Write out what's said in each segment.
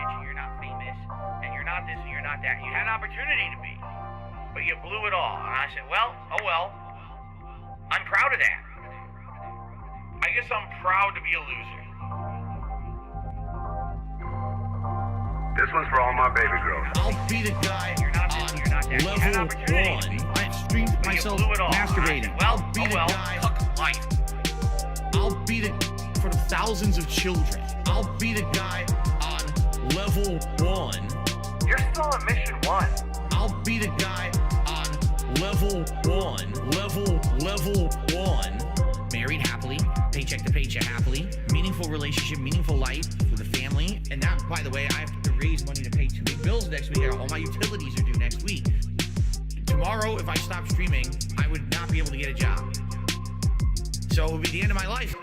rich and you're not famous and you're not this and you're not that. You had an opportunity to be, but you blew it all. And I said, well, oh well. I'm proud of that. I guess I'm proud to be a loser. This one's for all my baby girls. I'll be the guy You're not this and you're not that. You had an level opportunity to be, one. I streamed but myself you blew it all. masturbating. I said, well, I'll be oh the well. guy. Fuck life. I'll be the for the thousands of children. I'll be the guy on level one. You're still on mission 1. I'll be the guy on level one. Level one. Married happily, paycheck to paycheck happily, meaningful relationship, meaningful life with a family. And that, by the way, I have to raise money to pay 2 big bills next week. All my utilities are due next week. Tomorrow, if I stop streaming, I would not be able to get a job. So it would be the end of my life.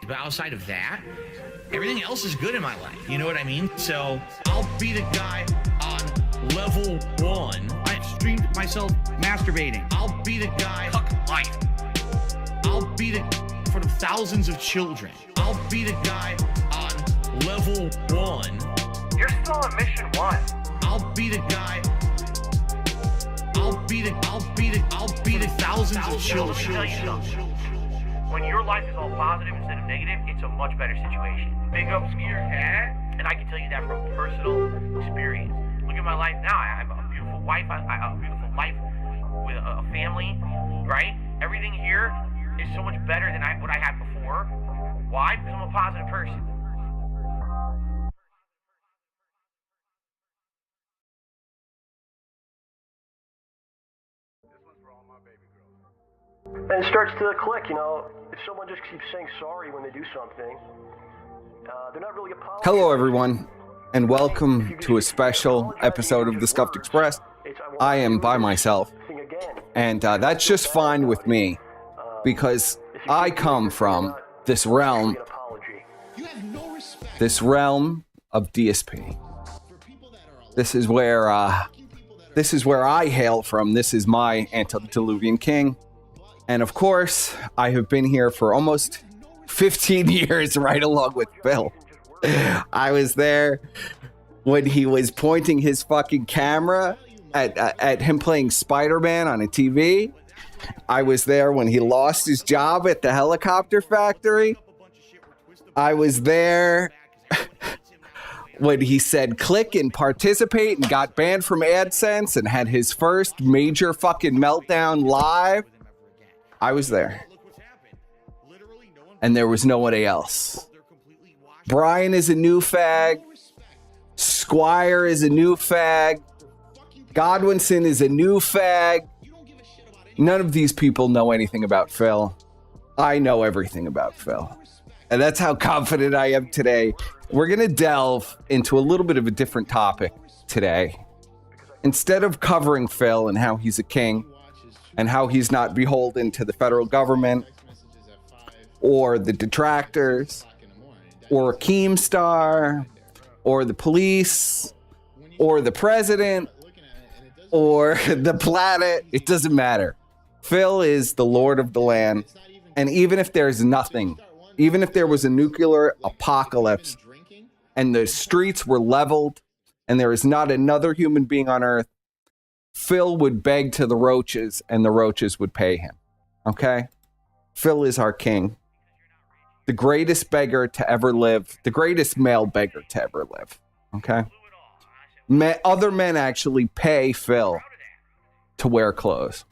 But outside of that, everything else is good in my life. You know what I mean? So I'll be the guy on level one. I streamed myself masturbating. I'll be the guy. Fuck life. I'll be the for the thousands of children. I'll be the guy on level one. You're still on mission 1. I'll be the guy. I'll be the thousands of children. Let me tell you something. When your life is all positive instead of negative, it's a much better situation. Big up, Skeeter. And I can tell you that from personal experience. Look at my life now. I have a beautiful wife. I have a beautiful life with a family, right? Everything here is so much better than what I had before. Why? Because I'm a positive person. This one's for all my baby girls. And it starts to click, you know, if someone just keeps saying sorry when they do something, they're not really apologizing. Hello, everyone, and welcome to a special episode of the Scuffed Express. I am by myself, and that's just fine with me, because I come from this realm of DSP. This is where I hail from. This is my antediluvian king. And of course, I have been here for almost 15 years, right along with Phil. I was there when he was pointing his fucking camera at him playing Spider-Man on a TV. I was there when he lost his job at the helicopter factory. I was there when he said click and participate and got banned from AdSense and had his first major fucking meltdown live. I was there. And there was nobody else. Brian is a new fag. Squire is a new fag. Godwinson is a new fag. None of these people know anything about Phil. I know everything about Phil. And that's how confident I am today. We're going to delve into a little bit of a different topic today. Instead of covering Phil and how he's a king, and how he's not beholden to the federal government, or the detractors, or Keemstar, or the police, or the president, or the planet, it doesn't matter. Phil is the Lord of the land, and even if there's nothing, even if there was a nuclear apocalypse, and the streets were leveled, and there is not another human being on Earth, Phil would beg to the roaches, and the roaches would pay him. Okay? Phil is our king. The greatest beggar to ever live. The greatest male beggar to ever live. Okay? Other men actually pay Phil to wear clothes.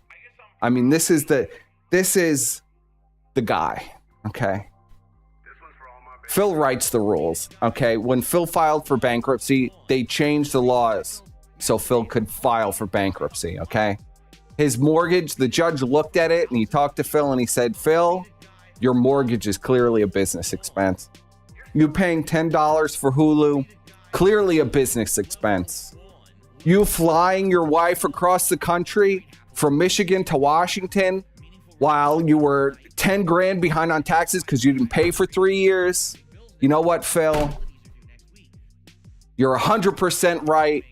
I mean, this is the guy. Okay? Phil writes the rules. Okay? When Phil filed for bankruptcy, they changed the laws so Phil could file for bankruptcy, okay? His mortgage, the judge looked at it and he talked to Phil and he said, Phil, your mortgage is clearly a business expense. You paying $10 for Hulu, clearly a business expense. You flying your wife across the country from Michigan to Washington while you were 10 grand behind on taxes because you didn't pay for 3 years. You know what, Phil? You're 100% right.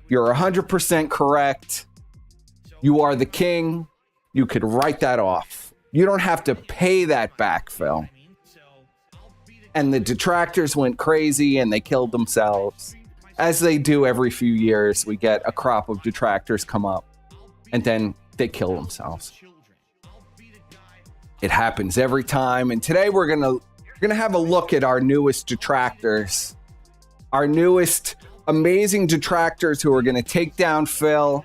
You're 100% correct. You are the king. You could write that off. You don't have to pay that back, Phil. and the detractors went crazy and they killed themselves. As they do every few years, we get a crop of detractors come up and then they kill themselves. It happens every time. And today we're gonna have a look at our newest detractors, our newest amazing detractors who are gonna take down Phil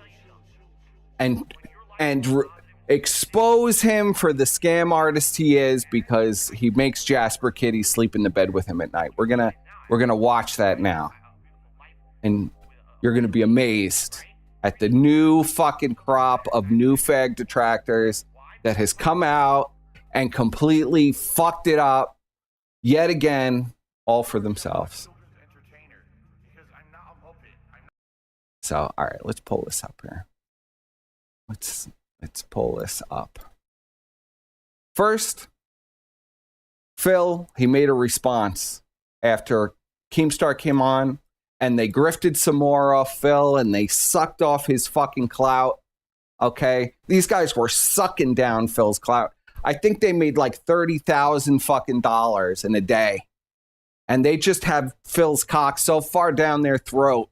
and expose him for the scam artist he is, because he makes Jasper Kitty sleep in the bed with him at night. We're gonna watch that now, and you're gonna be amazed at the new fucking crop of new fag detractors that has come out and completely fucked it up yet again, all for themselves. So, all right, let's pull this up here. Let's pull this up. First, Phil, he made a response after Keemstar came on, and they grifted some more off Phil, and they sucked off his fucking clout. Okay, these guys were sucking down Phil's clout. I think they made like $30,000 fucking dollars in a day, and they just have Phil's cock so far down their throat.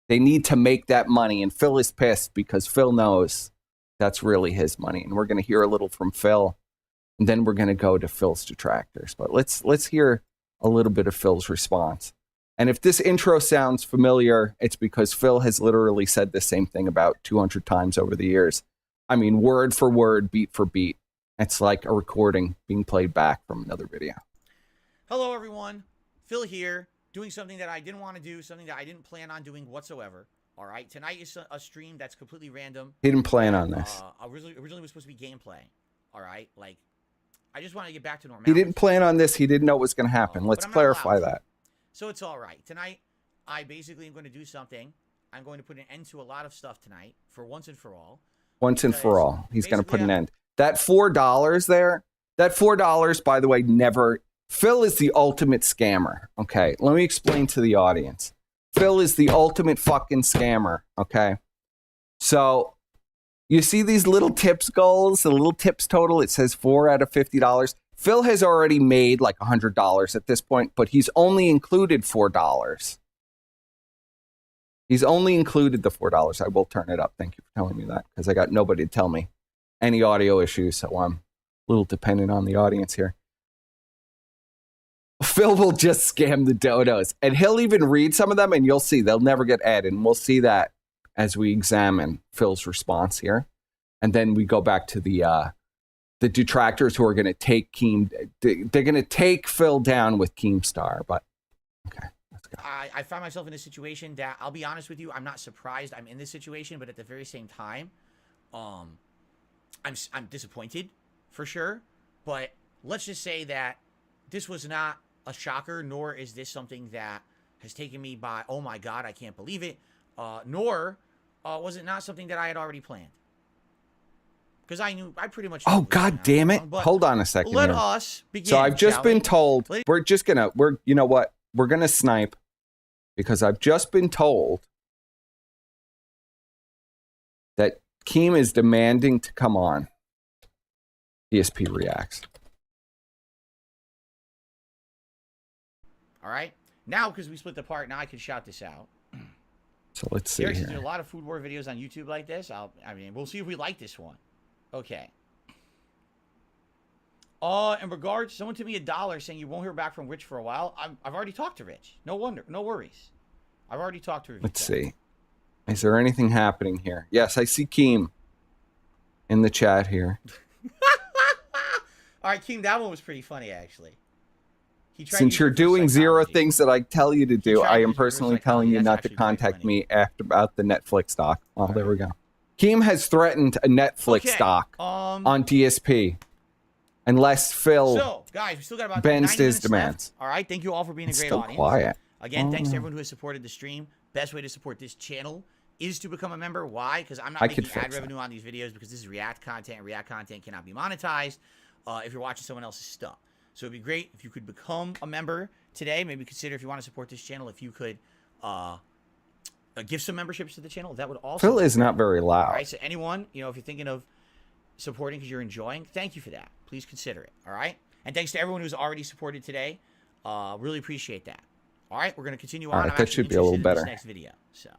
They need to make that money, and Phil is pissed because Phil knows that's really his money. And we're going to hear a little from Phil, and then we're going to go to Phil's detractors. But let's hear a little bit of Phil's response. And if this intro sounds familiar, it's because Phil has literally said the same thing about 200 times over the years. I mean, word for word, beat for beat. It's like a recording being played back from another video. Hello, everyone. Phil here, doing something that I didn't want to do, something that I didn't plan on doing whatsoever. All right, tonight is a stream that's completely random. He didn't plan on this. Originally was supposed to be gameplay. All right, like, I just want to get back to normality. He didn't plan on this. He didn't know what was going to happen. Let's clarify that. So it's all right. Tonight, I basically am going to do something. I'm going to put an end to a lot of stuff tonight, for once and for all. Once and for all. He's going to put an end. That $4 there, that $4, by the way, never... Phil is the ultimate scammer, okay? Let me explain to the audience. Phil is the ultimate fucking scammer, okay? So, you see these little tips goals, the little tips total, it says 4 out of $50. Phil has already made like $100 at this point, but he's only included $4. He's only included the $4. I will turn it up. Thank you for telling me that, because I got nobody to tell me any audio issues, so I'm a little dependent on the audience here. Phil will just scam the dodos, and he'll even read some of them, and you'll see they'll never get added. And we'll see that as we examine Phil's response here. And then we go back to the detractors who are going to take they're going to take Phil down with Keemstar. But okay, let's go. I found myself in a situation that, I'll be honest with you, I'm not surprised I'm in this situation, but at the very same time, I'm disappointed for sure. But let's just say that this was not a shocker, nor is this something that has taken me by, oh my God, I can't believe it. Nor was it not something that I had already planned. Because I pretty much... Oh, God damn it. Hold on a second. Let us begin. So I've just been told, you know what? We're going to snipe, because I've just been told that Keem is demanding to come on. DSP reacts. All right. Now, because we split the part, now I can shout this out. So let's see here. There's a lot of food war videos on YouTube like this. We'll see if we like this one. Okay. In regards, someone took me $1 saying you won't hear back from Rich for a while. I've already talked to Rich. No worries. I've already talked to Rich. Let's see. Is there anything happening here? Yes, I see Keem in the chat here. All right, Keem, that one was pretty funny, actually. Since you're doing 0 things that I tell you to do, I am personally telling you not to contact me about the Netflix doc. Oh, there we go. Keem has threatened a Netflix doc on DSP unless Phil guys, we still got about bends his demands. All right, thank you all for being a great audience. Quiet. Again, thanks to everyone who has supported the stream. Best way to support this channel is to become a member. Why? Because I'm not making ad revenue on these videos, because this is React content, and React content cannot be monetized if you're watching someone else's stuff. So it'd be great if you could become a member today. Maybe consider, if you want to support this channel, if you could give some memberships to the channel. That would also... Phil is not very loud. All right, so anyone, if you're thinking of supporting because you're enjoying, thank you for that. Please consider it, all right? And thanks to everyone who's already supported today. Really appreciate that. All right, we're going to continue All on. right, I'm that actually should be a little interested in better. this next video. So,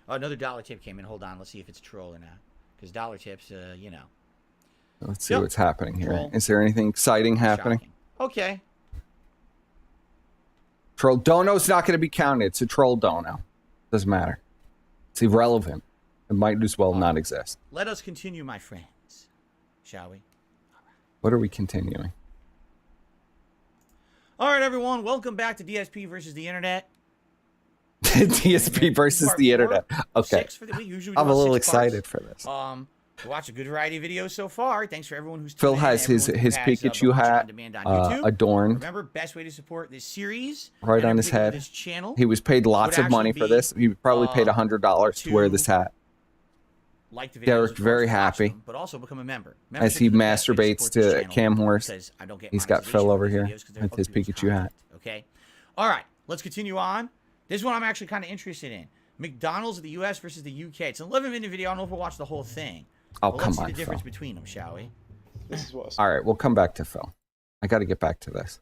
another dollar tip came in. Hold on. Let's see if it's troll or not. Because dollar tips, you know. Let's see Yep. what's happening here. Troll. Is there anything exciting happening? Shocking. Okay. Troll dono's not going to be counted. It's a troll dono. Doesn't matter. It's irrelevant. It might as well not exist. Let us continue, my friends. Shall we? What are we continuing? All right, everyone. Welcome back to DSP versus the Internet. DSP versus Part the 4, internet. Okay. 6 for the week. Usually we do I'm a about little 6 parts. excited for this. We watched a good variety of videos so far. Thanks for everyone who's Phil tuned in, has his everyone who has, Pikachu been watching hat on demand on YouTube. adorned Remember, best way to support this series right and on in his particular head. this channel. He was paid lots would of money actually for be, this. He probably paid $100 to wear this hat. Like the videos, Derek of course, very watch happy them, but also become a member. as he Membership's the best way masturbates support this to channel Cam Horse. because I don't get He's got Phil monetization over for these here videos 'cause they're with his other people's Pikachu hat. content, okay? All right, let's continue on. This one I'm actually kind of interested in. McDonald's of the U.S. versus the U.K. It's an 11-minute video. I don't know if we'll watch the whole thing. Oh, But come let's see on, the difference Phil. between them, shall we? This is what. All right, we'll come back to Phil. I got to get back to this.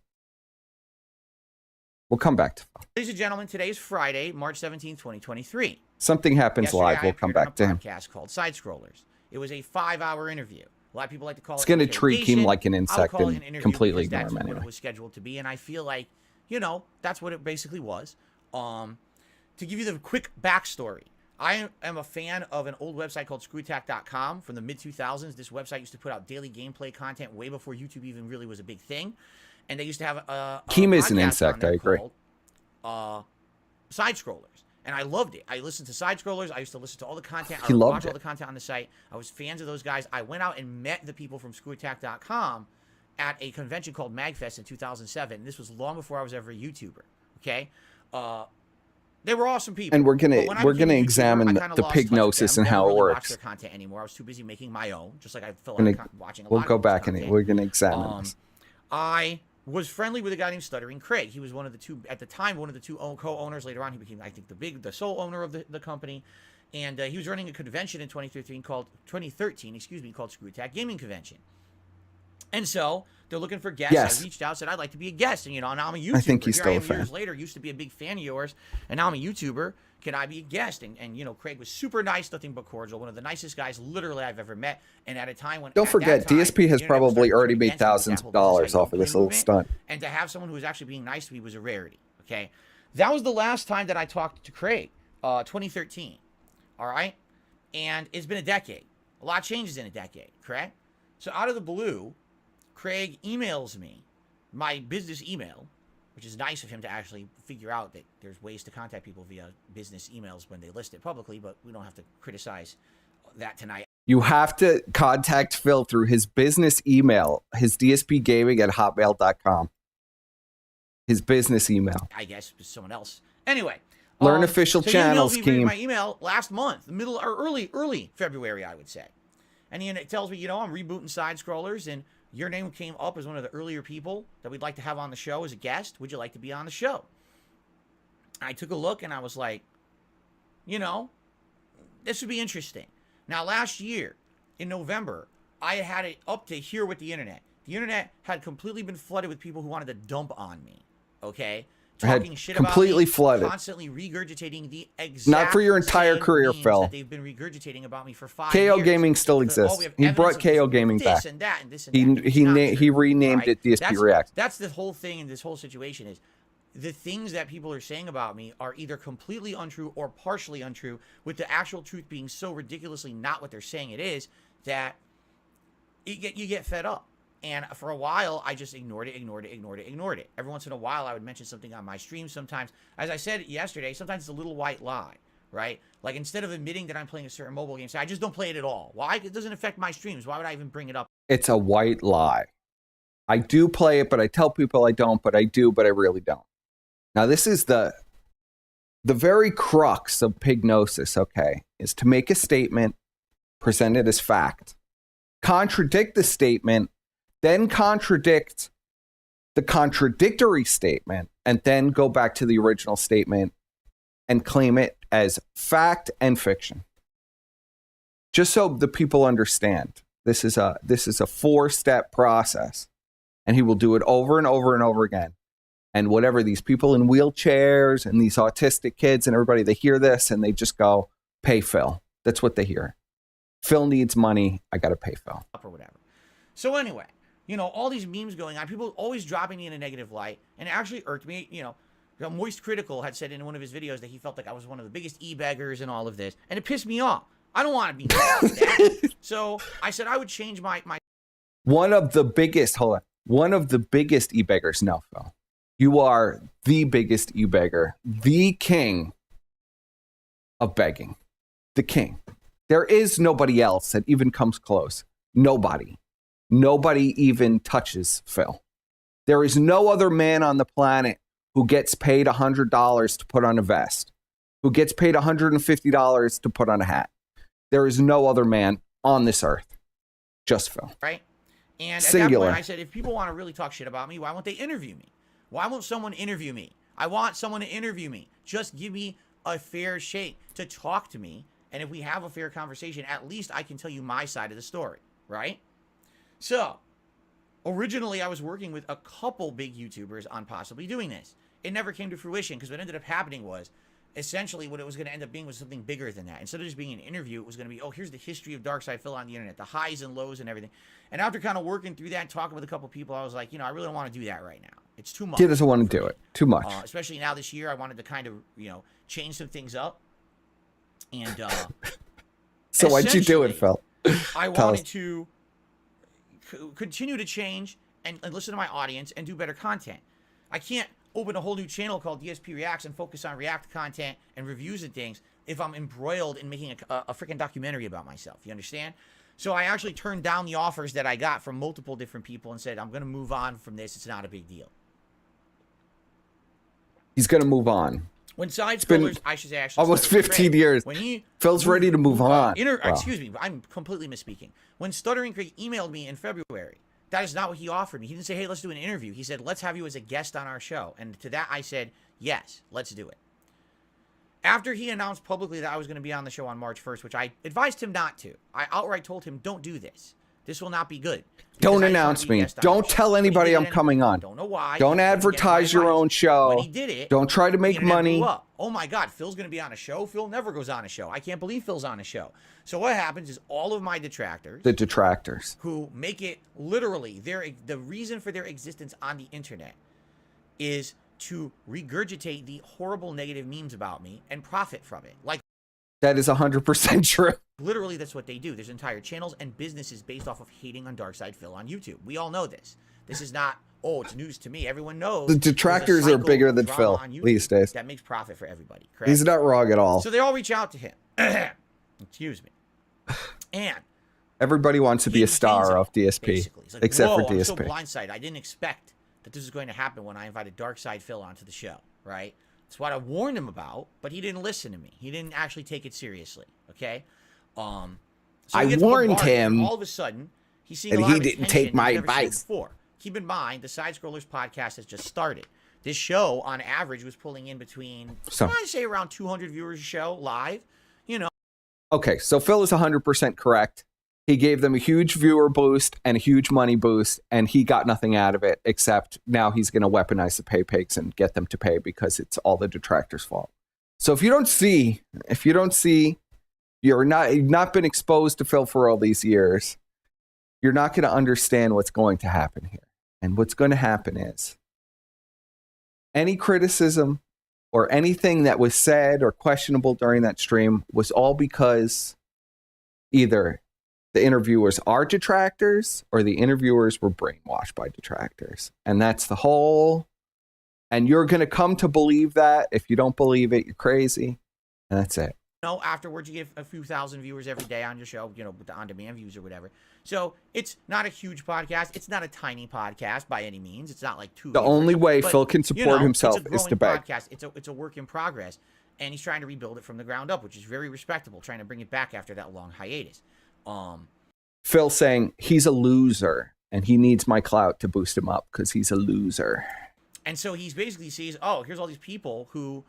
We'll come back to Phil. Ladies and gentlemen, today is Friday, March 17, 2023. Something happens Yesterday, live. I We'll come appeared on back to him. a podcast called Side Scrollers. It was a 5-hour interview. A lot of people like to call It's it going to treat him interrogation. like an I would insect call it an and interview completely because ignore that's him what anyway. it was scheduled to be, and I feel like, you know, that's what it basically was. To give you the quick backstory, I am a fan of an old website called ScrewAttack.com from the mid-2000s. This website used to put out daily gameplay content way before YouTube even really was a big thing. And they used to have a Keem is an podcast insect, on there I agree. called, Side Scrollers. And I loved it. I listened to Side Scrollers. I used to listen to all the content. He I would loved watch all it. the content on the site. I was fans of those guys. I went out and met the people from ScrewAttack.com at a convention called MagFest in 2007. This was long before I was ever a YouTuber. Okay? They were awesome people. And we're gonna But when I we're became gonna a YouTuber, examine I the kinda lost touch with pignosis them. and how Never it really watched works. their content anymore. I was too busy making my own, just like I feel Gonna- like watching a We'll lot go of people's back and content. we're gonna examine this. I was friendly with a guy named Stuttering Craig. He was one of the two, at the time, one of the two co-owners. Later on, he became, I think, the sole owner of the company. And he was running a convention in 2013 called Screw Attack Gaming Convention. And so they're looking for guests. Yes. I reached out, said I'd like to be a guest, and now I'm a YouTuber. I think he's Here still I a am fan. years later, used to be a big fan of yours, and now I'm a YouTuber. Can I be a guest? And Craig was super nice, nothing but cordial, one of the nicest guys literally I've ever met. And at a time when Don't at forget, that time, DSP has the internet was probably starting to already turn made against me with thousands that of whole dollars off of this little movement. stunt. And to have someone who was actually being nice to me was a rarity. Okay, that was the last time that I talked to Craig, 2013. All right, and it's been a decade. A lot changes in a decade, correct? So out of the blue, Craig emails me my business email, which is nice of him to actually figure out that there's ways to contact people via business emails when they list it publicly, but we don't have to criticize that tonight. You have to contact Phil through his business email, his dspgaming@hotmail.com. His business email. I guess it's someone else. Anyway. Learn official so channels, he emailed me Keem. my email last month, middle or early February, I would say. And he tells me, I'm rebooting Side Scrollers, and your name came up as one of the earlier people that we'd like to have on the show as a guest. Would you like to be on the show? I took a look, and I was like, this would be interesting. Now, last year, in November, I had it up to here with the internet. The internet had completely been flooded with people who wanted to dump on me, okay? Talking shit completely about me, flooded. constantly regurgitating the exact Not for your entire same career, memes Phil. that they've been regurgitating about me for 5 KO years. Gaming still Oh, exists. we have He evidence brought of this, KO Gaming this back. and that and this and He that. It's not true, he renamed right? it DSP React. That's the whole thing in this whole situation is the things that people are saying about me are either completely untrue or partially untrue, with the actual truth being so ridiculously not what they're saying it is that you get fed up. And for a while, I just ignored it. Every once in a while, I would mention something on my stream sometimes. As I said yesterday, sometimes it's a little white lie, right? Like, instead of admitting that I'm playing a certain mobile game, say, I just don't play it at all. Why? It doesn't affect my streams. Why would I even bring it up? It's a white lie. I do play it, but I tell people I don't, but I do, but I really don't. Now, this is the very crux of pignosis, okay, is to make a statement, present it as fact, contradict the statement, then contradict the contradictory statement, and then go back to the original statement and claim it as fact and fiction. Just so the people understand, this is a 4-step process, and he will do it over and over and over again. And whatever, these people in wheelchairs and these autistic kids and everybody, they hear this and they just go, pay Phil. That's what they hear. Phil needs money. I got to pay Phil. Or whatever. So anyway, you know, all these memes going on, people always dropping me in a negative light, and it actually irked me. You know, Moist Critical had said in one of his videos that he felt like I was one of the biggest e-beggars and all of this, and it pissed me off. I don't want to be like that. So I said I would change my One of the biggest e-beggars. No, Phil. You are the biggest e-beggar, the king of begging, the king. There is nobody else that even comes close. Nobody even touches Phil. There is no other man on the planet who gets paid $100 to put on a vest, who gets paid $150 to put on a hat. There is no other man on this earth. Just Phil. Right? And Singular. At that point, I said, if people want to really talk shit about me, why won't they interview me? Why won't someone interview me? I want someone to interview me. Just give me a fair shake to talk to me. And if we have a fair conversation, at least I can tell you my side of the story, right? So, originally I was working with a couple big YouTubers on possibly doing this. It never came to fruition because what ended up happening was, essentially what it was going to end up being was something bigger than that. Instead of just being an interview, it was going to be, oh, here's the history of Dark Side Phil on the internet, the highs and lows and everything. And after kind of working through that and talking with a couple people, I was like, you know, I really don't want to do that right now. It's too much. He doesn't want to do it. Too much. Especially now this year, I wanted to kind of, you know, change some things up. And so why'd you do it, Phil? I wanted to continue to change and listen to my audience and do better content. I can't open a whole new channel called DSP Reacts and focus on React content and reviews and things if I'm embroiled in making a freaking documentary about myself. You understand? So I actually turned down the offers that I got from multiple different people and said, I'm going to move on from this. It's not a big deal. He's going to move on. When side scrollers, I should say, actually, almost 15 years. When Phil's ready to move on. Wow. Excuse me, I'm completely misspeaking. When Stuttering Craig emailed me in February, that is not what he offered me. He didn't say, hey, let's do an interview. He said, let's have you as a guest on our show. And to that, I said, yes, let's do it. After he announced publicly that I was going to be on the show on March 1st, which I advised him not to, I outright told him, don't do this. This will not be good. Don't announce me. Don't tell anybody I'm coming on. Don't know why. Don't advertise your own show. When he did it, don't try to make money. Oh my God, Phil's going to be on a show. Phil never goes on a show. I can't believe Phil's on a show. So what happens is all of my detractors, the detractors, who make it literally the reason for their existence on the internet is to regurgitate the horrible negative memes about me and profit from it. Like, that is 100% true. Literally, that's what they do. There's entire channels and businesses based off of hating on Darkside Phil on YouTube. We all know this. This is not, oh, it's news to me. Everyone knows. The detractors are bigger than Phil these days. That makes profit for everybody, correct? He's not wrong at all. So they all reach out to him. Excuse me. And everybody wants to be a star of DSP, like, except for DSP. I'm so blindsided. I didn't expect that this was going to happen when I invited Darkside Phil onto the show, right? That's what I warned him about, but he didn't listen to me. He didn't actually take it seriously, okay? So I warned him. All of a sudden, he's seeing and a lot he of didn't take my advice. Keep in mind, the Side Scrollers podcast has just started. This show, on average, was pulling in between, I'd say, around 200 viewers a show live. You know. Okay, so Phil is 100% correct. He gave them a huge viewer boost and a huge money boost, and he got nothing out of it except now he's going to weaponize the pay pigs and get them to pay because it's all the detractors' fault. So if you don't see, you've not been exposed to Phil for all these years, you're not going to understand what's going to happen here. And what's going to happen is any criticism or anything that was said or questionable during that stream was all because either the interviewers are detractors or the interviewers were brainwashed by detractors. And that's the whole, and you're going to come to believe that. If you don't believe it, you're crazy. And that's it. Afterwards, you get a few thousand viewers every day on your show, with the on-demand views or whatever. So it's not a huge podcast. It's not a tiny podcast by any means. It's not like two. The only way Phil can support himself is to beg. It's a work in progress, and he's trying to rebuild it from the ground up, which is very respectable, trying to bring it back after that long hiatus. Phil saying he's a loser, and he needs my clout to boost him up because he's a loser. And so he's basically sees, oh, here's all these people who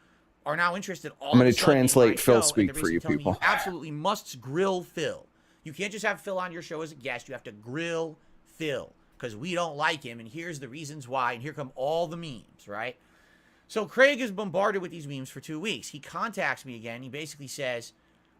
are now interested. I'm going to translate Phil speak for you people. You absolutely must grill Phil. You can't just have Phil on your show as a guest. You have to grill Phil. because we don't like him, and here's the reasons why, and here come all the memes, right? So Craig is bombarded with these memes for 2 weeks. He contacts me again. He basically says,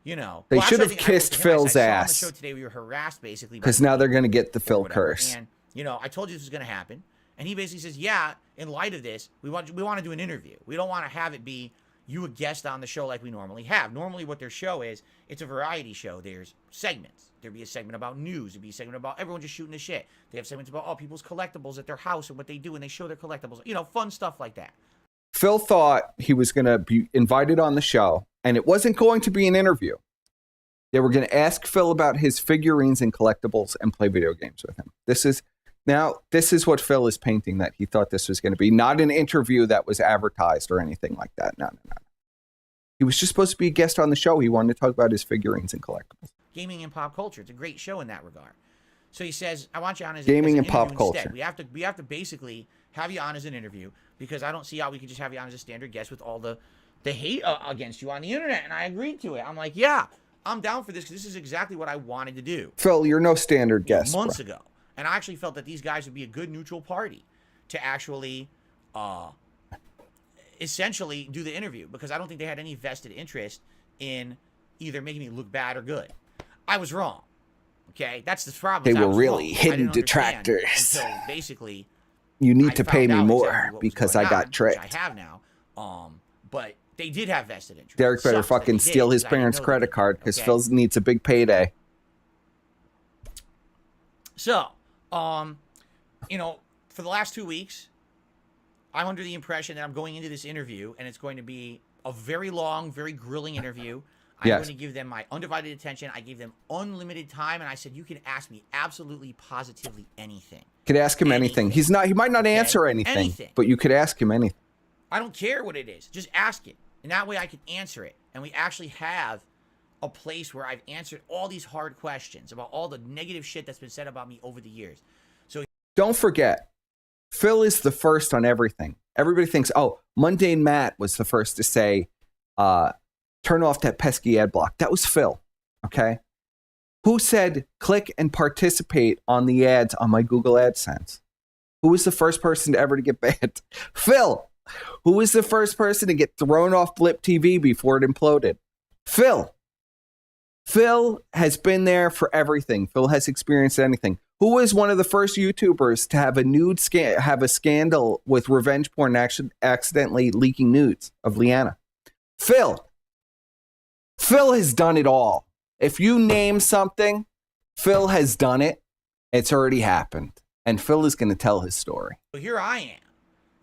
you know, They should have kissed Phil's I saw on the ass. show today we were harassed basically because now they're going to get the Phil curse. And you know, I told you this was going to happen. And he basically says, yeah, in light of this, we want to do an interview. We don't want to have it be you a guest on the show like we normally have. Normally what their show is, it's a variety show. There's segments. There'd be a segment about news. There'd be a segment about everyone just shooting the shit. They have segments about people's collectibles at their house and what they do, and they show their collectibles. You know, fun stuff like that. Phil thought he was going to be invited on the show, and it wasn't going to be an interview. They were going to ask Phil about his figurines and collectibles and play video games with him. This is what Phil is painting that he thought this was going to be. Not an interview that was advertised or anything like that. No. He was just supposed to be a guest on the show. He wanted to talk about his figurines and collectibles. Gaming and pop culture. It's a great show in that regard. So he says, I want you on as Gaming an and pop interview culture. instead. We have to basically have you on as an interview because I don't see how we could just have you on as a standard guest with all the hate against you on the internet. And I agreed to it. I'm like, yeah, I'm down for this because this is exactly what I wanted to do. Phil, you're no standard guest. Months ago. And I actually felt that these guys would be a good neutral party to actually essentially do the interview because I don't think they had any vested interest in either making me look bad or good. I was wrong. Okay? That's the problem. They were really hidden detractors. So basically, you need to pay me more exactly because I got tricked. Which I have now. But they did have vested interest. Derek better fucking steal his parents' credit card because Phil needs a big payday. So, you know, for the last 2 weeks, I'm under the impression that I'm going into this interview and it's going to be a very long, very grilling interview. I'm going to give them my undivided attention. I gave them unlimited time, and I said, you can ask me absolutely, positively anything. Could ask him anything. He might not answer anything, but you could ask him anything. I don't care what it is. Just ask it. And that way I can answer it. And we actually have a place where I've answered all these hard questions about all the negative shit that's been said about me over the years. So don't forget, Phil is the first on everything. Everybody thinks, oh, Mundane Matt was the first to say, turn off that pesky ad block. That was Phil, okay? Who said click and participate on the ads on my Google AdSense? Who was the first person to ever to get banned? Phil. Who was the first person to get thrown off Blip TV before it imploded? Phil. Phil has been there for everything. Phil has experienced anything. Who was one of the first YouTubers to have a scandal with revenge porn accidentally leaking nudes of Leanna? Phil. Phil has done it all. If you name something, Phil has done it. It's already happened. And Phil is going to tell his story. So here I am,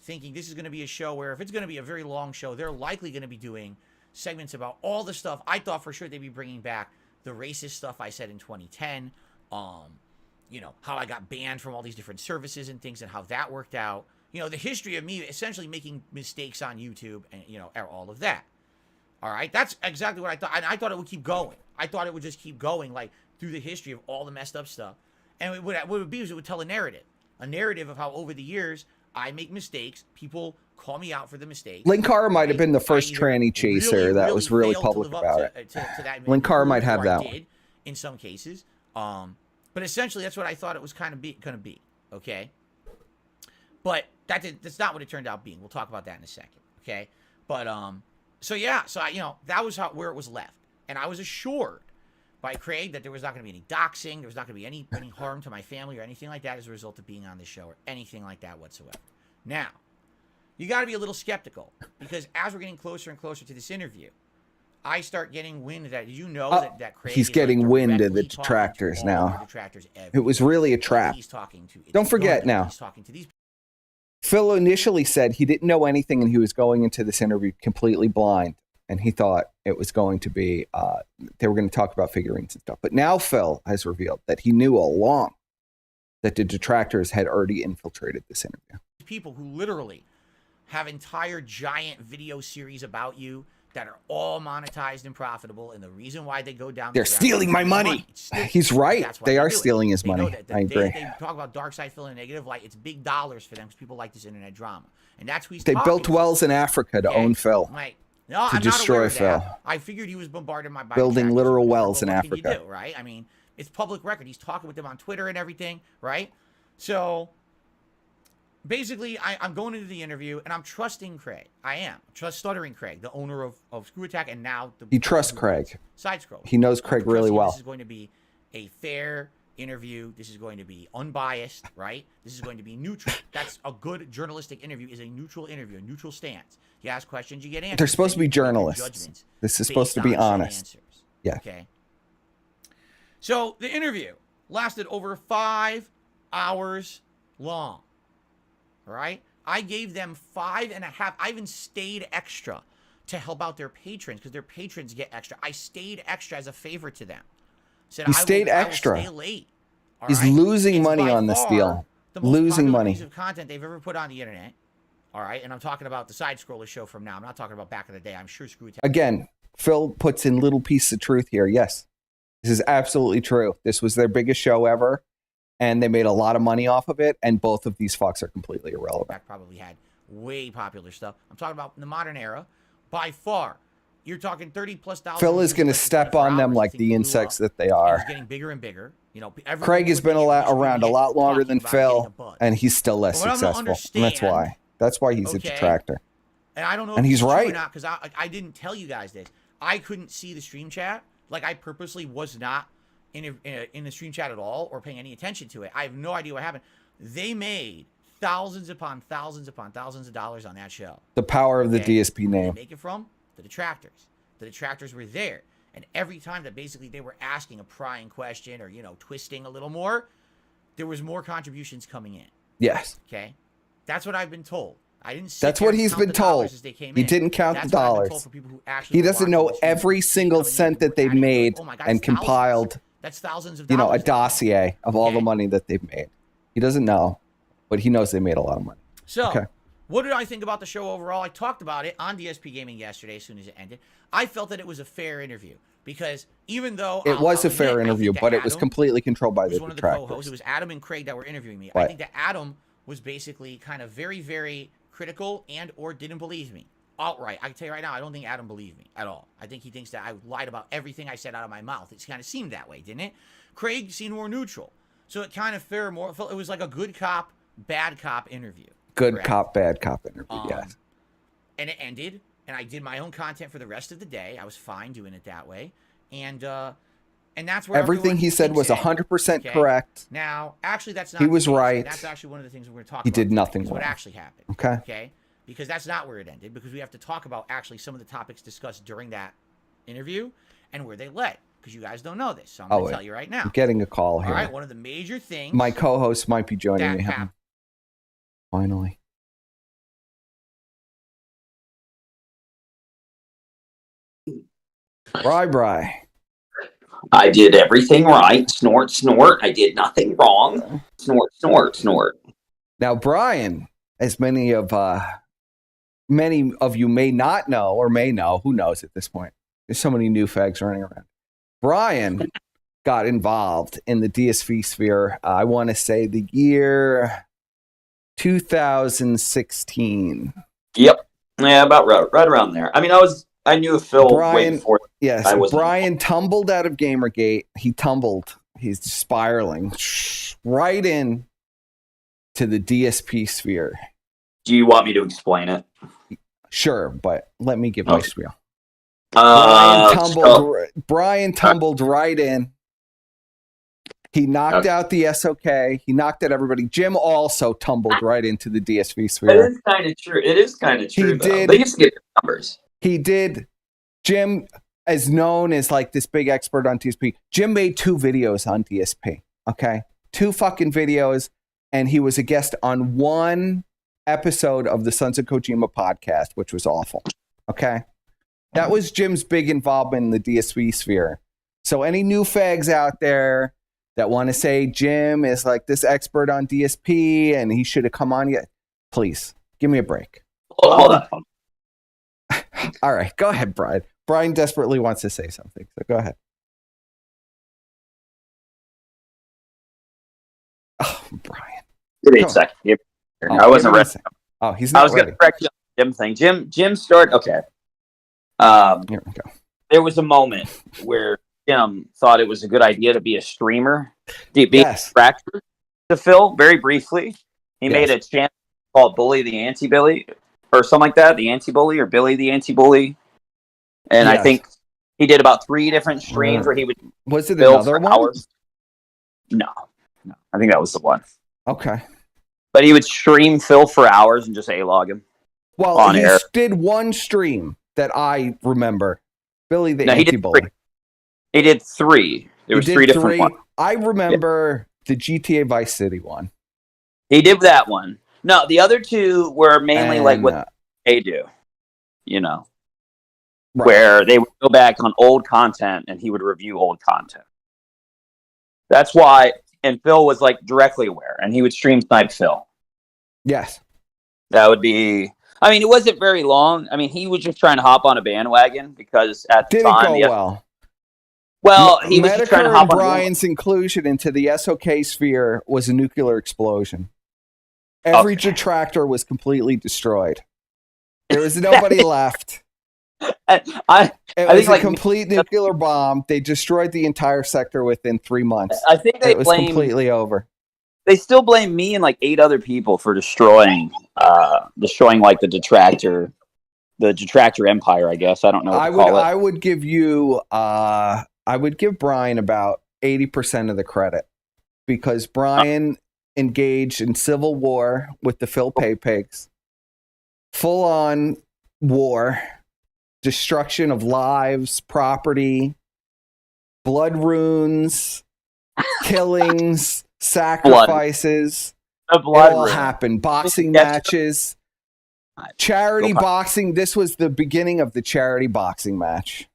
thinking this is going to be a show where if it's going to be a very long show, they're likely going to be doing segments about all the stuff. I thought for sure they'd be bringing back the racist stuff I said in 2010. You know, how I got banned from all these different services and things and how that worked out. You know, the history of me essentially making mistakes on YouTube and, you know, all of that. All right, that's exactly what I thought. And I thought it would keep going. I thought it would just keep going, like, through the history of all the messed up stuff. And what it would be is it would tell a narrative of how over the years I make mistakes. People call me out for the mistakes. Linkara might have been the first tranny chaser that was really public about it. Linkara might have that one. In some cases. But essentially, that's what I thought it was kind of going to be. Okay? But that's not what it turned out being. We'll talk about that in a second. Okay? But, so yeah, that was where it was left. And I was assured by Craig that there was not going to be any doxing, there was not going to be any harm to my family or anything like that as a result of being on this show or anything like that whatsoever. Now, you got to be a little skeptical because as we're getting closer and closer to this interview, I start getting wind that that Craig he's getting wind of the detractors now. It was really a trap. He's talking to. Don't forget now. He's talking to these. Phil initially said he didn't know anything and he was going into this interview completely blind. And he thought it was going to be, they were going to talk about figurines and stuff. But now Phil has revealed that he knew all along that the detractors had already infiltrated this interview. People who literally have entire giant video series about you that are all monetized and profitable. And the reason why they go down... They're stealing my money. He's right. They are stealing his money. I agree. They talk about dark side Phil in a negative light. It's big dollars for them because people like this internet drama. And that's who he's They built wells in Africa to own Phil. Right. No, to I'm destroy not aware of Phil. that. I figured he was bombarded by building literal wells in Africa. Africa. What can you do, right? I mean, it's public record. He's talking with them on Twitter and everything, right? So basically, I'm going into the interview and I'm trusting Craig. I am. Stuttering Craig, the owner of Screw Attack, and now He trusts Craig. Side Scroll. He knows Craig really well. This is going to be a fair interview. This is going to be unbiased, right? This is going to be neutral. That's a good journalistic interview, is a neutral interview, a neutral stance. You ask questions, you get answers. They're supposed to be journalists. This is supposed to be honest. Answers. Yeah. Okay. So the interview lasted over 5 hours long. All right? I gave them 5.5. I even stayed extra to help out their patrons because their patrons get extra. I stayed extra as a favor to them. Said, He stayed extra. I will stay late. He's losing money on this deal. Losing money. Piece of content they've ever put on the internet. All right, and I'm talking about the Side Scroller show from now. I'm not talking about back in the day. I'm sure Screw Attack. Again, Phil puts in little pieces of truth here. Yes, this is absolutely true. This was their biggest show ever, and they made a lot of money off of it. And both of these fucks are completely irrelevant. Probably had way popular stuff. I'm talking about in the modern era. By far, you're talking 30,000+. Phil is going to step on them like the insects that they are. It's getting bigger and bigger. You know, Craig has been around a lot longer than Phil, and he's still less successful. And that's why. That's why he's a detractor. And I don't know and if he's it's right. true or not, because I didn't tell you guys this. I couldn't see the stream chat. Like, I purposely was not in the stream chat at all or paying any attention to it. I have no idea what happened. They made thousands upon thousands upon thousands of dollars on that show. The power of the DSP Where name. did they make it from? The detractors. The detractors were there. And every time that basically they were asking a prying question or, you know, twisting a little more, there was more contributions coming in. Yes. Okay? That's what I've been told. I didn't. That's what he's been told. He didn't count the dollars. He doesn't know every single cent that they've made and compiled. That's thousands of dollars. You know, a dossier of all the money that they've made. He doesn't know, but he knows they made a lot of money. So, what did I think about the show overall? I talked about it on DSP Gaming yesterday as soon as it ended. I felt that it was a fair interview because even though it was a fair interview, but it was completely controlled by the detractors. It was Adam and Craig that were interviewing me. I think that Adam was basically kind of very, very critical and or didn't believe me outright. I can tell you right now, I don't think Adam believed me at all. I think he thinks that I lied about everything I said out of my mouth. It kind of seemed that way, didn't it? Craig seemed more neutral. So it kind of it was like a good cop, bad cop interview. Good cop, bad cop interview, yes. And it ended, and I did my own content for the rest of the day. I was fine doing it that way. And that's where everything he said was 100% correct. Now, actually, that's not. He was right. That's actually one of the things we're going to talk about. He did nothing wrong. What actually happened. Okay. Because that's not where it ended. Because we have to talk about actually some of the topics discussed during that interview and where they led. Because you guys don't know this, so I'm going to tell you right now. I'm getting a call here. All right. One of the major things. My co-host might be joining me. Finally. Bri. I did everything right. Snort, snort. I did nothing wrong. Snort, snort, snort. Now, Brian, as many of you may not know or may know, who knows at this point? There's so many new fags running around. Brian got involved in the DSP sphere. I want to say the year 2016. Yep. Yeah, about right around there. I mean, I knew Phil way before. Yes, Brian tumbled out of Gamergate. He's spiraling right in to the DSP sphere. Do you want me to explain it? Sure, but let me give my spiel. Brian tumbled right in. He knocked out the SOK. He knocked out everybody. Jim also tumbled right into the DSP sphere. It is kind of true. It is kind of true. They used to get numbers. He did. Jim is known as like this big expert on DSP. Jim made 2 videos on DSP. Okay, 2 fucking videos, and he was a guest on 1 episode of the Sons of Kojima podcast, which was awful. Okay, that was Jim's big involvement in the DSP sphere. So any new fags out there that want to say Jim is like this expert on DSP and he should have come on yet, please give me a break. Hold on. All right, go ahead, Brian. Brian desperately wants to say something, so go ahead. Oh, Brian. Give me a second. I wasn't ready. Oh, he's not ready. I was going to correct you on the Jim thing. Jim started. Okay. Here we go. There was a moment where Jim thought it was a good idea to be a streamer, to be a fracture. to Phil very briefly. He made a channel called Bully the Anti-Billy or something like that. The Anti-Bully or Billy the Anti-Bully. And I think he did about 3 different streams where he would Was it another one? Hours. No. I think that was the one. Okay. But he would stream Phil for hours and just A-log him. Well, he did one stream that I remember. Billy the Anti-Bully. He did 3. There was 3 different ones. I remember the GTA Vice City one. He did that one. No, the other 2 were mainly like what they do. You know. Right. Where they would go back on old content and he would review old content. That's why, and Phil was like directly aware, and he would stream snipe Phil. Yes. That would be, I mean, it wasn't very long. I mean, he was just trying to hop on a bandwagon because at the time. Didn't go well. Well, he was just trying to hop on Brian's inclusion into the SOK sphere was a nuclear explosion. Every detractor was completely destroyed. There was nobody left. It was a complete nuclear bomb. They destroyed the entire sector within 3 months. I think it was completely over. They still blame me and like 8 other people for destroying like the detractor empire. I guess I don't know. I would give you. I would give Brian about 80% of the credit because Brian engaged in civil war with the Phil Pay Pigs, full on war. Destruction of lives, property, blood runes, killings, sacrifices. It all happened. Boxing matches, charity boxing. This was the beginning of the charity boxing match.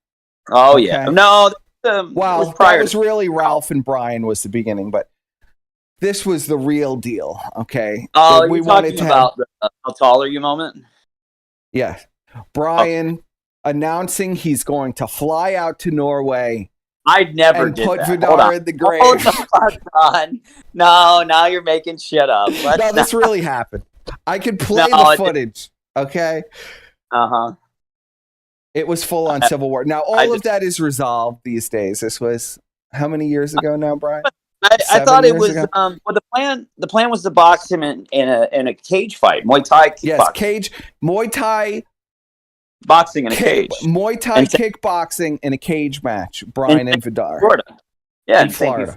Oh, yeah. No. Well, that was really Ralph and Brian was the beginning, but this was the real deal. Okay. Oh, we wanted to about the how tall are you moment? Yeah. Brian announcing he's going to fly out to Norway. I'd never and did put that. Vidar in the grave. No, now you're making shit up. No, this really happened. I could play the footage. Okay. It was full on civil war. Now all of that is resolved these days. This was how many years ago now, Brian? I thought it was well, the plan was to box him in a cage fight, Muay Thai kickboxing. Yes, cage Muay Thai boxing in a cage. Muay Thai kickboxing in a cage match. Brian and Vidar. Florida. Yeah, in Florida.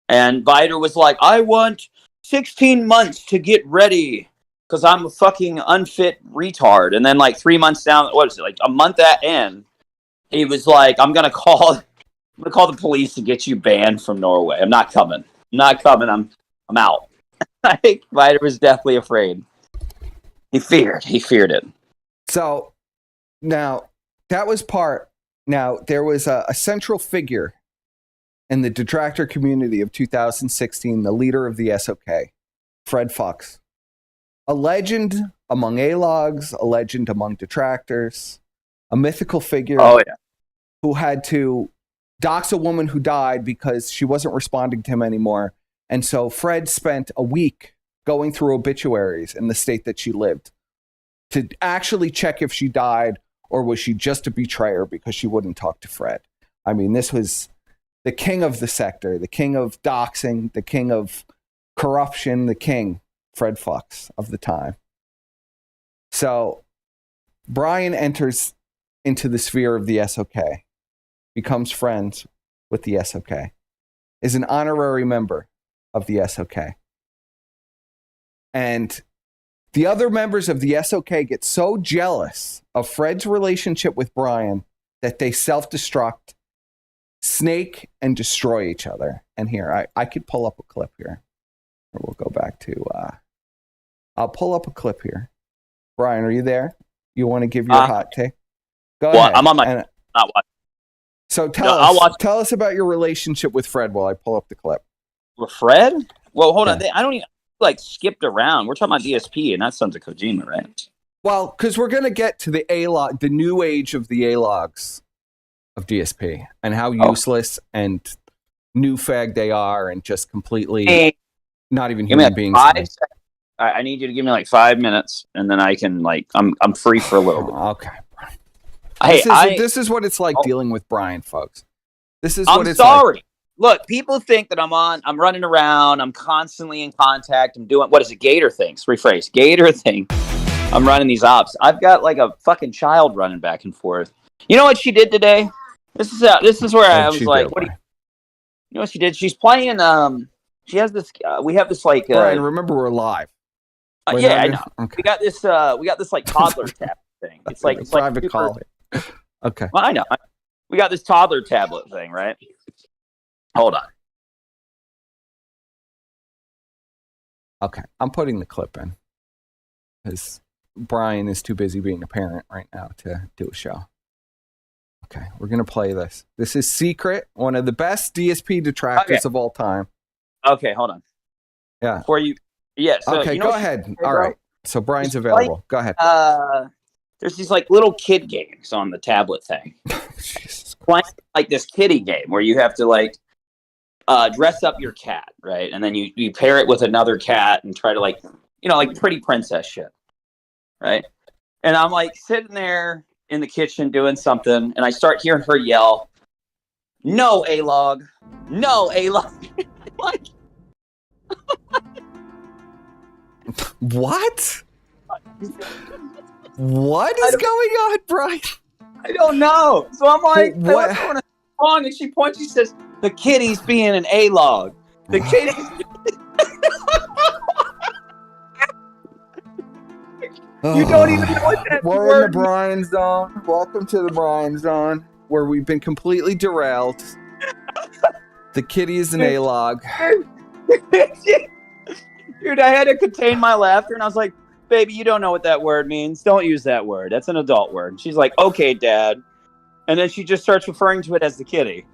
And Vidar was like, I want 16 months to get ready because I'm a fucking unfit retard. And then like 3 months down, what is it, like a month at end, he was like, I'm gonna call the police to get you banned from Norway. I'm not coming. I'm out. I think Vidar was deathly afraid. He feared it. So now that was part. Now there was a central figure in the detractor community of 2016, the leader of the SOK, Fred Fox, a legend among A-logs, a legend among detractors, a mythical figure who had to dox a woman who died because she wasn't responding to him anymore. And so Fred spent a week going through obituaries in the state that she lived to actually check if she died or was she just a betrayer because she wouldn't talk to Fred. I mean, this was the king of the sector, the king of doxing, the king of corruption, the king, Fred Fox of the time. So Brian enters into the sphere of the SOK, becomes friends with the SOK, is an honorary member of the SOK. And the other members of the SOK get so jealous of Fred's relationship with Brian that they self-destruct, snake, and destroy each other. And here, I could pull up a clip here. Or we'll go back to, I'll pull up a clip here. Brian, are you there? You want to give your hot take? Go ahead. I'm on my, not watching. So tell us about your relationship with Fred while I pull up the clip. With Fred? Well, hold on. I don't even skipped around. We're talking about DSP, and that's Sons of Kojima, right? Well, because we're going to get to the A-log, the new age of the A-logs of DSP, and how useless and new fag they are, and just completely not even human beings. I need you to give me 5 minutes, and then I can I'm free for a little bit. Okay. This is what it's like dealing with Brian, folks. This is what it's sorry. like. look, people think that I'm running around, I'm constantly in contact, I'm doing, what is it, Gator things, rephrase, Gator thing. I'm running these ops. I've got like a fucking child running back and forth. You know what she did today? This is where I was like, what do you know what she did? She's playing, she has this, we have this like, Brian, remember we're live. Yeah, I know. Okay. We got this like toddler tablet thing. It's like private call. Okay. Well, I know. We got this toddler tablet thing, right? Hold on. Okay, I'm putting the clip in because Brian is too busy being a parent right now to do a show. Okay, we're gonna play this. This is Secret, one of the best DSP detractors of all time. Okay, hold on. Yeah. For you. Yeah. So, okay, go ahead. All right. So Brian's available. Go ahead. There's these like little kid games on the tablet thing. Jesus Playing like this kitty game where you have to like dress up your cat, right? And then you pair it with another cat and try to like, you know, like pretty princess shit, right? And I'm like sitting there in the kitchen doing something, and I start hearing her yell, "No, A-Log, no, A-Log." Like, what? What is going on, Brian? I don't know. So I'm like, what? What's going on? And she points. She says, "The kitty's being an A-Log. The kitty." You don't even know what that We're word in the Brian Zone. Welcome to the Brian Zone, where we've been completely derailed. The kitty is an A-Log. Dude, I had to contain my laughter, and I was like, "Baby, you don't know what that word means. Don't use that word. That's an adult word." And she's like, "Okay, Dad." And then she just starts referring to it as the kitty.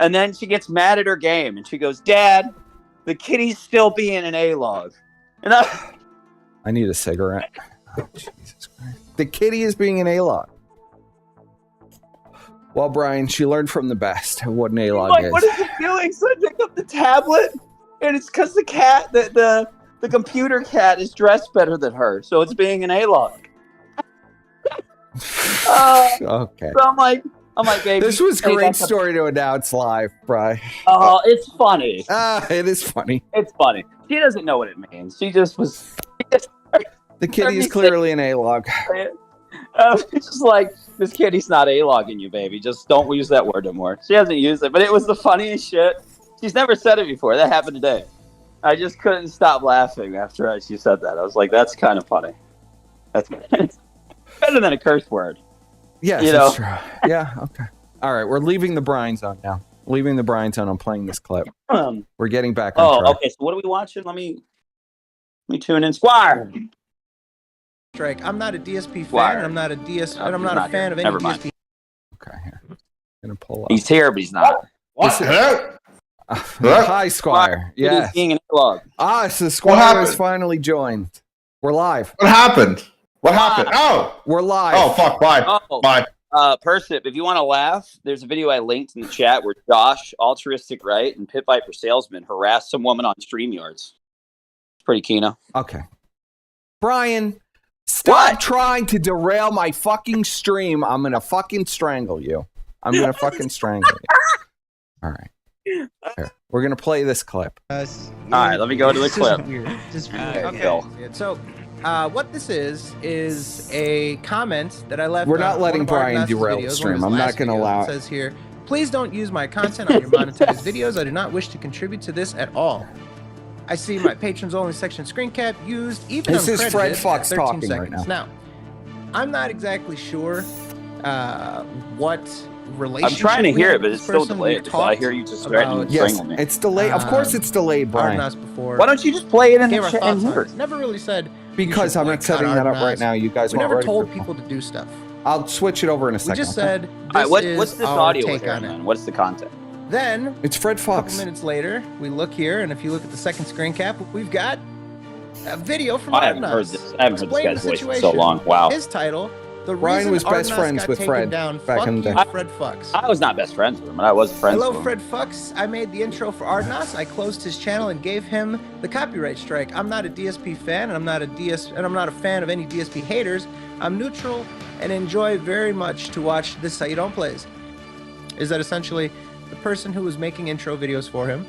And then she gets mad at her game, and she goes, "Dad, the kitty's still being an A-Log." And I need a cigarette. Oh, Jesus Christ. The kitty is being an A-Log. Well, Brian, she learned from the best what an A-Log is. What is it doing? So I pick up the tablet, and it's because the cat, the computer cat is dressed better than her, so it's being an A-Log. Okay. So I'm like, baby. This was a great story to announce live, Brian. Oh, it's funny. It is funny. It's funny. She doesn't know what it means. She just was. The kitty is clearly an A-Log. It's just like, this kitty's not A-logging you, baby. Just don't use that word anymore. She hasn't used it, but it was the funniest shit. She's never said it before. That happened today. I just couldn't stop laughing after she said that. I was like, that's kind of funny. That's better than a curse word. Yes, that's true. Yeah, okay. All right, we're leaving the Brian Zone now. Leaving the Brian Zone. I'm playing this clip. We're getting back on track. Okay. So what are we watching? Let me tune in. Squire. Strike. I'm not a DSP fan. I'm not a I'm not a fan of any DSP. Okay, here. I'm gonna pull up. He's here, but he's not. Hi, Squire. Yes. Being an A-Log. So Squire has finally joined. We're live. What happened? What happened? Oh, we're live. Oh, fuck. Bye. Oh. Bye. Persip, if you want to laugh, there's a video I linked in the chat where Josh, Altruistic Right, and Pit Viper Salesman harassed some woman on StreamYards. It's pretty kino. Okay. Brian, stop trying to derail my fucking stream. I'm going to fucking strangle you. I'm going to fucking strangle you. All right. Here. We're going to play this clip. All right, let me go to the clip. Okay. So, what this is a comment that I left. We're not letting Brian derail the stream. I'm not going to allow it. It says here, please don't use my content on your monetized videos. I do not wish to contribute to this at all. I see my patrons only section screen cap used even this is Fred at Fox 13 talking seconds. right now. Now, I'm not exactly sure what relationship. I'm trying to hear it, but this it's still person. delayed. So I hear you just threatening to Yes, strangle me. it's delayed. Of course it's delayed, Brian. Before. Why don't you just play it in Gave the our chat thoughts and on hear it. it? Never really said. Because I'm not setting that up right now. You guys We weren't never ready told for people to do stuff. I'll switch it over in a We second. just okay? said this All right, is what's this our audio take here, on it. man? What's the content? Then It's Fred a Fox. couple minutes later, we look here, and if you look at the second screen cap, we've got a video from I haven't Arnas heard this. I haven't heard this explaining guy's the voice in so situation. long. Wow. His title: The Brian reason was best Arnas friends got with taken Fred down. back Fuck in the you, day. Fred Fucks. I was not best friends with him, but I was friends Hello, with him. Fred Fucks. I made the intro for Arnas. I closed his channel and gave him the copyright strike. I'm not a DSP fan, and I'm not a fan of any DSP haters. I'm neutral and enjoy very much to watch this How You Don't plays. Is that essentially the person who was making intro videos for him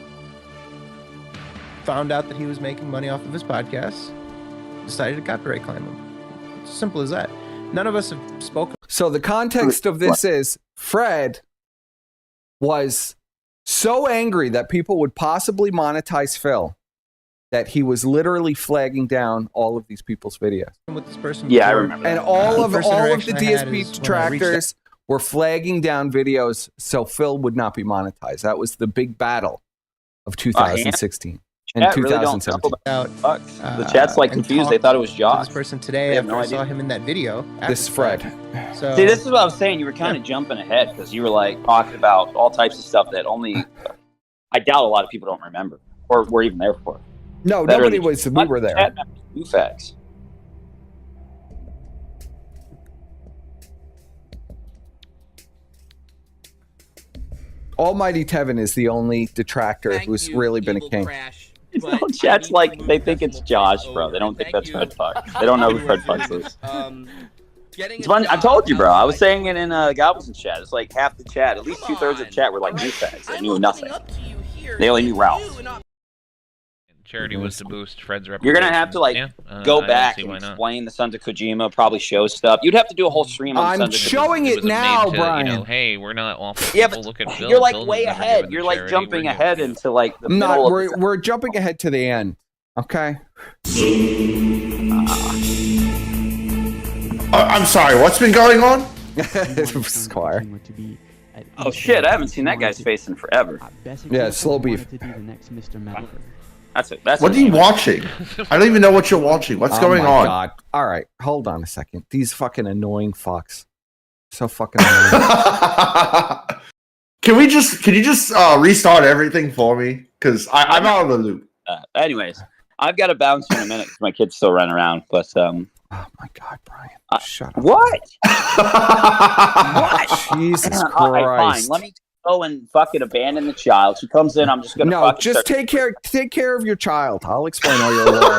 found out that he was making money off of his podcasts, decided to copyright claim him. It's as simple as that. None of us have spoken. So the context of this is Fred was so angry that people would possibly monetize Phil that he was literally flagging down all of these people's videos. With this person, Yeah, I remember. And all of the DSP detractors were flagging down videos so Phil would not be monetized. That was the big battle of 2016 and 2017. The chat's like confused. They thought it was Josh. This person today, after I saw him in that video. This is Fred. So, see, this is what I was saying. You were kind of jumping ahead because you were like talking about all types of stuff that only I doubt a lot of people don't remember or were even there for. No, nobody was. We were there. New facts. Almighty Tevin is the only detractor who's really been a king. Chat's like they think it's Josh, bro. They don't think that's Fred Fox. They don't know who Fred Fox is. It's fun. I told you, bro. I was saying it in Galveston's chat. It's like half the chat, at least 2/3 of the chat were like new facts. They knew nothing. They only knew Ralph. Charity was to boost Fred's reputation. You're gonna have to go back and explain the Sons of Kojima, probably show stuff. You'd have to do a whole stream on I'm showing it now, Brian. You know, hey, we're not awful. Yeah, but look at Bill. you're like Bill's way never ahead. given You're to like charity. jumping We're ahead into like the middle of the we're jumping ahead to the end. Okay. I'm sorry, what's been going on? Squire. Oh shit, I haven't seen that guy's face in forever. Yeah, slow beef. That's what are you watching? I don't even know what you're watching. What's going on? God. All right, hold on a second. These fucking annoying fucks. So fucking annoying. Can you just restart everything for me? Because I'm out of the loop. Anyways, I've got to bounce in a minute because my kids still run around. But oh my God, Brian, shut up. What? What? Jesus Christ! All right, fine. Let me go and fucking abandon the child. She comes in. I'm just gonna. No, just take care of your child. I'll explain all your lore.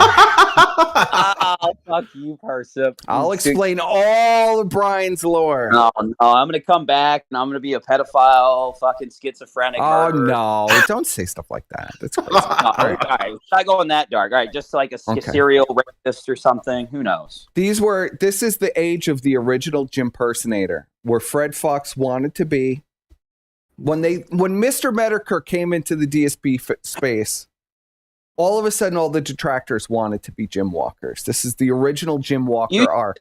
Oh, fuck you, Persip. I'll explain all of Brian's lore. No, I'm gonna come back and I'm gonna be a pedophile, fucking schizophrenic. Oh murderer. no! Don't say stuff like that. That's crazy. All right. Should I go in that dark? All right, just like a serial rapist or something. Who knows? This is the age of the original Jimpersonator, where Fred Fox wanted to be. When Mr. Medicare came into the DSP space, all of a sudden all the detractors wanted to be Jim Walkers. This is the original Jim Walker arc.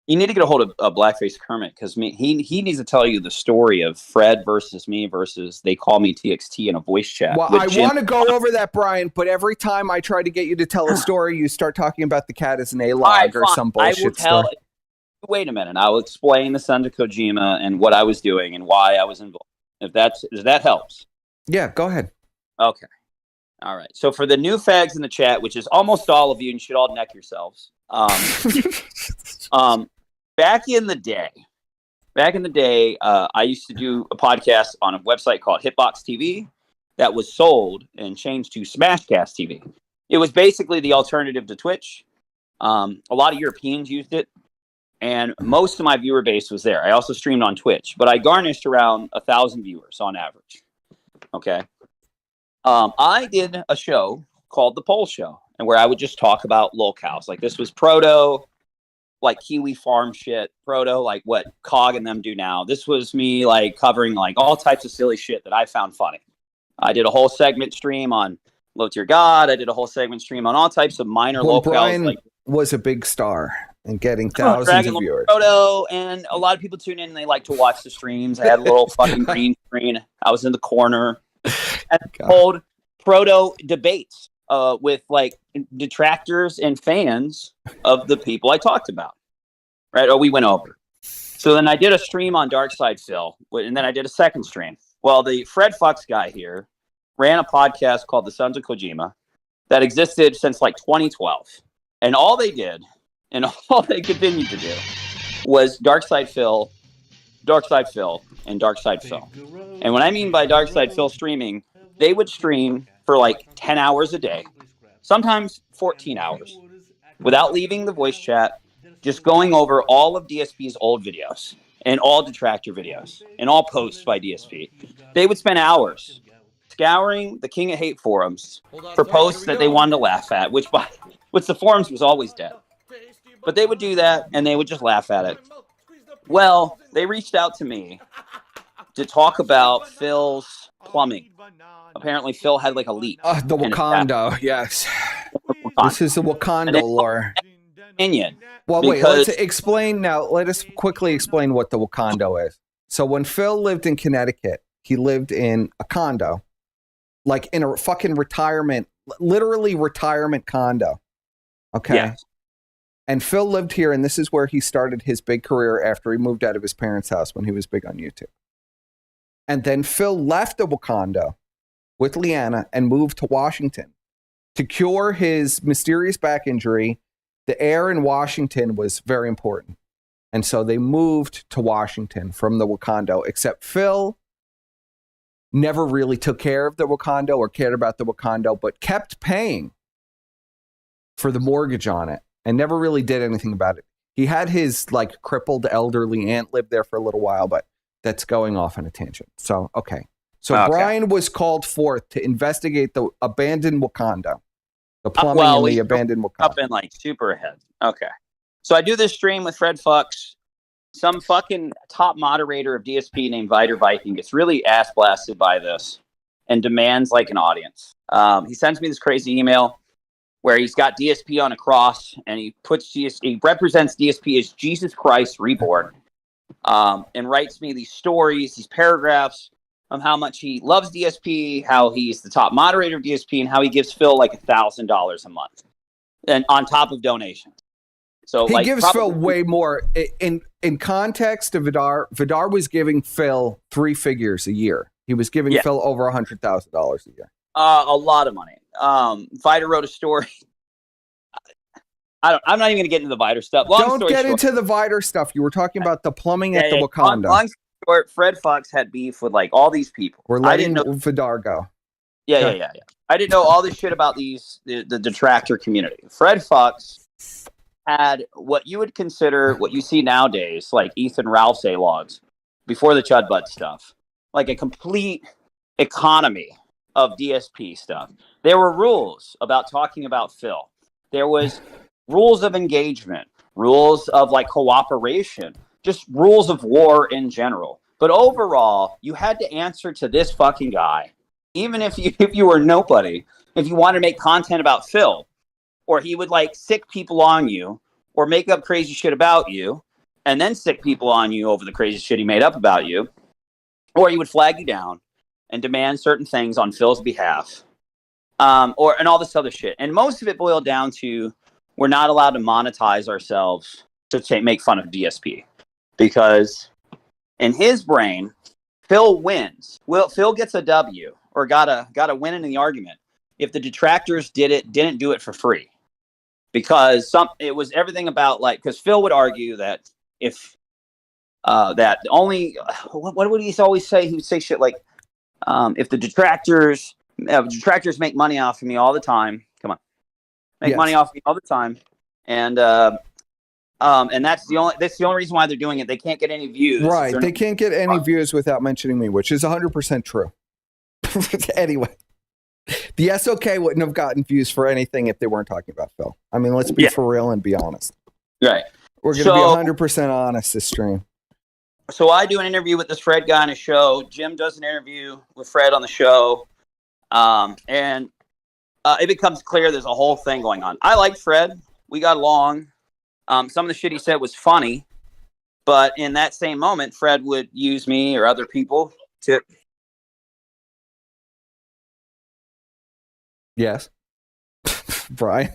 You need to get a hold of Blackface Kermit because he needs to tell you the story of Fred versus me versus they call me TXT in a voice chat. Well, I want to go over that, Brian, but every time I try to get you to tell a story, you start talking about the cat as an A-log or some bullshit story. Wait a minute. I will explain the Sons of Kojima and what I was doing and why I was involved. If that helps. Yeah, go ahead. Okay. All right. So for the new fags in the chat, which is almost all of you, and you should all neck yourselves. Back in the day, I used to do a podcast on a website called Hitbox TV that was sold and changed to Smashcast TV. It was basically the alternative to Twitch. A lot of Europeans used it. And most of my viewer base was there. I also streamed on Twitch, but I garnished around 1,000 viewers on average. Okay. I did a show called The Pole Show, and where I would just talk about locales. Like this was proto, like Kiwi Farm shit, proto, like what Cog and them do now. This was me like covering like all types of silly shit that I found funny. I did a whole segment stream on Low Tier God. I did a whole segment stream on all types of minor locales. Brian was a big star. And getting thousands of viewers. Proto, and a lot of people tune in and they like to watch the streams. I had a little fucking green screen. I was in the corner. And hold proto debates with like detractors and fans of the people I talked about. Right? Or we went over. So then I did a stream on Darkside Phil, and then I did a second stream. Well, the Fred Fox guy here ran a podcast called The Sons of Kojima that existed since like 2012. And all they did and all they continued to do was Darkside Phil, and Darkside Phil. And what I mean by Darkside Phil streaming, they would stream for like 10 hours a day, sometimes 14 hours, without leaving the voice chat, just going over all of DSP's old videos in all detractor videos, in all posts by DSP. They would spend hours scouring the King of Hate forums for posts that they wanted to laugh at, which the forums was always dead. But they would do that, and they would just laugh at it. Well, they reached out to me to talk about Phil's plumbing. Apparently, Phil had like a leak. The Wakanda, yes. This is the Wakanda lore. Well, wait, let's explain now. Let us quickly explain what the Wakanda is. So when Phil lived in Connecticut, he lived in a condo, like in a fucking retirement, literally retirement condo. Okay. Yes. And Phil lived here, and this is where he started his big career after he moved out of his parents' house when he was big on YouTube. And then Phil left the Wakanda with Leanna and moved to Washington to cure his mysterious back injury. The air in Washington was very important. And so they moved to Washington from the Wakanda, except Phil never really took care of the Wakanda or cared about the Wakanda, but kept paying for the mortgage on it and never really did anything about it. He had his like crippled elderly aunt live there for a little while, but that's going off on a tangent. So, okay. So Brian was called forth to investigate the abandoned Wakanda. The plumbing in the abandoned Wakanda. Up in like super ahead. Okay. So I do this stream with Fred Fuchs. Some fucking top moderator of DSP named Vider Viking gets really ass blasted by this and demands like an audience. He sends me this crazy email where he's got DSP on a cross and he represents DSP as Jesus Christ reborn, and writes me these stories, these paragraphs of how much he loves DSP, how he's the top moderator of DSP, and how he gives Phil like $1,000 a month, and on top of donations. So he gives Phil way more. In context of Vidar was giving Phil 3 figures a year. He was giving Phil over $100,000 a year. A lot of money. Vider wrote a story. I'm not even going to get into the Vider stuff. Don't get into the Vider stuff. You were talking about the plumbing at the Wakanda. Long story short, Fred Fuchs had beef with like all these people. We're letting Vidar go. Yeah. I didn't know all this shit about the detractor community. Fred Fuchs had what you would consider what you see nowadays, like Ethan Ralph's A-logs, before the Chud Butt stuff, like a complete economy of DSP stuff. There were rules about talking about Phil. There was rules of engagement, rules of like cooperation, just rules of war in general. But overall, you had to answer to this fucking guy, even if you were nobody, if you wanted to make content about Phil, or he would like sick people on you or make up crazy shit about you and then sick people on you over the crazy shit he made up about you, or he would flag you down and demand certain things on Phil's behalf, and all this other shit. And most of it boiled down to we're not allowed to monetize ourselves to make fun of DSP, because in his brain, Phil wins. Well, Phil gets a W or got a win in the argument if the detractors didn't do it for free, because it was everything about like, because Phil would argue that if that only what would he always say? He would say shit like, if the detractors make money off of me all the time, money off of me all the time, and that's the only reason why they're doing it. They can't get any views. Right, they can't get any views without mentioning me, which is 100% true. Anyway, the SOK wouldn't have gotten views for anything if they weren't talking about Phil. I mean, let's be for real and be honest. Right. We're going to be 100% honest this stream. So I do an interview with this Fred guy on a show. Jim does an interview with Fred on the show. And it becomes clear there's a whole thing going on. I liked Fred. We got along. Some of the shit he said was funny. But in that same moment, Fred would use me or other people to... Yes. Brian.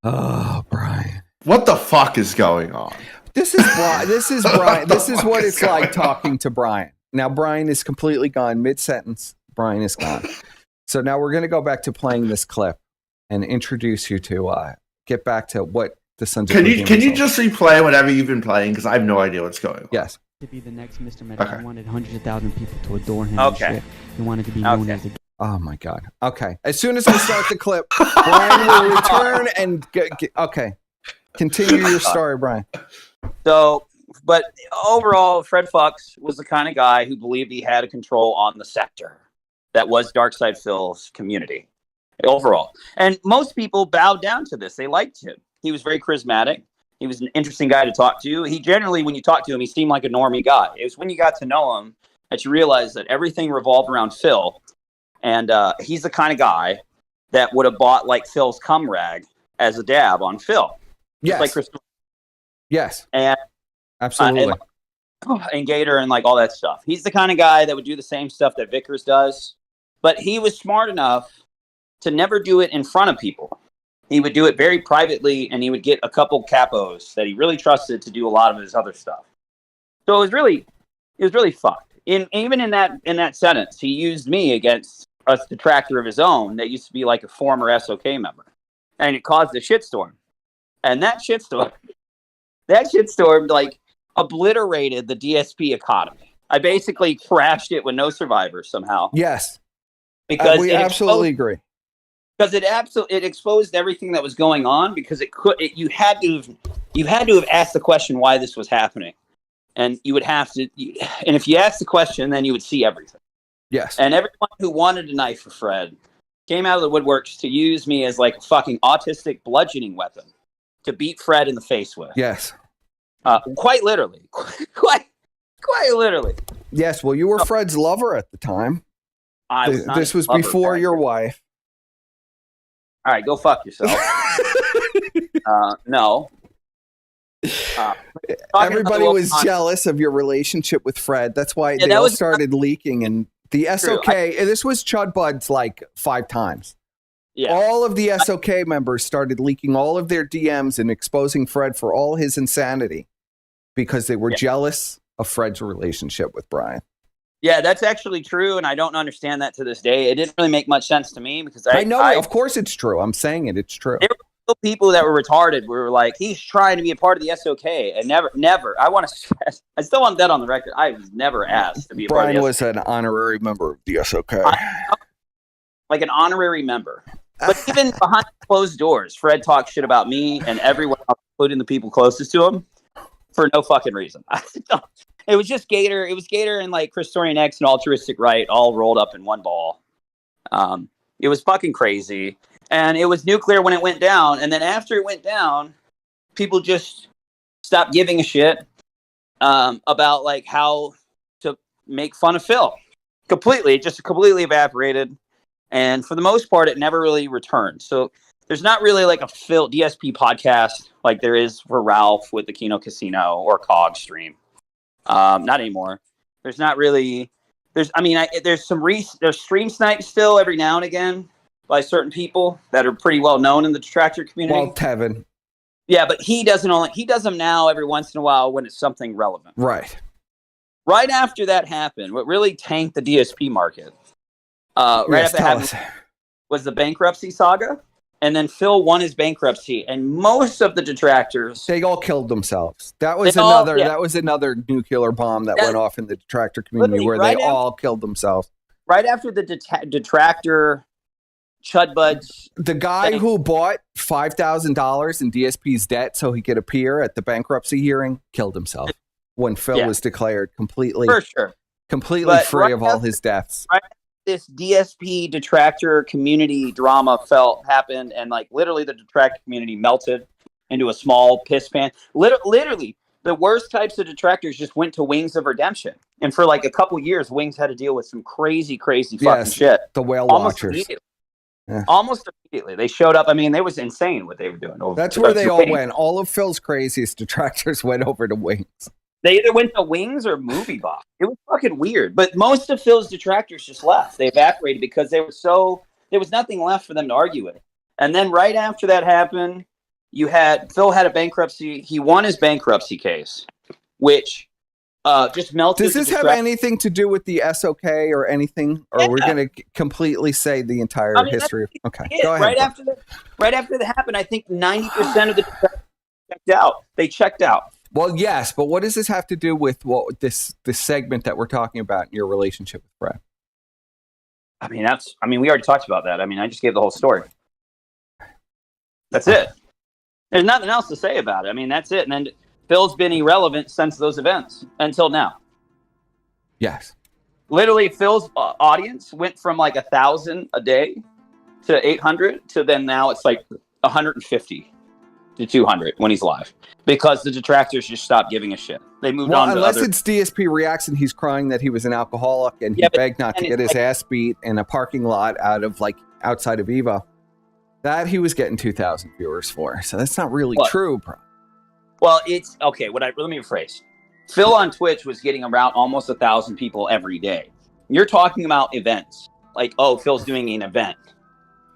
Oh, Brian. What the fuck is going on? This is Brian. This is Brian. This is what it's like talking to Brian. Now, Brian is completely gone. Mid-sentence, Brian is gone. So now we're going to go back to playing this clip and introduce you to get back to what the Sons of Liberty Can you just replay whatever you've been playing? Because I have no idea what's going on. Yes. To be the next Mr. Metal, he wanted hundreds of thousands of people to adore him. Okay. And shit. He wanted to be known as a... Oh my God. Okay. As soon as I start the clip, Brian will return and okay. Continue your story, Brian. So, but overall, Fred Fox was the kind of guy who believed he had a control on the sector that was Darkside Phil's community overall. And most people bowed down to this. They liked him. He was very charismatic. He was an interesting guy to talk to. He generally, when you talk to him, he seemed like a normie guy. It was when you got to know him that you realized that everything revolved around Phil. And he's the kind of guy that would have bought like Phil's cum rag as a dab on Phil. Yes. Like Chris. Yes. And absolutely. And Gator and like all that stuff. He's the kind of guy that would do the same stuff that Vickers does. But he was smart enough to never do it in front of people. He would do it very privately, and he would get a couple capos that he really trusted to do a lot of his other stuff. So it was really fucked. Even in that sentence, he used me against a detractor of his own that used to be like a former SOK member, and it caused a shitstorm. And that shitstorm like obliterated the DSP economy. I basically crashed it with no survivors somehow. Yes, because we absolutely agree. Because it exposed everything that was going on. Because you had to have asked the question why this was happening, and you would have to. And if you asked the question, then you would see everything. Yes. And everyone who wanted a knife for Fred came out of the woodworks to use me as like a fucking autistic bludgeoning weapon to beat Fred in the face with. Yes. Quite literally. Quite literally. Yes. Well, you were Fred's lover at the time. This was before your wife. All right, go fuck yourself. No. Everybody was jealous of your relationship with Fred. That's why they all started leaking. And the SOK, this was Chud Bud's like 5 times. Yeah. All of the SOK members started leaking all of their DMs and exposing Fred for all his insanity because they were jealous of Fred's relationship with Brian. Yeah, that's actually true, and I don't understand that to this day. It didn't really make much sense to me because I know, of course it's true. I'm saying it's true. There were still people that were retarded. Were like, he's trying to be a part of the SOK, and never. I still want that on the record. I was never asked to be a part of the SOK. Brian was an honorary member of the SOK. Like an honorary member. But even behind closed doors, Fred talked shit about me and everyone else, including the people closest to him, for no fucking reason. It was just Gator. It was Gator and like Christorian X and Altruistic Right all rolled up in one ball. It was fucking crazy. And it was nuclear when it went down. And then after it went down, people just stopped giving a shit about like how to make fun of Phil. It just completely evaporated. And for the most part, it never really returned. So there's not really like a Phil DSP podcast like there is for Ralph with the Kino Casino or Cog stream. Not anymore. There's not really. There's stream snipes still every now and again by certain people that are pretty well known in the detractor community. Well, Tevin. Yeah, but he does them now every once in a while when it's something relevant. Right. Right after that happened, what really tanked the DSP market. Right after that happened was the bankruptcy saga. And then Phil won his bankruptcy, and most of the detractors, they all killed themselves. That was another nuclear bomb that went off in the detractor community where they all killed themselves. Right after the detractor Chud Buds, the guy who bought $5,000 in DSP's debt so he could appear at the bankruptcy hearing killed himself when Phil was declared completely free of all his debts. Right. This DSP detractor community drama happened, and like literally the detractor community melted into a small piss pan. Literally, the worst types of detractors just went to Wings of Redemption, and for like a couple years, Wings had to deal with some crazy fucking shit. The whale watchers. Almost immediately, they showed up. I mean, it was insane what they were doing. That's where they all went. All of Phil's craziest detractors went over to Wings. They either went to Wings or Movie Box. It was fucking weird. But most of Phil's detractors just left. They evaporated because there was nothing left for them to argue with. And then right after that happened, Phil had a bankruptcy. He won his bankruptcy case, which just melted. Does this have anything to do with the SOK or anything? Or are we going to completely say the entire history? Okay, go ahead. Right after that happened, I think 90% of the detractors checked out. They checked out. Well, yes, but what does this have to do with this segment that we're talking about in your relationship with Brad? We already talked about that. I just gave the whole story. That's it. There's nothing else to say about it. That's it. And then Phil's been irrelevant since those events until now. Yes. Literally, Phil's audience went from like 1,000 a day to 800 to then now it's like 150 to 200 when he's live because the detractors just stopped giving a shit. They moved on to unless other... it's DSP reacts and he's crying that he was an alcoholic and he begged not to get his ass beat in a parking lot outside of Evo. That he was getting 2,000 viewers for. So that's not really true, bro. Well, it's okay. Let me rephrase. Phil on Twitch was getting around almost 1,000 people every day. You're talking about events. Like, oh, Phil's doing an event.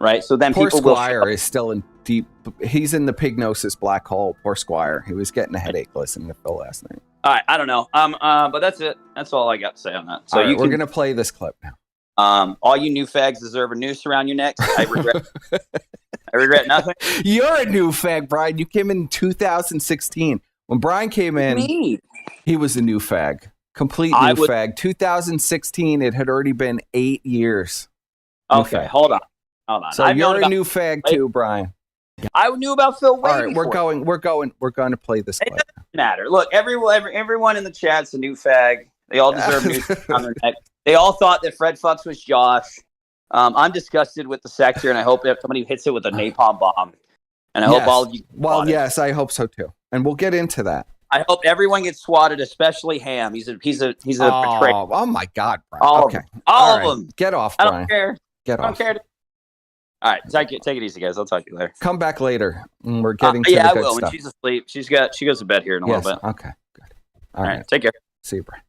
Right? So then poor people Squire is still in deep. He's in the pygnosis black hole. Poor Squire. He was getting a headache listening to Phil last night. All right, I don't know. But that's it. That's all I got to say on that. So we're gonna play this clip now. All you new fags deserve a noose around your necks. I regret. I regret nothing. You're a new fag, Brian. You came in 2016. When Brian came in, he was a new fag. Complete new fag. 2016. It had already been 8 years. Okay, hold on. So you're a new fag too, Brian. I knew about Phil. All right, we're going to play this clip. It doesn't matter. Look, everyone in the chat's a new fag. They all deserve news on their neck. They all thought that Fred Fucks was Josh. I'm disgusted with the sector, and I hope that somebody hits it with a napalm bomb. And I hope all of you. Well, yes, I hope so too. And we'll get into that. I hope everyone gets swatted, especially Ham. He's a betrayer. Oh my God, Brian. All of them. Get off, Brian. I don't care. Get off. I don't care. All right, take it easy, guys. I'll talk to you later. Come back later. We're getting to the good I will. stuff. When she's asleep, she goes to bed here in a little bit. Okay, good. All right, take care. See you, Brian.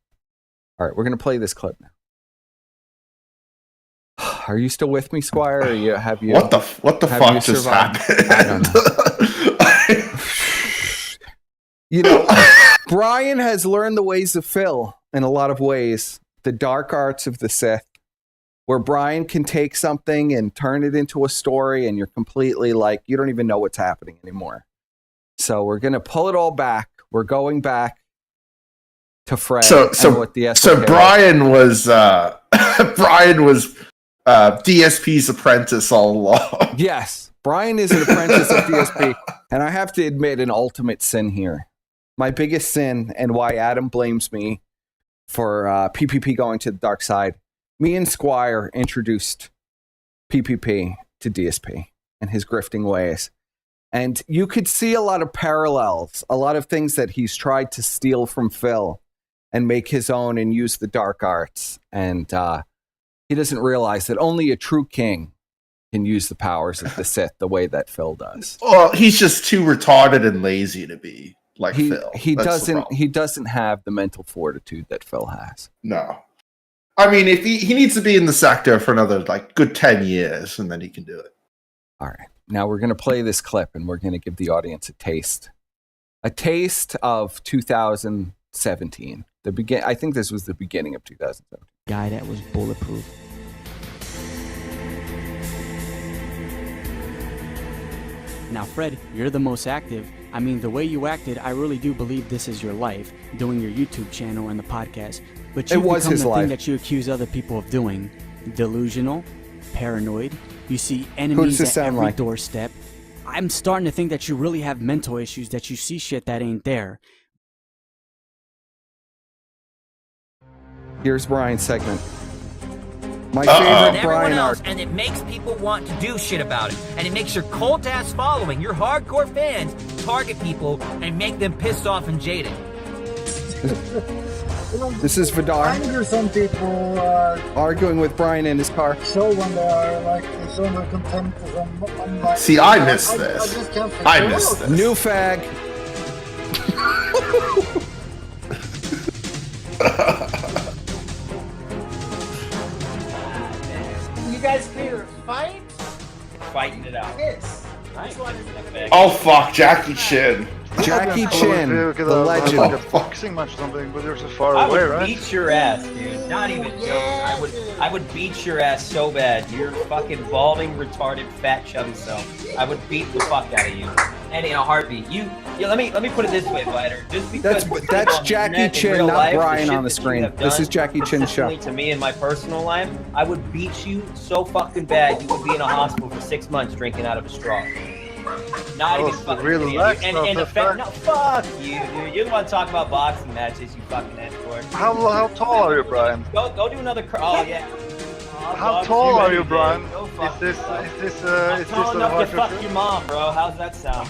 All right, we're gonna play this clip now. Are you still with me, Squire? Or have you? What the fuck just happened? I don't know. You know, Brian has learned the ways of Phil in a lot of ways. The dark arts of the Sith, where Brian can take something and turn it into a story, and you're completely like you don't even know what's happening anymore. So we're gonna pull it all back. We're going back to Fred. So Brian was DSP's apprentice all along. Yes, Brian is an apprentice of DSP, and I have to admit an ultimate sin here. My biggest sin, and why Adam blames me for PPP going to the dark side. Me and Squire introduced PPP to DSP and his grifting ways. And you could see a lot of parallels, a lot of things that he's tried to steal from Phil and make his own and use the dark arts. And he doesn't realize that only a true king can use the powers of the Sith the way that Phil does. Well, he's just too retarded and lazy to be like Phil. He doesn't have the mental fortitude that Phil has. No. I mean, if he needs to be in the sector for another good 10 years, and then he can do it. All right. Now we're going to play this clip, and we're going to give the audience a taste of 2017. I think this was the beginning of 2017. Guy that was bulletproof. Now, Fred, you're the most active. I mean, the way you acted, I really do believe this is your life, doing your YouTube channel and the podcast. But you've become the thing that you accuse other people of doing. Delusional, paranoid. You see enemies at every doorstep. I'm starting to think that you really have mental issues, that you see shit that ain't there. Here's Brian's segment. My favorite Brian art. And it makes people want to do shit about it. And it makes your cult-ass following, your hardcore fans, target people and make them pissed off and jaded. This is Vidar. Anger some people arguing with Brian in his car. So when they are so under contempt for them, see, I missed this. I missed this. New fag. You guys clear fight? Fighting it out. Yes. Oh fuck, Jackie Chin. Jackie Chin, the legend. Like a boxing match or something, but you're so far I away, would right? beat your ass, dude. Not even joking. I would beat your ass so bad. You're fucking balding, retarded, fat, chubby self. I would beat the fuck out of you. And in a heartbeat. Let me put it this way, Glider. Just because that's Jackie Chin, not Brian on the screen. This is Jackie Chin's show. To me in my personal life, I would beat you so fucking bad you would be in a hospital for 6 months drinking out of a straw. Not Oh, even so fucking real video. relaxed, And not the fact, perfect. no, fuck you, dude. You don't want to talk about boxing matches, you fucking escort. How tall are you, Brian? Go do another. Oh yeah. How tall are you, Brian? Go Is fuck this yourself. is Tall this enough to a fuck your mom, bro. How's that sound?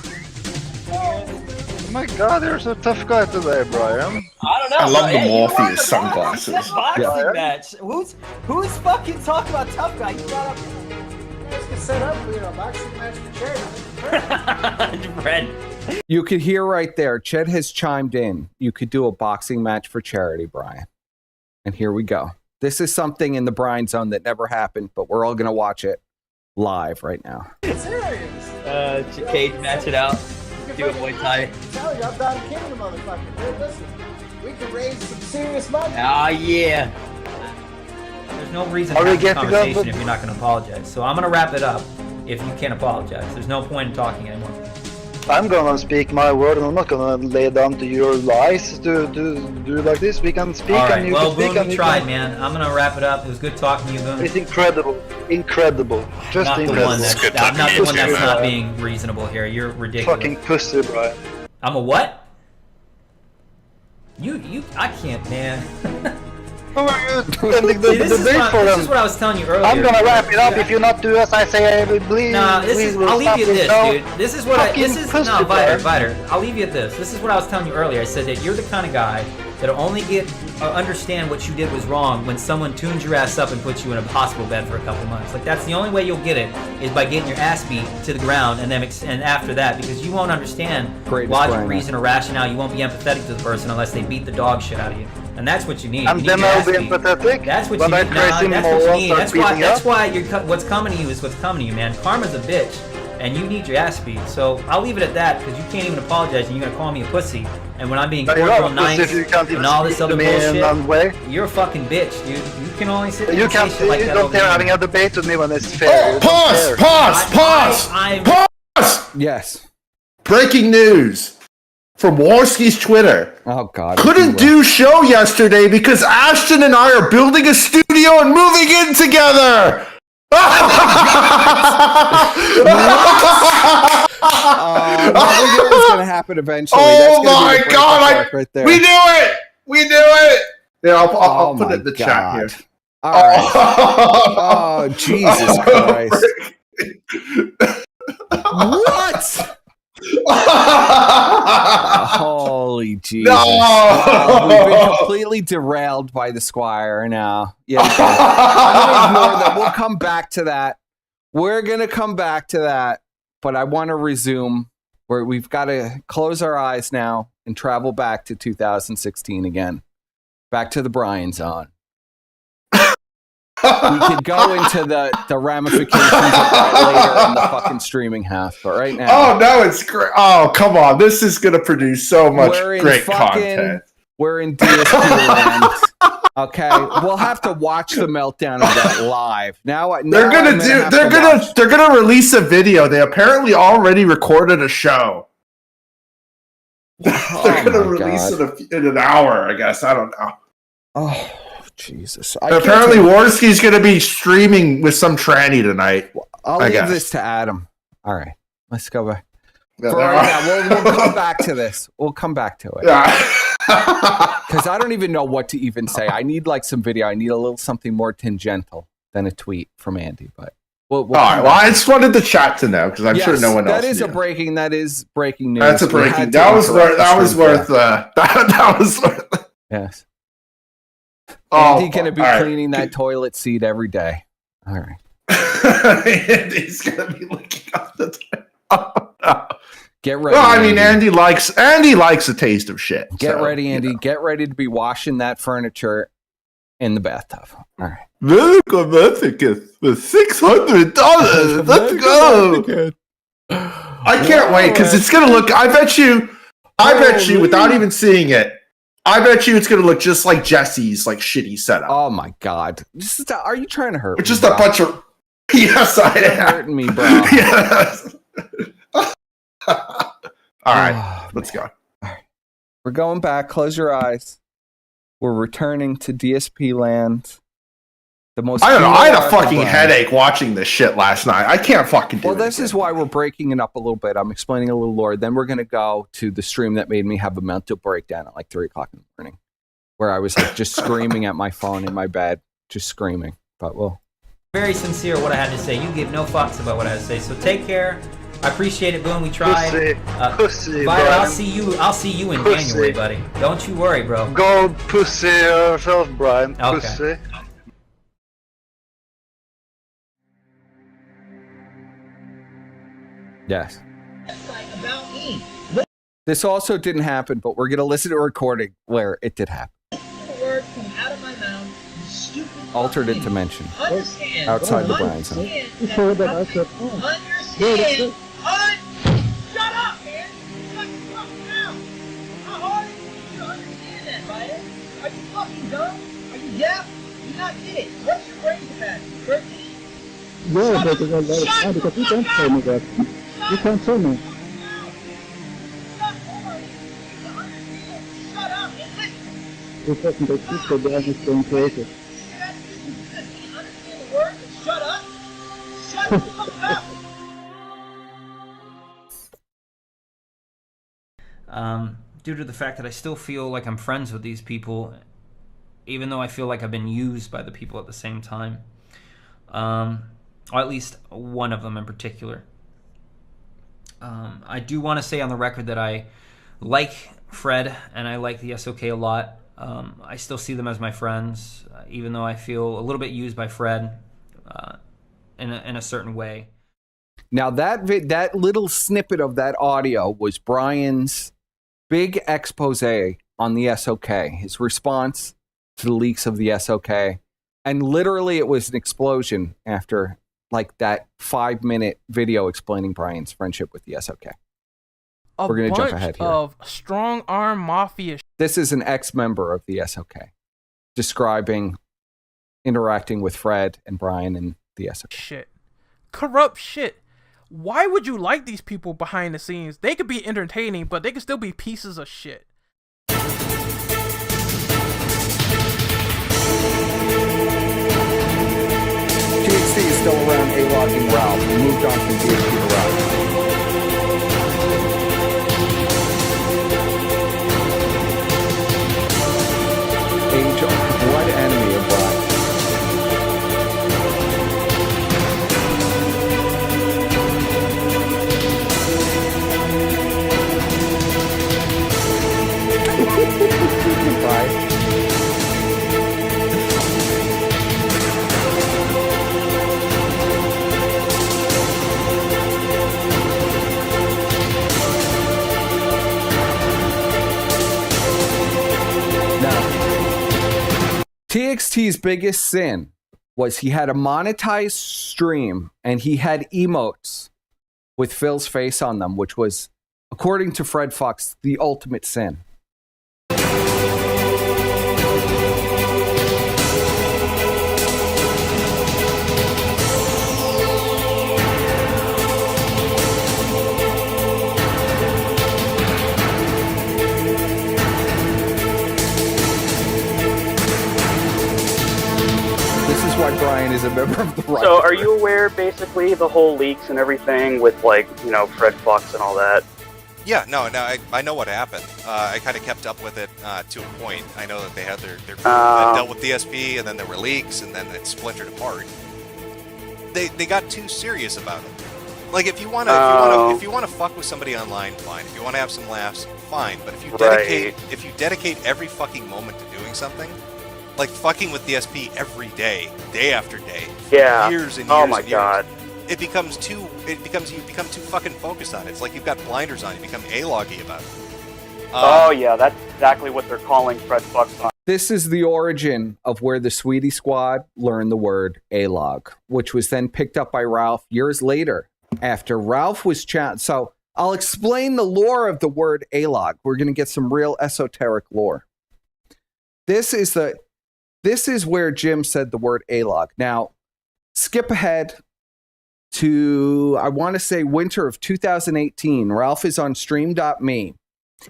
Oh my God, you're so tough guy today, Brian. I don't know. I love bro. the Hey, you Morpheus brought the sunglasses. boxing Yeah. match. Who's fucking talking about tough guy? You brought up. guys can set up, boxing match for charity. Fred. You could hear right there, Ched has chimed in. You could do a boxing match for charity, Brian. And here we go. This is something in the Brian Zone that never happened, but we're all going to watch it live right now. Serious. Cage match it out. Do a Muay Thai. I'm telling you, I'm Don King, the motherfucker. Hey, listen, we can raise some serious money. Ah, yeah. There's no reason to Are we have this getting conversation up? if you're not going to apologize. So I'm going to wrap it up if you can't apologize. There's no point in talking anymore. I'm gonna speak my word, and I'm not gonna lay down to your lies to do like this. We can speak, All right. and you Well, can speak, Boone, and we you tried, can... man. I'm going to wrap it up. It was good talking to you, Boone. It's incredible, just Not the incredible. one that's, I'm not the one that's not being reasonable here. You're ridiculous. Fucking pussy, Brian. I'm a what? I can't, man. How are you ending the See, this debate for is them? what I was telling you earlier. I'm gonna wrap it up if you not do as I say. Please, Nah, please will I'll leave stop you at this, now. dude. This is what Fucking Viter, pussy, Viter. I'll leave you at this. This is what I was telling you earlier. I said that you're the kind of guy that'll only understand what you did was wrong when someone tunes your ass up and puts you in a hospital bed for a couple months. Like, that's the only way you'll get it, is by getting your ass beat to the ground, and then and after that, because you won't understand logic, reason, or rationale. You won't be empathetic to the person unless they beat the dog shit out of you. And that's what you need. And You need then your I'll ass be beat. empathetic. That's what when you I need. crazy That's what you moron need. starts That's beating up. why what's coming to you is what's coming to you, man. Karma's a bitch, and you need your ass beat. So I'll leave it at that, because you can't even apologize, and you're gonna call me a pussy. And when I'm being But you're cordial not a and pussy nice if you can't even and all this speak other to me in that bullshit, way. you're a fucking bitch, dude. You can only sit there You and say can't. shit like You that don't over care me. having a debate with me when it's fair. You don't Pause! care. Pause! Yes. Breaking news from Warski's Twitter. Oh, God. Couldn't do show yesterday because Ashton and I are building a studio and moving in together. What we knew was going to happen eventually. Oh That's gonna my be the breakup God! arc right there. We knew it. We knew it. Yeah, I'll put my it in the chat God. here. All right. Oh, Jesus Christ. What? Holy Jesus. No! We've been completely derailed by the Squire now. Yeah. I'm going to ignore that. We'll come back to that. We're going to come back to that. But I want to resume where we've got to close our eyes now and travel back to 2016 again. Back to the Brian Zone. We could go into the ramifications of that later in the fucking streaming house, but right now. Oh no, it's great. Oh come on, this is gonna produce so much great content. We're in DSP land. Okay, we'll have to watch the meltdown of that live. They're gonna release a video. They apparently already recorded a show. They're gonna release it in an hour, I guess. I don't know. Oh. Jesus. Apparently, Warski's going to be streaming with some tranny tonight. I'll leave this to Adam. All right. Let's go back. For right now, we'll come back to this. We'll come back to it. Yeah. Because I don't even know what to even say. I need like some video. I need a little something more tangential than a tweet from Andy. But all right. Well, I just wanted the chat to know because I'm sure no one else. That is breaking news. That's a breaking. That was worth. Yes. Andy gonna be cleaning that toilet seat every day. All right. Andy's gonna be looking up the toilet. Get ready. Well, I mean, Andy likes a taste of shit. Get ready, Andy. You know. Get ready to be washing that furniture in the bathtub. All right. Medical Methicus for $600. Let's go. I can't wait because it's gonna look. I bet you, without even seeing it. I bet you it's going to look just like Jesse's like shitty setup. Oh my God. Are you trying to hurt me? It's just a bunch of... Yes, I am. You're hurting me, bro. Yes. All right. Let's go. All right. We're going back. Close your eyes. We're returning to DSP land. The most. I don't know. I had a fucking Brian. headache watching this shit last night. I can't fucking do it. Well, this is why we're breaking it up a little bit. I'm explaining a little lore. Then we're going to go to the stream that made me have a mental breakdown at like 3 o'clock in the morning, where I was like just screaming at my phone in my bed, just screaming. But well, very sincere what I had to say. You give no fucks about what I had to say. So take care. I appreciate it, Boone. We tried. Pussy, Vita, Brian. I'll see you in Pussy. January, buddy. Don't you worry, bro. Go pussy yourself, Brian. Okay. Pussy. yes. About me. This also didn't happen, but we're going to listen to a recording where it did happen. The word come out of my mouth. You stupid. Altered it to mention. Understand. Outside the Brian zone. Understand. Shut up, man. Shut the fuck down. How hard is it for you to understand that, Vita? Are you fucking dumb? Are you deaf? Do not get it. What's your brain capacity? 13? Yeah, but because you can't tell me that. You can't tell me. Shut up and listen. You're talking about people that are going crazy. Understand the word and shut up. Shut the fuck up. Due to the fact that I still feel like I'm friends with these people, even though I feel like I've been used by the people at the same time. Or at least one of them in particular. I do want to say on the record that I like Fred and I like the SOK a lot. I still see them as my friends, even though I feel a little bit used by Fred in a certain way. Now that little snippet of that audio was Brian's big expose on the SOK, his response to the leaks of the SOK. And literally it was an explosion after like that 5-minute video explaining Brian's friendship with the SOK. We're going to jump ahead here. Of strong arm mafia. This is an ex-member of the SOK describing interacting with Fred and Brian and the SOK. Shit. Corrupt shit. Why would you like these people behind the scenes? They could be entertaining, but they could still be pieces of shit. TXT is still around A-logging Ralph. We moved on from DSP to Ralph. Age of blood enemy of Ralph. Right. TXT's biggest sin was he had a monetized stream and he had emotes with Phil's face on them, which was, according to Fred Fox, the ultimate sin. Why Brian is a member of the right. So, are you aware, basically, the whole leaks and everything with, like, you know, Fred Fox and all that? Yeah, no, I know what happened. I kind of kept up with it to a point. I know that they had their group that dealt with DSP, and then there were leaks, and then it splintered apart. They got too serious about it. Like, if you want to fuck with somebody online, fine. If you want to have some laughs, fine. But if you dedicate every fucking moment to doing something, like fucking with DSP every day, day after day, for years and years. Oh my and years, god. you become too fucking focused on it. It's like you've got blinders on. You become A-loggy about it. Oh yeah, that's exactly what they're calling Fred Fox on. This is the origin of where the Sweetie Squad learned the word A-log, which was then picked up by Ralph years later after Ralph was So I'll explain the lore of the word A-log. We're going to get some real esoteric lore. This is where Jim said the word A-log. Now, skip ahead to, I want to say, winter of 2018. Ralph is on stream.me.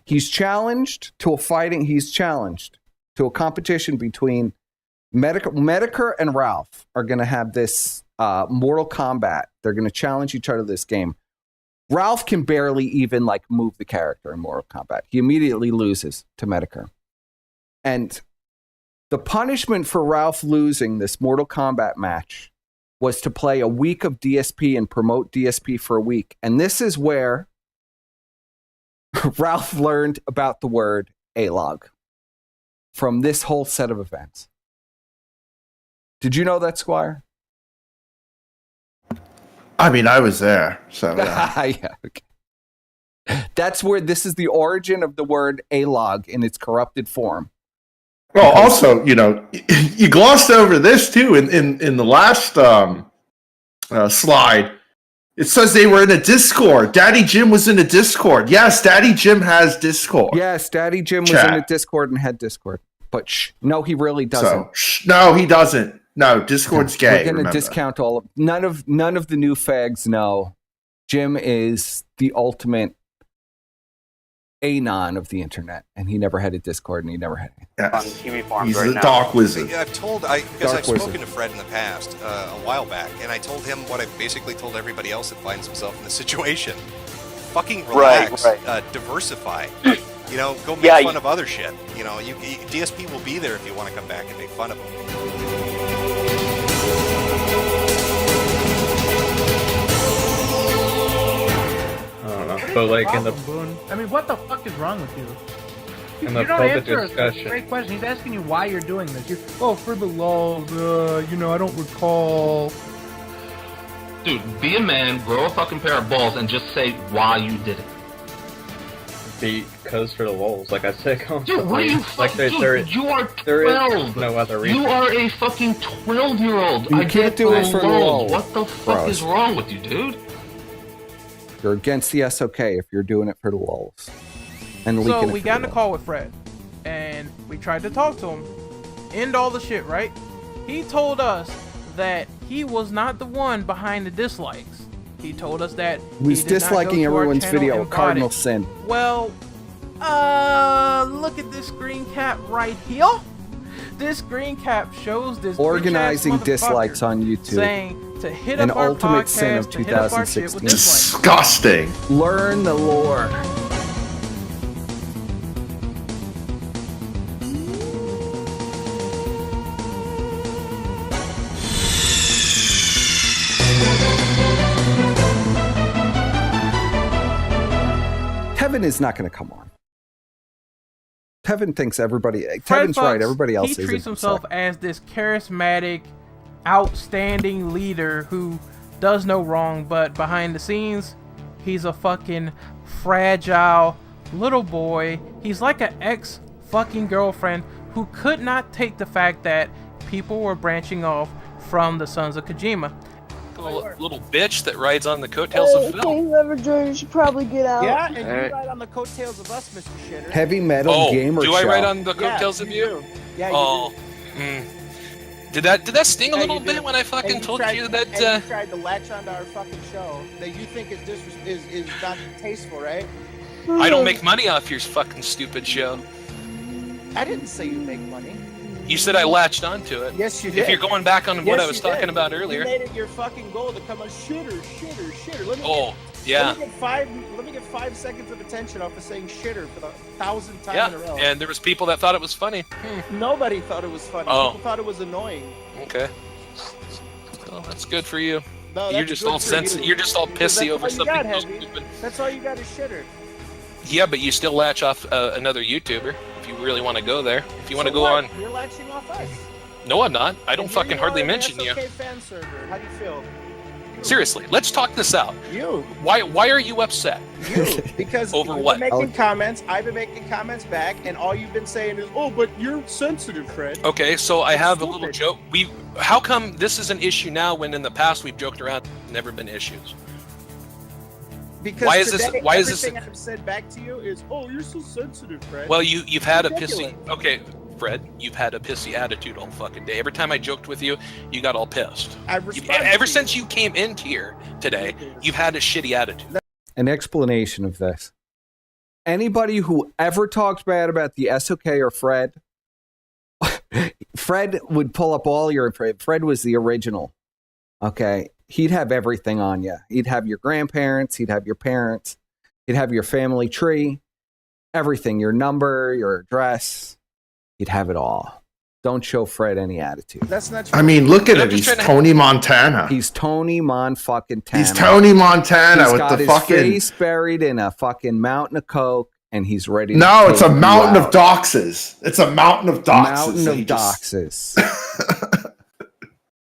He's challenged to a competition between Medicare and Ralph are going to have this Mortal Kombat. They're going to challenge each other this game. Ralph can barely even like move the character in Mortal Kombat. He immediately loses to Medicare. And the punishment for Ralph losing this Mortal Kombat match was to play a week of DSP and promote DSP for a week. And this is where Ralph learned about the word A-log from this whole set of events. Did you know that, Squire? I mean, I was there, so yeah, okay. That's where this is the origin of the word A-log in its corrupted form. Well, also, you know, you glossed over this too in the last slide. It says they were in a Discord. Daddy Jim was in a Discord. Yes, Daddy Jim has Discord. Yes, Daddy Jim was in a Discord and had Discord. But no, he really doesn't. So, no, he doesn't. No, Discord's gay. We're going to discount all of none of the new fags know. Jim is the ultimate anon of the internet, and he never had a Discord, and he never had it. He's the dark wizard. Yeah, I've spoken to Fred in the past a while back, and I told him what I basically told everybody else that finds himself in this situation: fucking relax, diversify. You know, go make fun of other shit. You know, DSP will be there if you want to come back and make fun of him. But like in the I mean, what the fuck is wrong with you? In the you don't public answer discussion. a great question. He's asking you why you're doing this. For the lulz, you know, I don't recall. Dude, be a man, grow a fucking pair of balls, and just say why you did it. Because for the lulz, like I said, dude, what are you like you are 12. No other reason. You are a fucking 12-year-old. You can't do it for the lulz. What the fuck is wrong with you, dude? You're against the SOK if you're doing it for the lulz. And so we got in a call with Fred, and we tried to talk to him, end all the shit, right? He told us that he was not the one behind the dislikes. He told us that he was disliking everyone's video, cardinal sin. Well, look at this screen cap right here. This screen cap shows this organizing dislikes on YouTube. Saying to hit an up our ultimate podcast, sin of 2016. Disgusting. Learn the lore. Tevin is not going to come on. Tevin thinks everybody. Tevin's right. Everybody else is. He treats himself as this charismatic, outstanding leader who does no wrong, but behind the scenes, he's a fucking fragile little boy. He's like an ex-fucking girlfriend who could not take the fact that people were branching off from the Sons of Kojima. Little bitch that rides on the coattails of Phil. Whoever joined should probably get out. Yeah, and you ride on the coattails of us, Mr. Shitter. Heavy metal gamer. Do I ride on the coattails of you? Yeah, you do. Did that sting a little bit when I fucking told you that? And you tried to latch onto our fucking show that you think is not tasteful, right? I don't make money off your fucking stupid show. I didn't say you make money. You said I latched onto it. Yes, you did. If you're going back on what I was talking about earlier. You made it your fucking goal to come on shitter. Let me get 5 seconds of attention off of saying shitter for the 1,000th time in a row. And there was people that thought it was funny. Nobody thought it was funny. People thought it was annoying. Okay. Well, that's good for you. No, you're just all You're just all pissy over something so stupid. That's all you got is shitter. Yeah, but you still latch off another YouTuber if you really want to go there. If you want to go on. You're latching off us. No, I'm not. I don't fucking hardly mention you. Fan server. How do you feel? Seriously, let's talk this out. You. Why are you upset? You. Because over you've what? Been making comments. I've been making comments back, and all you've been saying is, "Oh, but you're sensitive, Fred." Okay, so I have a little joke. How come this is an issue now when in the past we've joked around? Never been issues. Because why is today, this? Everything I've said back to you is, "Oh, you're so sensitive, Fred." Well, you've had a pissy. Okay, Fred, you've had a pissy attitude all fucking day. Every time I joked with you, you got all pissed. Ever since you came in here today, you've had a shitty attitude. An explanation of this. Anybody who ever talked bad about the SOK or Fred Fred would pull up all your. Fred was the original. Okay, he'd have everything on you. He'd have your grandparents. He'd have your parents. He'd have your family tree. Everything, your number, your address. He'd have it all. Don't show Fred any attitude. That's not true. I mean, look at it. He's Tony Montana. He's Tony Mon-fucking-Tana. He's Tony Montana He's with got the his fucking face buried in a fucking mountain of coke, and he's ready. No, to it's a take you mountain of out. doxes. It's a mountain of doxes. Mountain of He just- doxes.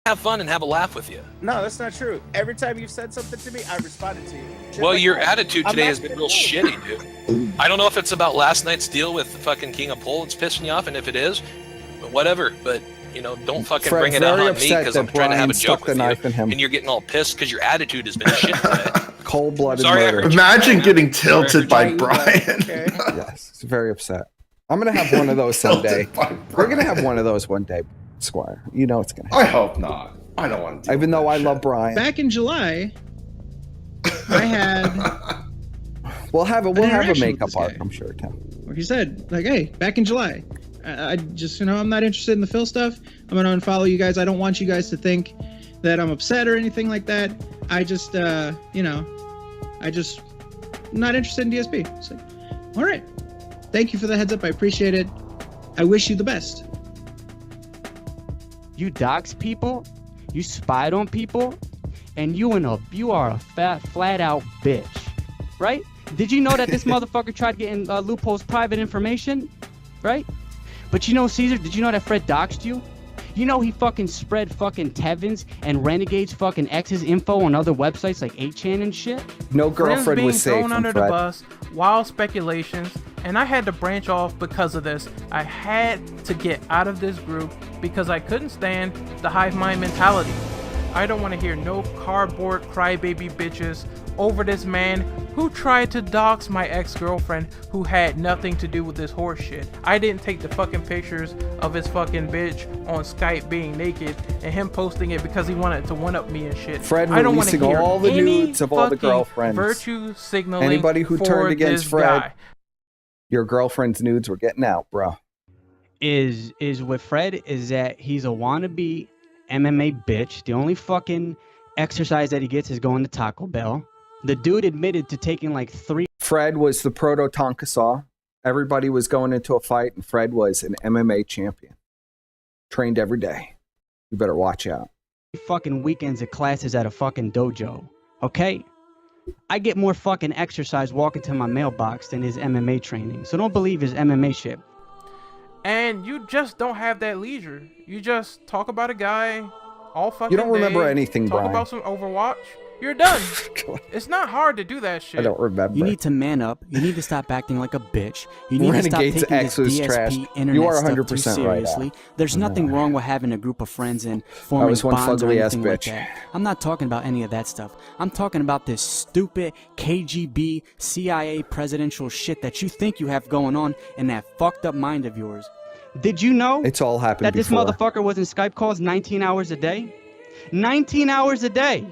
Have fun and have a laugh with you. No, that's not true. Every time you've said something to me, I've responded to you. Just Well, like your that. attitude I'm today not has been real shitty, dude. I don't know if it's about last night's deal with the fucking King of Pole that's pissing you off, and if it is, but whatever. But, you know, don't fucking Fred's bring it out very on me upset because that I'm trying to have a Brian stuck joke the with knife in you, him. and you're getting all pissed because your attitude has been shit today. Cold-blooded Sorry, I murder. hurt you. Imagine getting tilted by Brian. Yes, he's very upset. I'm gonna have one of those someday. We're gonna have one of those one day, Squire. You know it's gonna happen. I hope not. I don't want to. Even though I love Brian. Back in July, I had. We'll have a interaction with makeup this guy. arc, I'm sure, Tim. Where he said, like, hey, back in July, I just, I'm not interested in the Phil stuff. I'm gonna unfollow you guys. I don't want you guys to think that I'm upset or anything like that. I just, I just not interested in DSP. It's like, all right. Thank you for the heads up. I appreciate it. I wish you the best. You dox people, you spied on people, and you are a flat out bitch, right? Did you know that this motherfucker tried getting Loophole's private information, right? But you know, Caesar, did you know that Fred doxed you? You know he fucking spread fucking Tevin's and Renegade's fucking ex's info on other websites like 8chan and shit? No Friends girlfriend being was safe thrown from under the Fred. bus, wild speculations, and I had to branch off because of this. I had to get out of this group because I couldn't stand the hive mind mentality. I don't want to hear no cardboard crybaby bitches over this man who tried to dox my ex-girlfriend who had nothing to do with this horse shit. I didn't take the fucking pictures of his fucking bitch on Skype being naked and him posting it because he wanted to one-up me and shit. Fred I don't want to releasing hear all the any nudes of all the fucking girlfriends. virtue signaling. Anybody who for turned against this Fred, guy. your girlfriend's nudes were getting out, bro. Is with Fred is that he's a wannabe MMA bitch. The only fucking exercise that he gets is going to Taco Bell. The dude admitted to taking like 3 Fred was the proto Tonka Saw. Everybody was going into a fight, and Fred was an MMA champion. Trained every day. You better watch out. fucking weekends at classes at a fucking dojo. Okay? I get more fucking exercise walking to my mailbox than his MMA training. So don't believe his MMA shit. And you just don't have that leisure. You just talk about a guy all fucking You don't remember day, anything, talk Brian. about some Overwatch. You're done. It's not hard to do that shit. I don't remember. You need to man up. You need to stop acting like a bitch. You need Renegade's to stop taking ex this was DSP trash. internet You are stuff 100% too right, seriously. Al. There's I nothing know. wrong with having a group of friends and forming was one bonds or fugly ass anything like bitch. that. I'm not talking about any of that stuff. I'm talking about this stupid KGB, CIA presidential shit that you think you have going on in that fucked up mind of yours. Did you know It's all happened that this before. motherfucker was in Skype calls 19 hours a day? 19 hours a day!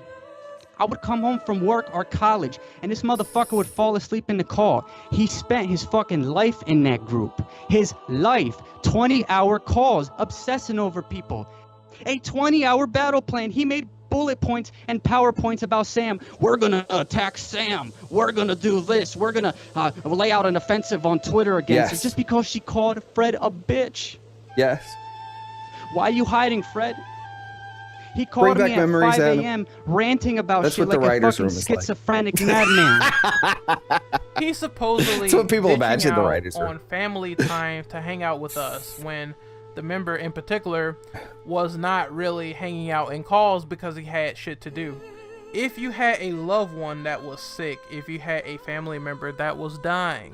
I would come home from work or college, and this motherfucker would fall asleep in the call. He spent his fucking life in that group. His life. 20-hour calls, obsessing over people. A 20-hour battle plan. He made bullet points and PowerPoints about Sam. We're gonna attack Sam. We're gonna do this. We're gonna lay out an offensive on Twitter against her Yes. just because she called Fred a bitch. Yes. Why are you hiding, Fred? He Bring called back me at memories, 5 Adam. a.m. ranting about That's shit what the like a writer's fucking room is like. schizophrenic madman. He supposedly That's what people bitching imagine the out writers are. on family time to hang out with us when the member in particular was not really hanging out in calls because he had shit to do. If you had a loved one that was sick, if you had a family member that was dying,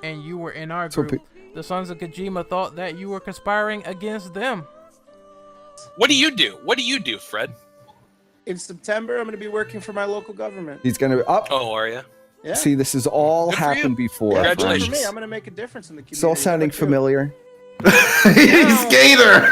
and you were in our what group, the Sons of Kojima thought that you were conspiring against them. What do you do? What do you do, Fred? In September, I'm going to be working for my local government. He's going to up. Oh, are you? Yeah. See, this has all Good for you. happened before. Yeah, good for Congratulations. me. I'm going to make a difference in the community. It's all sounding Fuck you. familiar. He's Gator.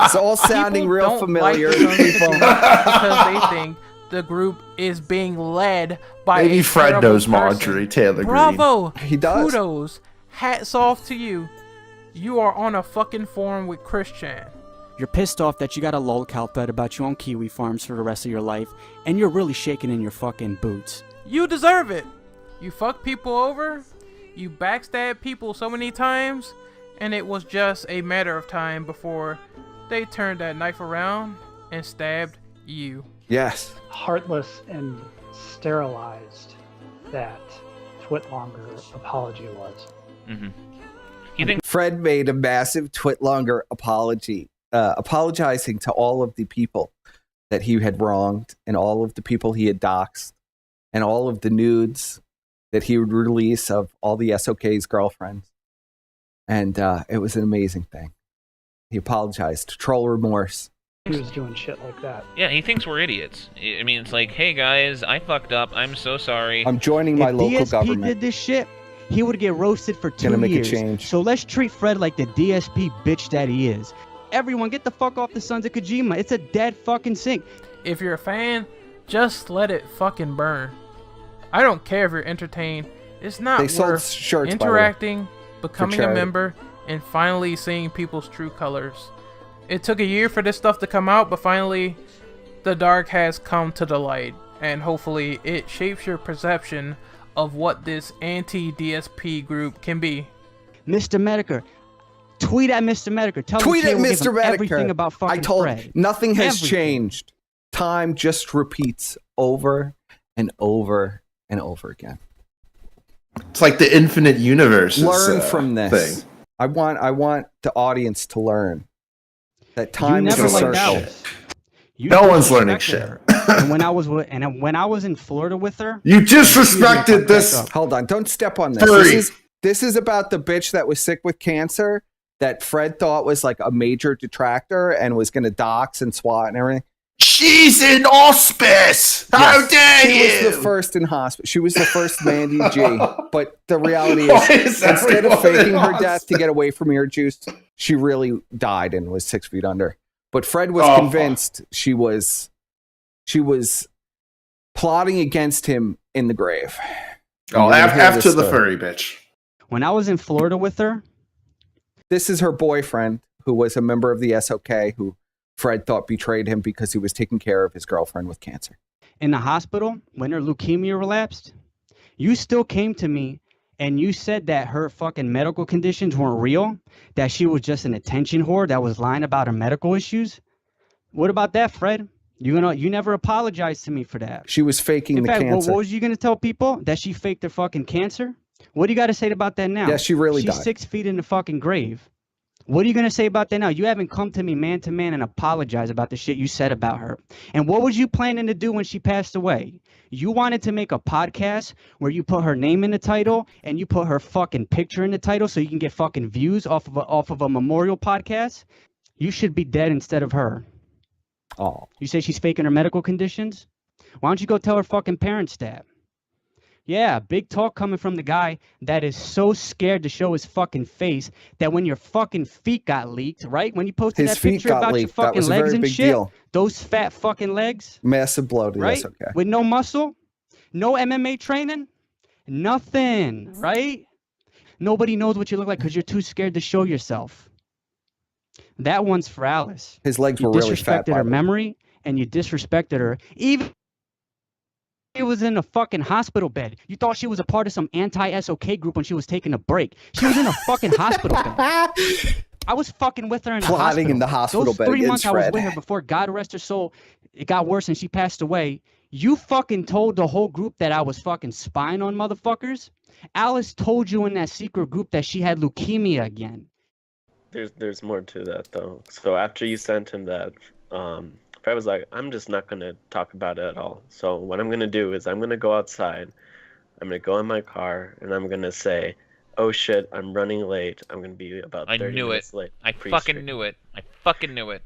It's all sounding People real don't familiar. like the Sons of People. Kojima because they think the group is being led by Maybe a Fred terrible knows person. Marjorie Taylor Greene. Bravo! He does. Kudos. Hats off to you. You are on a fucking forum with Christian. You're pissed off that you got a lolcow thread about your own kiwi farms for the rest of your life, and you're really shaking in your fucking boots. You deserve it. You fuck people over, you backstab people so many times, and it was just a matter of time before they turned that knife around and stabbed you. Yes. Heartless and sterilized that Twitlonger apology was. Mm-hmm. Fred made a massive Twitlonger apology, apologizing to all of the people that he had wronged and all of the people he had doxed and all of the nudes that he would release of all the SOK's girlfriends. And it was an amazing thing. He apologized. Troll remorse. He was doing shit like that. Yeah, he thinks we're idiots. I mean, it's like, hey guys, I fucked up. I'm so sorry. I'm joining my local government. If DSP did this shit, he would get roasted for 2 Gonna make years. a change. So let's treat Fred like the DSP bitch that he is. Everyone, get the fuck off the Sons of Kojima. It's a dead fucking sink. If you're a fan, just let it fucking burn. I don't care if you're entertained. It's not worth shirts, interacting, becoming a member, and finally seeing people's true colors. It took a year for this stuff to come out, but finally, the dark has come to the light, and hopefully it shapes your perception of what this anti-DSP group can be. Mr. Medicare, tweet at Mr. Medicare. Tell Tweet him at Mr. Mr. Medicare. Everything about fucking I told Fred. him nothing has Everything. changed. Time just repeats over and over and over again. It's like the infinite universe. Learn from this. Thing. I want the audience to learn that time is a circle. No one's learning shit. And when I was in Florida with her, you disrespected this. Hold on, don't step on this. This is about the bitch that was sick with cancer that Fred thought was like a major detractor and was going to dox and swat and everything. She's in hospice. How dare you? She was the first in hospice. She was the first Mandy G. But the reality is instead of faking her death to get away from ear juice, she really died and was 6 feet under. But Fred was convinced she was plotting against him in the grave. Oh, after the furry bitch. When I was in Florida with her, this is her boyfriend who was a member of the SOK who Fred thought betrayed him because he was taking care of his girlfriend with cancer. In the hospital, when her leukemia relapsed, you still came to me and you said that her fucking medical conditions weren't real, that she was just an attention whore that was lying about her medical issues. What about that, Fred? You never apologized to me for that. She was faking the cancer. What was you going to tell people? That she faked her fucking cancer? What do you got to say about that now? Yeah, she really died. She's 6 feet in the fucking grave. What are you going to say about that now? You haven't come to me man to man and apologized about the shit you said about her. And what was you planning to do when she passed away? You wanted to make a podcast where you put her name in the title and you put her fucking picture in the title so you can get fucking views off of a memorial podcast? You should be dead instead of her. Oh. You say she's faking her medical conditions? Why don't you go tell her fucking parents that? Yeah, big talk coming from the guy that is so scared to show his fucking face that when your fucking feet got leaked, right? When you posted His that feet picture got about leaked. your That fucking was a legs very and big shit, deal. those fat fucking legs, Massive blow to right? the SOK. With no muscle, no MMA training, nothing, right? Nobody knows what you look like because you're too scared to show yourself. That one's for Alice. His legs You were really fat. disrespected her memory and you disrespected her. Even she was in a fucking hospital bed. You thought she was a part of some anti-SOK group when she was taking a break. She was in a fucking hospital bed. I was fucking with her in the hospital. Plotting in the hospital Those bed 3 against months I was Fred. with her before, God rest her soul, it got worse and she passed away. You fucking told the whole group that I was fucking spying on motherfuckers. Alice told you in that secret group that she had leukemia again. There's more to that though. So after you sent him that, Fred was like, I'm just not gonna talk about it at all. So what I'm gonna do is I'm gonna go outside, I'm gonna go in my car, and I'm gonna say, oh shit, I'm running late. I'm gonna be about 30 minutes late. I fucking knew it. I fucking knew it.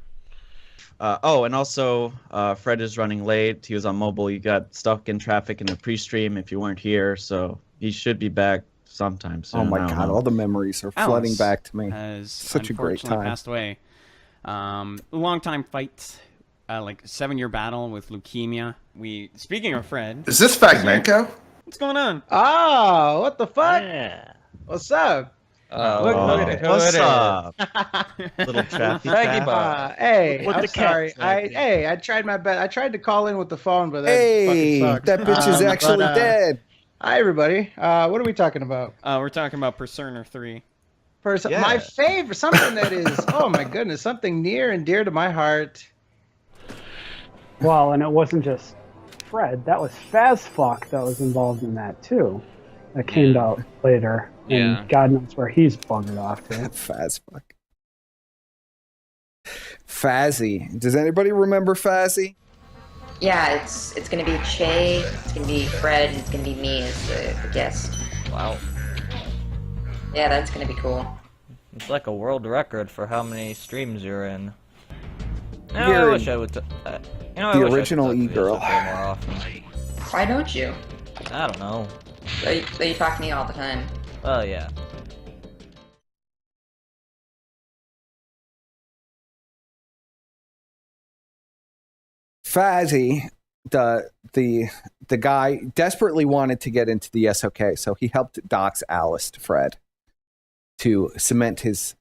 And also, Fred is running late. He was on mobile. You got stuck in traffic in the pre-stream if you weren't here, so he should be back sometime soon. Oh my god, all the memories are flooding back to me. Has Such a great unfortunately time. passed away. Long time fight, like a 7-year battle with leukemia. Speaking of Fred, Is this Fragmenko? what's going on? Oh, what the fuck? What's up? What's up? Little trappy cat. Hey, With I'm the sorry. cat. I tried my best. I tried to call in with the phone, but that Hey, fucking sucked. that bitch is actually dead. Hi, everybody. What are we talking about? We're talking about Persona 3. My favorite, something that is, oh my goodness, something near and dear to my heart. Well, and it wasn't just Fred. That was Fazfuck that was involved in that too. That came out later. Yeah. And God knows where he's buggered off to. Fazfuck. Fazzy. Does anybody remember Fazzy? Yeah, it's gonna be Che, it's gonna be Fred, and it's gonna be me as the guest. Wow. Yeah, that's gonna be cool. It's like a world record for how many streams you're in. I wish I would. The original E-girl. More often. Why don't you? I don't know. They talk to me all the time. Well, yeah. Fazzy, the guy desperately wanted to get into the SOK, so he helped dox Alice to Fred to cement his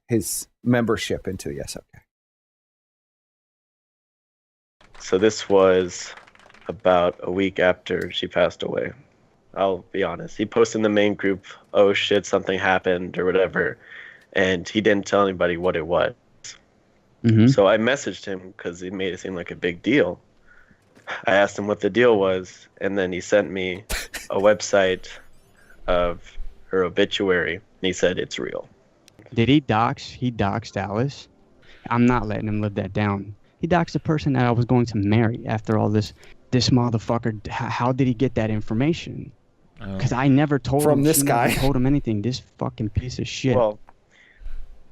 membership into the SOK. So this was about a week after she passed away. I'll be honest. He posted in the main group, "Oh shit, something happened" or whatever, and he didn't tell anybody what it was. So I messaged him because it made it seem like a big deal. I asked him what the deal was, and then he sent me a website of her obituary, and he said it's real. Did he dox? He doxed Alice. I'm not letting him live that down. He doxed the person that I was going to marry after all this. This motherfucker. How did he get that information? Because I never told him. From this guy. Never told him anything. This fucking piece of shit. Well,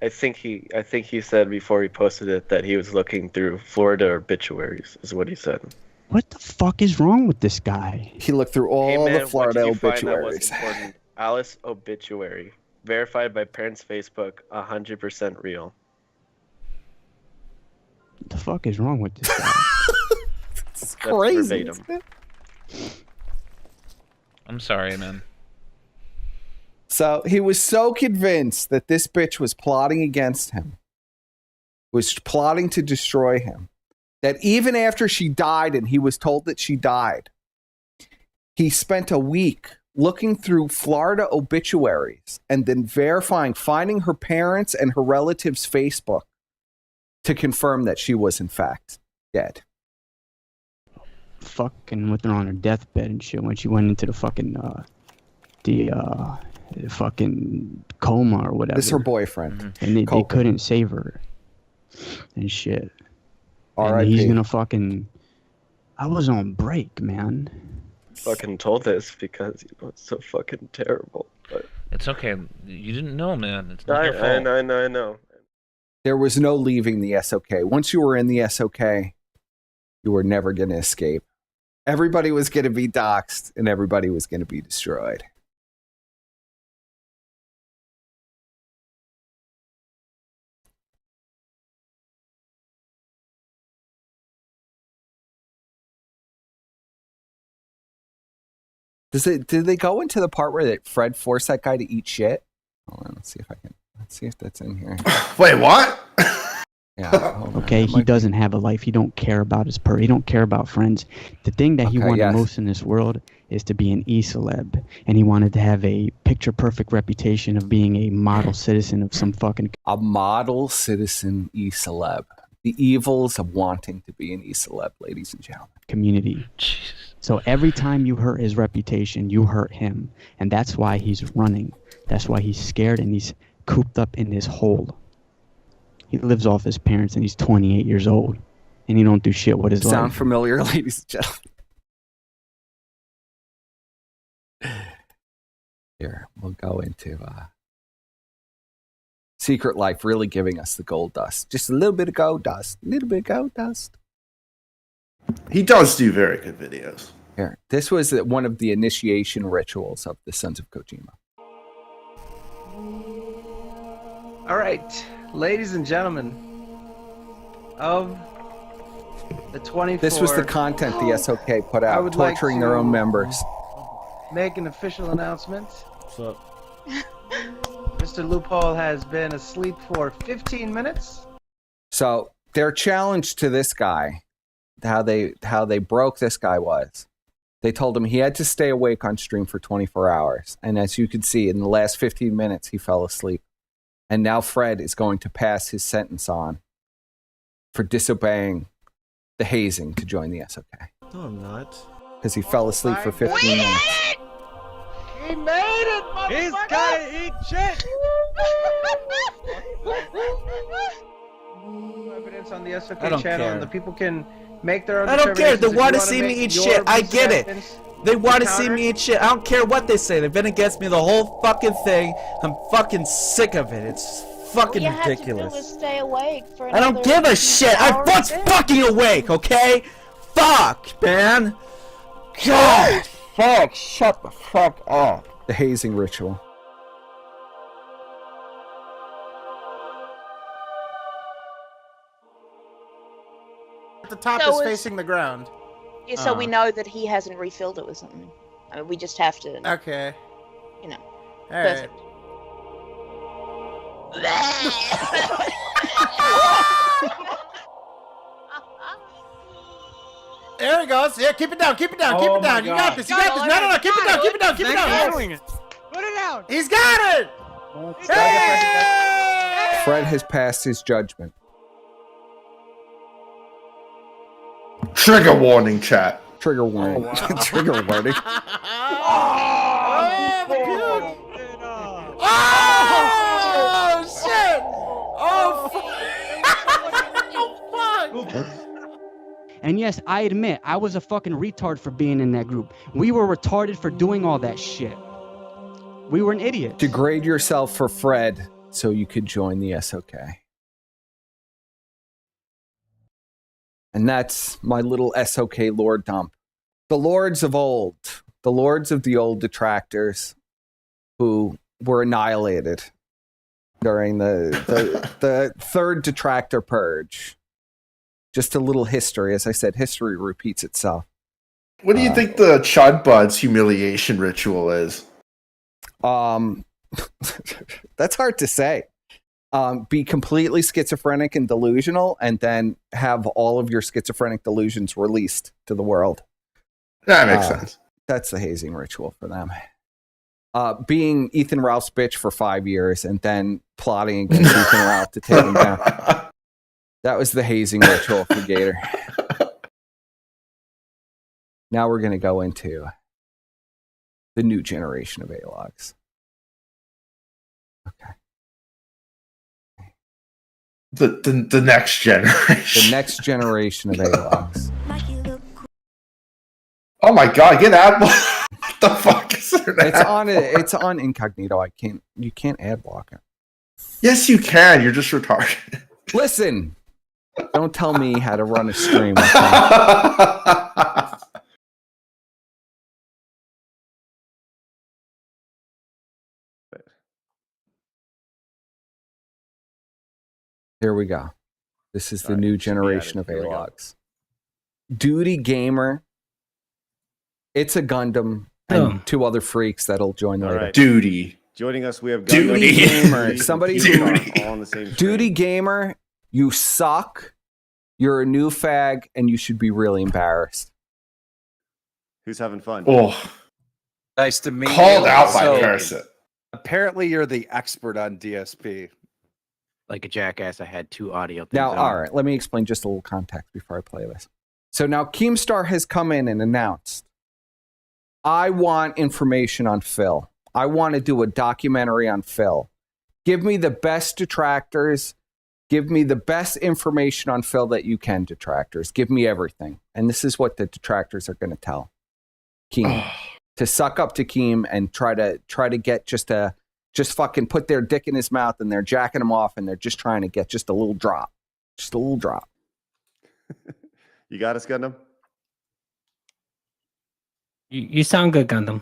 I think he said before he posted it that he was looking through Florida obituaries, is what he said. What the fuck is wrong with this guy? He looked through all Hey man, the Florida what did you find that was obituaries. important? Alice obituary, verified by parents' Facebook, 100% real. What the fuck is wrong with this guy? It's crazy. Verbatim. I'm sorry, man. So he was so convinced that this bitch was plotting against him, was plotting to destroy him, that even after she died and he was told that she died, he spent a week looking through Florida obituaries and then verifying, finding her parents' and her relatives' Facebook to confirm that she was in fact dead. Fucking with her on her deathbed and shit when she went into the fucking fucking coma or whatever. This is her boyfriend. And they couldn't save her and shit. And R.I.P. he's gonna fucking. I was on break, man. Fucking told this because it's so fucking terrible. But It's okay. You didn't know, man. It's not your fault. I know. There was no leaving the SOK. Once you were in the SOK, you were never going to escape. Everybody was going to be doxxed and everybody was going to be destroyed. Did they go into the part where Fred forced that guy to eat shit? Hold on, let's see if that's in here. Wait, what? Yeah. Okay, he doesn't have a life. He don't care about his he don't care about friends. The thing that he wanted most in this world is to be an e-celeb, and he wanted to have a picture-perfect reputation of being a model citizen of some fucking... A model citizen e-celeb. The evils of wanting to be an e-celeb, ladies and gentlemen. Community. So every time you hurt his reputation, you hurt him. And that's why he's running. That's why he's scared and he's cooped up in this hole. He lives off his parents and he's 28 years old. And he don't do shit with his life. Sound familiar, ladies and gentlemen? Here, we'll go into Secret Life really giving us the gold dust. Just a little bit of gold dust. A little bit of gold dust. He does do very good videos. Here, this was one of the initiation rituals of the Sons of Kojima. All right, ladies and gentlemen, of the 24... This was the content the SOK put I out, would like torturing their own to members. make an official announcement. What's up? Mr. Loophole has been asleep for 15 minutes. So their challenge to this guy, how they broke this guy was, they told him he had to stay awake on stream for 24 hours. And as you can see, in the last 15 minutes, he fell asleep. And now Fred is going to pass his sentence on for disobeying the hazing to join the SOK. No, I'm not. Because he fell asleep for 15 minutes. He made it, motherfucker! He's gotta eat shit! Evidence on the SOK I don't channel, care. and the people can make their own I don't care. determinations. They If you want to wanna see me make eat your shit. I get it. evidence They want to see counter- me eat shit. I don't care what they say. They've been against me the whole fucking thing. I'm fucking sick of it. It's fucking All you ridiculous. have to do is stay awake for I don't give a shit. I'm fucking awake, okay? Fuck, man. God. Fuck. Shut the fuck up. The hazing ritual. The top So is it's- facing the ground. Yeah, so we know that he hasn't refilled it with something. I mean, we just have to, Okay. you know. All right. There he goes. Yeah, keep it down. Keep it down. Keep it down. You got this. You got this. No, no, no. Keep it down. Keep it down. Keep it down. Put it down! He's got it. Fred has passed his judgment. Trigger warning, chat. Trigger warning. Trigger warning. Oh shit! Oh fuck! And yes, I admit, I was a fucking retard for being in that group. We were retarded for doing all that shit. We were an idiot. Degrade yourself for Fred so you could join the SOK. And that's my little SOK lord dump. The lords of old, the lords of the old detractors who were annihilated during the third detractor purge. Just a little history. As I said, history repeats itself. What do you think the Chud Buds humiliation ritual is? That's hard to say. Be completely schizophrenic and delusional, and then have all of your schizophrenic delusions released to the world. That makes sense. That's the hazing ritual for them. Being Ethan Ralph's bitch for 5 years and then plotting against Ethan Ralph to take him down. That was the hazing ritual for Gator. Now we're going to go into the new generation of A-Logs. Okay. The next generation. The next generation of A-Logs. Oh my god, get ad block. What the fuck is there? It's on incognito. You can't ad block it. Yes, you can. You're just retarded. Listen, don't tell me how to run a stream. Here we go. This is the new generation of A-Logs. Duty Gamer. It's a Gundam and two other freaks that'll join later. Right. Duty. Joining us, we have Duty Gamer. Somebody all on the same Duty Gamer, you suck. You're a new fag, and you should be really embarrassed. Who's having fun? Oh, nice to meet you. Called out by Parasite. Apparently, you're the expert on DSP. Like a jackass, I had two audio things Now, on. all right, let me explain just a little context before I play this. So now Keemstar has come in and announced, I want information on Phil. I want to do a documentary on Phil. Give me the best detractors. Give me the best information on Phil that you can, detractors. Give me everything. And this is what the detractors are going to tell Keem. To suck up to Keem and try to get just fucking put their dick in his mouth, and they're jacking him off, and they're just trying to get just a little drop. Just a little drop. You got us, Gundam? You sound good, Gundam.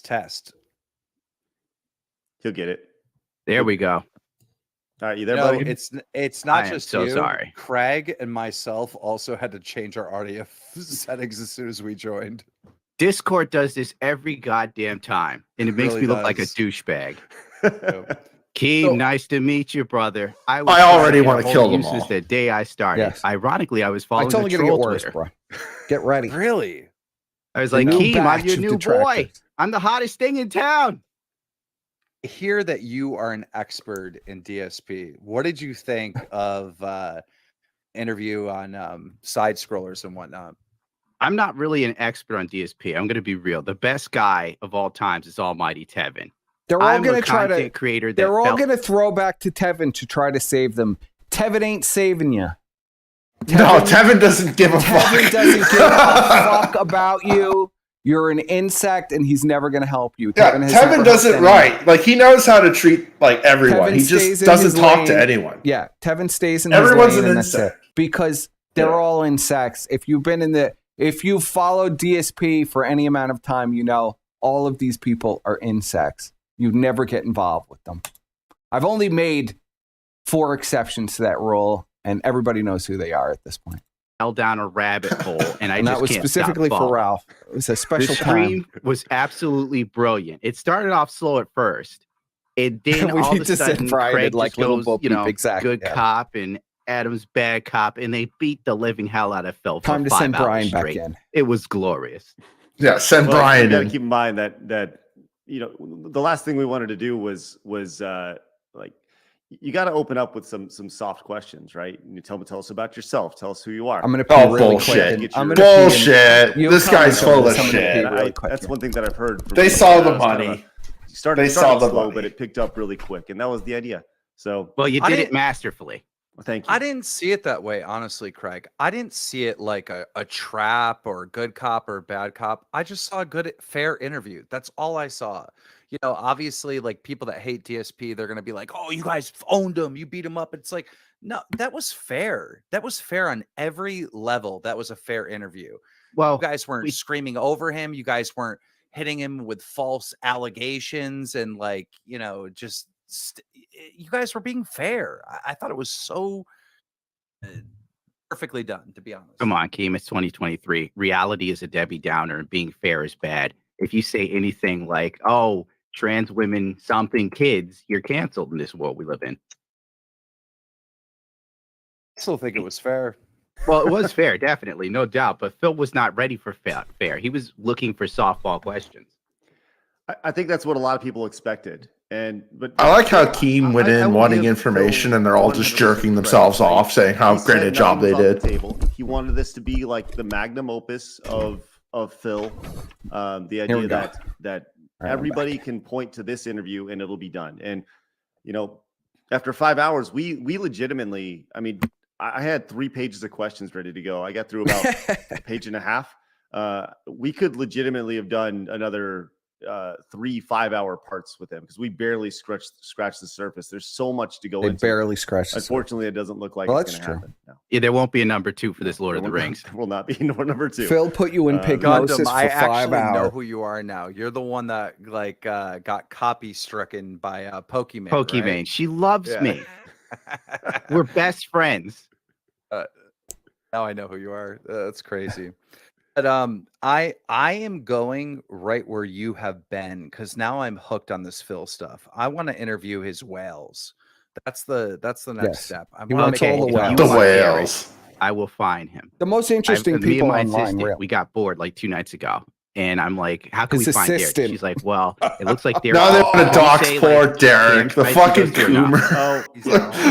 Test. He'll get it. There we go. All right, you there, No, buddy? it's not I am just so you. sorry. Craig and myself also had to change our audio settings as soon as we joined. Discord does this every goddamn time, and it makes really me look like a does. douchebag. Keem, nice to meet you, brother. I already want to kill them all. The day I started. Yes. Ironically, I was following It's only the gonna get troll worse, Twitter. bro. Get ready. Really? I was The like, new Keem, I'm batch your of new boy. detractors. I'm the hottest thing in town. I hear that you are an expert in DSP. What did you think of interview on side scrollers and whatnot? I'm not really an expert on DSP. I'm going to be real. The best guy of all times is Almighty Tevin. They're all I'm going a to try to. content creator. They're all felt- going to throw back to Tevin to try to save them. Tevin ain't saving you. No, Tevin doesn't give a fuck. Tevin doesn't give a fuck about you. You're an insect, and he's never going to help you. Yeah, has Tevin never does it helped right. anyone. Like, he knows how to treat like everyone. Tevin He stays just in doesn't his talk to lane. anyone. Yeah, Tevin stays in Everyone's his lane, an and that's it. insect. Because they're all insects. If you've followed DSP for any amount of time, you know all of these people are insects. You never get involved with them. I've only made 4 exceptions to that rule, and everybody knows who they are at this point. Fell down a rabbit hole, and I And just that was can't specifically stop for falling. Ralph. It was a special The stream time. was absolutely brilliant. It started off slow at first. And then We all need of to a send sudden, Brian Craig in like just Little goes, Bo you Peep, know, exactly, good yeah. cop, and Adam's bad cop, and they beat the living hell out of Phil for Time to 5 send hours Brian back straight. in. It was glorious. Yeah, send Well, Brian you got to in. keep in mind that you know the last thing we wanted to do was like you got to open up with some soft questions, right? And you tell us about yourself. Tell us who you are. I'm going to pee really bullshit. quick. Bullshit. This guy's full of shit. That's one thing that I've heard. From They people. saw the It's kind of money. Started saw the slow, money. but it picked up really quick, and that was the idea. So, Well, you I did it didn't- masterfully. well, thank you. I didn't see it that way, honestly, Craig. I didn't see it like a trap or a good cop or a bad cop. I just saw a good, fair interview. That's all I saw. You know, obviously, like people that hate DSP, they're gonna be like, "Oh, you guys owned him. You beat him up." It's like, no, that was fair. That was fair on every level. That was a fair interview. Well, You guys weren't screaming over him. You guys weren't hitting him with false allegations and like, you know, just you guys were being fair. I thought it was so perfectly done, to be honest. Come on, Keem. It's 2023. Reality is a Debbie Downer, and being fair is bad. If you say anything like, "Oh, trans women, something kids," you're canceled in this world we live in. I still think it was fair. Well, it was fair, definitely, no doubt. But Phil was not ready for fair. He was looking for softball questions. I think that's what a lot of people expected. But I like how Keem went I in will wanting give information, Phil and they're all just 100% jerking credit, themselves right? off, saying how He great said a job they nothing was off did. the table. He wanted this to be like the magnum opus of Phil. The we idea go. that All right, I'm everybody can point to this interview and it'll be done. And you know, after 5 hours, we legitimately, I mean, I had 3 pages of questions ready to go. I got through about a page and a half. We could legitimately have done another 3 5-hour parts with him because we barely scratched the surface. There's so much to go They into. barely scratched the surface. Unfortunately, it doesn't look like Well, it's that's going to true. happen. No. Yeah, there won't be a number 2 for this Lord of the Rings. There will not be number 2. Phil put you in Gundam, pignosis I for 5 actually know hours. who you are now. You're the one that like got copy stricken by Pokemon. Pokemon, right? she loves Yeah. me. We're best friends. Now I know who you are. That's crazy. But I am going right where you have been because now I'm hooked on this Phil stuff. I want to interview his whales. That's the next Yes. step. I He wanna wants get all the his whales. The want Derek, whales. I will find him. The most interesting Me people and my online, assistant, really. we got bored like 2 nights ago. And I'm like, how can His we find Derek? assistant. She's like, well, it looks like Derek. Now they want to Can dox you say, poor like, Derek, the Derek fucking Spicy goes through enough?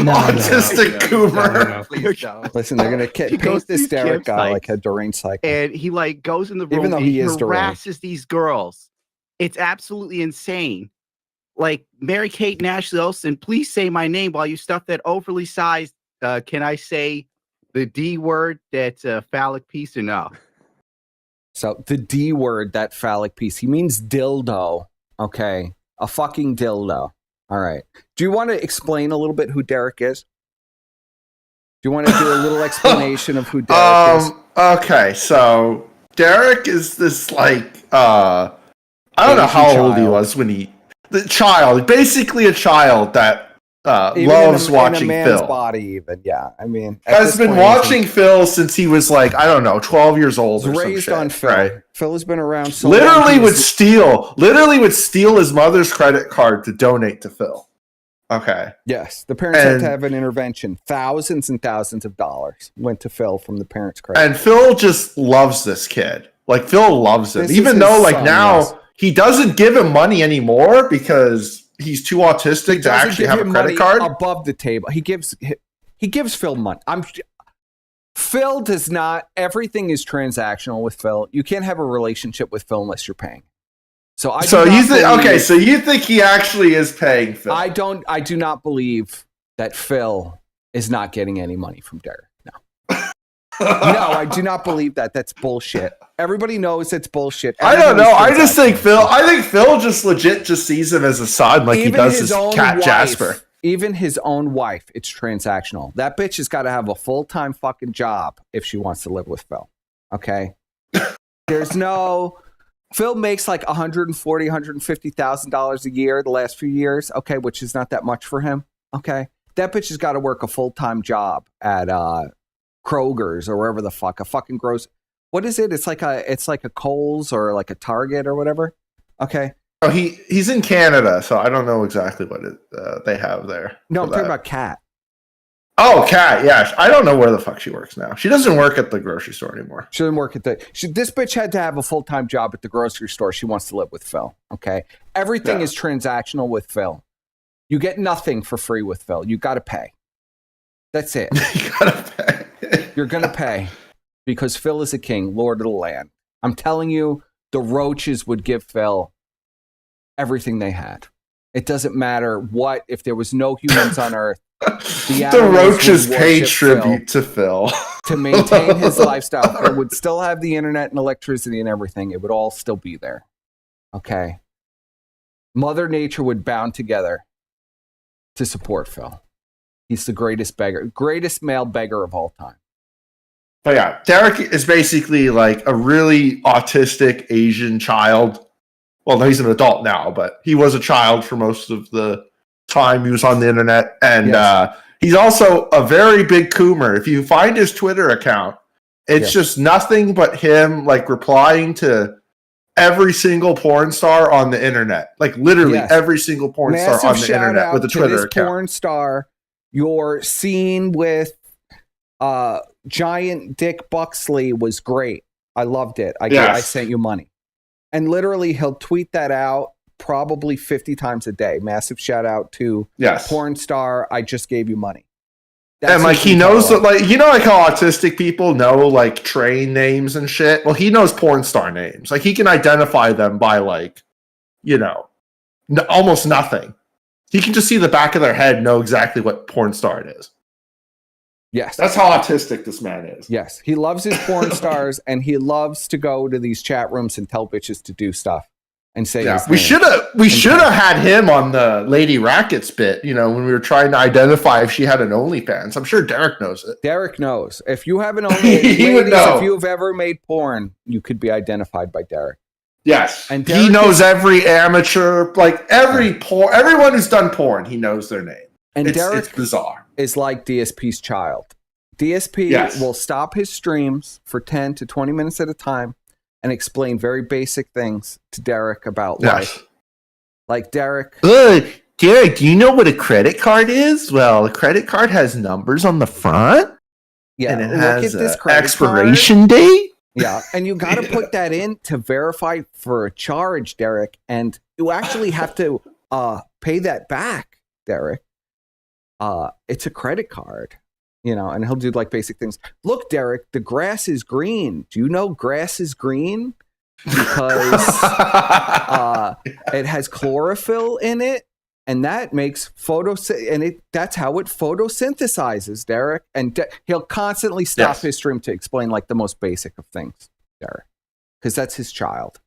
Autistic Coomer. Please don't. Listen, they're going to He goes paint to this these Derek guy campsites. like a deranged psycho. And he like goes in the room Even though and he is deranged. harasses these girls. It's absolutely insane. Like Mary Kate and Ashley Olsen, please say my name while you stuff that overly sized. Can I say the D word? That's a phallic piece or no? So the D word, that phallic piece, he means dildo. Okay. A fucking dildo. All right. Do you want to explain a little bit who Derek is? Do you want to do a little explanation of who Derek is? Okay, so Derek is this like I don't know Asian how old he child. was when the child, basically a child that loves watching in a man's Phil. body, even I mean, at Has this been point, watching Phil since he was like, I don't know, 12 years old. He's or some raised shit, on Phil. right? Phil has been around so Literally long. would steal his mother's credit card to donate to Phil. Okay. Yes, the parents had to have an intervention. Thousands and thousands of dollars went to Phil from the parents' credit. And Phil just loves this kid. Like, Phil loves him. This Even is though, his like, son, now yes. he doesn't give him money anymore because he's too autistic to actually have a credit card. Above the table. He gives Phil money. Phil does not. Everything is transactional with Phil. You can't have a relationship with Phil unless you're paying. So you think he actually is paying Phil? I do not believe that Phil is not getting any money from Derek. No. No, I do not believe that. That's bullshit. Everybody knows it's bullshit. I don't know. I think Phil just legit just sees him as a son, like he does his cat Jasper. Even his own wife, it's transactional. That bitch has got to have a full-time fucking job if she wants to live with Phil. Okay? There's no... Phil makes like $140,000, $150,000 a year the last few years, okay, which is not that much for him, okay? That bitch has got to work a full-time job at Kroger's or wherever the fuck, a fucking gross... What is it? It's like a Kohl's or like a Target or whatever, okay? Oh, he's in Canada, so I don't know exactly what they have there. No, I'm talking about Kat. Oh, Kat, yeah. I don't know where the fuck she works now. She doesn't work at the grocery store anymore. She doesn't work at this bitch had to have a full-time job at the grocery store. She wants to live with Phil, okay? Everything is transactional with Phil. You get nothing for free with Phil. You got to pay. That's it. You got to pay. You're going to pay because Phil is a king, lord of the land. I'm telling you, the roaches would give Phil everything they had. It doesn't matter what, if there was no humans on Earth, the roaches pay tribute to Phil. To maintain his lifestyle. Phil would still have the internet and electricity and everything. It would all still be there. Okay. Mother Nature would bound together to support Phil. He's the greatest male beggar of all time. But yeah, Derek is basically like a really autistic Asian child. Well, he's an adult now, but he was a child for most of the time he was on the internet. And he's also a very big coomer. If you find his Twitter account, it's just nothing but him like replying to every single porn star on the internet. Like literally every single porn star on the internet with a Twitter account. Porn star, your scene with Giant Dick Buxley was great. I loved it. I sent you money. And literally he'll tweet that out probably 50 times a day. Massive shout out to porn star. I just gave you money. And like he knows that, like, you know, like how autistic people know like train names and shit. Well, he knows porn star names. Like he can identify them by like, you know, almost nothing. He can just see the back of their head, know exactly what porn star it is. Yes, that's how autistic this man is. Yes, he loves his porn stars, and he loves to go to these chat rooms and tell bitches to do stuff and say. Yeah, we should have had him on the Lady Rackets bit. You know, when we were trying to identify if she had an OnlyFans. I'm sure Derek knows it. Derek knows. If you have an OnlyFans, if you have ever made porn, you could be identified by Derek. Yes, and Derek he knows every amateur, like everyone who's done porn. He knows their name. And Derek it's bizarre. Is like DSP's child. DSP will stop his streams for 10 to 20 minutes at a time and explain very basic things to Derek about life. Like Derek. Derek, do you know what a credit card is? Well, a credit card has numbers on the front. Yeah, and it has an expiration date. Yeah, and you got to put that in to verify for a charge, Derek. And you actually have to pay that back, Derek. It's a credit card, you know, and he'll do like basic things. Look, Derek, the grass is green. Do you know grass is green? Because it has chlorophyll in it, and that makes that's how it photosynthesizes, Derek. And he'll constantly stop his stream to explain like the most basic of things, Derek, because that's his child.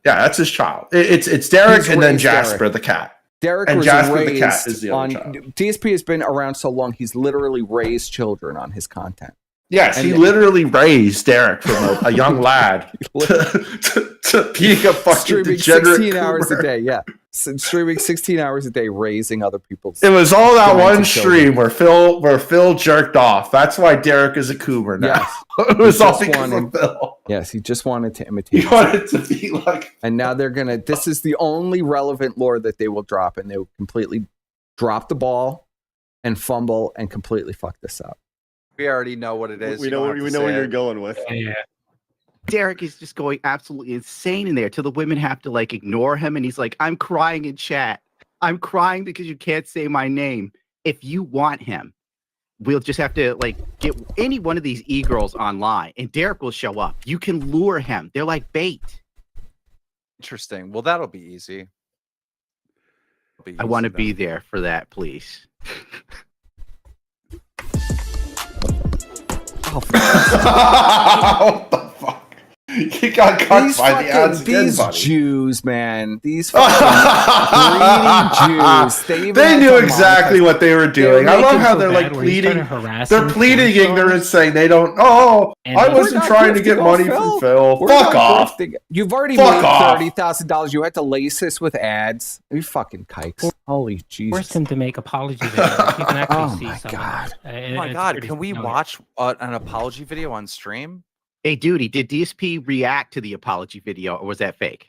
Yeah, that's his child. It's Derek and then Jasper the cat. Derek and was Jasper raised the cat is the other on child. DSP has been around so long he's literally raised children on his content. Yes, he literally raised Derek from a young lad to being a fucking streaming degenerate 16 hours a coomer. day. Yeah, streaming 16 hours a day, raising other people's. It was all that one demented stream children. where Phil jerked off. That's why Derek is a coomer now. Yes, It was all because of Phil. Yes, he just wanted to imitate. He wanted to be like. And now they're gonna. This is the only relevant lore that they will drop, and they will completely drop the ball and fumble and completely fuck this up. We already know what it is. We know where you're going with. Yeah. Derek is just going absolutely insane in there till the women have to like ignore him, and he's like, "I'm crying in chat. I'm crying because you can't say my name. If you want him, we'll just have to like get any one of these e-girls online, and Derek will show up. You can lure him. They're like bait." Interesting. Well, that'll be easy. I want to be there for that, please. What the fuck? He got cut by the ads again, these buddy. Jews, man. These fucking greedy Jews. They knew exactly what they were doing. I love how they're like pleading. They're pleading ignorance, saying they don't. Oh, I wasn't trying to get money from Phil. Fuck off. You've already Fuck made off. $30,000. You had to lace this with ads. You fucking kikes. Holy Jesus. Forced him to make apology videos. You can actually Oh see my some God. of it. Oh my God! Can we watch an apology video on stream? Hey, Duty, did DSP react to the apology video, or was that fake?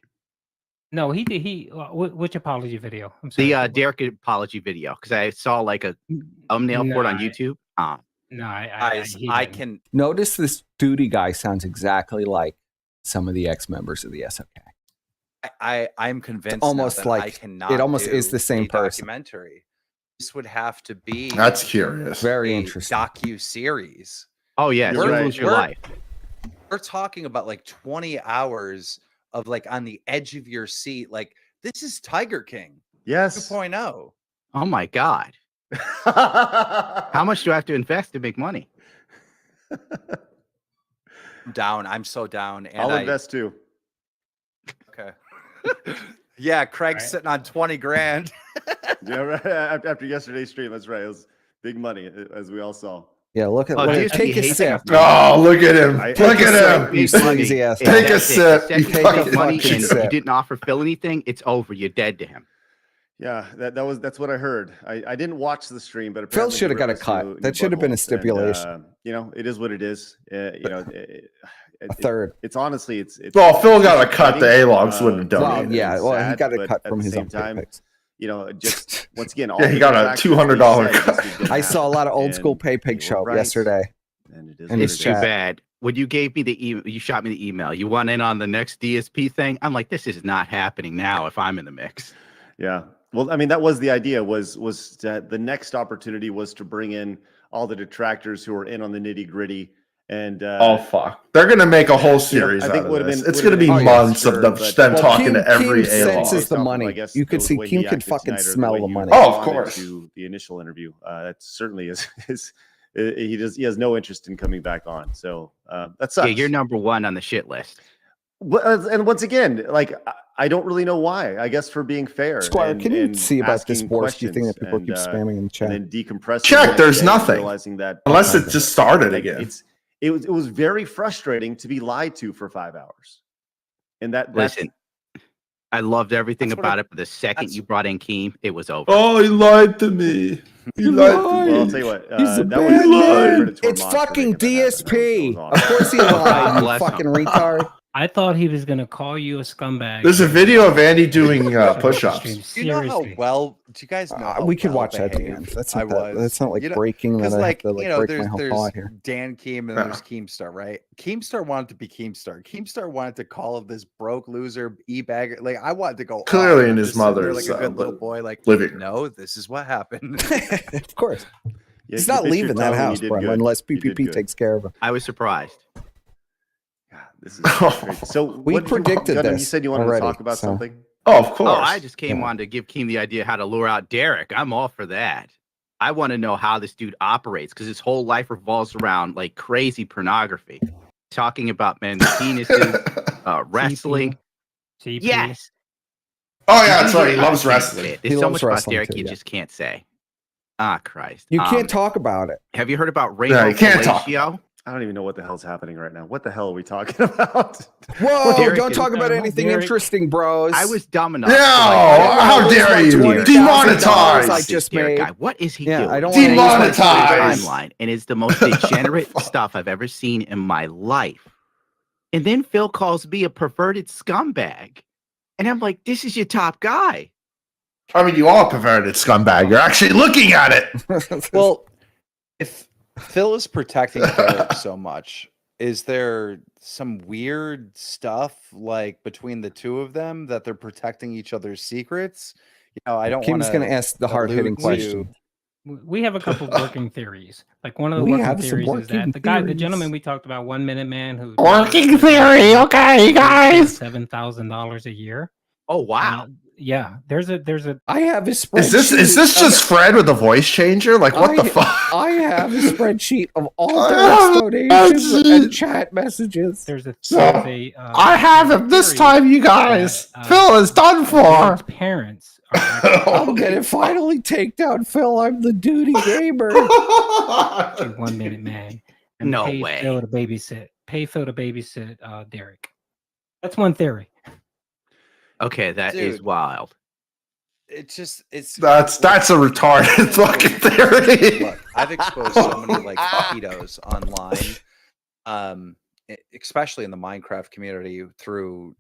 No, he did. Which apology video? I'm sorry. The Derek apology video, because I saw like a thumbnail for it on YouTube. No, I can notice this Duty guy sounds exactly like some of the ex-members of the SOK. I'm convinced. Almost now that like I cannot it almost do is the same a person. Documentary. This would have to be. That's curious. Very a interesting. docu-series. Oh yeah, We're- you'll lose your we're- life. We're talking about like 20 hours of like on the edge of your seat. Like this is Tiger King. Yes. 2.0. Oh my God. How much do I have to invest to make money? I'm down. I'm so down. And I'll invest too. Okay. Yeah, Craig's sitting on 20 grand. Yeah, right. After yesterday's stream, that's right. It was big money, as we all saw. Yeah, look at DSP take a hates sip. Oh, look at him! Look at him! You sleazy ass. Take a sip. You You fucking money fucking and sip. you didn't offer Phil anything. It's over. You're dead to him. Yeah, that's what I heard. I didn't watch the stream, but Phil apparently should have he got a ripped us cut. new That should have been a buttholes, stipulation. and, you know, it is what it is. A third. It's honestly, it's. Well, Phil got a cut. The A-logs wouldn't have done Well, it. yeah, well, he sad, got a but cut at from the his same own time, paychecks. you know, just once again, all Yeah, he the got a factors he $200 said cut. just didn't I saw a lot of old happen, school and pay pig they show were right, yesterday. and it is in what his it is. Too chat. bad. When you gave me the email, you shot me the email. You want in on the next DSP thing? I'm like, this is not happening now. If I'm in the mix. Yeah. Well, I mean, that was the idea. Was that the next opportunity was to bring in all the detractors who are in on the nitty gritty. And Oh fuck! They're gonna make a whole series I think out of would've this. been- It's would've gonna be been months faster, of them, but- them Well, talking to every Keem A-log. senses the money. You could see Keem could fucking smell the money. Oh, of course. To the initial interview, that certainly is. He has no interest in coming back on. So that sucks. Yeah, you're number one on the shit list. And once again, like I don't really know why. I guess for being fair. Squire, and- can you and see about this asking Borsky thing that questions people keep and, spamming in the chat? And then decompressing. Check, the there's day, nothing. Realizing that Unless it just started like, again. It was very frustrating to be lied to for 5 hours. And that's Listen, I loved everything That's what about I- it, but the second that's- you brought in Keem, it was over. Oh, he lied to me. He lied to me. Well, I'll tell you what. He's a that bad was man. Predator It's monster fucking making that happen. DSP. That was Of course he lied, you Bless him. fucking retard. I thought he was gonna call you a scumbag. There's a video of Andy doing push-ups. Do you know how well? Do you guys know? how We could well watch that at the behaved end. That's I not, that, was? that's not like You know, breaking that Because I have like to like you know, break my whole there's thought here. Dan Keem and there's Keemstar, right? Keemstar wanted to be Keemstar. Keemstar wanted to call of this broke loser e-bagger. Like I wanted to go off, Clearly and in I'm his just sitting there mother's, like a good little boy. Like living room. no, this is what happened. Of course. Yeah, He's you not bit your leaving that tongue and house, you did bro, good. unless You did PPP good. takes care of him. I was surprised. This is crazy. So We what did you- predicted Gunnar, this You said you wanted already, to talk about so- something. Oh, of course. Oh, I just came on to give Keem the idea how to lure out Derek. I'm all for that. I want to know how this dude operates because his whole life revolves around like crazy pornography, talking about men's penises, wrestling. CP. Yes. Oh yeah, that's right. He loves wrestling. There's He so loves much about wrestling Derek too, you yeah. just can't say. Ah, Christ. You can't talk about it. Have you heard about Rainbow Yeah, you can't talk Fellatio? I don't even know what the hell's happening right now. What the hell are we talking about? Whoa! Derek Don't is- talk about anything interesting, bros. I was dumb enough. No, how dare you? Demonetized. I just made. Guy. What is he Yeah, doing? I don't want to use my Demonetized. Timeline, and it's the most degenerate stuff I've ever seen in my life. And then Phil calls me a perverted scumbag, and I'm like, "This is your top guy." I mean, you are a perverted scumbag. You're actually looking at it. Well, if Phil is protecting Derek so much, is there some weird stuff like between the two of them that they're protecting each other's secrets? You know, I don't want Kim's going to ask the hard-hitting question. We have a couple working theories. Like one of the We working have some theories is that working the theories. gentleman we talked about, 1 Minute Man, who Working theory, okay, guys. $7,000 a year. Oh wow! Yeah, there's a. I have a spreadsheet. Is this just Fred with a voice changer? Like what the fuck? I have a spreadsheet of all Derek's donations and chat messages. There's a. I have him this time, you guys. Phil is done for. Parents. I'm gonna finally take down Phil. I'm the duty gamer. 1 Minute Man. And No pay way. Phil to babysit. Pay Phil to babysit Derek. That's one theory. Okay, that is Dude. wild. It's That's a retarded fucking theory. Look, I've exposed so many like pedos online, especially in the Minecraft community through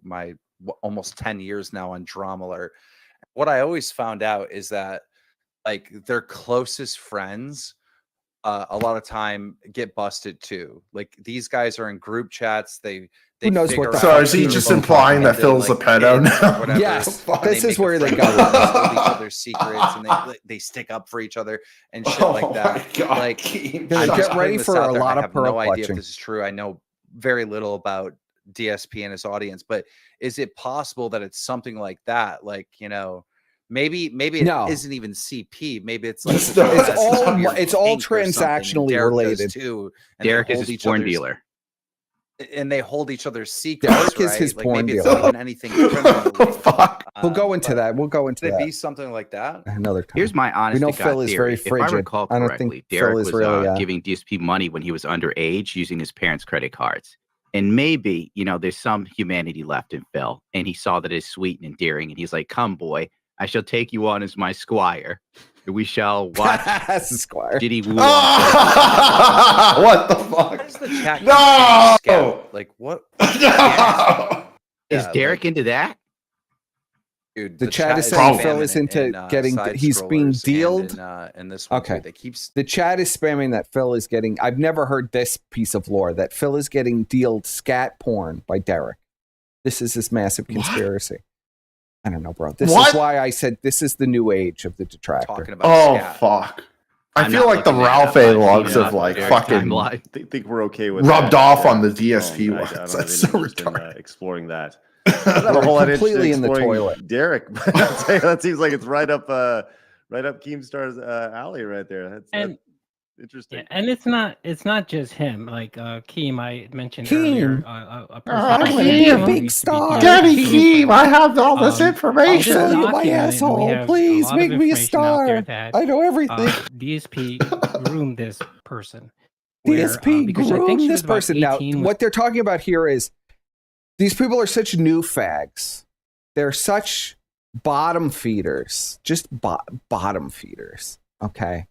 my almost 10 years now on Drama. What I always found out is that like their closest friends a lot of time get busted too. Like these guys are in group chats. They Who knows what the So is he just implying that Phil's a pedo now? Yes, this is where they go. Hold each other's secrets and they stick up for each other and shit like that. God, Like, Keem. I'm just Get ready putting this for out a there. lot I of have pearl no idea clutching. if this is true. I know very little about DSP and his audience, but is it possible that it's something like that? Like, maybe it No. isn't even CP. Maybe it's like It's all transactionally related. Too, and Derek they is hold his each porn other's- dealer. and they hold each other's secrets. Derek is right? his Like, porn maybe it's dealer. not even anything criminal. We'll go into that. We'll go into Could it that be something like that? another time. Here's my honest We know to God Phil is theory. very frigid. If I recall I don't correctly, think Phil Derek is was really, giving DSP money when he was underage using his parents' credit cards. And maybe, there's some humanity left in Phil. And he saw that it's sweet and endearing. And he's like, come, boy, I shall take you on as my squire. And we shall watch That's the squire. Diddy Woo. What the fuck? What is the chat? No! Scout? Like what? Is Yeah, Derek into that? Dude, The chat is saying Phil is spamming into in, getting. side He's being scrollers dealed. and in this one, Okay. too. They keeps The chat is spamming that Phil is getting. I've never heard this piece of lore that Phil is getting dealed scat porn by Derek. This is this massive conspiracy. I don't know, bro. This What? is why I said this is the new age of the detractor. talking about. Oh scat. fuck! I I'm feel not like the looking that Ralph up. A I've logs seen it have on like Derek's fucking timeline. I think we're okay with rubbed that. off on the I DSP don't ones. have That's any so interest in, retarded. exploring that. We're I'm a whole lot completely interested in the exploring toilet. Derek. That seems like it's right up Keemstar's alley right there. That's interesting. Yeah, and it's not just him. Like Keem, I mentioned Keem. earlier. A person Oh, who Keem, used to big be star. Daddy Keem, Keem, I have all this I'll information. just Show you my document it, and we asshole. have a Please lot of make me a information out there star. that, I know everything. DSP groomed this person. where, DSP because I think groomed she this was about person. Now, 18 what they're talking about here is these people are such new fags. They're such bottom feeders, just bottom feeders. Okay.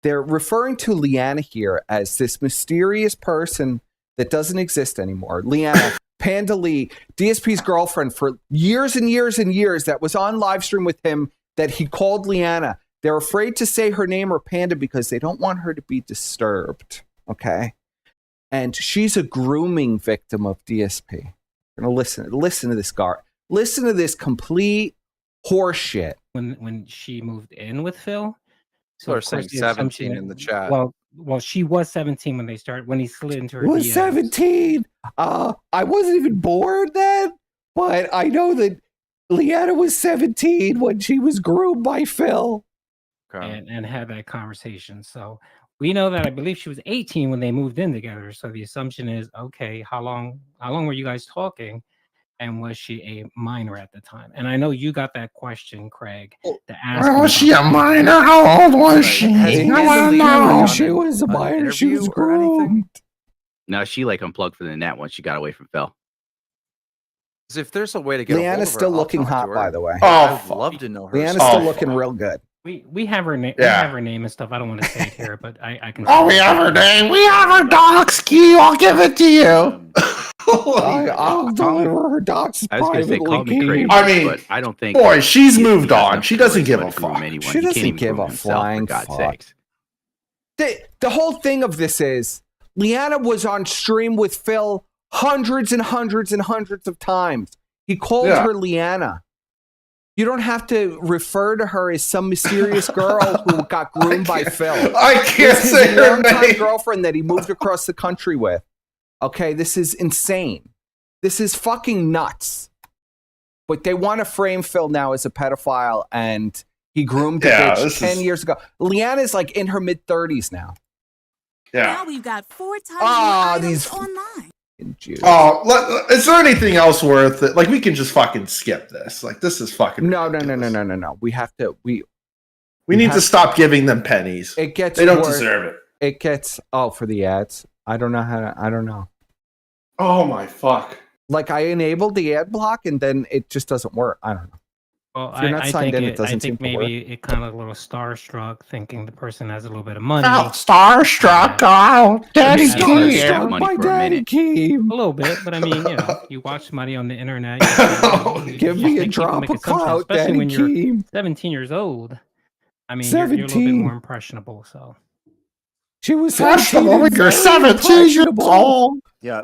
They're referring to Leanna here as this mysterious person that doesn't exist anymore. Leanna, Panda Lee, DSP's girlfriend for years and years and years, that was on live stream with him that he called Leanna. They're afraid to say her name or Panda because they don't want her to be disturbed. Okay. And she's a grooming victim of DSP. We're gonna listen to this guy. Listen to this complete horseshit. when she moved in with Phil. People are of course saying the 17 assumption- in the chat. Well, she was 17 when he slid into her. Who was DMs. 17? I wasn't even born then, but I know that Leanna was 17 when she was groomed by Phil. and had that conversation. So we know that I believe she was 18 when they moved in together. So the assumption is, okay, how long were you guys talking? And was she a minor at the time? And I know you got that question, Craig. To ask Was she a minor? How old was she? Has I want to know. She was a minor. She was groomed. No, she like unplugged from the net once she got away from Phil. If there's a way to get Leanna's still looking hot, by the way. I'd love to know her. Leanna's still looking real good. We have her name. Yeah. We have her name and stuff. I don't want to say it here, but I can. Oh, we have her name. We have her docs key. I'll give it to you. I'll deliver her docs. I was going to say call me crazy, I mean, but I don't think. boy, she's moved on. She doesn't give a fuck. She doesn't give a flying fuck. The whole thing of this is Leanna was on stream with Phil hundreds and hundreds and hundreds of times. He called her Leanna. You don't have to refer to her as some mysterious girl who got groomed by Phil. I can't say his her longtime name. girlfriend that he moved across the country with. Okay, this is insane. This is fucking nuts. But they want to frame Phil now as a pedophile, and he groomed a bitch 10 years ago. Leanna's like in her mid-30s now. Yeah. Now we've got 4 times more items online. Jews. Oh, is there anything else worth it? Like, we can just fucking skip this. Like, this is fucking. No. We have to. We need to stop giving them pennies. It gets. They don't deserve it. It gets. Oh, for the ads. I don't know how to. I don't know. Oh my fuck! Like, I enabled the ad block and then it just doesn't work. I don't know. Well, If you're not signed in, it doesn't I seem think to maybe work. it kind of a little starstruck, thinking the person has a little bit of money. Oh, starstruck! Oh, Daddy Starstruck Keem. by Daddy Keem. A little bit, but I mean, you watch somebody on the internet. Give me a drop of clout, especially Daddy when you're Keem. 17 years old. I mean, you're a little bit 17. more impressionable. So she was You're 17 years old. Yeah.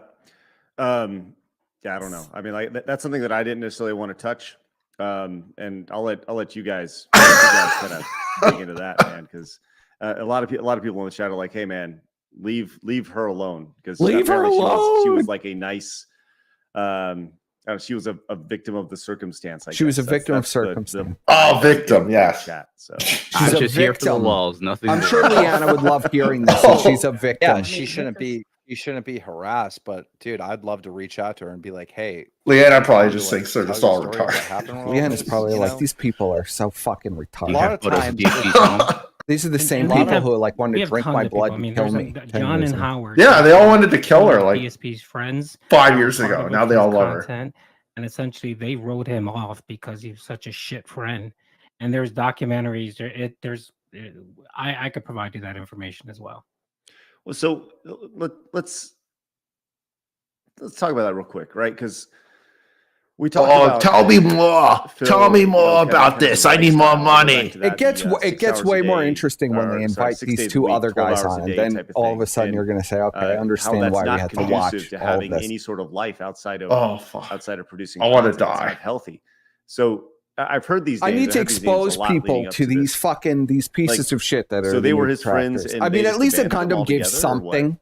Yeah, I don't know. I mean, like that's something that I didn't necessarily want to touch. And I'll let you guys kind of dig into that, man, because a lot of people in the chat are like, "Hey, man, leave her alone," because Leave her alone. She was like a nice. She was a victim of the circumstance. She was a victim of circumstance. Victim, yes. Chat, so. I'm She's a just here for the victim. lulls. Nothing. I'm sure Leanna would love hearing this. So she's a victim. Yeah, she shouldn't be. You shouldn't be harassed, but dude, I'd love to reach out to her and be like, "Hey, Leanna probably just thinks they're just all retarded. Leanna's probably like, these people are so fucking retarded. A lot of times, these are the same And we people have- who like wanted we to have drink tons my of people. blood I and mean, kill there's me. 10 John years and ago. Howard. Yeah, they all wanted to kill her like DSP's friends 5 years part ago. of Now they all his love her. content, and essentially they wrote him off because he was such a shit friend. And there's documentaries. I could provide you that information as well. Well, so let's talk about that real quick, right? Because we talked about. Tell me more. Phil, Tell me more kind about of this. the I need more lifestyle, money. back to that, It gets way more interesting when they invite 6 these days a two week, other 12 guys hours on, a and day then type of all of thing. a sudden And, you're going to say, "Okay, I how understand that's why not we have to conducive watch to all of having this." any sort of life outside of outside of producing. I wanna content. It's die. not healthy. So I've heard these. I names. need to I've heard these names a expose lot leading people up to these fucking pieces of shit that are. So they the were his friends, detractors. and I they mean, at just least a abandoned them Gundam gives altogether, or what? something.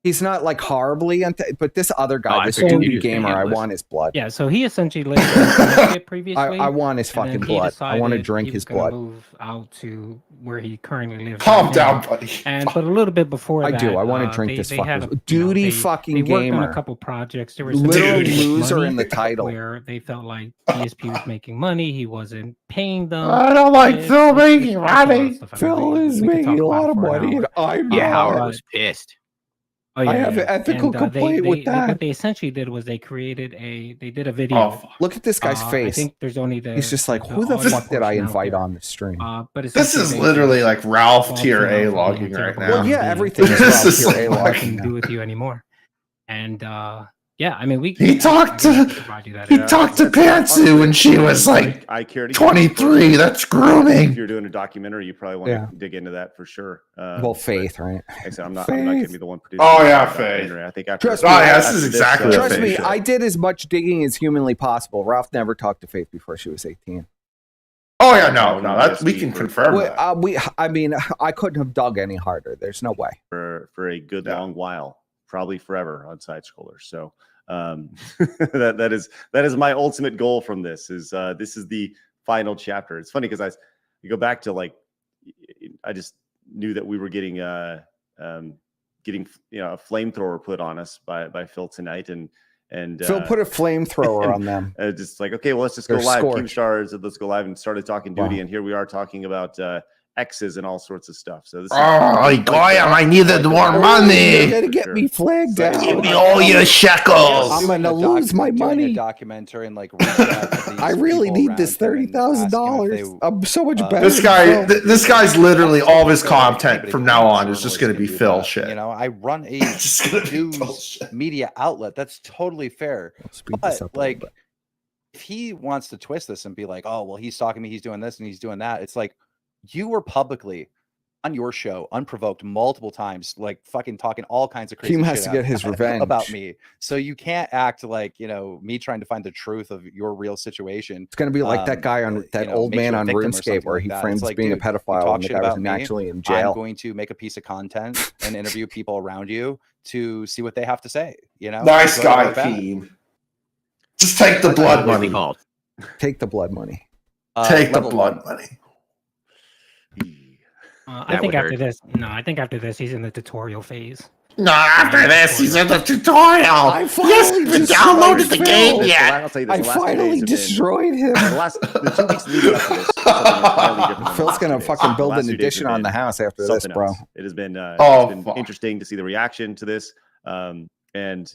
He's not like horribly, but this other guy, I this figured duty he was gonna gamer, I handle this. want his blood. Yeah, so he essentially lived in Connecticut previously. I want his and then fucking he blood. I want to decided drink he his was gonna blood. Move out to where he currently lives. Calm right down, now. buddy. But a little bit before I that, do. I want to drink they, this they fucking had a, duty they fucking worked on gamer. a couple projects. There was some Literal money loser in the title. where they felt like DSP was making money. He wasn't paying them. I don't like It's- Phil it's- making it's a lot of money. stuff. I mean, Phil is we could making talk a about lot it of for an money, and hour. I'm Yeah, not. Howard was pissed. I have an ethical complaint with that. What they essentially did was they did a video. Look at this guy's I face. think there's only the. He's just like, the who the audio fuck did I portion out invite there. on the stream? But This essentially is they literally just like Ralph called tier Phil A out for logging being right terrible. now. Well, yeah, everything is This Ralph is tier A like- logging Nothing to do now. with you anymore. And yeah, I mean, He talked to Yeah, Pantsu when she was like I care to 23. That's If grooming. you're doing a documentary, you probably want Yeah. to dig into that for sure. Well, Faith, right? Like I said, I'm not going to be the one producing. Oh, the yeah, documentary. Faith. I think after Trust me. Oh, yeah, this after is exactly what Trust Faith me, did. I did as much digging as humanly possible. Ralph never talked to Faith before she was 18. Oh yeah, no, that we can confirm that. I mean, I couldn't have dug any harder. There's no way. for a good long while, probably forever on Side Scroller. So that is my ultimate goal from this. This is the final chapter. It's funny because you go back to like I just knew that we were getting a flamethrower put on us by Phil tonight, and Phil put a flamethrower on them. Just like, okay, well, let's just They're go live. scorched. Keemstars, let's go live, and started talking duty. Wow. And here we are talking about X's and all sorts of stuff. So this is Goyam, I needed more money. You're gonna get me flagged out. Give me all your shekels. I'm gonna lose my doing money. a documentary and like reaching out to these I really people need this around him and $30,000. I'm so much better. This guy, this guy's literally all of his content from now on is just going to be Phil shit. You know, I run a news media outlet. That's totally fair. But like, if he wants to twist this and be like, "Oh, well, he's stalking me, he's doing this and he's doing that," it's like you were publicly on your show, unprovoked, multiple times, like fucking talking all kinds of crazy Kim shit has to get his revenge about me. So you can't act like, you know, me trying to find the truth of your real situation. It's gonna be like that guy on that old man on RuneScape where he frames being a pedophile and the guy wasn't actually in jail. I'm going to make a piece of content and interview people around you to see what they have to say. You know, Nice guy, Kim. Just take the blood money. Take the blood money. Take the blood money. I think after this, I think after this, he's in the tutorial phase. No, after this, he's in the tutorial. I finally yes, downloaded the game yet. I'll tell you I this, the last finally days have destroyed him. the 2 weeks leading up to this, something entirely different than Phil's gonna fucking the build last an 2 days addition have on the been house after this, something bro. else. It has been, fuck. interesting to see the reaction to this, and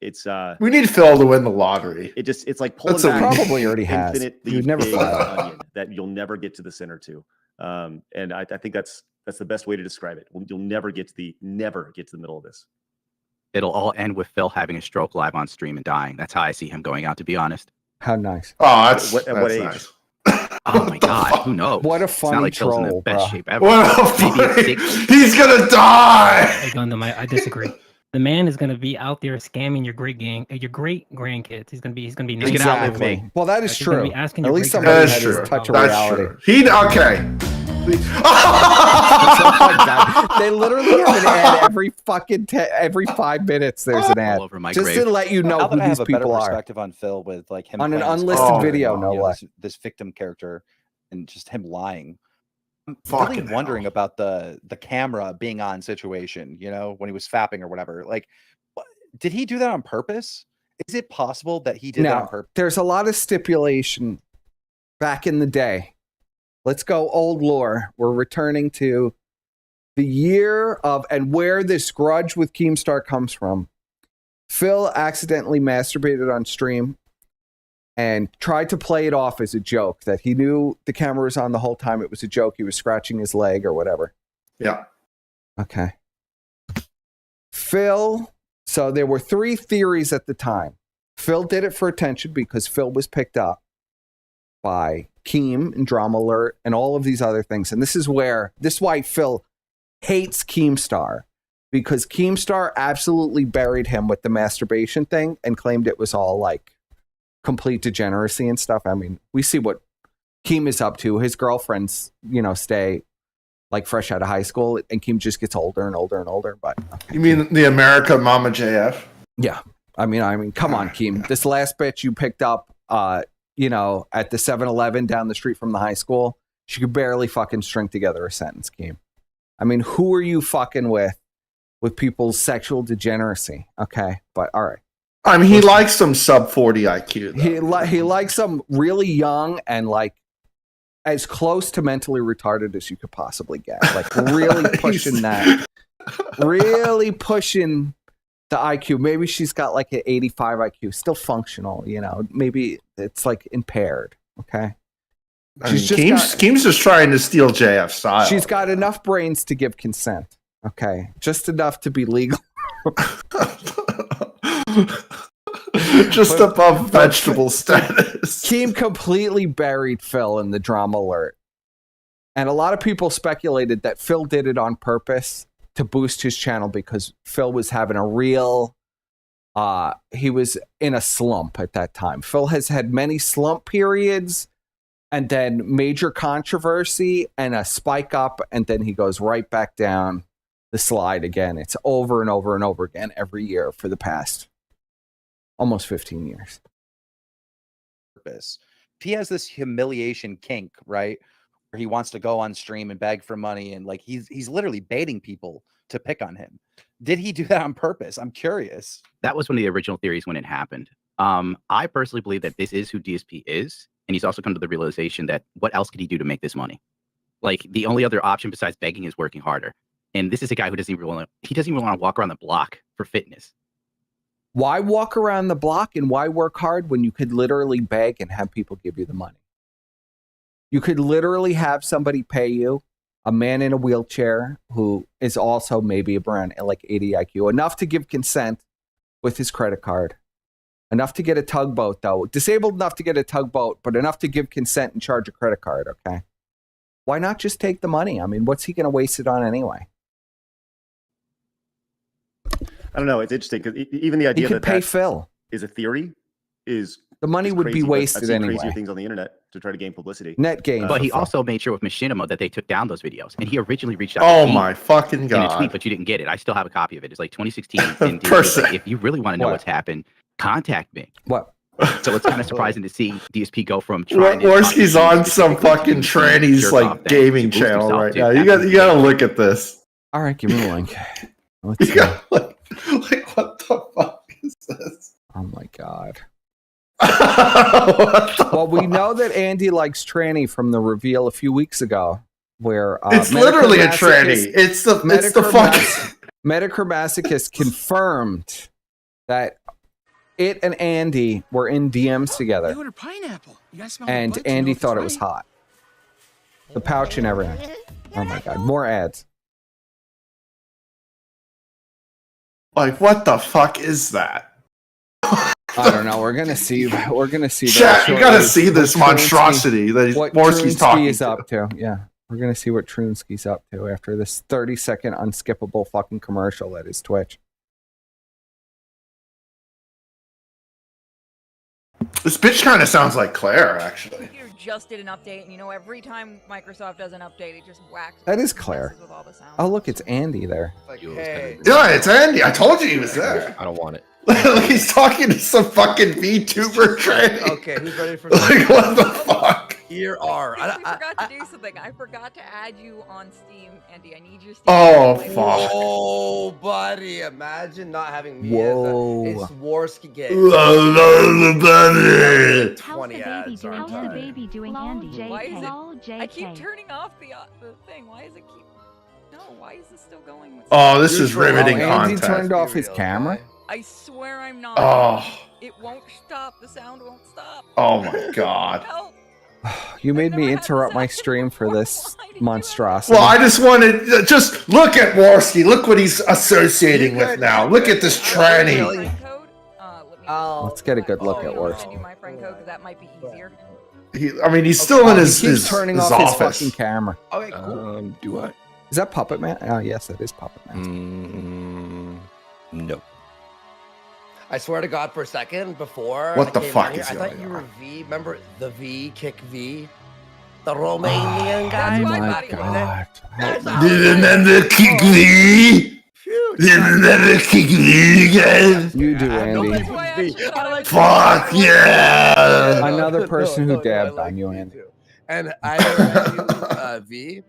it's We need Phil to win the lottery. it's like pulling That's a- back Probably already has. infinitely You'd never big find out. onion that you'll never get to the center to, and I think that's the best way to describe it. You'll never get to the middle of this. It'll all end with Phil having a stroke live on stream and dying. That's how I see him going out, to be honest. How nice. Oh, that's At what age? nice. Oh my God, who knows? What a It's not funny like Phil's in the troll, best bro. shape ever. What a Maybe funny- it's 60. He's gonna die. Hey, Gundam, I disagree. The man is going to be out there scamming your great grandkids. He's going to be He's gonna outlive Exactly. me. Well, that is He's gonna true. be asking At your least great somebody That's had his true. touch of That's reality. true. He okay. Oh my God. They literally have an ad every fucking every 5 minutes. There's an ad All over my just grave. to let you know Now who that I these have a better people are. perspective on Phil with like him On an playing this unlisted character, video, no you know, less. this victim character and just him lying. I'm Fucking really wondering about the camera being on situation, you know, when he was fapping or whatever. Like, did he do that on purpose? Is it possible that he did that on No, purpose? there's a lot of stipulation back in the day. Let's go old lore. We're returning to the year of and where this grudge with Keemstar comes from. Phil accidentally masturbated on stream and tried to play it off as a joke that he knew the camera was on the whole time. It was a joke. He was scratching his leg or whatever. Yeah. Okay. Phil, so there were 3 theories at the time. Phil did it for attention because Phil was picked up by Keem and Drama Alert and all of these other things. And this is why Phil hates Keemstar, because Keemstar absolutely buried him with the masturbation thing and claimed it was all like complete degeneracy and stuff. I mean, we see what Keem is up to. His girlfriends, stay like fresh out of high school, and Keem just gets older and older and older. But You mean the America Mama JF? yeah, I mean, come on, Keem. This last bitch you picked up, at the 7-Eleven down the street from the high school, she could barely fucking string together a sentence, Keem. I mean, who are you fucking with people's sexual degeneracy? Okay, but all right. I mean, he likes some sub 40 IQ. Though. He likes them really young and like as close to mentally retarded as you could possibly get. Like really pushing that. Really pushing the IQ. Maybe she's got like an 85 IQ, still functional, Maybe it's like impaired. Okay. Keem's just trying to steal JF style. She's got enough brains to give consent. Okay. Just enough to be legal. Just above vegetable status. Keem completely buried Phil in the Drama Alert. And a lot of people speculated that Phil did it on purpose to boost his channel because Phil was having a real he was in a slump at that time. Phil has had many slump periods and then major controversy and a spike up, and then he goes right back down the slide again. It's over and over and over again every year for the past almost 15 years. He has this humiliation kink, right? Where he wants to go on stream and beg for money, and like he's literally baiting people to pick on him. Did he do that on purpose? I'm curious. That was one of the original theories when it happened. I personally believe that this is who DSP is, and he's also come to the realization that what else could he do to make this money? Like the only other option besides begging is working harder. And this is a guy who doesn't even want to walk around the block for fitness. Why walk around the block and why work hard when you could literally beg and have people give you the money? You could literally have somebody pay you, a man in a wheelchair who is also maybe around like 80 IQ, enough to give consent with his credit card, enough to get a tugboat though, disabled enough to get a tugboat, but enough to give consent and charge a credit card, okay? Why not just take the money? I mean, what's he going to waste it on anyway? I don't know. It's interesting because even the idea that pay Phil is a theory is the money would be wasted I've seen anyway. Crazier things on the internet to try to gain publicity. Net gain. But he also made sure with Machinima that they took down those videos. And he originally reached out Oh to my fucking in a god! tweet, but you didn't get it. I still have a copy of it. It's like 2016. And he was like, if you really want to know what's happened, contact me. What? So it's kind of surprising to see DSP go from trying. Worski's on some fucking trannies like gaming channel right now. You got to look at this. All right, give me a link. Let's see. Like what the fuck is this? Oh my god. Well, we know that Andy likes tranny from the reveal a few weeks ago, where it's literally a tranny. It's the fucking Metachromacist confirmed that it and Andy were in DMs together. You ordered pineapple. You guys smell And Andy thought it was hot. The pouch and everything. Oh my god, more ads. Like, what the fuck is that? I don't know. We're gonna see. We're gonna see. Chat, you gotta see this monstrosity that Morski's talking is up to. Yeah, we're gonna see what Trunsky's up to after this 30-second unskippable fucking commercial that is Twitch. This bitch kind of sounds like Claire, actually. You just did an update, and you know every time Microsoft does an update, it just whacks. That is Claire. Oh, look, it's Andy there. Hey. Yeah, it's Andy. I told you he was there. I don't want it. Like he's talking to some fucking VTuber tranny. Okay, who's ready for like what the fuck? Here are. I forgot to do something. I forgot to add you on Steam, Andy. I need your Steam. Oh fuck! Oh, buddy, imagine not having me Whoa. as a it's Warski game. 20 ads. How's the baby doing, Andy? Why is it? I keep turning off the thing. Why is it keep? No, why is this still going? Oh, this is riveting Andy content. turned off his camera. I swear I'm not. Oh. It won't stop. The sound won't stop. Oh my god. Help. You made me interrupt my stream for this monstrosity. Well, I just wanted to just look at Warski. Look what he's associating with now. Look at this tranny. Let's get a good look at Warski. My friend code, that might be easier. I mean, he's still in He his keeps turning his off office. his fucking camera. Okay, cool. Do I? Is that Puppet Man? Oh, yes, it is Puppet Man. No. I swear to God, for a second before What I the came fuck out here, is I thought going you were on? V. Remember the V, Kick V, the Romanian guy. Oh my god. Remember Kick V? Remember Kick V, guys? You do, Andy. Fuck yeah! Another person who dabbed on you, Andy. And I never V.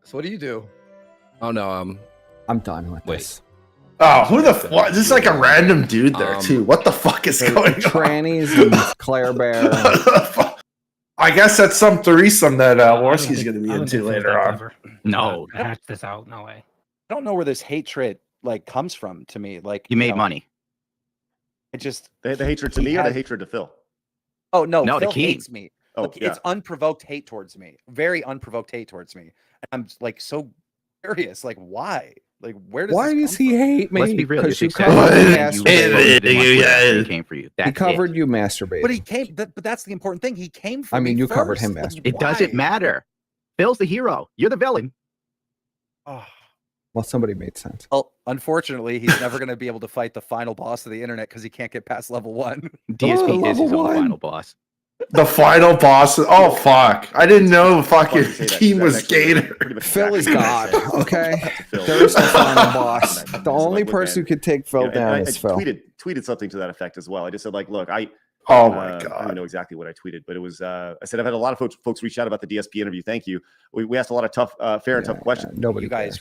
So what do you do? Oh no, I'm done with this. Oh, who the fuck? This is like a random dude there too. What the fuck is going on? Trannies and Claire Bear. I guess that's some threesome that Warski's going to be into later on. No, Hatch this out. No way. I don't know where this hatred like comes from. To me, like you made money. It just The hatred to me or the hatred to Phil? Oh no, No, the Phil king. hates me. Oh, Look, yeah. it's unprovoked hate towards me. Very unprovoked hate towards me. I'm like so curious. Like why? Like where does Why this does he hate me? Let's be real. Because You you covered you he came for you. He That's covered it. you masturbating. But he came. But that's the important thing. He came for I mean, me you covered first. him Like, masturbating. It doesn't why? matter. Phil's the hero. You're the villain. Oh. Well, somebody made sense. Well, unfortunately, he's never going to be able to fight the final boss of the internet because he can't get past level 1. DSP is his own final boss. The final boss. Oh fuck! I didn't know fucking team was Gator. Phil is God. Okay, there is no final boss. The only person who could take Phil down I is Phil. tweeted something to that effect as well. I just said like, look, Oh my I don't god! even know exactly what I tweeted, but it was I said I've had a lot of folks reach out about the DSP interview. Thank you. We asked a lot of tough, fair and tough questions. Nobody You guys.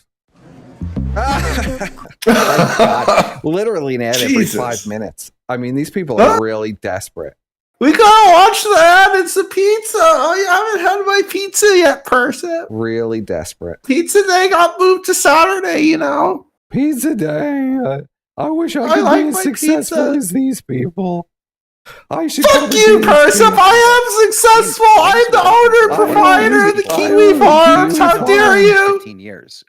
God. Literally an ad every Jesus. 5 minutes. I mean, these people are really desperate. We gotta watch that. It's a pizza. I haven't had my pizza yet, person. Really desperate. Pizza day got moved to Saturday, you know. Pizza day. I wish I could like be as my successful pizza. as these people. I should Fuck you, Persip. I am successful. I'm the owner and proprietor of the Kiwi Farms. How dare you? 15 years.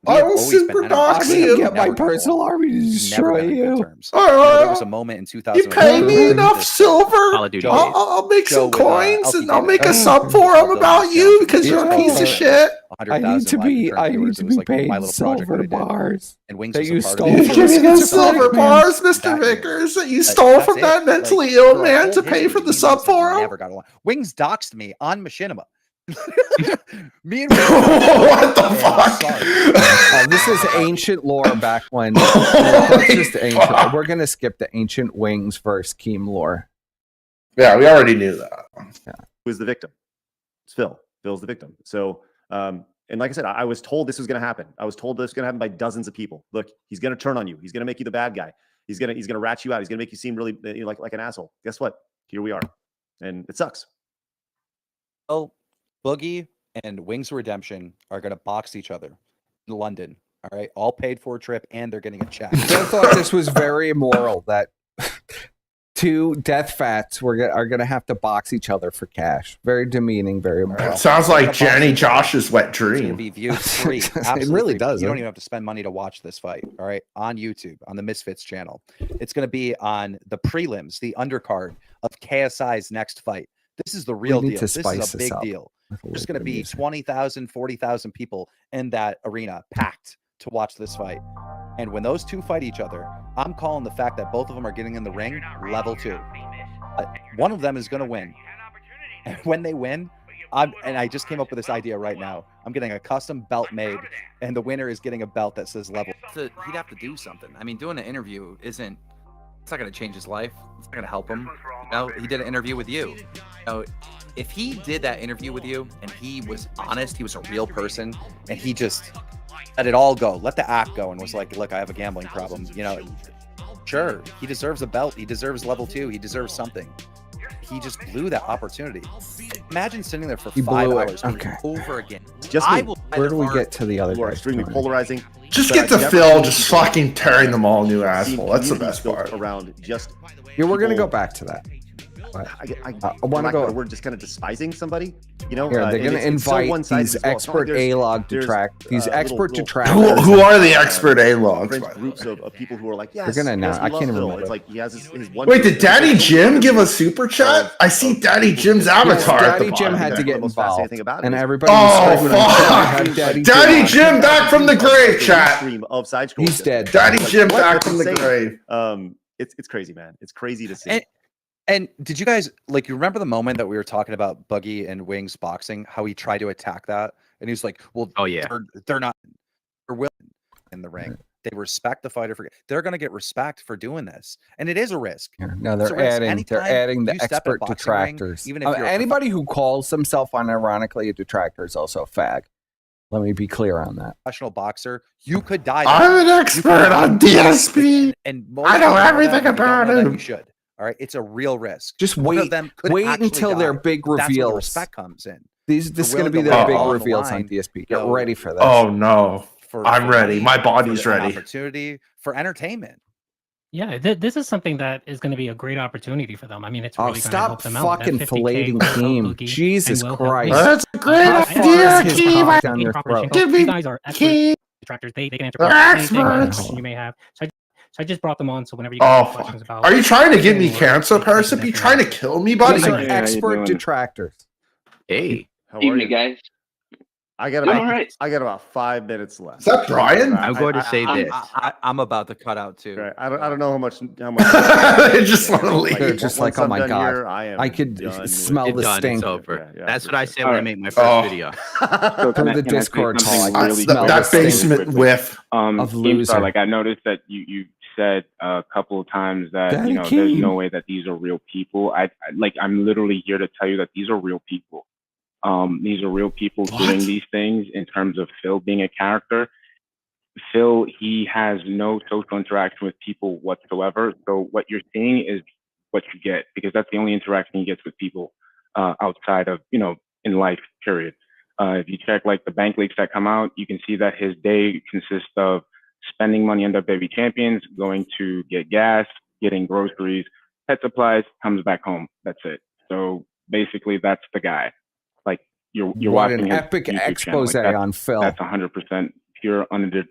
I will super dox you. Get my personal army to destroy you. There was a moment in 2000. You pay me enough silver, I'll make some coins and I'll make a sub forum about you because you're a piece of shit. I need to be paid silver bars. And Wings that was a you part stole. of it. You give me those silver bars, Mr. Vickers, that you stole from that mentally ill man to pay for the sub forum. Never got along. Wings doxed me on Machinima. Me and what the fuck? This is ancient lore back when. That's just ancient. We're gonna skip the ancient Wings versus Keem lore. Yeah, we already knew that. Who's the victim? It's Phil. Phil's the victim. So, and like I said, I was told this was going to happen. I was told this was going to happen by dozens of people. Look, he's going to turn on you. He's going to make you the bad guy. He's going to rat you out. He's going to make you seem really like an asshole. Guess what? Here we are, and it sucks. Oh, Boogie and Wings Redemption are going to box each other in London. All right, all paid for a trip, and they're getting a check. I thought this was very immoral that two death fats are going to have to box each other for cash. Very demeaning, very immoral. It sounds like Jenny Josh's wet dream. Be viewed free. It really free. does. You don't even have to spend money to watch this fight. All right, on YouTube, on the Misfits channel. It's going to be on the prelims, the undercard of KSI's next fight. This is the real deal. This is a big deal. There's going to be 20,000, 40,000 people in that arena packed to watch this fight. And when those two fight each other, I'm calling the fact that both of them are getting in the ring level 2. One of them is going to win. And when they win, I just came up with this idea right now. I'm getting a custom belt made, and the winner is getting a belt that says level. He'd have to do something. I mean, doing an interview it's not going to change his life. It's not going to help him. You know, he did an interview with you. You know, if he did that interview with you and he was honest, he was a real person, and he just let it all go, let the act go, and was like, look, I have a gambling problem. You know, sure, he deserves a belt. He deserves level 2. He deserves something. He just blew that opportunity. Imagine sitting there for 5 hours over again. Just where do we get to the other who are extremely polarizing? Just get to Phil just fucking tearing them all new asshole. That's the best part. Around just we're going to go back to that. I want to go. We're just kind of despising somebody, you know. They're going to invite these expert A-log detractors. These expert detractors. Who are the expert A-logs? Groups of people who are like, yes, they're gonna know. I can't even remember. It's like he has his one. Wait, did Daddy Jim give a super chat? I see Daddy Jim's avatar. Daddy Jim had to get involved, and everybody. Oh fuck! Daddy Jim back from the grave, chat. He's dead. Daddy Jim back from the grave. It's crazy, man. It's crazy to see. And did you guys you remember the moment that we were talking about Buggy and Wings boxing, how he tried to attack that, and he was like, well, they're not, they're willing in the ring. They respect the fighter they're going to get respect for doing this, and it is a risk. No, they're adding the expert detractors. Ring, even if anybody who calls themselves unironically a detractor is also a fag. Let me be clear on that. Professional boxer, you could die. I'm an expert on DSP, and I know everything about him. You should. All right, it's a real risk. Just wait until their big reveals. That's where respect comes in. This is going to be their big reveals on DSP. Get ready for this. Oh no, I'm ready. My body's ready. Opportunity for entertainment. Yeah, this is something that is going to be a great opportunity for them. I mean, it's really going to help them out. Stop fucking filleting Keem. Jesus Christ. That's a great idea, Keem. Give me you guys are expert detractors. They can answer anything you may have. So I just brought them on. So whenever you have questions about, are you trying to give me cancer, person? You trying to kill me, buddy? These are expert detractors. Hey, how are you guys? I got about 5 minutes left. Is that Brian? I'm going to say this. I'm about to cut out too. Right. I don't know how much. They just want to leave. They're just like, oh my god, I could smell the stink. It's over. Yeah, that's what I said when I made my first video. Through the Discord call, I could smell that basement whiff of loser. Like I noticed that you said a couple of times that there's no way that these are real people. I'm literally here to tell you that these are real people. These are real people doing these things. In terms of Phil being a character, Phil, he has no social interaction with people whatsoever. So what you're seeing is what you get, because that's the only interaction he gets with people outside of, you know, in life, period. If you check like the bank leaks that come out, you can see that his day consists of spending money on WWE champions, going to get gas, getting groceries, pet supplies, comes back home. That's it. So basically, that's the guy. Like you're what watching an his epic YouTube expose channel. Like, on Phil. That's 100% pure,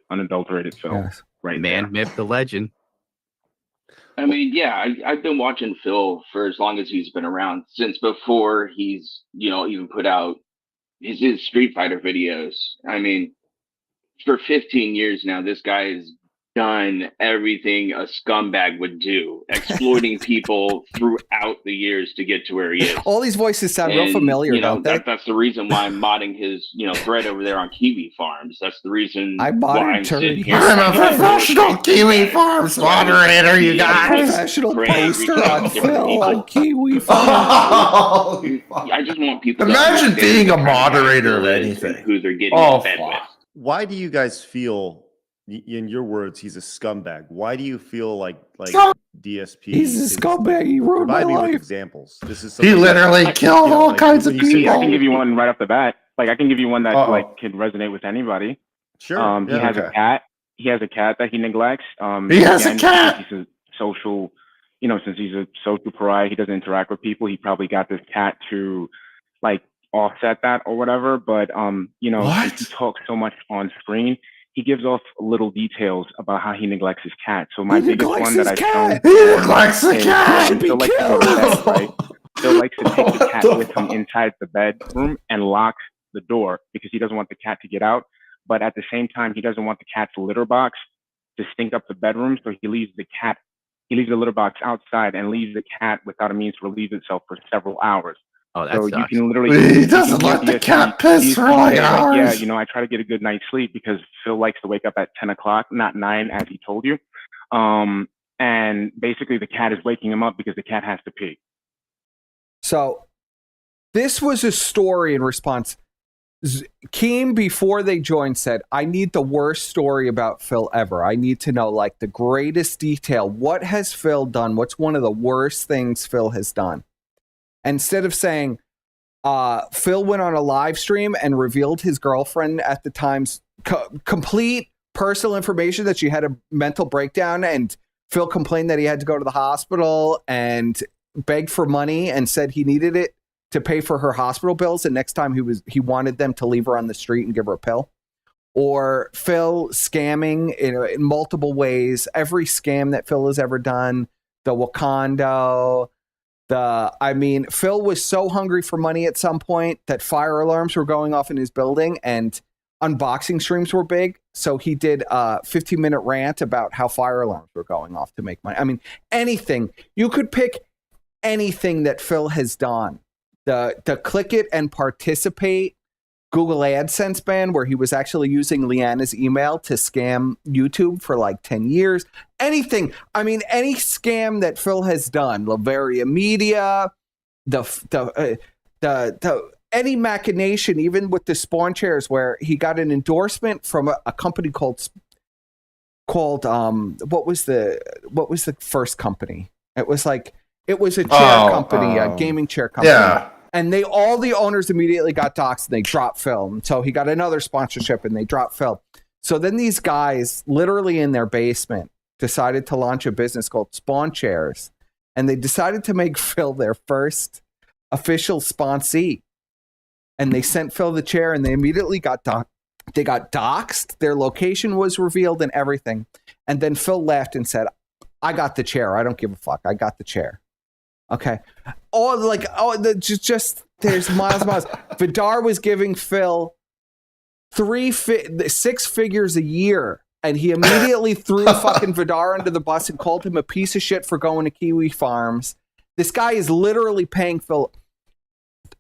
unadulterated film. Yes. Right, Man, myth, the legend. I mean, yeah, I've been watching Phil for as long as he's been around, since before he's, you know, even put out his Street Fighter videos. I mean, for 15 years now, this guy has done everything a scumbag would do, exploiting people throughout the years to get to where he is. All these voices sound real And, familiar, you know, don't they? that's the reason why I'm modding his, you know, thread over there on Kiwi Farms. That's the reason I why modded I'm sitting Turd. here. I'm a professional Kiwi Farms moderator, you guys. Professional Great. poster on Phil on Kiwi Farms. I just want people Imagine to being a understand moderator of who is anything. and who they're getting Oh, in bed with. Why do you guys feel, in your words, he's a scumbag? Why do you feel like DSP? He's a scumbag. He ruined my Provide me with life. examples. This is He something literally killed all kinds of I can people. give you one right off the bat. Like I can give you one that Uh-oh. like can resonate with anybody. Sure. He has a cat. He has a cat that he neglects. He has a again, cat. Since he's a social, you know, since he's a social pariah, he doesn't interact with people. He probably got this cat to like offset that or whatever. But you know, since he talks so much on screen, he gives off little details about how he neglects his cat. So my biggest one that I've shown. He neglects the cat. He likes to go to bed, right? Phil likes to take the cat with him inside the bedroom and lock the door because he doesn't want the cat to get out. But at the same time, he doesn't want the cat's litter box to stink up the bedroom. So he leaves the litter box outside and leaves the cat without a means to relieve itself for several hours. Oh, that so sucks. you can literally. He doesn't let the cat piss for like hours. Yeah, you know, I try to get a good night's sleep because Phil likes to wake up at 10 o'clock, not 9 as he told you. And basically the cat is waking him up because the cat has to pee. So this was a story in response. Keem, before they joined, said, I need the worst story about Phil ever. I need to know like the greatest detail. What has Phil done? What's one of the worst things Phil has done? Instead of saying, Phil went on a live stream and revealed his girlfriend at the time's complete personal information that she had a mental breakdown, and Phil complained that he had to go to the hospital and begged for money and said he needed it to pay for her hospital bills, and next time he wanted them to leave her on the street and give her a pill. Or Phil scamming in multiple ways, every scam that Phil has ever done, the Wakanda, Phil was so hungry for money at some point that fire alarms were going off in his building and unboxing streams were big. So he did a 15-minute rant about how fire alarms were going off to make money. I mean, anything. You could pick anything that Phil has done. The click it and participate Google AdSense ban where he was actually using Leanna's email to scam YouTube for like 10 years. Anything. I mean, any scam that Phil has done, Lavaria Media, any machination, even with the spawn chairs where he got an endorsement from a company called what was the first company? It was a chair company, a gaming chair company. Yeah. And all the owners immediately got doxxed and they dropped Phil. So he got another sponsorship and they dropped Phil. So then these guys, literally in their basement, decided to launch a business called Spawn Chairs. And they decided to make Phil their first official sponsee. And they sent Phil the chair and they immediately got doxxed. They got doxxed. Their location was revealed and everything. And then Phil left and said, I got the chair. I don't give a fuck. I got the chair. Okay. There's miles. Vidar was giving Phil 6 figures a year, and he immediately threw fucking Vidar under the bus and called him a piece of shit for going to Kiwi Farms. This guy is literally paying Phil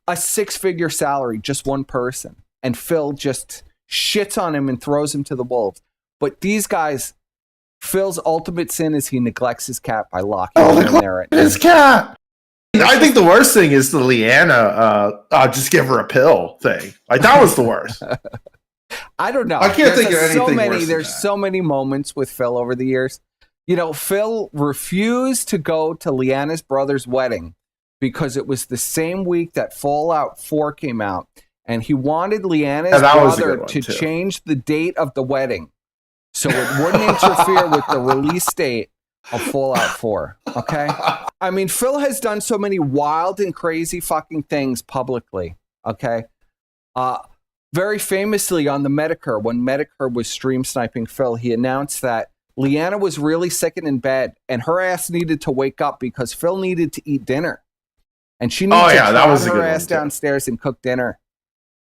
a 6-figure salary, just one person, and Phil just shits on him and throws him to the wolves. But these guys, Phil's ultimate sin is he neglects his cat by locking him in there. His cat. I think the worst thing is the Leanna just give her a pill thing. Like that was the worst. I don't know. I can't think of anything worse than There's that. so many moments with Phil over the years. You know, Phil refused to go to Leanna's brother's wedding because it was the same week that Fallout 4 came out. And he wanted Leanna's brother to change the date of the wedding so it wouldn't interfere with the release date of Fallout 4. Okay? I mean, Phil has done so many wild and crazy fucking things publicly. Okay? Very famously on the Medicare, when Medicare was stream sniping Phil, he announced that Leanna was really sick and in bed, and her ass needed to wake up because Phil needed to eat dinner. And she needed to drag her ass downstairs and cook dinner,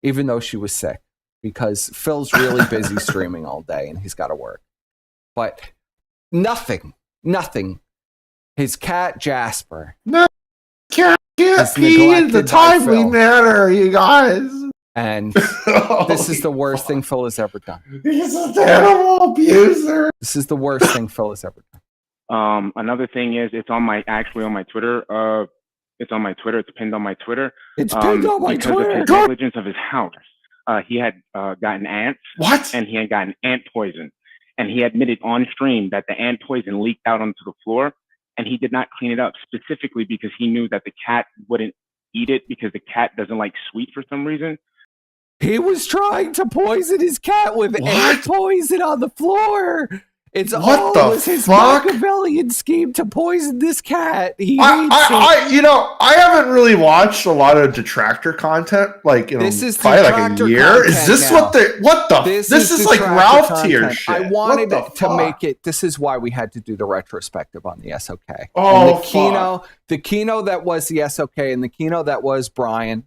even though she was sick, because Phil's really busy streaming all day and he's got to work. But nothing. His cat, Jasper. No, can't pee in the timely manner, you guys. And this is the worst thing Phil has ever done. He's an animal abuser. This is the worst thing Phil has ever done. Another thing is, it's on my Twitter. It's on my Twitter. It's pinned on my Twitter. It's pinned on my Twitter. Because of his negligence of his house. He had gotten ants. What? And he had gotten ant poison. And he admitted on stream that the ant poison leaked out onto the floor. And he did not clean it up, specifically because he knew that the cat wouldn't eat it because the cat doesn't like sweet for some reason. He was trying to poison his cat with ant poison on the floor. It's was his Machiavellian scheme to poison this cat. I haven't really watched a lot of detractor content, like this is probably like a year. Is this now. This is like Ralph tier shit. I wanted to make it. This is why we had to do the retrospective on the SOK. Oh, and the Kino that was the SOK, and the Kino that was Brian,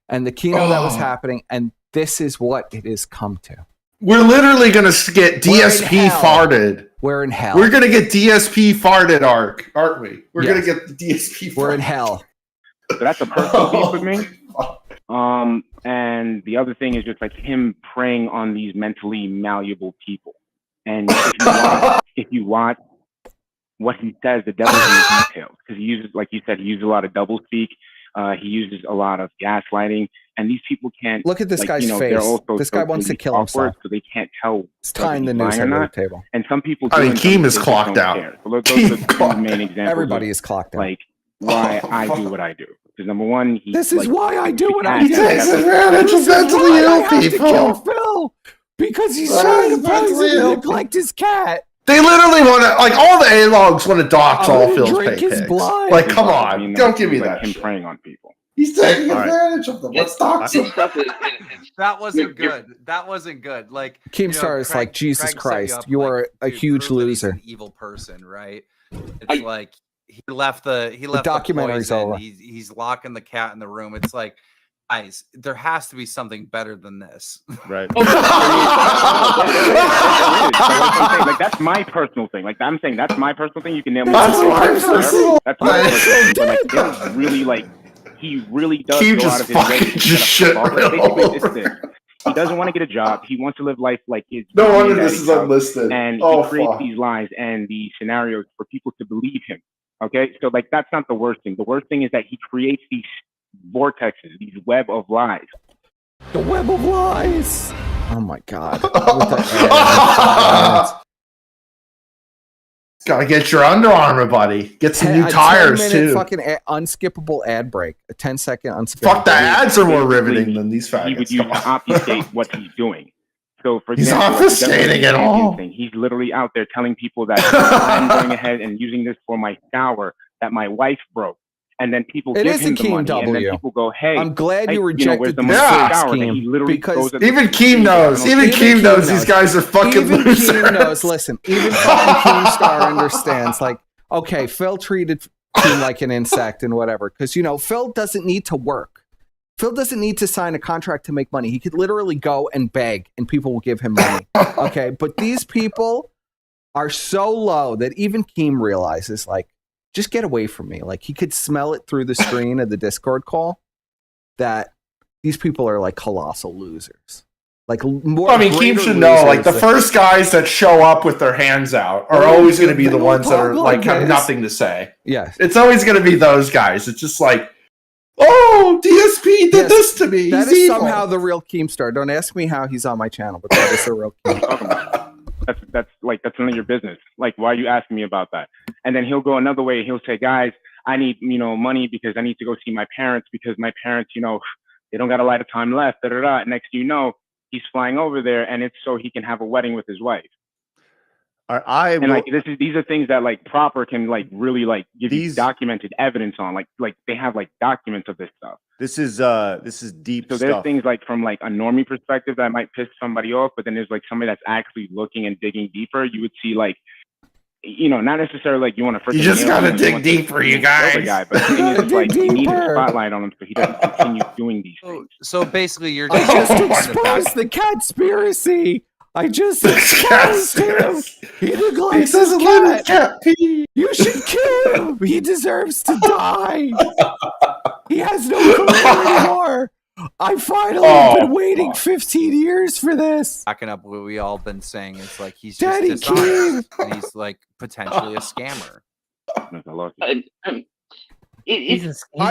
and the Kino that was happening, and this is what it has come to. We're literally going to get DSP farted. We're in hell. We're going to get DSP farted, aren't we? We're going to get the DSP farted. We're in hell. So that's a personal beef with me. And the other thing is just like him preying on these mentally malleable people. And if you watch what he says, the devil's in the details. Because he uses, like you said, he uses a lot of doublespeak. He uses a lot of gaslighting, and these people can't look at this guy's face. This guy wants to kill himself, so they can't tell. It's tying the news under the table. And some people. I mean, Keem is clocked out. So those are the two main examples. Everybody is clocked out. Like why I do what I do. Because number one, this is why I do what I do. He takes advantage of mentally ill people. To kill Phil because he's trying to neglect his cat. They literally want to, like, all the A-logs want to dox all Phil's pay pigs. Like, come on, don't give me that. Him preying on people. He's taking advantage of them. Let's dox him. That wasn't good. That wasn't good. Like Keemstar is like, Jesus Christ, you are a huge loser. An evil person, right? It's like he left the documentary's over. He's locking the cat in the room. It's like, guys, there has to be something better than this. Right. Like that's my personal thing. Like I'm saying that's my personal thing. You can nail me. That's my personal. That's my personal thing. Like it's really like he really does go out of his way. Just shit He doesn't want to get a job. He wants to live life like his. No wonder this is unlisted. And he creates these lies and these scenarios for people to believe him. Okay, so like that's not the worst thing. The worst thing is that he creates these vortexes, these web of lies. The web of lies. Oh my god. Gotta get your Under Armour, buddy. Get some new tires too. Fucking unskippable ad break. A 10-second unskippable. Fuck, the ads are more riveting than these faggots. He would use to obfuscate what he's doing. So for he's example, obfuscating it all. He's literally out there telling people that I'm going ahead and using this for my shower that my wife broke. And then people give him the money, and then people go, "Hey, I'm glad you rejected the Keem because even Keem knows. Even Keem knows these guys are fucking losers. Keem knows. Listen, even fucking Keemstar understands. Like, okay, Phil treated Keem like an insect and whatever, because Phil doesn't need to work. Phil doesn't need to sign a contract to make money. He could literally go and beg, and people will give him money. Okay, but these people are so low that even Keem realizes, like, just get away from me. Like, he could smell it through the screen of the Discord call that these people are like colossal losers. Like, more. I mean, Keem should know. Like, the first guys that show up with their hands out are always going to be the ones that are like have nothing to say. Yes, it's always going to be those guys. It's just like, oh, DSP did this to me. That is somehow the real Keemstar. Don't ask me how he's on my channel, but that is the real Keemstar. that's none of your business. Like, why are you asking me about that? And then he'll go another way. He'll say, guys, I need, money because I need to go see my parents because my parents, they don't got a lot of time left. Da, da, da. Next thing you know, he's flying over there, and it's so he can have a wedding with his wife. These are things that like Proper can like really like give you documented evidence on. Like they have like documents of this stuff. This is deep. So there's things like from like a normie perspective that might piss somebody off, but then there's like somebody that's actually looking and digging deeper. You would see like, not necessarily like you want to. You just gotta dig deeper, you guys. Guy, but the thing is, like you need a spotlight on him so he doesn't continue doing these things. So basically, you're I just exposed the conspiracy. I just exposed him. He neglects his cat. You should kill him. He deserves to die. He has no career anymore. I finally been waiting 15 years for this. Backing up what we all been saying, it's like he's Daddy just dishonest, and he's like potentially a scammer. I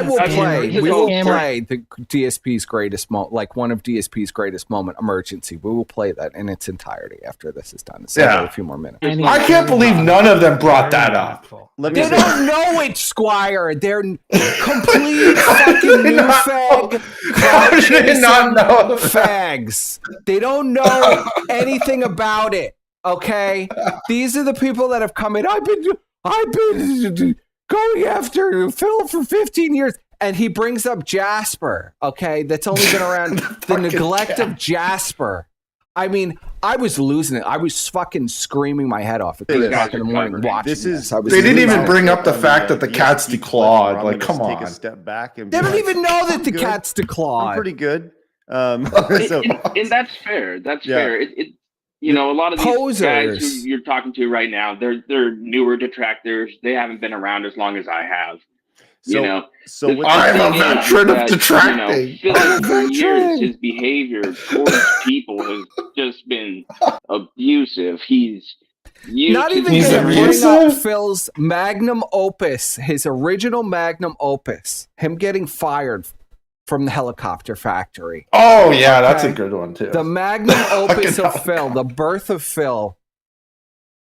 will play. We will play the DSP's greatest moment, like one of DSP's greatest moment, Emergency. We will play that in its entirety after this is done. So a few more minutes. I can't believe none of them brought that up. They don't know it, Squire. They're complete fucking new fag. How did they not know fags? They don't know anything about it. Okay, these are the people that have come in. I've been going after Phil for 15 years. And he brings up Jasper, okay? That's only been around the neglect of Jasper. I mean, I was losing it. I was fucking screaming my head off at 3 o'clock in the morning watching this. They didn't even bring up the fact that the cat's declawed. Like, come on. Take a step back and they don't even know that the cat's declawed. I'm pretty good. And that's fair. That's fair. A lot of these guys who you're talking to right now, they're newer detractors. They haven't been around as long as I have. So I'm a veteran of detracting. For years, his behavior towards people has just been abusive. He's not even going to bring up Phil's magnum opus, his original magnum opus, him getting fired from the helicopter factory. Oh yeah, that's a good one too. The magnum opus of Phil, the birth of Phil,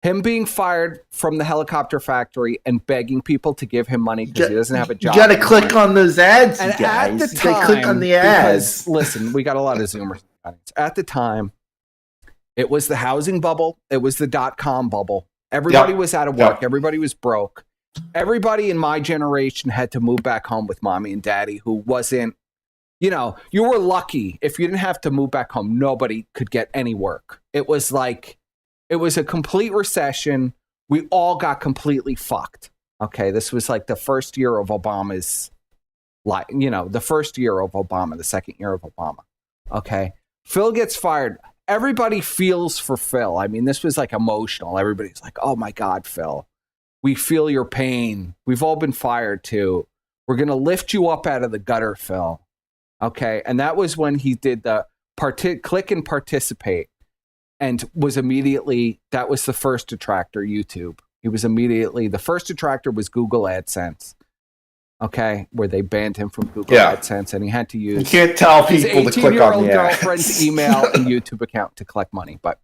him being fired from the helicopter factory and begging people to give him money because he doesn't have a job. You got to click on those ads, and guys. At the time, click on the ads. Because, listen, we got a lot of Zoomers. At the time, it was the housing bubble. It was the .com bubble. Everybody was out of work. Everybody was broke. Everybody in my generation had to move back home with mommy and daddy who wasn't, you were lucky. If you didn't have to move back home, nobody could get any work. It was a complete recession. We all got completely fucked. Okay, this was like the first year of Obama's, the first year of Obama, the second year of Obama. Okay, Phil gets fired. Everybody feels for Phil. I mean, this was like emotional. Everybody's like, oh my God, Phil, we feel your pain. We've all been fired too. We're going to lift you up out of the gutter, Phil. Okay, and that was when he did the click and participate. And that was the first detractor, YouTube. He was immediately, the first detractor was Google AdSense. Okay, where they banned him from Google AdSense and he had to use you can't tell people to click on the ads. girlfriend's email and YouTube account to collect money. But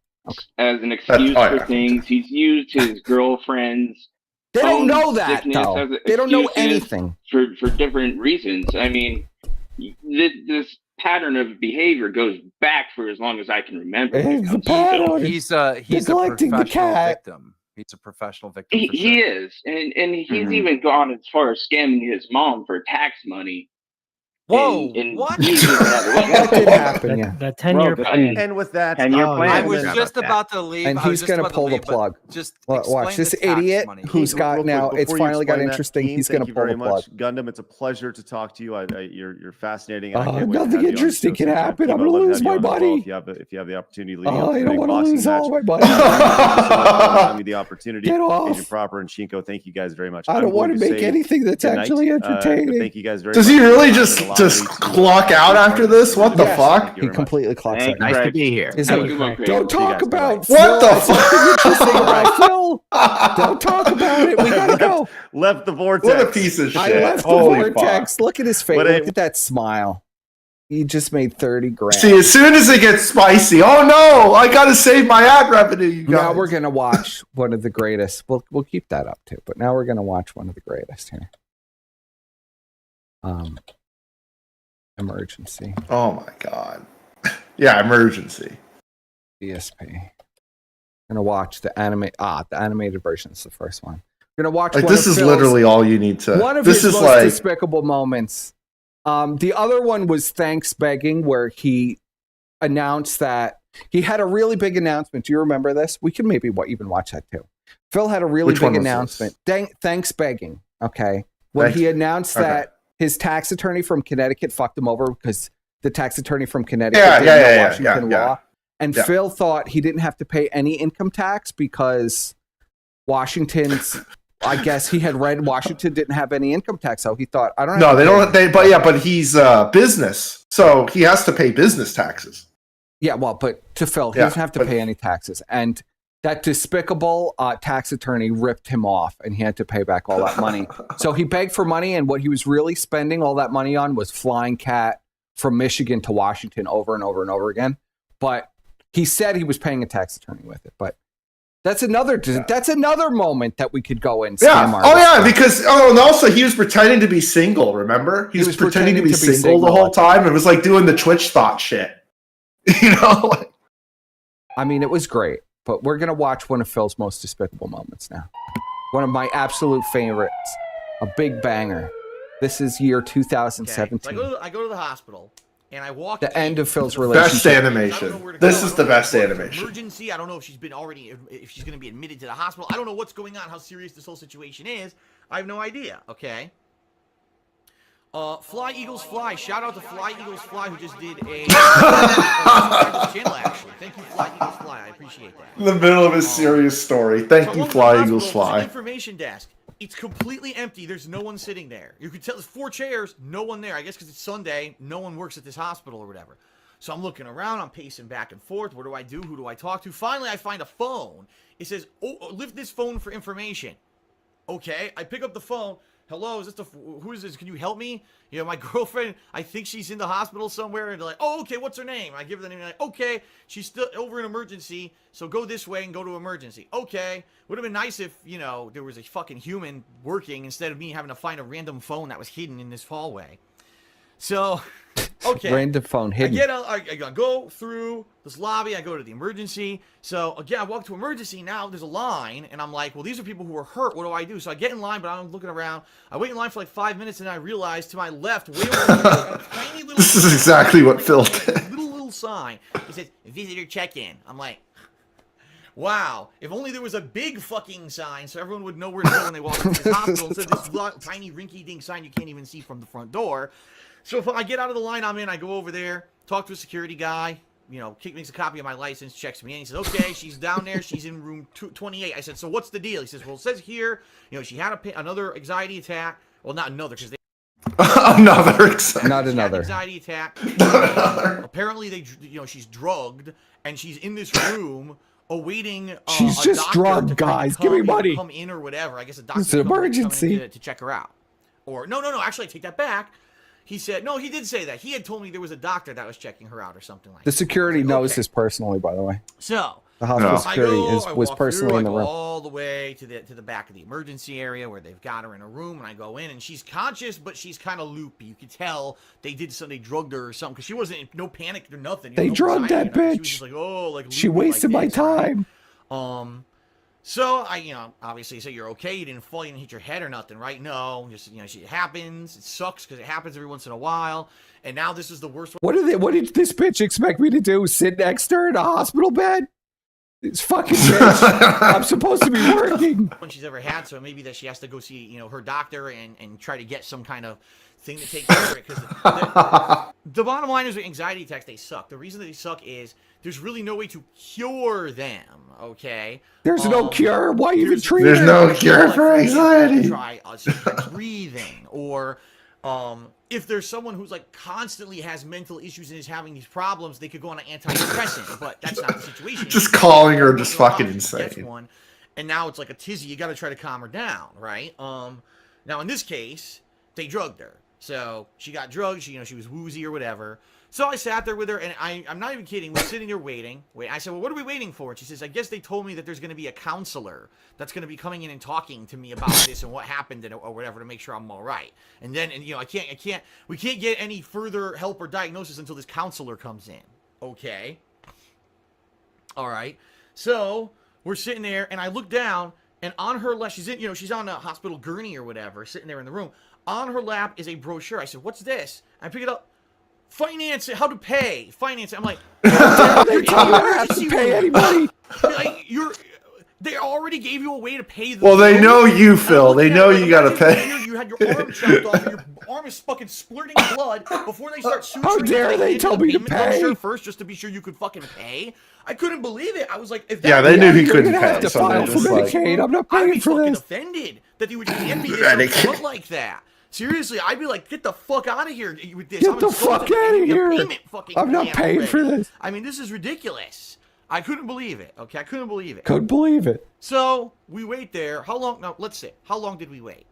as an excuse for things, he's used his girlfriend's. They don't know that, though. They don't know anything. For different reasons. I mean, this pattern of behavior goes back for as long as I can remember. He's a professional victim. He's a professional victim. He is, and he's even gone as far as scamming his mom for tax money. Whoa! What? That did happen. Yeah. The 10-year plan. And with that, 10-year plan. I was just about to leave, and he's going to pull the plug. Just watch this idiot who's got now. It's finally got interesting. He's going to pull the plug. Gundam, it's a pleasure to talk to you. You're fascinating. Nothing interesting can happen. I'm going to lose my money. If you have the opportunity, I don't want to lose all my money. Give me the opportunity. Get off. Agent Proper and Shinko, thank you guys very much. I don't want to make anything that's actually entertaining. Thank you guys very much. Does he really just clock out after this? What the fuck? He completely clocks out. Nice to be here. Don't talk about what the fuck. Don't talk about it. We gotta go. Left the vortex. What a piece of shit. I left the vortex. Look at his face. Look at that smile. You just made 30 grand. See, as soon as it gets spicy, oh no, I gotta save my ad revenue. You guys. Now we're gonna watch one of the greatest. We'll keep that up too, but now we're gonna watch one of the greatest here. Emergency. Oh my god. Yeah, emergency. DSP. Gonna watch the animated version is the first one. Gonna watch. Like this is literally all you need to. One of this his is most like despicable moments. The other one was Thanks Begging, where he announced that he had a really big announcement. Do you remember this? We can maybe even watch that too. Phil had a really big announcement. Thanks Begging. Okay, when he announced that his tax attorney from Connecticut fucked him over because the tax attorney from Connecticut didn't know Washington law. And Phil thought he didn't have to pay any income tax because Washington's, I guess he had read Washington didn't have any income tax. So he thought, I don't know. No, they don't. But he's business. So he has to pay business taxes. Yeah, well, but to Phil, he doesn't have to pay any taxes. And that despicable tax attorney ripped him off and he had to pay back all that money. So he begged for money. And what he was really spending all that money on was flying cat from Michigan to Washington over and over and over again. But he said he was paying a tax attorney with it, but that's another moment that we could go in. Because and also he was pretending to be single. Remember, he was pretending to be single the whole time. It was like doing the Twitch thought shit. You know, I mean, it was great. But we're gonna watch one of Phil's most despicable moments now. One of my absolute favorites, a big banger. This is year 2017. Okay. So I go to the hospital. And I walk the end of Phil's relationship. Best animation. This is the best animation. Emergency. I don't know if she's going to be admitted to the hospital. I don't know what's going on, how serious this whole situation is. I have no idea. Okay. Fly Eagles Fly. Shout out to Fly Eagles Fly who just did a channel actually. Thank you, Fly Eagles Fly. I appreciate that. In the middle of a serious story. Thank you, Fly Eagles Fly. Information desk. It's completely empty. There's no one sitting there. You could tell there's 4 chairs, no one there. I guess because it's Sunday, no one works at this hospital or whatever. So I'm looking around, I'm pacing back and forth. What do I do? Who do I talk to? Finally, I find a phone. It says, "Oh, lift this phone for information." Okay, I pick up the phone. Hello, is this who is this? Can you help me? You know, my girlfriend, I think she's in the hospital somewhere. And they're like, "Oh, okay, what's her name?" I give her the name. Like, okay, she's still over in emergency, so go this way and go to emergency. Okay, would have been nice if, you know, there was a fucking human working instead of me having to find a random phone that was hidden in this hallway. So, okay. Random phone hidden. I go through this lobby. I go to the emergency. So, again, I walk to emergency. Now there's a line. And I'm like, well, these are people who are hurt. What do I do? So I get in line, but I'm looking around. I wait in line for like 5 minutes. And I realize to my left, way over there, a tiny little... This is exactly what Phil did. Little sign. It says, visitor check-in. I'm like... Wow, if only there was a big fucking sign so everyone would know where to go when they walk into this hospital instead of this tiny rinky-dink sign you can't even see from the front door. So if I get out of the line I'm in, I go over there, talk to a security guy, you know, makes a copy of my license, checks me in. He says, okay, she's down there, she's in room 28. I said, so what's the deal? He says, well, it says here, you know, she had another anxiety attack. Well, not another, because they... Not another. Anxiety attack. Apparently, she's drugged, and she's in this room... awaiting she's just drugged, guys. Give me money. Come in or whatever. I guess a doctor. It's an emergency to check her out. Or no. Actually, I take that back. He said no. He did say that. He had told me there was a doctor that was checking her out or something like that. The security knows this personally, by the way. So the hospital security was personally in the room. All the way to the back of the emergency area where they've got her in a room, and I go in, and she's conscious, but she's kind of loopy. You could tell they drugged her or something because she wasn't no panic or nothing. They drugged that bitch. She was just like, oh, like she wasted my time. Right? So I, obviously say you're okay. You didn't fall. You didn't hit your head or nothing, right? No, just it happens. It sucks because it happens every once in a while. And now this is the worst one. What did this bitch expect me to do? Sit next to her in a hospital bed? It's fucking bitch. I'm supposed to be working. When she's ever had, so maybe that she has to go see, her doctor and try to get some kind of thing to take care of it. Because the bottom line is with anxiety attacks, they suck. The reason that they suck is there's really no way to cure them. Okay. There's no cure. Why even treat? There's no cure for anxiety. Try breathing or. If there's someone who's like constantly has mental issues and is having these problems, they could go on an antidepressant, but that's not the situation. Just calling her just fucking insane. One, and now it's like a tizzy. You got to try to calm her down, right? Now in this case, they drugged her, so she got drugged. She was woozy or whatever. So I sat there with her, and I'm not even kidding. We're sitting there waiting. I said, well, what are we waiting for? And she says, I guess they told me that there's going to be a counselor that's going to be coming in and talking to me about this and what happened or whatever to make sure I'm all right. And then, we can't get any further help or diagnosis until this counselor comes in. Okay. All right. So we're sitting there, and I look down, and on her lap, she's on a hospital gurney or whatever, sitting there in the room. On her lap is a brochure. I said, what's this? I pick it up. Finance it, how to pay. Finance it. I'm like, they told me I have to pay anybody. Like, they already gave you a way to pay the Well, they bill. know you, Phil. They know you got to pay. You had your arm chopped off, and your arm is fucking splurting blood before they start suturing. How dare they tell me to pay? First, just to be sure you could fucking pay. I couldn't believe it. I was like, if that Yeah, they knew he couldn't pay. Have to file for Medicaid. I'm not paying for fucking this. offended that they would hand me this up like that. Seriously, I'd be like, get the fuck out of here with this. Get the fuck out of here. I'm not paying for this. I mean, this is ridiculous. I couldn't believe it. Okay, I couldn't believe it. Couldn't believe it. So we wait there. How long? No, let's see. How long did we wait?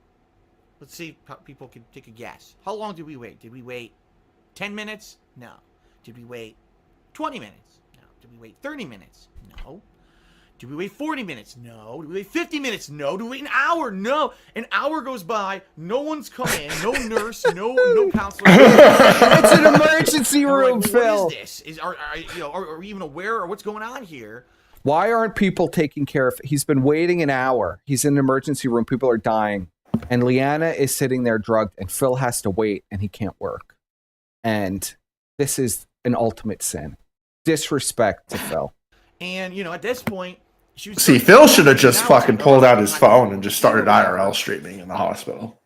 Let's see how people can take a guess. How long did we wait? Did we wait 10 minutes? No. Did we wait 20 minutes? No. Did we wait 30 minutes? No. Did we wait 40 minutes? No. Did we wait 50 minutes? No. Did we wait an hour? No. An hour goes by. No one's come in. No nurse. No counselor. It's an emergency room, like, Phil. What is this? Are we even aware of what's going on here? Why aren't people taking care of? He's been waiting an hour. He's in an emergency room. People are dying, and Leanna is sitting there drugged, and Phil has to wait, and he can't work. And this is an ultimate sin. Disrespect to Phil. And at this point. See, Phil should have just fucking pulled out his phone and just started IRL streaming in the hospital.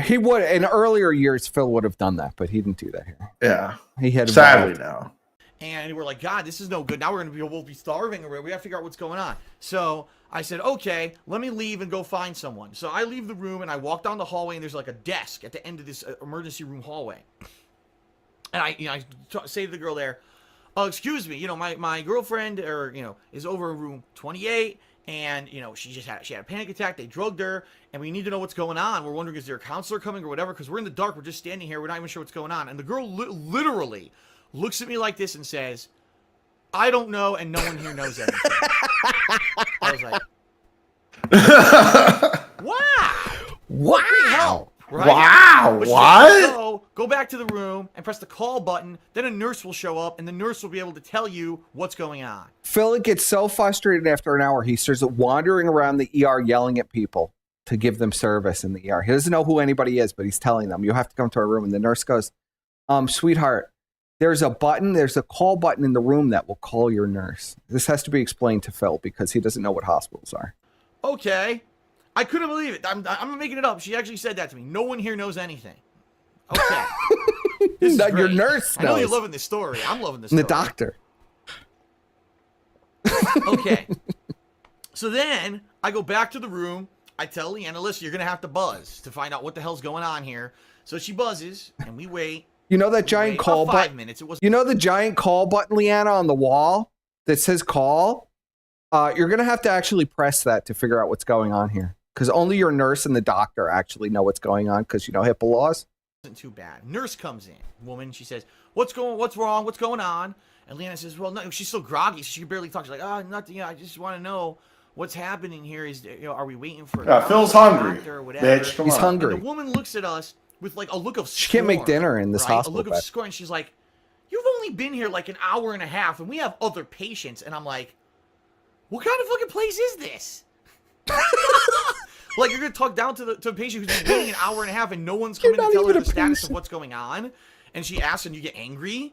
He would, in earlier years, Phil would have done that, but he didn't do that here. Yeah. He had sadly now. And we're like, God, this is no good. Now we're going to we'll be starving, or we got to figure out what's going on. So I said, okay, let me leave and go find someone. So I leave the room and I walk down the hallway, and there's like a desk at the end of this emergency room hallway. And I say to the girl there, excuse me, my girlfriend is over in room 28, and she had a panic attack. They drugged her, and we need to know what's going on. We're wondering, is there a counselor coming or whatever? Because we're in the dark. We're just standing here. We're not even sure what's going on. And the girl literally looks at me like this and says, I don't know, and no one here knows anything. I was like, wow. Right? Wow, what? Go back to the room and press the call button. Then a nurse will show up, and the nurse will be able to tell you what's going on. Phil gets so frustrated after an hour, he starts wandering around the ER yelling at people to give them service in the ER. He doesn't know who anybody is, but he's telling them, you have to come to our room. And the nurse goes, sweetheart, there's a call button in the room that will call your nurse. This has to be explained to Phil because he doesn't know what hospitals are. Okay. I couldn't believe it. I'm not making it up. She actually said that to me. No one here knows anything. Okay. Your nurse knows. I know you're loving this story. I'm loving this story. The doctor. Okay. So then I go back to the room. I tell Leanna, listen, you're going to have to buzz to find out what the hell's going on here. So she buzzes, and we wait. You know that giant call button? 5 minutes. You know the giant call button, Leanna, on the wall that says call? You're going to have to actually press that to figure out what's going on here. Because only your nurse and the doctor actually know what's going on because, HIPAA laws. Wasn't too bad. Nurse comes in. Woman, she says, what's wrong? What's going on? And Leanna says, well, no, she's so groggy. So she can barely talk. She's like, nothing. I just want to know what's happening here. Are we waiting for Phil's hungry. Bitch, come He's on. hungry. And the woman looks at us with like a look of scorn. She can't make dinner in this hospital. A look of scorn. She's like, you've only been here like an hour and a half, and we have other patients. And I'm like, what kind of fucking place is this? Like, you're going to talk down to a patient who's been waiting an hour and a half and no one's coming to tell her the status of what's going on. And she asks and you get angry.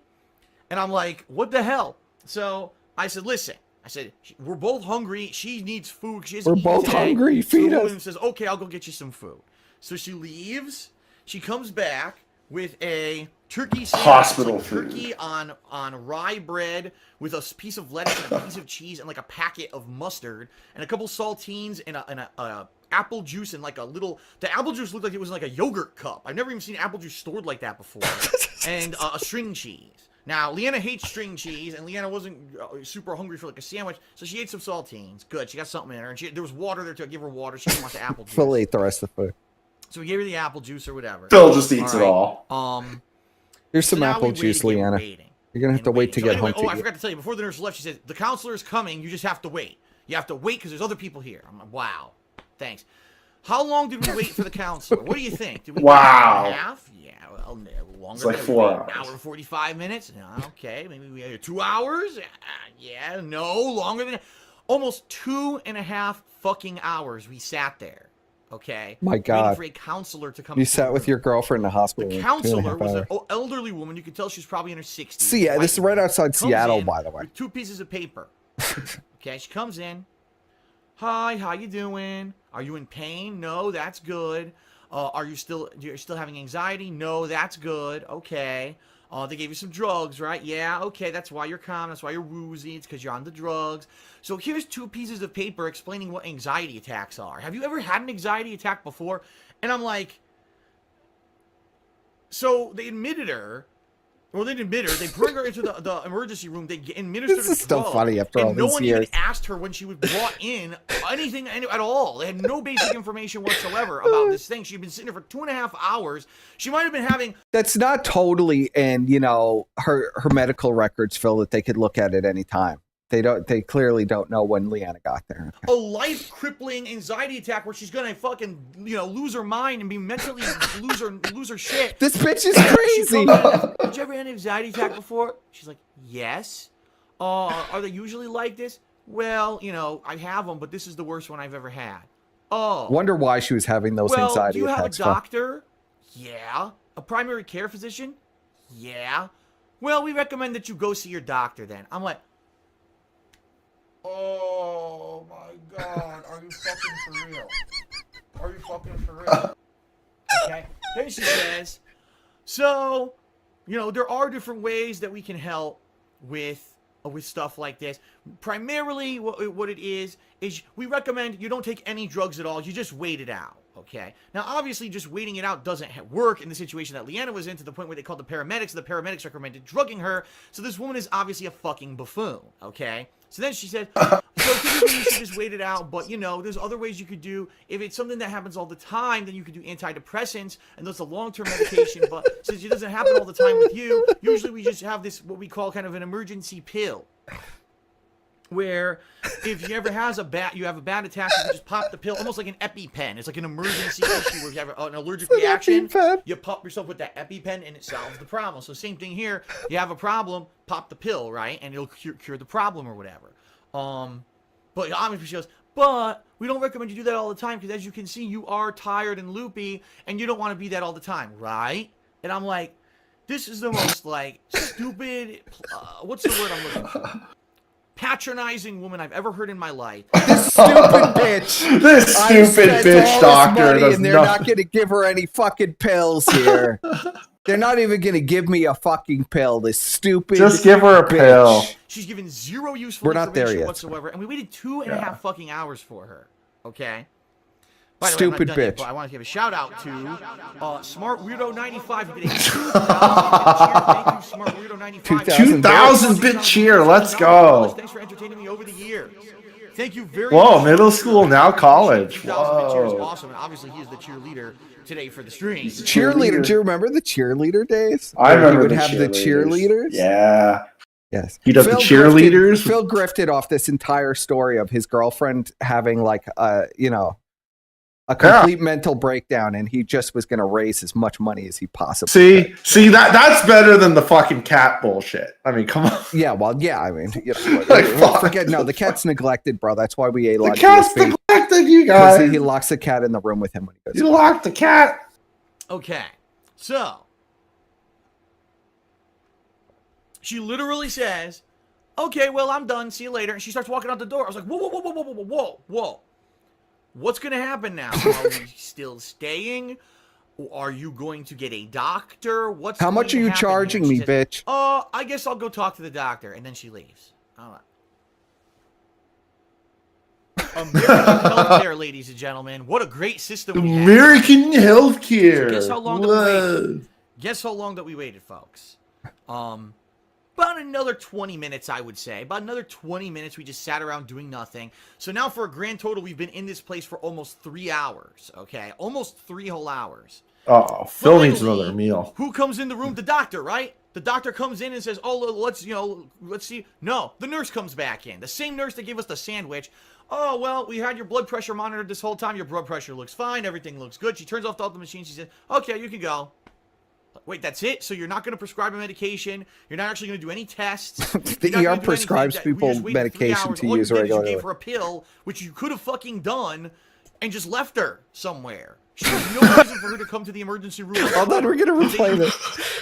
And I'm like, what the hell? So I said, listen. I said, we're both hungry. She needs food. We're both hungry. Feed us. The woman says, okay, I'll go get you some food. So she leaves. She comes back with a turkey sandwich, hospital food, turkey on rye bread with a piece of lettuce and a piece of cheese and like a packet of mustard and a couple saltines and a apple juice and like a little. The apple juice looked like it was like a yogurt cup. I've never even seen apple juice stored like that before. And a string cheese. Now, Leanna hates string cheese, and Leanna wasn't super hungry for like a sandwich, so she ate some saltines. Good, she got something in her, and there was water there too. I gave her water. She didn't want the apple juice. Phil ate the rest of the food. So we gave her the apple juice or whatever. Phil just eats it all. Here's some now apple we juice, waited, Leanna. waiting. You're gonna have to wait to get home. I forgot to tell you, before the nurse left, she said, the counselor is coming, you just have to wait. You have to wait because there's other people here. I'm like, wow, thanks. How long did we wait for the counselor? What do you think? Did we wait an hour and a half? Yeah, well, longer. It's like than 4 An hours. hour and 45 minutes? No, okay, maybe we had 2 hours? Yeah, no, longer than almost 2.5 fucking hours we sat there. Okay. My God. Waiting for a counselor to come. You sat with your girlfirl in the hospital. The for counselor 2.5 was an hours. elderly woman. You could tell she was probably in her 60s. See, yeah, this is right outside Seattle, by the way. With 2 pieces of paper. Okay, she comes in. Hi, how you doing? Are you in pain? No, that's good. You're still having anxiety? No, that's good. Okay. They gave you some drugs, right? Yeah, okay, that's why you're calm. That's why you're woozy. It's because you're on the drugs. So here's 2 pieces of paper explaining what anxiety attacks are. Have you ever had an anxiety attack before? And I'm like, so they admitted her. Well, they didn't admit her. They bring her into the emergency room. They administered This is still funny after all and no these one years. even asked her when she was brought in anything at all. They had no basic information whatsoever about this thing. She'd been sitting there for 2.5 hours. She might have been having That's not totally in, her medical records, Phil, that they could look at at any time. They clearly don't know when Leanna got there. a life-crippling anxiety attack where she's gonna fucking lose her mind and be mentally lose her shit. This bitch is She crazy. comes in, did you ever have an anxiety attack before? She's like, yes. Are they usually like this? Well, I have them, but this is the worst one I've ever had. Oh. Wonder why she was having those anxiety do you attacks. have a doctor? Yeah. A primary care physician? Yeah. Well, we recommend that you go see your doctor then. I'm like, oh my God, are you fucking for real? Are you fucking for real? Okay. Then she says, so, there are different ways that we can help with stuff like this. Primarily, what it is we recommend you don't take any drugs at all. You just wait it out. Okay. Now, obviously, just waiting it out doesn't work in the situation that Leanna was in, to the point where they called the paramedics. The paramedics recommended drugging her. So this woman is obviously a fucking buffoon. Okay. So then she said, so typically you should just wait it out, but there's other ways you could do. If it's something that happens all the time, then you could do antidepressants, and that's a long-term medication. But since it doesn't happen all the time with you, usually we just have this, what we call kind of an emergency pill, where if you ever have a bad attack, you can just pop the pill, almost like an EpiPen. It's like an emergency issue where you have an allergic reaction. You pop yourself with that EpiPen, and it solves the problem. So same thing here. You have a problem, pop the pill, right, and it'll cure the problem or whatever. But obviously she goes, but we don't recommend you do that all the time because, as you can see, you are tired and loopy, and you don't want to be that all the time, right? And I'm like, this is the most stupid. What's the word I'm looking for? Patronizing woman I've ever heard in my life. This stupid bitch. This stupid bitch doctor does and they're not going to give her any fucking pills here. They're not even going to give me a fucking pill. This stupid. Just give her a bitch. pill. She's given zero useful We're not there information yet. whatsoever, and we waited 2.5 fucking hours for her. Okay. By the way, Stupid I'm not done yet, bitch. but I want to give a shout out to Smart Weirdo 95 who did a 2,000 bit cheer. Thank you, Smart Weirdo 95. 2,000 bit cheer. Let's go. Thanks for entertaining me over the year. Thank you very Whoa, much. middle school, now college. 2,000 bit cheer is Whoa. awesome, and obviously he is the cheerleader today for the stream. Cheerleader. Do you remember the cheerleader days? I remember He would the have the cheerleaders. Yeah. Yes. He does the cheerleaders. Phil grifted off this entire story of his girlfriend having a complete mental breakdown, and he just was going to raise as much money as he possibly could. See that's better than the fucking cat bullshit. I mean, come on. Yeah, well, yeah, I mean, fuck. the cat's neglected, bro. That's why we ate a lot The cat's of DSP. neglected, you guys. He locks the cat in the room with him when he goes. You locked the cat. Okay, so she literally says, okay, well, I'm done. See you later. And she starts walking out the door. I was like, whoa, whoa, whoa, whoa, whoa, whoa, whoa, whoa. What's going to happen now? Are we still staying? Are you going to get a doctor? How much are you charging me, bitch? I guess I'll go talk to the doctor. And then she leaves. I'm like, American healthcare, ladies and gentlemen. What a great system we have. American healthcare. So guess how long that we waited? Guess how long that we waited, folks? About another 20 minutes, I would say. About another 20 minutes, we just sat around doing nothing. So now for a grand total, we've been in this place for almost 3 hours, okay? Almost 3 whole hours. Oh, Phil needs another meal. Who comes in the room? The doctor, right? The doctor comes in and says, "Oh, let's see." No, the nurse comes back in. The same nurse that gave us the sandwich. "Oh, well, we had your blood pressure monitored this whole time. Your blood pressure looks fine. Everything looks good." She turns off all the machines. She says, "Okay, you can go." Wait, that's it? So you're not going to prescribe a medication? You're not actually going to do any tests? The ER prescribes people medication to use regularly. You gave her a pill, which you could have fucking done, and just left her somewhere. She has no reason for her to come to the emergency room. Hold on, we're gonna replay this.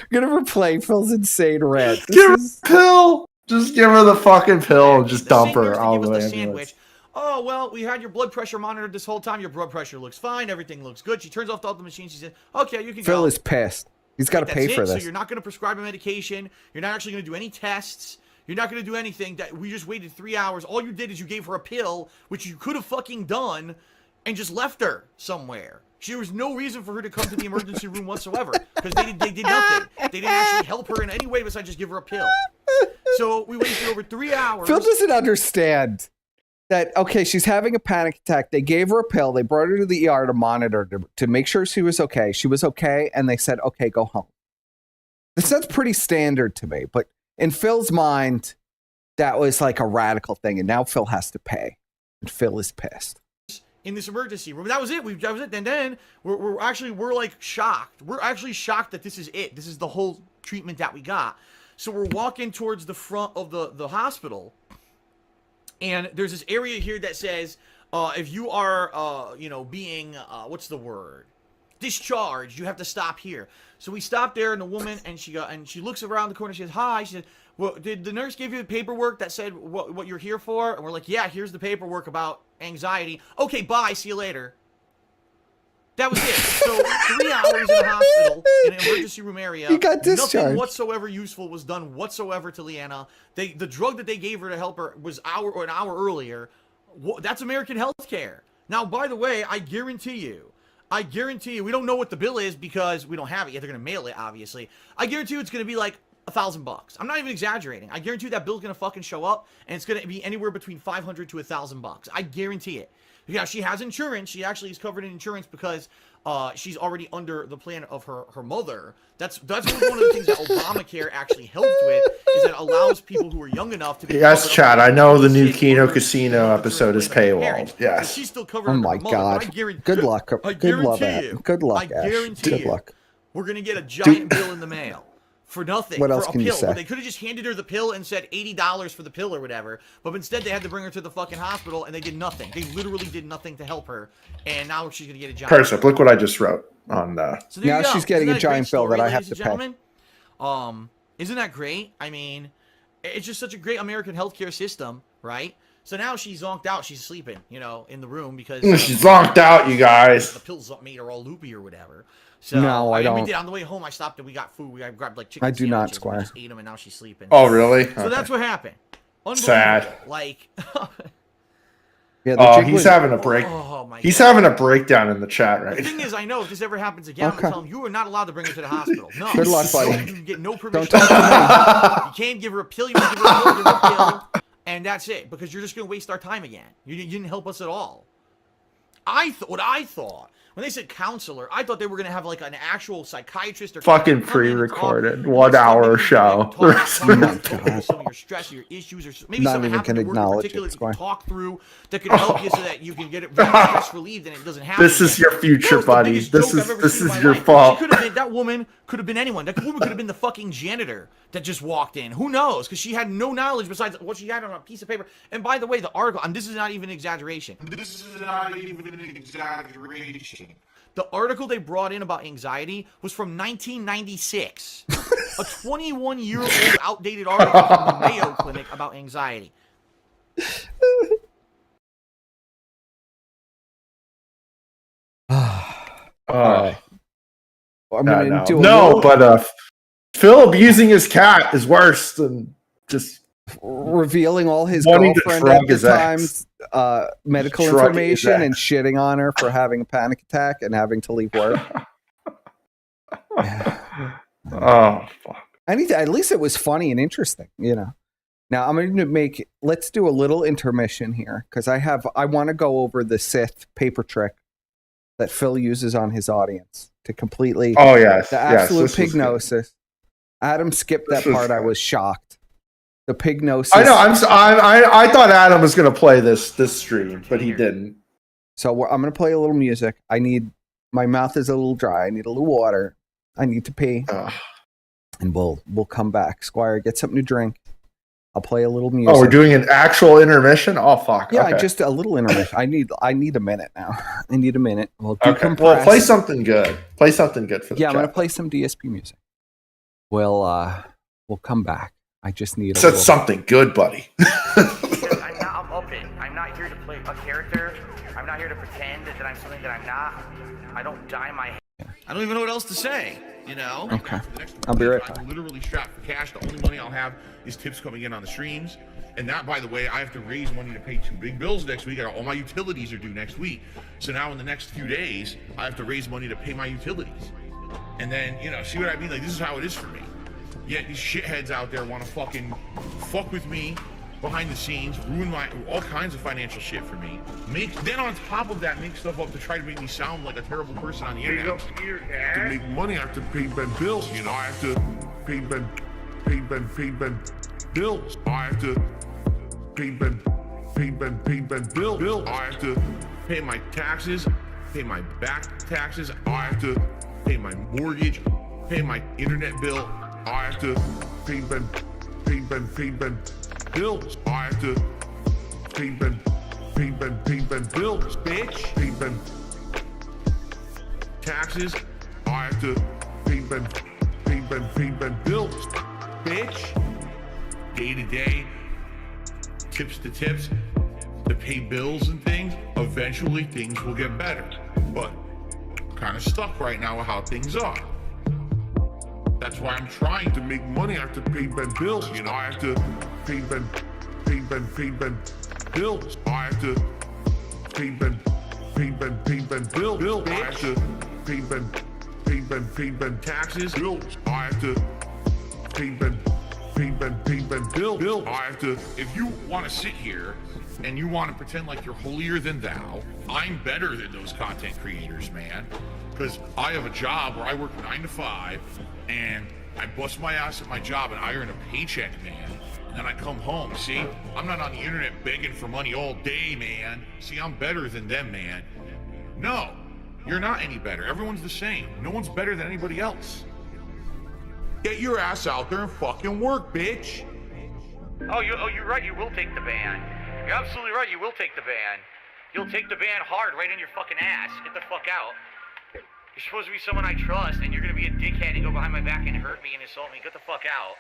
We're gonna replay Phil's insane rant. Give her the pill. Just give her the fucking pill and just dump her all the way. "Oh, well, we had your blood pressure monitored this whole time. Your blood pressure looks fine. Everything looks good." She turns off all the machines. She says, "Okay, you can go." Phil is pissed. He's got to pay for this. So you're not going to prescribe a medication. You're not actually going to do any tests. You're not going to do anything. That we just waited 3 hours. All you did is you gave her a pill, which you could have fucking done, and just left her somewhere. There was no reason for her to come to the emergency room whatsoever, because they did nothing. They didn't actually help her in any way besides just give her a pill. So we waited over 3 hours. Phil doesn't understand that, okay, she's having a panic attack. They gave her a pill. They brought her to the ER to monitor to make sure she was okay. She was okay, and they said, "Okay, go home." That's pretty standard to me, but in Phil's mind, that was like a radical thing, and now Phil has to pay, and Phil is pissed. In this emergency room, that was it. That was it. And then we're like shocked. We're actually shocked that this is it. This is the whole treatment that we got. So we're walking towards the front of the hospital. And there's this area here that says, if you are, being, what's the word? Discharged, you have to stop here. So we stopped there, and the woman, and she looks around the corner. She says, "Hi." She said, "Well, did the nurse give you the paperwork that said what you're here for?" And we're like, "Yeah, here's the paperwork about anxiety." "Okay, bye. See you later." That was it. So 3 hours in a hospital, in an emergency room area. He got discharged. Nothing whatsoever useful was done whatsoever to Leanna. The drug that they gave her to help her was an hour earlier. That's American healthcare. Now, by the way, I guarantee you, we don't know what the bill is because we don't have it yet. They're going to mail it, obviously. I guarantee you it's going to be like $1,000. I'm not even exaggerating. I guarantee you that bill's going to fucking show up, and it's going to be anywhere between $500 to $1,000. I guarantee it. Yeah, she has insurance. She actually is covered in insurance because she's already under the plan of her mother. That's one of the things that Obamacare actually helped with, is that it allows people who are young enough to be. Yes, Chad. I know the new Kino Casino episode is paywalled. Yes. She's still covered. Oh under my her mother, God. Good luck. Good luck, Ash. Good luck, Ash. Good luck. We're gonna get a giant bill in the mail. For nothing. What else for a can you pill. say? They could have just handed her the pill and said $80 for the pill or whatever. But instead they had to bring her to the fucking hospital, and they did nothing. They literally did nothing to help her. And now she's gonna get a giant Persic, look what I just wrote on So now she's getting a giant bill that I have to pay. Isn't that great? I mean, it's just such a great American healthcare system, right? So now she's zonked out. She's sleeping, in the room because she's zonked out, you guys. The pills made her all loopy or whatever. So, no, I don't. We did on the way home. I stopped and we got food. We grabbed like chicken. I do not, sandwiches. Squire. We just ate them, and now she's sleeping. Oh, really? So that's what happened. Sad. Like, yeah. He's having a break. He's having a breakdown in the chat right now. The thing is, I know if this ever happens again, I'm tell him you are not allowed to bring her to the hospital. No. Good luck, buddy. You get no permission. Don't talk to me. You can't give her a pill. You can't give her a pill, and that's it. Because you're just going to waste our time again. You didn't help us at all. What I thought. When they said counselor, I thought they were going to have like an actual psychiatrist or fucking pre-recorded 1 hour show. Some of your stress, your issues, or maybe not something even can acknowledge it. You can talk through that could help you so that you can get it stress relieved and it doesn't happen. This is your future, buddy. This is your fault. That woman could have been anyone. That woman could have been the fucking janitor that just walked in. Who knows? Because she had no knowledge besides what she had on a piece of paper. And by the way, the article, and this is not even an exaggeration. The article they brought in about anxiety was from 1996. A 21-year-old outdated article from the Mayo Clinic about anxiety. Phil abusing his cat is worse than just revealing all his girlfriend at the time's medical information and shitting on her for having a panic attack and having to leave work. Oh, fuck. At least it was funny and interesting, Now I'm going to let's do a little intermission here because I want to go over the Sith paper trick that Phil uses on his audience to completely. Oh yes, the yes, absolute this was good. pignosis. Adam skipped that This was part. I good. was shocked. The pignosis. I know. I thought Adam was going to play this stream, but he didn't. So I'm going to play a little music. My mouth is a little dry. I need a little water. I need to pee. And we'll come back. Squire, get something to drink. I'll play a little music. Oh, we're doing an actual intermission? Oh fuck. Yeah, okay. just a little intermission. I need a minute now. I need a minute. We'll Okay. decompress. Well, play something good. Play something good for the Yeah, I'm chat. going to play some DSP music. We'll come back. I just need Said something good, buddy. I'm open. I'm not here to play a character. I'm not here to pretend that I'm something that I'm not. I don't dye my hair. I don't even know what else to say, you know? Okay. I'll be right back. I'm literally strapped for cash. The only money I'll have is tips coming in on the streams. And that, by the way, I have to raise money to pay 2 big bills next week. All my utilities are due next week. So now in the next few days, I have to raise money to pay my utilities. And then, you know, see what I mean? Like, this is how it is for me. Yet these shitheads out there want to fucking fuck with me behind the scenes, ruin all kinds of financial shit for me. Then on top of that, make stuff up to try to make me sound like a terrible person on the internet. To make money, I have to pay Ben bills. You know, I have to pay Ben bills. I have to pay Ben bills. I have to pay my taxes, pay my back taxes. I have to pay my mortgage, pay my internet bill. I have to pay Ben bills. I have to pay Ben bills, bitch. Pay Ben taxes. I have to pay Ben bills, bitch. Day to day, tips to tips, to pay bills and things. Eventually, things will get better. But kind of stuck right now with how things are. That's why I'm trying to make money. I have to pay Ben bills. You know, I have to pay Ben bills. I have to pay Ben bills. I have to pay Ben taxes. Bills. I have to pay Ben bills. I have to. If you want to sit here and you want to pretend like you're holier than thou, I'm better than those content creators, man. Because I have a job where I work 9 to 5 and I bust my ass at my job and I earn a paycheck, man. And then I come home. See, I'm not on the internet begging for money all day, man. See, I'm better than them, man. No, you're not any better. Everyone's the same. No one's better than anybody else. Get your ass out there and fucking work, bitch. Oh, you're right. You will take the ban. You're absolutely right. You will take the ban. You'll take the ban hard right in your fucking ass. Get the fuck out. You're supposed to be someone I trust, and you're gonna be a dickhead and go behind my back and hurt me and insult me. Get the fuck out.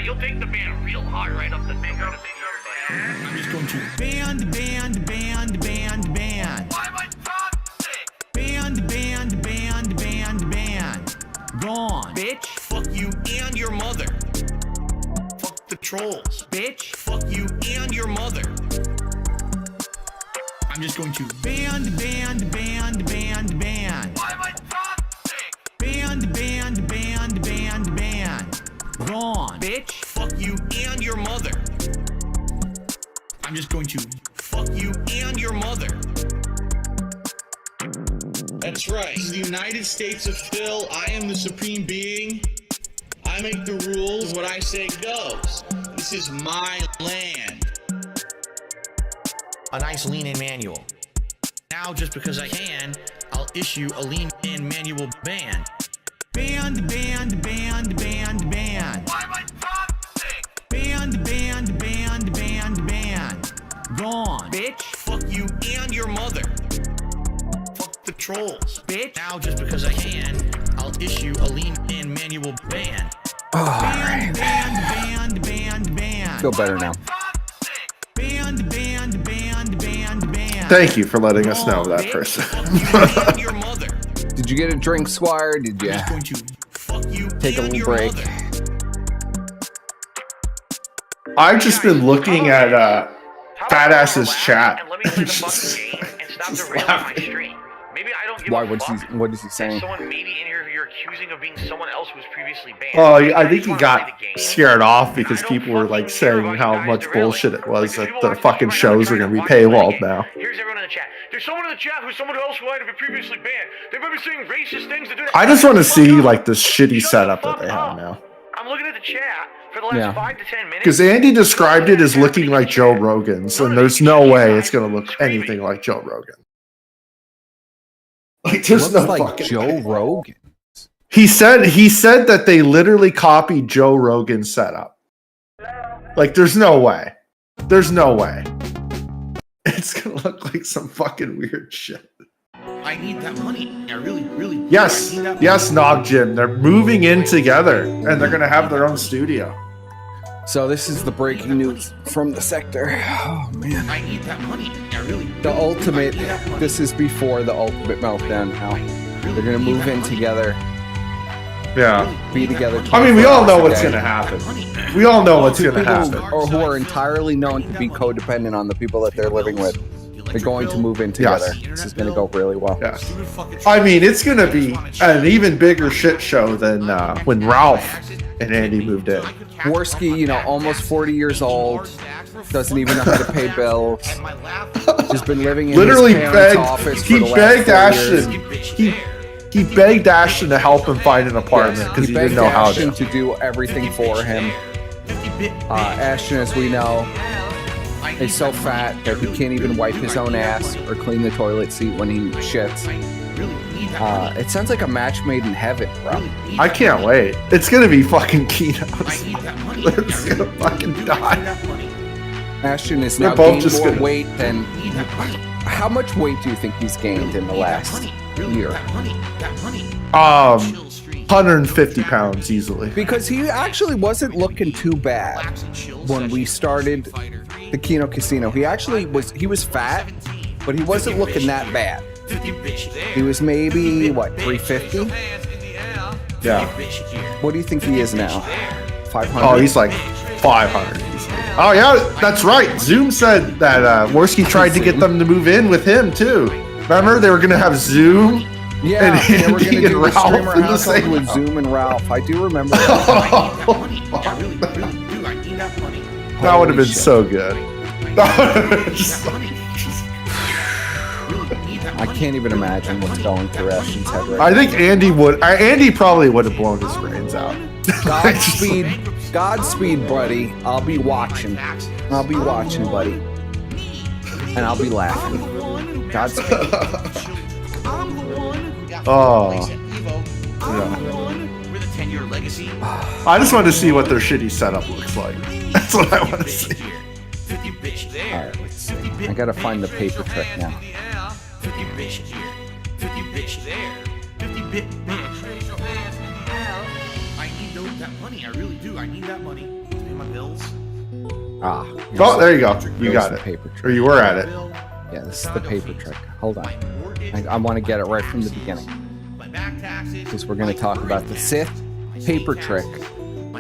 You'll take the ban real hard right up the finger. I'm just going to ban. Why am I toxic? Ban. Gone. Bitch. Fuck you and your mother. Fuck the trolls. Bitch. Fuck you and your mother. I'm just going to ban. Why am I toxic? Ban. Gone. Bitch. Fuck you and your mother. I'm just going to fuck you and your mother. That's right. This is the United States of Phil. I am the supreme being. I make the rules. What I say goes. This is my land. A nice lean-in manual. Now, just because I can, I'll issue a lean-in manual ban. Ban. Why am I toxic? Ban. Gone. Bitch. Fuck you and your mother. Fuck the trolls. Bitch. Now, just because I can, I'll issue a lean-in manual ban. Ban. Feel better now. Thank you for letting us know that person. Did you get a drink, Squire? Did you take a little break? I've just been looking at Fat Ass's chat. Stop derailing my stream. Maybe I don't give Why? a fuck. What is he saying? Someone maybe in your accusing of being someone else who was previously banned. Oh, I think he got scared off because people were like saying how much bullshit it was that the fucking shows are going to be paywalled now. Here's everyone in the chat. There's someone in the chat who's someone else who might have been previously banned. They might be saying racist things. I just want to see like this shitty setup that they have now. I'm looking at the chat for the last 5 to 10 minutes. Because Andy described it as looking like Joe Rogan's, and there's no way it's going to look anything like Joe Rogan. Like, there's no like fucking Joe Rogan. He said that they literally copied Joe Rogan's setup. Like, there's no way. There's no way. It's going to look like some fucking weird shit. I need that money. I really. Yes, yes, Nog Jim. They're moving in together, and they're going to have their own studio. So this is the breaking news from the sector. Oh man! I need that money. The ultimate. This is before the ultimate meltdown. Now they're going to move in together. Yeah. Be together. I mean, we all know what's going to happen. We all know what's going to happen. Or who are entirely known to be codependent on the people that they're living with. They're going to move in together. Yes. This is going to go really well. Yes. I mean, it's going to be an even bigger shit show than when Ralph and Andy moved in. Worski, almost 40 years old, doesn't even know how to pay bills. Just been living in literally his parents' office for the last 4 years. He begged Ashton to help him find an apartment because he didn't know how to. To do everything for him. Ashton, as we know, is so fat that he can't even wipe his own ass or clean the toilet seat when he shits. It sounds like a match made in heaven, bro. I can't wait. It's gonna be fucking keynotes. It's gonna fucking die. Ashton is now gained more weight than... How much weight do you think he's gained in the last year? 150 pounds easily. Because he actually wasn't looking too bad when we started the Kino Casino. He was fat, but he wasn't looking that bad. He was maybe, 350? Yeah. What do you think he is now? 500? Oh, he's like 500. Oh, yeah, that's right. Zoom said that Worski tried to get them to move in with him, too. Remember? They were going to have Zoom. Yeah, and they were going to do the streamer in the household same with Zoom and Ralph. I do remember that. That would have been so good. I can't even imagine what's going through Ashton's head right now. I think Andy probably would have blown his brains out. Godspeed, buddy. I'll be watching. Buddy. And I'll be laughing. Godspeed. Oh. With a 10-year legacy. I just want to see what their shitty setup looks like. That's what I want to see. Alright, let's see. I gotta find the paper trick now. 50 bitch here, 50 bitch there, 50 bit. I need that money. I really do. I need that money to pay my bills. Oh, there you go. You got it. Paper trick. Or you were at it. Yeah, this is the paper trick. Hold on. I want to get it right from the beginning. Because we're going to talk about the Sith paper trick.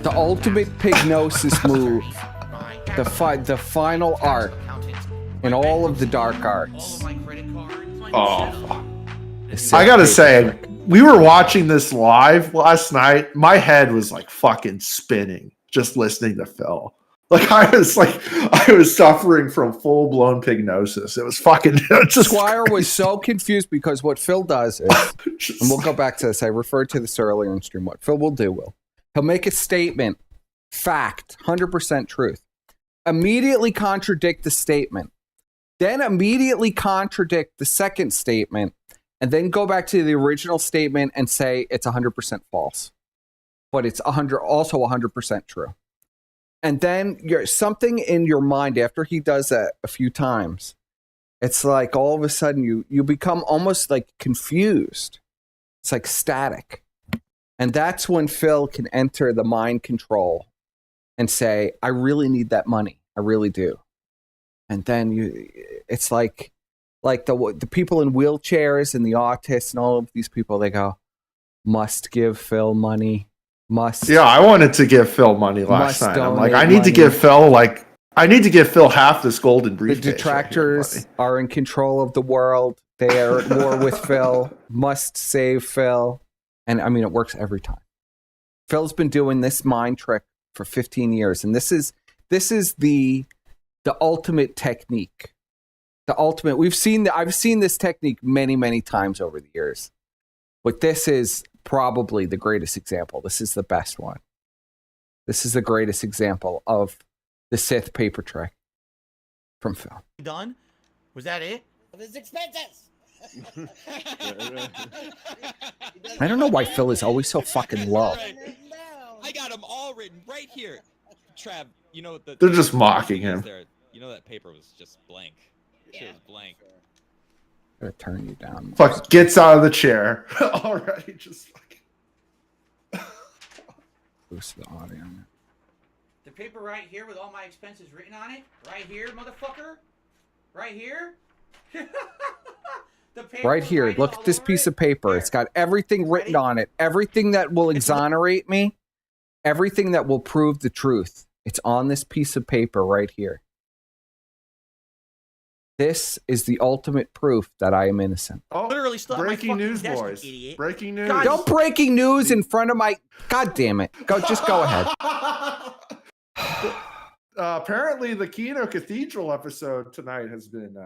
The ultimate pignosis move. The final art in all of the dark arts. Oh. I gotta say, we were watching this live last night. My head was like fucking spinning just listening to Phil. Like I was suffering from full blown pignosis. It was fucking. Squire was so confused because what Phil does is, and we'll go back to this. I referred to this earlier in stream. What Phil will do he'll make a statement, fact, 100% truth, immediately contradict the statement, then immediately contradict the second statement, and then go back to the original statement and say it's 100% false, but it's 100% true. And then something in your mind after he does that a few times, it's like all of a sudden you become almost like confused. It's like static. And that's when Phil can enter the mind control and say, I really need that money. I really do. And then it's like the people in wheelchairs and the autists and all of these people, they go, must give Phil money. Yeah, I wanted to give Phil money last night. I'm like, I need to give Phil half this golden briefcase. The detractors are in control of the world. They are at war with Phil. Must save Phil. And I mean, it works every time. Phil's been doing this mind trick for 15 years. And this is the ultimate technique. The ultimate. I've seen this technique many, many times over the years. But this is probably the greatest example. This is the best one. This is the greatest example of the Sith paper trick from Phil. Done? Was that it? His expenses. I don't know why Phil is always so fucking low. I got them all written right here. Trav, you know what They're just mocking him. You know that paper was just blank. It was blank. I'm gonna turn you down. Fuck, gets out of the chair. Already just fucking boost the audio. The paper right here with all my expenses written on it? Right here, motherfucker? Right here? The paper Right here, look at this piece of paper. It's got everything written on it. Everything that will exonerate me. Everything that will prove the truth. It's on this piece of paper right here. This is the ultimate proof that I am innocent. Oh, literally still breaking news, boys. Idiot. Breaking news. God, don't breaking news in front of my... God damn it. Just go ahead. Apparently, the Kino Cathedral episode tonight has been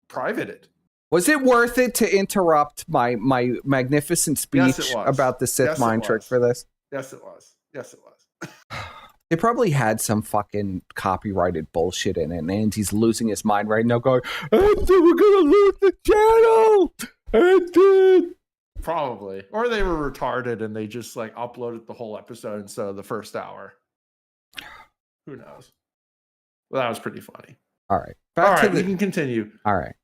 privated. Was it worth it to interrupt my magnificent speech about the Sith mind trick for this? Yes, it was. Yes, it was. They probably had some fucking copyrighted bullshit in it, and he's losing his mind right now going, we're going to lose the channel! Probably. Or they were retarded and they just like uploaded the whole episode instead of the first hour. Who knows? Well, that was pretty funny. All right. We can continue. All right.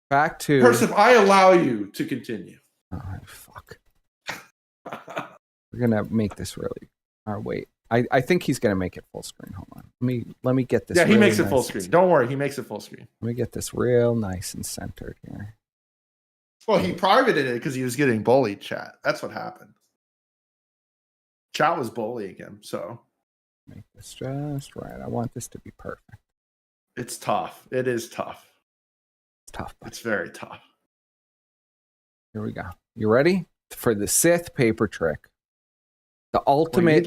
Back to... Persif, I allow you to continue. All right, fuck. We're going to make this really... All right, wait. I think he's going to make it full screen. Hold on. Let me get this. Yeah, he really makes it full screen. Don't worry. He makes it full screen. Let me get this real nice and centered here. Well, he privated it because he was getting bullied, chat. That's what happened. Chat was bullying him, so. Make this just right. I want this to be perfect. It's tough. It is tough. It's tough. It's very tough. Here we go. You ready? For the Sith paper trick. The ultimate...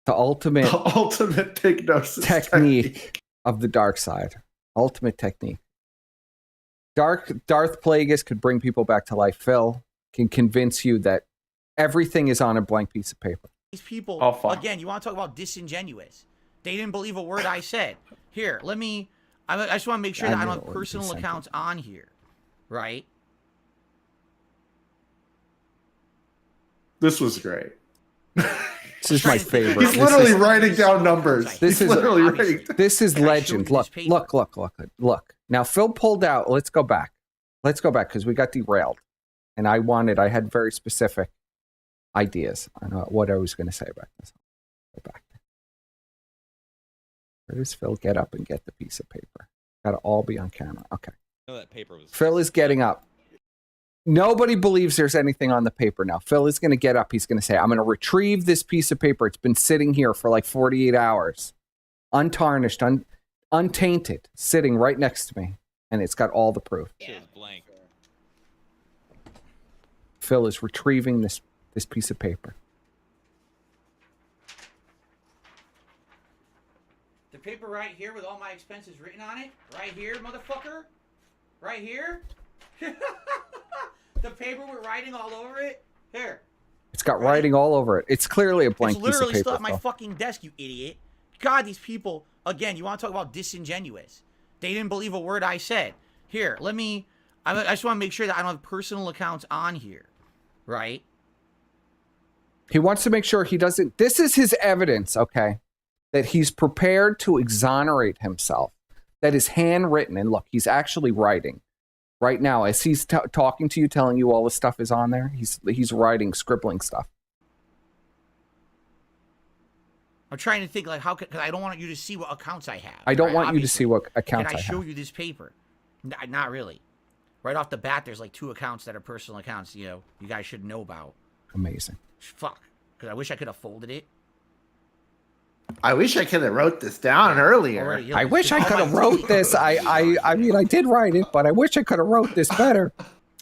The ultimate hypnosis technique of the dark side. Ultimate technique. Darth Plagueis could bring people back to life. Phil can convince you that everything is on a blank piece of paper. These people, again, you want to talk about disingenuous. They didn't believe a word I said. Here, I just want to make sure that I don't have personal accounts on here. Right? This was great. This is my favorite. He's literally writing down numbers. This is legend. Look. Now Phil pulled out. Let's go back because we got derailed, and I had very specific ideas on what I was going to say about this. Go back. Where does Phil get up and get the piece of paper? Got to all be on camera. Okay. I know that paper was... Phil is getting up. Nobody believes there's anything on the paper now. Phil is going to get up. He's going to say, I'm going to retrieve this piece of paper. It's been sitting here for like 48 hours. Untarnished, untainted, sitting right next to me. And it's got all the proof. It was blank. Phil is retrieving this piece of paper. The paper right here with all my expenses written on it? Right here, motherfucker? Right here? The paper with writing all over it? Here. It's got writing all over it. It's clearly a blank piece of paper. It's literally still at my fucking desk, you idiot. God, these people, again, you want to talk about disingenuous. They didn't believe a word I said. Here, I just want to make sure that I don't have personal accounts on here. Right? He wants to make sure he doesn't... This is his evidence, okay? That he's prepared to exonerate himself. That is handwritten. And look, he's actually writing. Right now, as he's talking to you, telling you all this stuff is on there, he's writing, scribbling stuff. I'm trying to think, like, how could... Because I don't want you to see what accounts I have. I don't want you to see what accounts I have. Can I show you this paper? Not really. Right off the bat, there's like 2 accounts that are personal accounts, you guys should know about. Amazing. Fuck. Because I wish I could have folded it. I wish I could have wrote this down earlier. I wish I could have wrote this. I mean, I did write it, but I wish I could have wrote this better.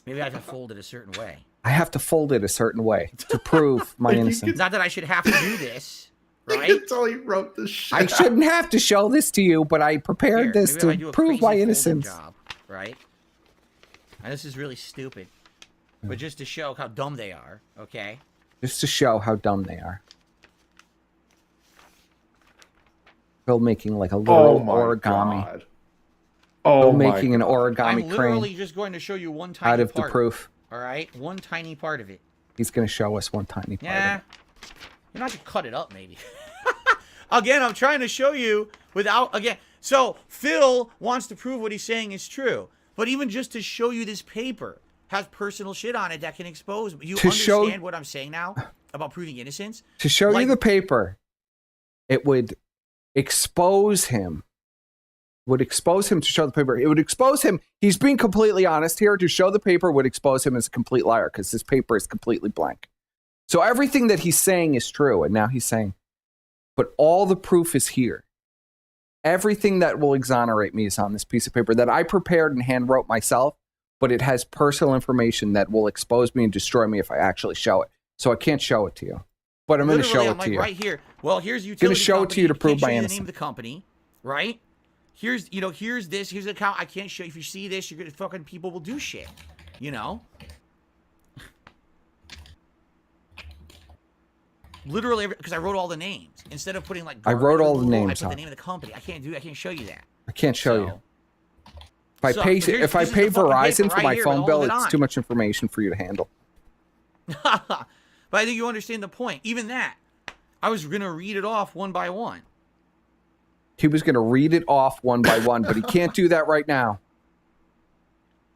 Maybe I have to fold it a certain way. I have to fold it a certain way to prove my innocence. Not that I should have to do this, right? That's all he wrote this shit. I shouldn't have to show this to you, but I prepared this maybe if I to do a prove crazy my folding innocence. Job, right? And this is really stupid, but just to show how dumb they are, okay? Just to show how dumb they are. Phil making like a little origami. God. Oh Phil my making an origami I'm literally crane just going to show you one tiny out of part. the proof. All right, one tiny part of it. He's going to show us one tiny part. Yeah, Of it. you're not to cut it up, maybe. Again, I'm trying to show you without again. So Phil wants to prove what he's saying is true, but even just to show you this paper has personal shit on it that can expose. You understand what I'm saying now about proving innocence? To show you the paper, it would expose him. Would expose him to show the paper. It would expose him. He's being completely honest here. To show the paper would expose him as a complete liar because this paper is completely blank. So everything that he's saying is true. And now he's saying, but all the proof is here. Everything that will exonerate me is on this piece of paper that I prepared and hand wrote myself, but it has personal information that will expose me and destroy me if I actually show it. So I can't show it to you. But I'm going to show it to you. Right here. Well, here's utility. I'm going to show it to you to prove my innocence. innocence. The name of the company, right? Here's this. Here's the account. I can't show you. If you see this, you're gonna fucking people will do shit. You know. Literally, because I wrote all the names instead of putting like. I wrote all the Google, names. I put the name of the company. I can't show you that. I can't show you. If I pay Verizon for my phone bill, it's too much information for you to handle. But I think you understand the point. Even that, I was gonna read it off one by one. He was going to read it off one by one, but he can't do that right now.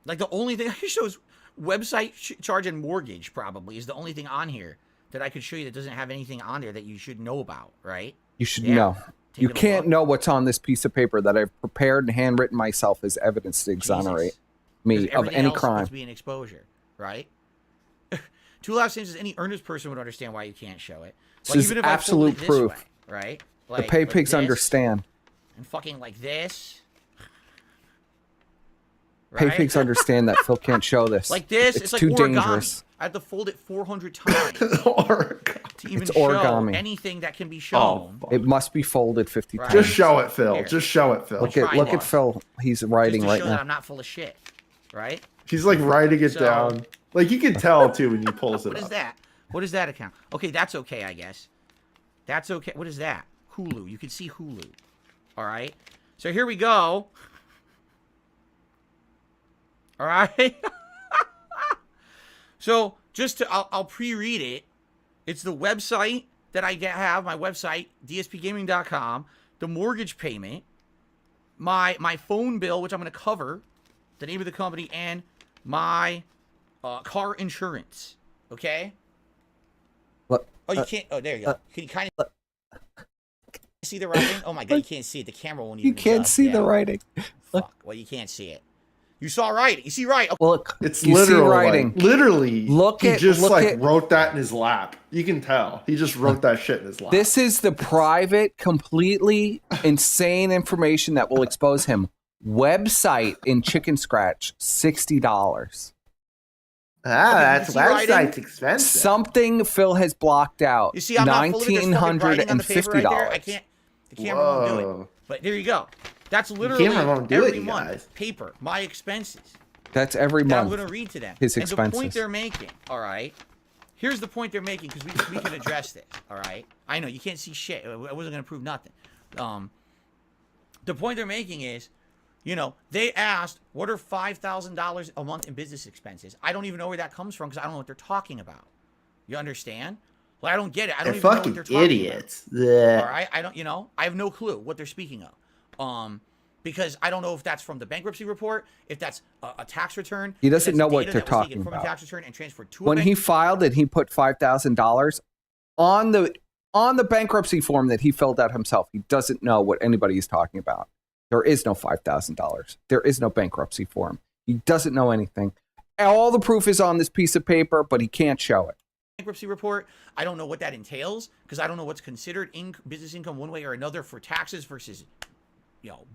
Like the only thing I can show is website charge and mortgage probably is the only thing on here that I could show you that doesn't have anything on there that you should know about, right? You should know. You can't know what's on this piece of paper that I've prepared and handwritten myself as evidence to exonerate me of any crime. To be an exposure, right? Two Last Names, any earnest person would understand why you can't show it. Like, this is absolute proof. Way, right? Like, the pay pigs understand. And fucking like this. Pay Right? pigs understand that Phil can't show this. Like this, it's like too origami. dangerous. I have to fold it 400 times to even show anything that can be shown. It must be folded 50 times. Just show it, Phil. Here. Just show it, Phil. Look at Phil. He's writing Just to right show now. that I'm not full of shit, right? He's like writing it down. Like you can tell too when he pulls it up. What is that? What is that account? Okay, that's okay, I guess. That's okay. What is that? Hulu. You can see Hulu. All right. So here we go. All right. So just to, I'll pre-read it. It's the website that I have, my website, dspgaming.com, the mortgage payment, my phone bill, which I'm going to cover, the name of the company, and my car insurance. Okay? Look, oh, you can't. Oh, there you go. Can you kind of see the writing? Oh my god, you can't see it. The camera won't even. You can't see the writing. Fuck. Well, you can't see it. You saw right. You see right. Okay. Look, it's you literal see writing. Like, literally, he just wrote that in his lap. You can tell. He just wrote that shit in his lap. This is the private, completely insane information that will expose him. Website in Chicken Scratch, $60. That's website's expensive. Something Phil has blocked out. You see, I'm not full of this fucking writing on the paper right there. I can't. The camera won't do it. But there you go. That's literally every month. Paper, my expenses. That's every month. I'm going to read to them. His and expenses. the point they're making, all right? Here's the point they're making because we can address this, all right? I know you can't see shit. I wasn't going to prove nothing. The point they're making is, you know, they asked, what are $5,000 a month in business expenses? I don't even know where that comes from because I don't know what they're talking about. You understand? Well, I don't get it. I don't even know what they're talking idiots. about. Yeah. All right? I don't, you know, I have no clue what they're speaking of. Because I don't know if that's from the bankruptcy report, if that's a tax return. He doesn't know what they're talking about. From a tax return and transferred to when he filed it, he put $5,000 on the bankruptcy form that he filled out himself. He doesn't know what anybody is talking about. There is no $5,000. There is no bankruptcy form. He doesn't know anything. All the proof is on this piece of paper, but he can't show it. Bankruptcy report. I don't know what that entails because I don't know what's considered business income one way or another for taxes versus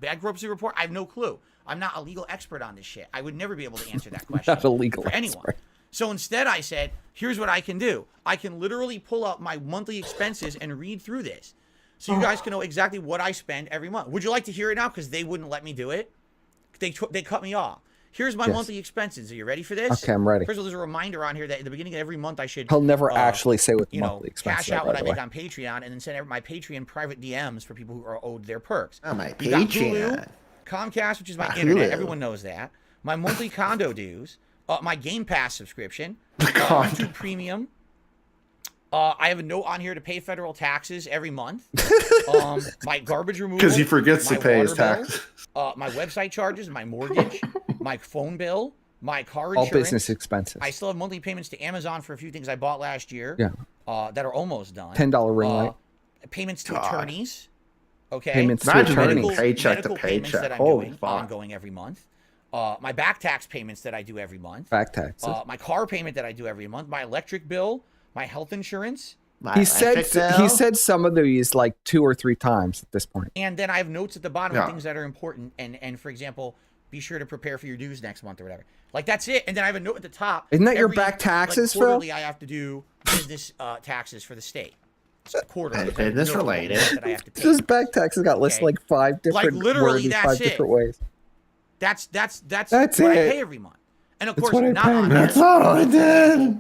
bankruptcy report? I have no clue. I'm not a legal expert on this shit. I would never be able to answer that question Not a legal for anyone. expert. So instead I said, here's what I can do. I can literally pull up my monthly expenses and read through this. So you guys can know exactly what I spend every month. Would you like to hear it now? Because they wouldn't let me do it. They cut me off. Here's my monthly expenses. Are you ready for this? Okay, I'm ready. First of all, there's a reminder on here that at the beginning of every month I should... He'll never actually say what the monthly expenses cash out are, what by I the make way. on Patreon and then send my Patreon private DMs for people who are owed their perks. Oh, my You got Patreon. Hulu, Comcast, which is my My internet. Hulu. Everyone knows that. My monthly condo dues. My Game Pass subscription. YouTube Premium. I have a note on here to pay federal taxes every month. My garbage removal. Because he forgets to my pay his water bill, taxes. my website charges, my mortgage, my phone bill, my car All insurance. business expenses. I still have monthly payments to Amazon for a few things I bought last year. Yeah. That are almost done. $10 ring light. Payments to attorneys. Okay. Payments to Imagine attorneys. getting paycheck to medical payments paycheck. that I'm Holy doing fuck. ongoing every month. My back tax payments that I do every month. Back taxes. My car payment that I do every month. My electric bill. My health insurance. He said some of these like 2 or 3 times at this point. And then I have notes at the bottom Yeah. of things that are important. And for example, be sure to prepare for your dues next month or whatever. Like that's it. And then I have a note at the top. Isn't that your Every, back taxes, Phil? quarterly, I have to do business taxes for the state. So quarterly. Business related. That I have to pay. His back taxes got listed like 5 different literally, words in that's 5 it. different ways. That's That's what I it. pay every month. And of That's course, what I not pay. on That's there, all I did.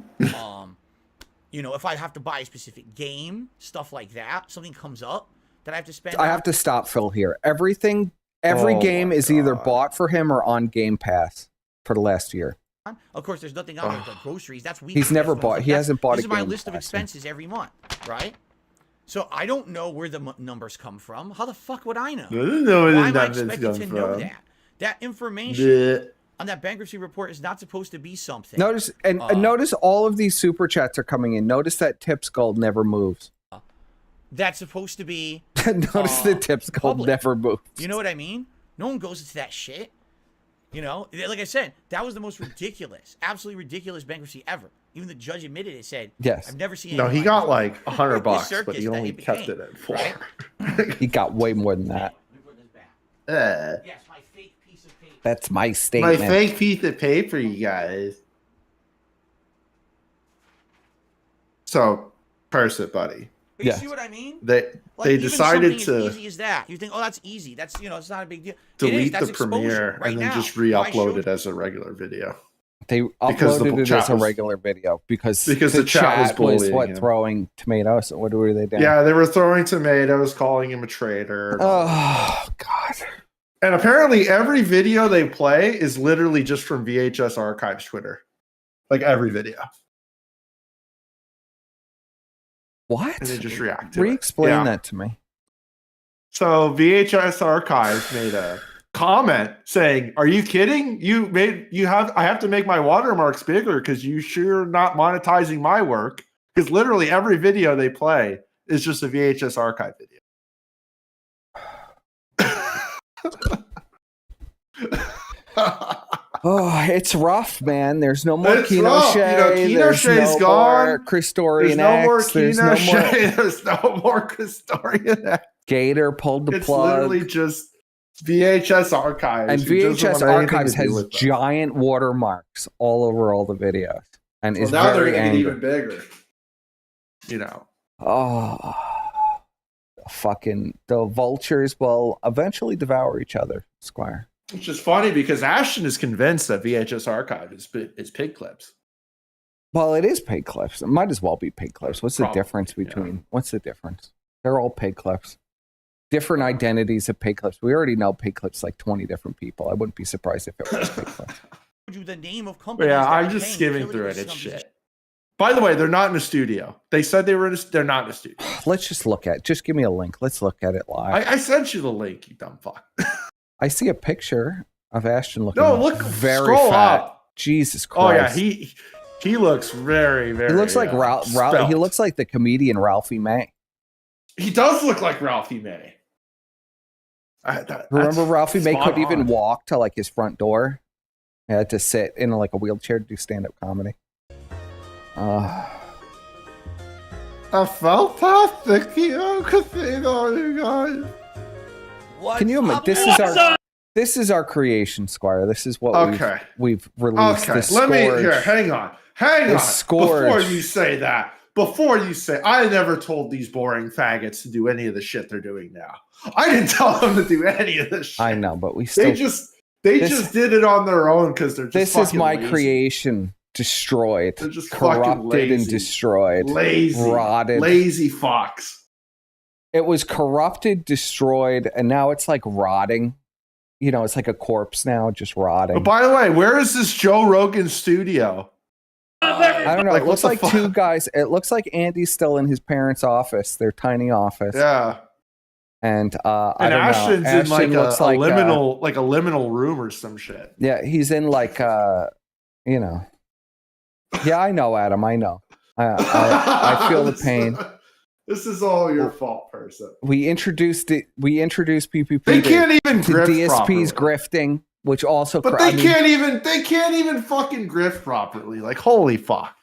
if I have to buy a specific game, stuff like that, something comes up that I have to spend. I have to stop Phil here. Every game is either bought for him or on Game Pass for the last year. on. Of course, there's nothing on there like groceries. That's weekly. He's never That's what I'm bought. saying. He hasn't bought This a is my Game list of Pass. expenses every month, right? So I don't know where the numbers come from. How the fuck would I know? I don't know where Why the am I numbers expected to come know from. that? That information Bleh. on that bankruptcy report is not supposed to be something. Notice and notice all of these super chats are coming in. Notice that Tips Gold never moves. That's supposed to be. Notice the Tips Gold public. never moves. You know what I mean? No one goes into that shit. You know, like I said, that was the most ridiculous, absolutely ridiculous bankruptcy ever. Even the judge admitted it. Said, Yes. I've never seen." No, he anything got like like $100, but circus he that only it kept became, it at 4. right? He got way more than that. Yes, my fake piece of paper. That's my My statement. fake piece of paper, you guys. So, curse it, buddy. But you see what I mean? They Even decided something to as easy as that. You think, oh, that's easy. That's it's not a big deal. delete That's the exposure premiere right and then now. just Why re-upload showed it as a regular video. They Because the uploaded it chat as a was- regular video because the chat was bullying what him. throwing tomatoes. What were they doing? Yeah, they were throwing tomatoes, calling him a traitor. Oh God! And apparently, every video they play is literally just from VHS Archives Twitter, like every video. What? And they just react to it. Re-explain Yeah. that to me. So VHS Archives made a comment saying, "Are you kidding? I have to make my watermarks bigger because you sure not monetizing my work." Because literally every video they play is just a VHS archive video. Oh, it's rough, man. There's no more It's Kino rough. Shea. You know, Kino There's Shea's no gone. more Christorian There's no more X. There's Kino no Shea. more There's no more Christorian X. Gator pulled the It's plug. literally just VHS Archives. And who doesn't VHS want anything Archives to do has with them. giant watermarks all over all the videos, and Well, is now they're very going to angry. get even bigger. You know. Oh, fucking the vultures will eventually devour each other, Squire. Which is funny because Ashton is convinced that VHS Archive is pig clips. Well, it is pig clips. It might as well be pig clips. What's the Probably, difference between? What's the difference? They're all pig clips. Different identities of pig clips. We already know pig clips like 20 different people. I wouldn't be surprised if it was pig clips. You the name of But companies. yeah, that I'm are just paying skimming affiliate through it. It's companies. shit. By the way, they're not in a studio. They said they were they're not in a studio. Let's just look at it. Just give me a link. Let's look at it live. I sent you the link, you dumb fuck. I see a picture of Ashton looking No, look, very scroll fat. up. Jesus Christ. Oh yeah, he looks very, very. He looks like He svelte. looks like the comedian Ralphie May. He does look like Ralphie May. Remember Ralphie May spot couldn't even on. walk to like his front door. He had to sit in like a wheelchair to do stand-up comedy. I felt fantastic, you know, you guys. Can you imagine? This is our creation, Squire. This is what we've released. Okay, let me here. Hang on. Before you say that, I never told these boring faggots to do any of the shit they're doing now. I didn't tell them to do any of this shit. I know, but we still. They just did it on their own because they're just. This is my lazy. Creation. Destroyed. They're just corrupted and destroyed. Lazy. Rotted. Lazy fox. It was corrupted, destroyed, and now it's like rotting. You know, it's like a corpse now, just rotting. But by the way, where is this Joe Rogan studio? I don't know. It looks like two guys. It looks like Andy's still in his parents' office, their tiny office. Yeah. And I don't Ashton's know. in like a liminal room or some shit. Yeah, he's in like you know. Yeah, I know, Adam. I know. I feel the pain. This is all your fault, person. We introduced PPP. They can't even to grift DSP's properly. grifting, which also. But they can't even fucking grift properly. Like, holy fuck!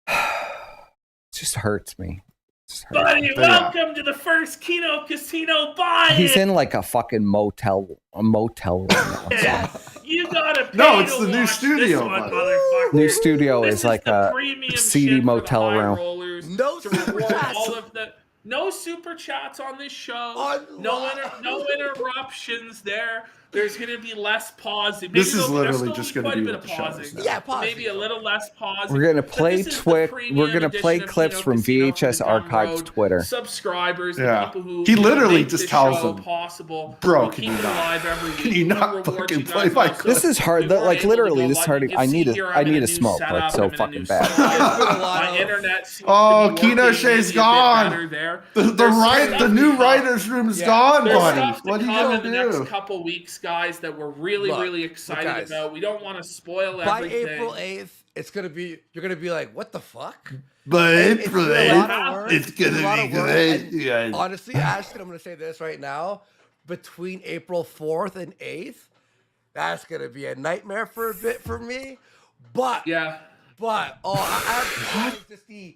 It just hurts me. Buddy, welcome to the first Kino Casino buy. He's in like a fucking motel room now. Yeah, you gotta pay No, it's to the new watch studio, this one, buddy. motherfucker. New studio This is like the a premium seedy shit for motel the high room. rollers No to reward super chats. all of the no super chats on this show. No interruptions there. There's gonna be less pausing. Maybe This is literally there'll just be gonna quite a be bit what of the show is pausing. now. Yeah, pausing. Maybe a little less pausing. We're gonna But play this is the We're premium gonna play edition of clips Kino from Casino VHS the Gum archives Road Twitter. Subscribers, the Yeah. people who He literally make just this tells show them, possible. "Bro, We can keep you it not- alive every week. can you We not reward fucking you play guys my also. This is hard. We weren't Like able to literally, go this is live. hard. You can I see need here a. I'm I in need a a new smoke. setup. Like so I'm in a fucking new bad. studio. My internet seems Oh, to be Kino working Shea's maybe a bit gone. better there. The There's new stuff- writer's room's gone, There's buddy. stuff to What are you come gonna in the next do? couple weeks, guys, that we're really excited guys. about. We don't want to spoil By everything. April 8th, it's gonna be. You're gonna be like, what the fuck? But It's April been a lot of 8th, work. it's gonna a lot be of work, great. and Yeah. Honestly, Ashton, I'm gonna say this right now. Between April 4th and 8th, that's gonna be a nightmare for a bit for me. But I have just the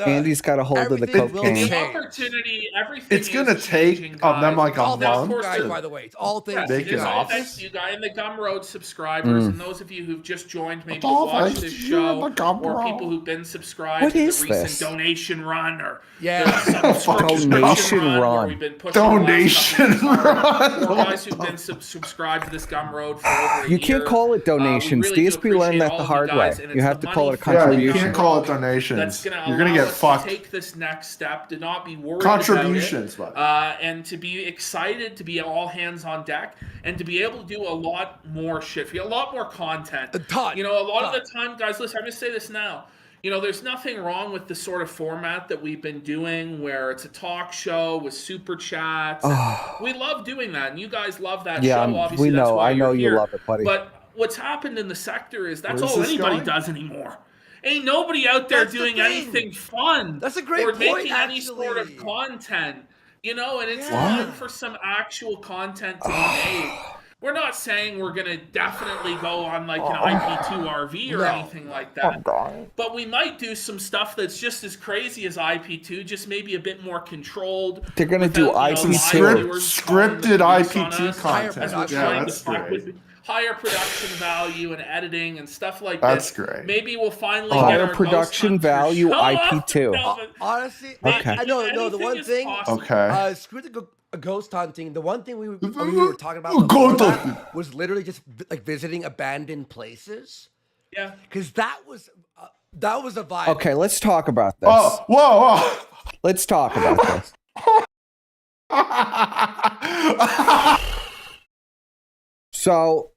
Andy's got a hold of the everything will cocaine. The opportunity, everything. It's gonna is changing, take guys. them like a all month. things guys, by the way. It's all things. Make it It's all office. thanks to you guys and the Gumroad subscribers and those of you who've just joined maybe to all watch thanks this to you show, and the Gumroad. or people who've been subscribed What to the is recent this? donation run, or Yeah. the subscription Donation where run. we've been pushing Donation the last couple of run. weeks. Or guys who've been subscribed to this Gumroad for over a You can't year. call it donations. really do DSP learned appreciate that all the of hard you way. guys, and You it's have the to call it a money from Yeah, contribution. you can't call it donations. That's going to You're gonna allow get us fucked. to take this next step, to not be worried Contributions, about bud. it, and to be excited, to be all hands on deck, and to be able to do a lot more shit for you, a lot more content. A ton. You know, a lot of the time, guys, listen, I'm going to say this now. You know, there's nothing wrong with the sort of format that we've been doing where it's a talk show with super chats. We love doing that, and you guys love that Yeah, show. Obviously, we that's know. why I know you're you here. love it, buddy. But what's happened in the sector is that's Where's all this anybody going? does anymore. Ain't nobody out there That's the doing thing. anything fun. That's a great or point, making any sort of actually. content. You know, and it's What? time for some actual content to be made. We're not saying we're going to definitely go on like an IP2 RV or anything like that. But we might do some stuff that's just as crazy as IP2, just maybe a bit more controlled. They're gonna do without, you know, IP2. live viewers Scripted calling the police on IP2 us, content. as we're Yeah, trying to that's fuck great. with higher production value and editing and stuff like That's this. great. Maybe we'll finally get Higher our Ghost production Hunters value show up. IP2. No, but Honestly, Okay. I know. The anything one is thing. possible. Okay. Screw the ghost hunting. The one thing we were talking about Ghost before hunting. that was literally just like visiting abandoned places. Yeah. Because that was a vibe. Okay, let's talk about this. Oh, whoa. Let's talk about this. So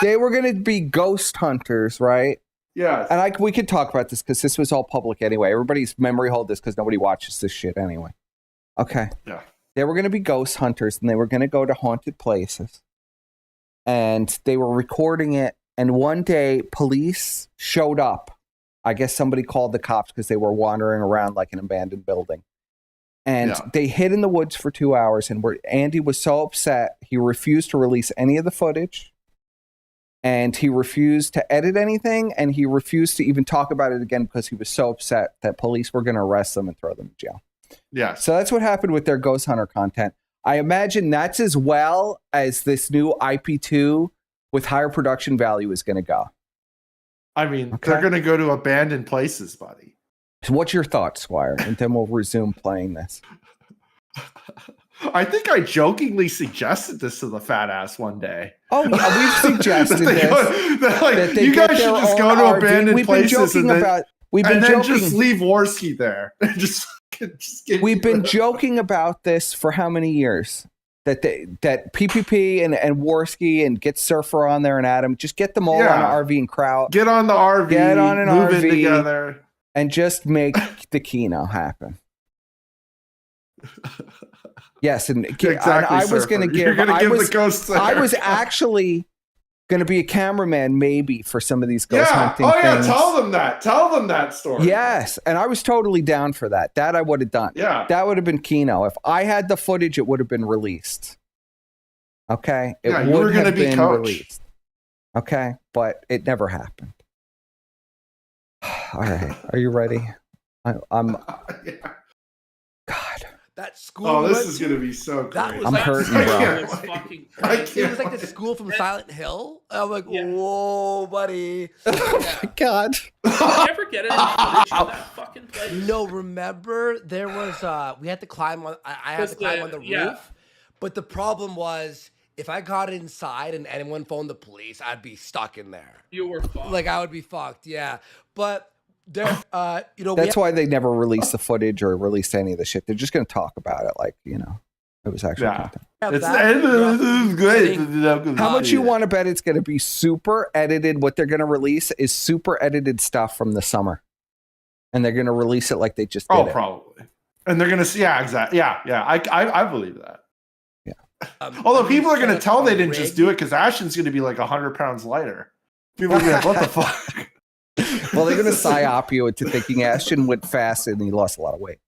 they were going to be ghost hunters, right? Yes. And we could talk about this because this was all public anyway. Everybody's memory hold this because nobody watches this shit anyway. Okay. Yeah. They were going to be ghost hunters and they were going to go to haunted places. And they were recording it. And one day, police showed up. I guess somebody called the cops because they were wandering around like an abandoned building. And they hid in the woods for 2 hours. And Andy was so upset, he refused to release any of the footage. And he refused to edit anything. And he refused to even talk about it again because he was so upset that police were going to arrest them and throw them in jail. Yeah. So that's what happened with their Ghost Hunter content. I imagine that's as well as this new IP2 with higher production value is going to go. I mean, they're going to go to abandoned places, buddy. So what's your thoughts, Squire? And then we'll resume playing this. I think I jokingly suggested this to the fat ass one day. Oh, yeah, we've suggested this. You guys should just go to abandoned places and then, just leave Worski there. We've been joking about this for how many years? That PPP and Worski and get Surfer on there and Adam, just get them all on an RV and crowd. Get on the RV. Get on an move RV in together. And just make the Kino happen. Yes, and I was going to give. You're going to give the ghosts. I was actually going to be a cameraman, maybe for some of these ghost hunting. things. Tell them that. Tell them that story. Yes, and I was totally down for that. That I would have done. Yeah, that would have been Kino. If I had the footage, it would have been released. Okay, it you were would going to have be been coach. released. Okay, but it never happened. All right, are you ready? I'm. God. That school. Oh, this is going to be so great. That was I'm hurting, bro. It was like the school from Silent Hill. I'm like, whoa, buddy. Oh my God. Did you ever get any footage of that fucking place? No, remember there was we had to climb on. I had to climb on the roof, but the problem was if I got inside and anyone phoned the police, I'd be stuck in there. You were fucked. Like I would be fucked. Yeah, but. There, that's why they never released the footage or released any of the shit. They're just going to talk about it like, it was actually content. It's great. How much you want to bet it's going to be super edited? What they're going to release is super edited stuff from the summer. And they're going to release it like they just did it. Probably. And they're going to, exactly. Yeah. I believe that. Yeah. Although people are going to tell they didn't just do it because Ashton's going to be like 100 pounds lighter. People are going to be like, what the fuck? Well, they're going to psyop you into thinking Ashton went fast and he lost a lot of weight.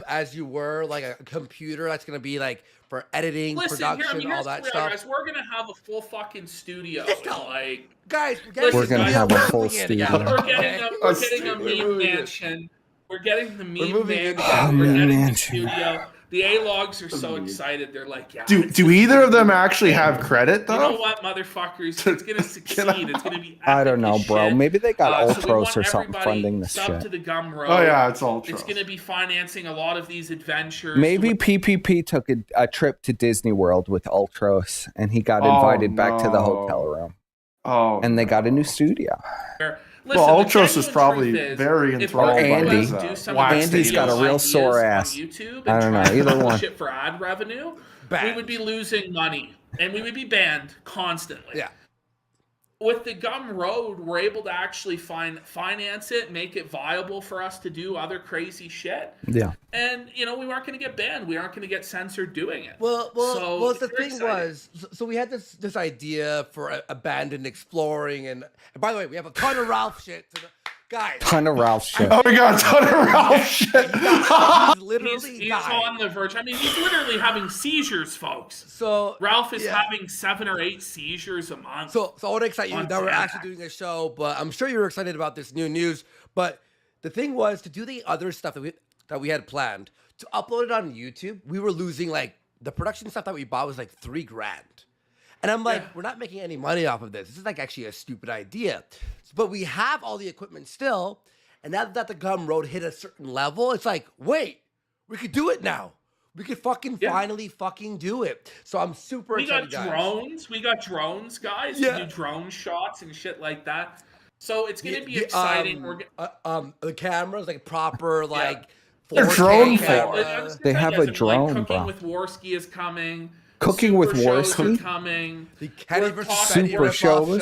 As you were like a computer that's going to be like for editing, production, all that stuff. Guys, we're going to have a full fucking studio. Like, guys, we're going to have a full studio. We're getting a meme mansion. We're getting the meme mansion. Oh, We're getting man. the studio. The A-logs are so excited. They're like, yeah. Do either of them actually have credit, though? You know what, motherfuckers? It's going to succeed. It's going to be I don't know, bro. shit. Maybe they got So we Ultros want or something everybody funding this sub shit. to the Gumroad. Oh, yeah, it's Ultros. It's going to be financing a lot of these adventures. Maybe PPP took a trip to Disney World with Ultros and he got invited back to the hotel room. Oh, and they got a new studio. Listen, well, Ultros is probably very enthralled by Andy. this. Andy's got a real sore ass. I don't know, either one. Shit for ad revenue, we would be losing money and we would be banned constantly. Yeah. With the Gumroad, we're able to actually finance it, make it viable for us to do other crazy shit. Yeah. And we weren't going to get banned. We aren't going to get censored doing it. Well, the thing exciting. was, so we had this idea for abandoned exploring, and by the way, we have a ton of Ralph shit. Guys, ton of Ralph shit. Oh my God, ton of Ralph shit. He's literally he's on the verge. I mean, he's literally having seizures, folks. So Ralph is having 7 or 8 seizures a month. So I want to excite you that we're actually doing a show, but I'm sure you're excited about this new news. But the thing was to do the other stuff that we had planned to upload it on YouTube. We were losing like the production stuff that we bought was like $3,000. And I'm like, we're not making any money off of this. This is like actually a stupid idea. But we have all the equipment still. And now that the Gumroad hit a certain level, it's like, wait, we could do it now. We could finally fucking do it. So I'm super excited. We got drones. We got drones, guys. To do drone shots and shit like that. So it's going to be exciting. The cameras, like proper, like... They're drone cameras. They have a drone, Cooking bro. with Worski is coming. Cooking with Worski Coming. The Kenny versus Super shows.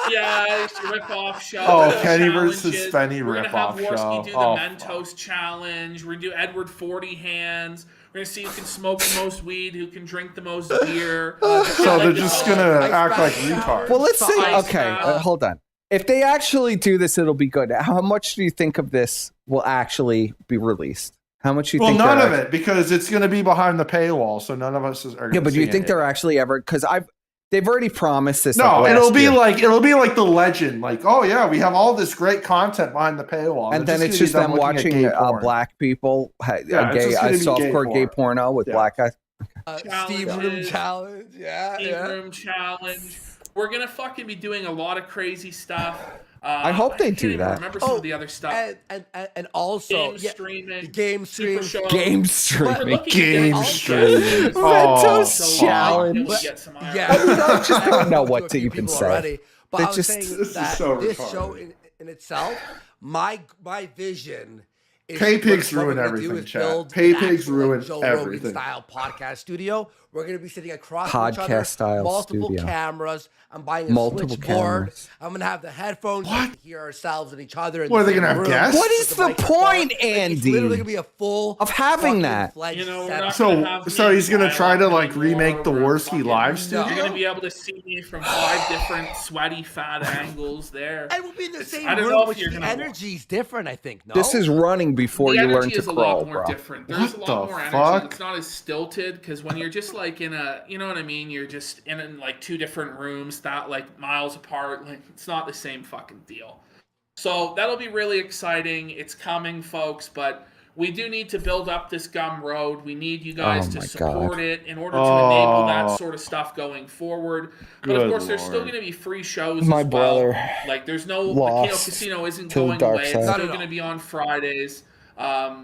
Yeah, it's a rip-off show. Oh, Kenny versus Spenny rip-off show. We're gonna have Worski do the Mentos challenge. We're gonna do Edward 40 hands. We're gonna see who can smoke the most weed, who can drink the most beer. So they're just gonna act like retards. Well, let's see. Okay, hold on. If they actually do this, it'll be good. How much do you think of this will actually be released? How much do you think? Well, none of it, because it's going to be behind the paywall, so none of us are going to see it. Yeah, but do you think they're actually ever? Because they've already promised this. No, it'll be like the legend. Like, oh yeah, we have all this great content behind the paywall, and then it's just them watching black people, a softcore gay porno with black guys. Steam room challenge. Steam room challenge. We're gonna fucking be doing a lot of crazy stuff. I hope they do that. Remember some of the other stuff. And also game stream, Game streaming. Game streaming. Mentos challenge. Yeah, I just don't know what to even say. Already. But I was just, saying this that is so this retarded. show in itself, my vision is Pay pigs what we're ruin gonna everything, do is chat. build Pay an pigs actual, ruin Joe Rogan everything. style podcast studio. We're gonna be sitting across from each other, Podcast style multiple studio. cameras. I'm buying a Multiple switchboard. cameras. I'm gonna have the headphones. So we can hear ourselves and each other. In What, the are they same gonna have room guests? What with is the the microphone. point, Like, it's literally Andy, gonna be a full of having that? fledged We're setup. not So- gonna have so me he's gonna dial try to, up like, anymore. remake the We're Worski fucking- live studio? You're gonna be able to see me from 5 different sweaty fat angles there. And we'll be in the same I don't room, know if which you're the gonna. energy's different, I think. No, This is running before The you learn energy to is a crawl, lot more bro. different. There's What a lot the more energy. fuck? It's not as stilted because when you're just like in a, you know what I mean? You're just in like 2 different rooms, not like miles apart. Like it's not the same fucking deal. So that'll be really exciting. It's coming, folks, but we do need to build up this Gum Road. We need you guys to my support God. it in order to enable that Oh. sort of stuff going forward. But of Good course, there's still Lord. going to be free shows My as well. brother Like there's no the Kino lost Casino isn't to the going dark away. It's side. still going to be on Fridays.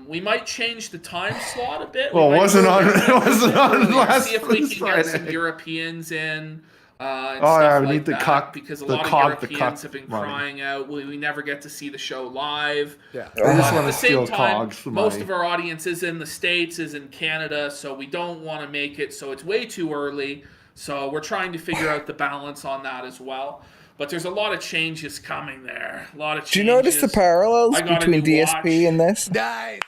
We might change the time slot a bit. Well, We it might wasn't go on. earlier. It wasn't on last See if we can get some Friday. Europeans in. And Oh, stuff yeah, we like need the that, cock- because a the lot cock- of the Europeans cock have been money. crying out. We never get to see the show live. Yeah. They just At want the to same steal time, cogs for most money. of our audience is in the States, is in Canada, so we don't want to make it so it's way too early. So we're trying to figure out the balance on that as well. But there's a lot of changes coming there. A lot of changes. Do you notice the parallels I got a between new DSP watch. and this? Nice.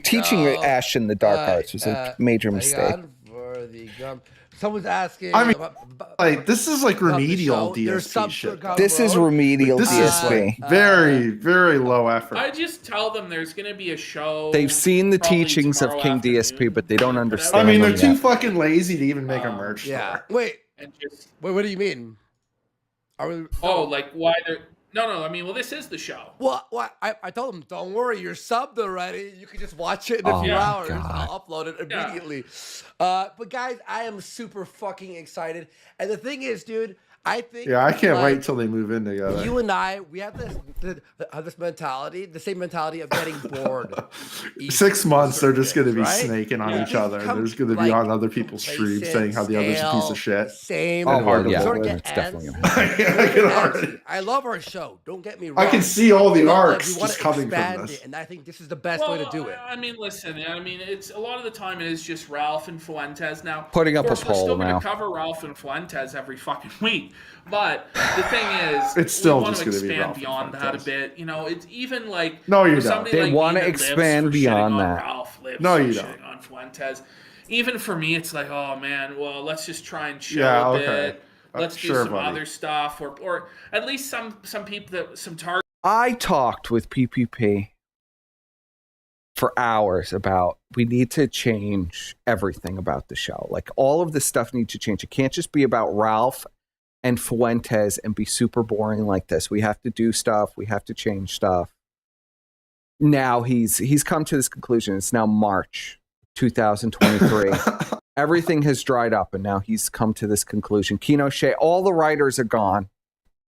Teaching go. Ash in the dark arts was a major hang mistake. on for the gum. Someone's asking. I mean, about like this is like the remedial show. There's DSP some shit. Gum This is Road. remedial This is like DSP. very, very low effort. I just tell them there's going to be a show. They've seen the probably teachings of tomorrow King afternoon. DSP, but they don't understand I mean, they're them too yet. fucking lazy to even make a merch Yeah. store. Wait. And just Wait. What do you mean? Are we? like why they're no. I mean, well, this is the show. Well, I told them, don't worry, you're subbed already. You can just watch it in a Oh few my hours. God. I'll upload it Yeah. immediately. But guys, I am super fucking excited. And the thing is, dude, I think Yeah, I can't like, wait till they move in together. you and I, we have this mentality, the same mentality of getting bored. 6 months, they're just going to be right? snaking on Yeah. each other. Become, There's going to be like, on other people's streams complacent, saying how the other's a piece of stale, shit. Same. Oh, well, You yeah, sort of well, get it's definitely antsy. gonna happen. I can already. I love our show. Don't get me wrong. I can see all the But, like, arcs we wanna just coming from expand this. it, and I think this is the best way to do it. I mean, listen. I mean, it's a lot of the time it is just Ralph and Fuentes now. Putting of up a course, we're still poll going now. to cover Ralph and Fuentes every fucking week. But the thing is, It's still we want just to gonna be expand Ralph and beyond that a Fuentes. bit. You know, it's even like No, you for don't. somebody They like wanna me that lives expand for beyond shitting on that. Ralph, lives No, for you shitting don't. on Fuentes. Even for me, it's like, oh man, well, let's just try and chill Yeah, a okay. bit. Let's do Sure, some buddy. other stuff, or at least some people that some target. I talked with PPP for hours about we need to change everything about the show. Like all of this stuff needs to change. It can't just be about Ralph and Fuentes and be super boring like this. We have to do stuff. We have to change stuff. Now he's come to this conclusion. It's now March 2023. Everything has dried up, and now he's come to this conclusion. Kino Shea, all the writers are gone.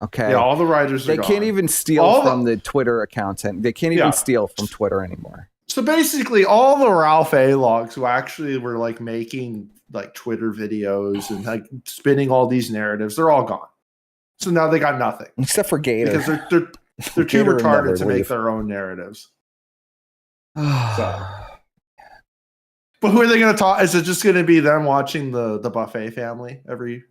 Okay. Yeah, all the writers are They gone. can't even steal All from the Twitter accounts, and they can't even Yeah. steal from Twitter anymore. So basically, all the Ralph A logs who actually were like making like Twitter videos and like spinning all these narratives, they're all gone. So now they got nothing Except for Gator. because they're too Gator would never retarded to make leave. their own narratives. So. But who are they going to talk? Is it just going to be them watching the Buffet family every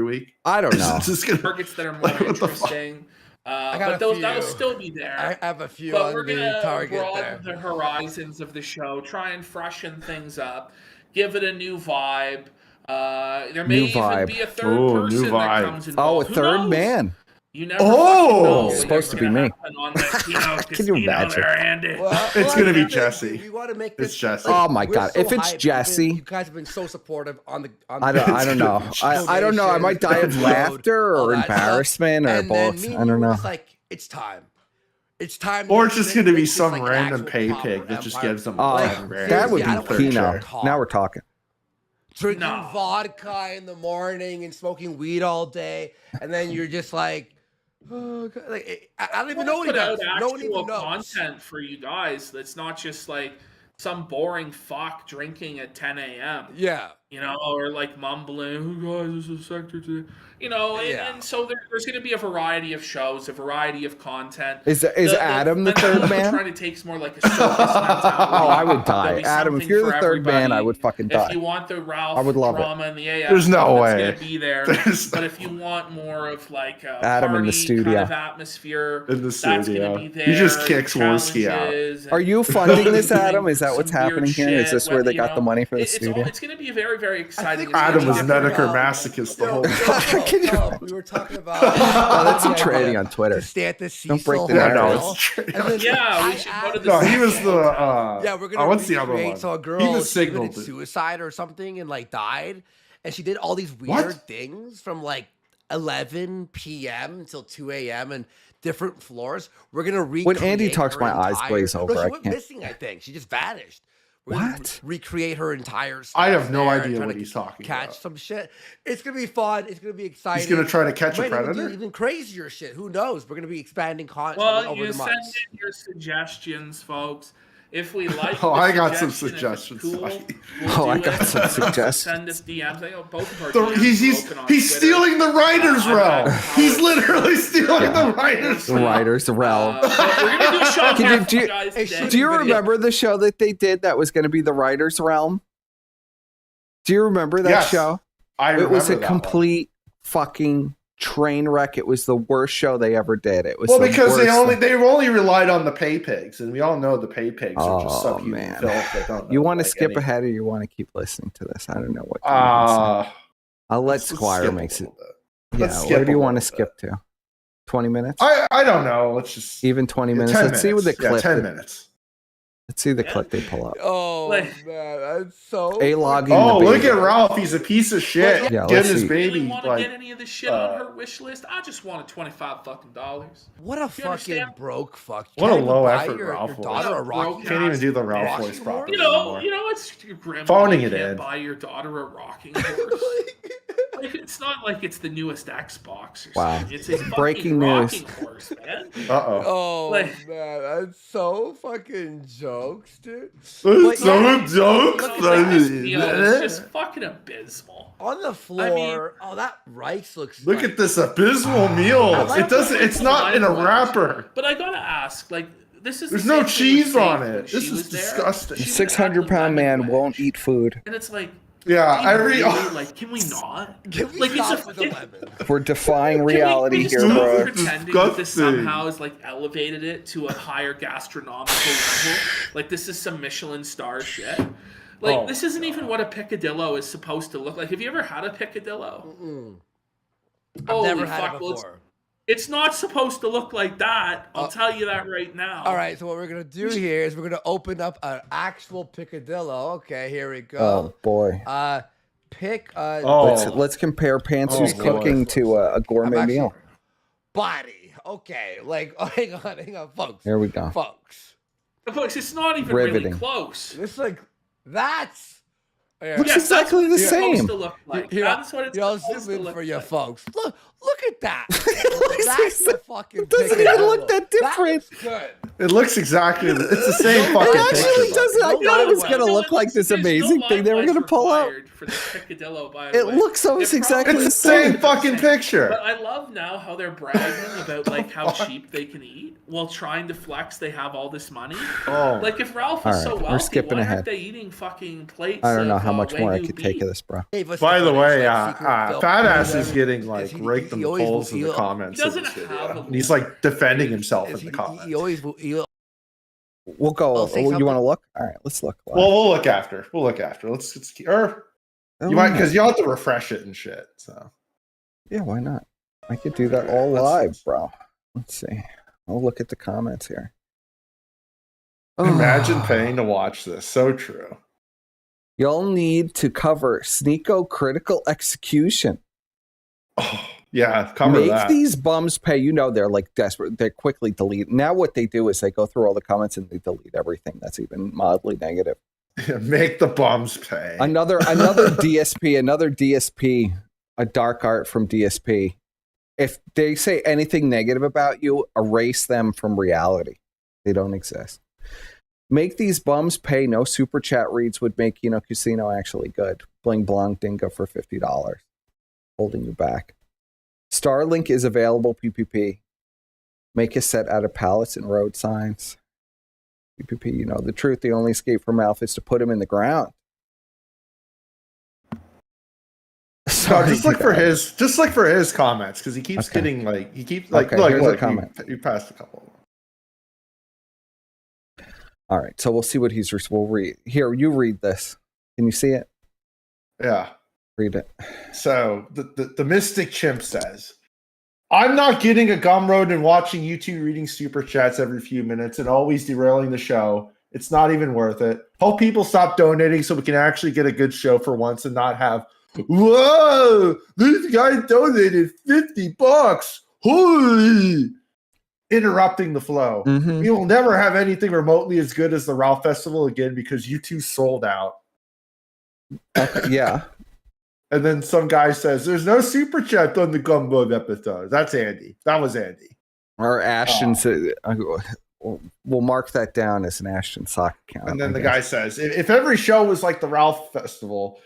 week? I don't know. It's just gonna, targets that are more Like, what the fuck? interesting. got But a that'll few. still be there. I have a few But on we're the gonna target broaden there. the horizons of the show, try and freshen things up, give it a new vibe. There may New even vibe. be a third Ooh, new person that vibe. comes Oh, involved. a Who third knows? man. You never Oh! fucking know It's what's supposed to be gonna me. happen on that Kino Can you Casino imagine? there, Andy. It's gonna be I think Jesse. We want to make It's this. Jesse. Oh my we're God. so If it's hyped. Jesse- You guys have been so supportive on the. I don't know. I don't know. I might die of laughter all or that stuff. embarrassment or And then both. me and I you don't were know. just like, it's time. It's time. Or to it's just make going to be this some like an random actual pay proper pig that just empire. gives them Oh, fucking grand. that would seriously, I be don't wanna Kino. talk. Now we're talking. drinking vodka in the morning and smoking weed all day, and then you're just like, oh, God. Like I don't even know what he does. No one even knows. Content for you guys that's not just like some boring fuck drinking at 10 a.m. Yeah. You know, or like mumbling, oh, guys, this is sector today. You know, and so there's going to be a variety of shows, a variety of content. Is Adam the third man? Trying to take more like a circus mentality. Oh, I would die. Adam, if you're the third man, I would fucking die. If you want the Ralph I would love drama it. and the AF, There's no way. It's going to be there. But if you want more of like a Adam in the studio. kind of atmosphere, In the that's going to studio. be there. He just kicks Worski out. Are you funding this, Adam? Is that what's happening here? Is this where they got the money for the studio? It's going to be a very, very exciting. Adam was medic or masochist the whole time. We were talking about. Oh, that's some trading on Twitter. Don't break the narrative. Yeah, we should go to the. No, he was the. Yeah, we're gonna what's the other recreate. one? So a girl He was she signaled. committed suicide or something and like died, and she did all these weird things from like 11 p.m. until 2 a.m. and different floors. We're gonna recreate. When Andy talks, my eyes glaze over. No, she I went can't. missing. I think she just vanished. We're What? gonna recreate her entire. I have no there, idea trying what to he's talking catch about. some shit. It's gonna be fun. It's gonna be exciting. He's gonna try to catch a Might even do predator? even crazier shit. Who knows? We're gonna be expanding content Well, over you the send months. in your suggestions, folks. If we like, Oh, the I got some suggestion, if it's suggestions. Cool, I do got it. some suggestions. Send us DMs. I know both of our DMs He's broken on he's Twitter. stealing the writer's realm. He's literally stealing the writer's The realm. writer's realm. We're gonna do a show Can you- for do you- guys Hey, today. Do you remember the show that they did that was going to be the writer's realm? Do you remember that Yes, show? I It was a remember that complete fucking train wreck. It was the worst show they ever did. It was Well, the because worst they've only relied on the pay pigs, and we all know the pay pigs are just Oh, subhuman man. filth that don't know, You want to like, skip anything. ahead or you want to keep listening to this? I don't know what. you want to say. I'll let let's Squire skip a makes it. little bit. Yeah, Let's where skip do you a want to little skip to? 20 minutes? I don't know. Let's just Even 20 minutes. 10 Let's see what the minutes. Yeah, clip. 10 minutes. Let's see the clip they pull up. Oh Like- man, that's so. A-logging Oh, the look baby. at Ralph. He's a piece of shit. Yeah, let's Getting his see. baby Really want to like. get any of this shit on her wish list? I just wanted $25 fucking dollars. What a fucking understand? broke fuck. You What a can't even low buy effort your Ralph daughter was. a rocking Can't even do the Ralph rocking voice horse? properly You know, anymore. it's your grandma. Phoning You it can't in. buy your daughter a rocking horse. Like, it's not like it's the newest Xbox or Wow. something. It's a fucking Breaking news. rocking horse, man. Uh-oh. Oh Like- man, that's so fucking jokes, dude. It's But so yeah, jokes. Like, this meal is just fucking abysmal. on the floor. Oh, that rice looks. Look at this abysmal meal. I like It doesn't. It's not in a wrapper. But I gotta ask, like, this is. There's the no same thing with cheese Faith on when it. she This is was there. disgusting. She A would 600-pound have the man won't eat food. And it's like, Yeah, can I we re- really, like, can we not? Can we Like, stop it's with a. the lemon? We're defying Can we reality just here, stop bro. pretending that this Disgusting. somehow has like elevated it to a higher gastronomical level? Like this is some Michelin star shit. Like Oh this isn't even what a picadillo is supposed to look like. Have you ever had a picadillo? I've Holy never had fuck, it well, before. it's not supposed to look like that. I'll tell you that right now. All right, so what we're gonna do here is we're gonna open up an actual picadillo. Okay, here we go. Oh boy. Pick Let's compare Pantsu's Oh, cooking to a gourmet actually- meal. body. Okay, like hang on, folks. Here we go. Folks. Folks, it's not even Riveting. really close. It's like that's. Looks Yes, exactly the that's what it's same. supposed to look like. Here, That's what it's I'll supposed zoom to in look for you like. folks. Look at that. looks That's the exact- fucking. It doesn't even look that different. That looks good. It looks exactly. It's the same It fucking actually picture. doesn't. I No thought it was limelight. gonna look like this There's amazing no thing they were limelight gonna pull out. required for this picadillo, by the It way. looks almost It exactly probably It's the the same same. fucking picture. But I love now how they're bragging about like how cheap they can eat while trying to flex they have all this money. Oh. Like if Ralph All was so right, we're wealthy, skipping why ahead. aren't they eating fucking plates? I don't know of, how much more I Wagyu could take beef? of this, bro. Gave us By the footage, way, like, secret film. Fat Ass is getting Is like he- raked in he the always polls will in the feel- comments He of this doesn't have video. a And he's like defending himself Is in the he comments. always he'll, We'll go. I'll say You something. want to look? All right, let's look. Well, we'll look after. Let's keep, or you might because you'll have to refresh it and shit. So Yeah, why not? I could do that all live, bro. Let's see. I'll look at the comments here. imagine paying to watch this. So true. You'll need to cover Sneeko critical execution. Oh, yeah, cover Make that. these bums pay. You know they're like desperate. They quickly delete. Now what they do is they go through all the comments and they delete everything that's even mildly negative. Make the bums pay. Another DSP, a dark art from DSP. If they say anything negative about you, erase them from reality. They don't exist. Make these bums pay. No super chat reads would make Casino actually good. Bling Blong Dingo for $50. Holding you back. Starlink is available. PPP. Make a set out of pallets and road signs. PPP, the truth. The only escape from Alpha is to put him in the ground. Sorry, just look for his comments because he keeps getting here's a comment. You passed a couple. All right, so we'll see what we'll read. Here, you read this. Can you see it? Yeah. Read it. So the Mystic Chimp says, I'm not getting a Gumroad and watching YouTube reading super chats every few minutes and always derailing the show. It's not even worth it. Hope people stop donating so we can actually get a good show for once and not have, whoa, this guy donated $50. Holy! Interrupting the flow. We will never have anything remotely as good as the Ralph Festival again because you two sold out. Yeah. And then some guy says, there's no super chat on the Gumbo episode. That's Andy. That was Andy. Or Ashton said, we'll mark that down as an Ashton sock account. And then the guy says, if every show was like the Ralph Festival,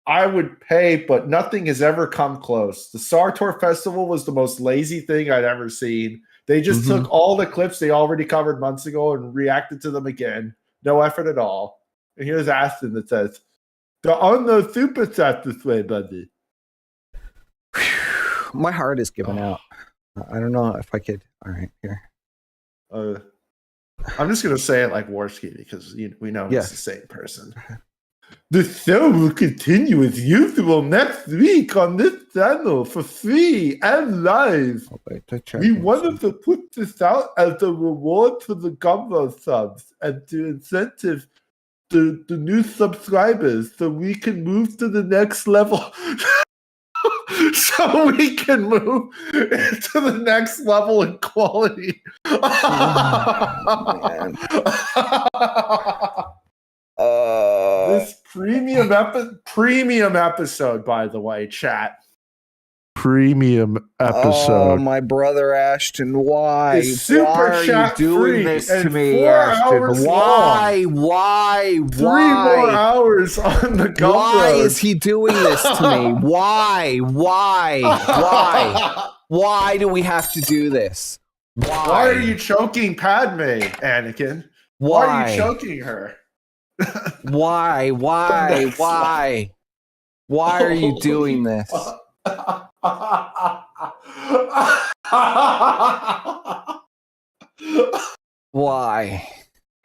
I would pay, but nothing has ever come close. The Sartor Festival was the most lazy thing I'd ever seen. They just took all the clips they already covered months ago and reacted to them again. No effort at all. And here's Aston that says, there are no super chats this way, buddy. My heart is giving out. I don't know if I could. All right, here. I'm just going to say it like Warski because we know it's the same person. The show will continue as usual next week on this channel for free and live. We wanted to put this out as a reward for the Gumbo subs and to incentive the new subscribers so we can move to the next level. So we can move to the next level in quality. This premium episode, by the way, chat. Premium episode. Oh, my brother Ashton, why? It's super are chat you doing free this and to me, 4 Ashton? hours Why? long. Why? 3 more hours on the Gumbo. Why is he doing this to me? Why? Why do we have to do this? Why are you choking Padme, Anakin? Why are you choking her? Why are you doing this? Why?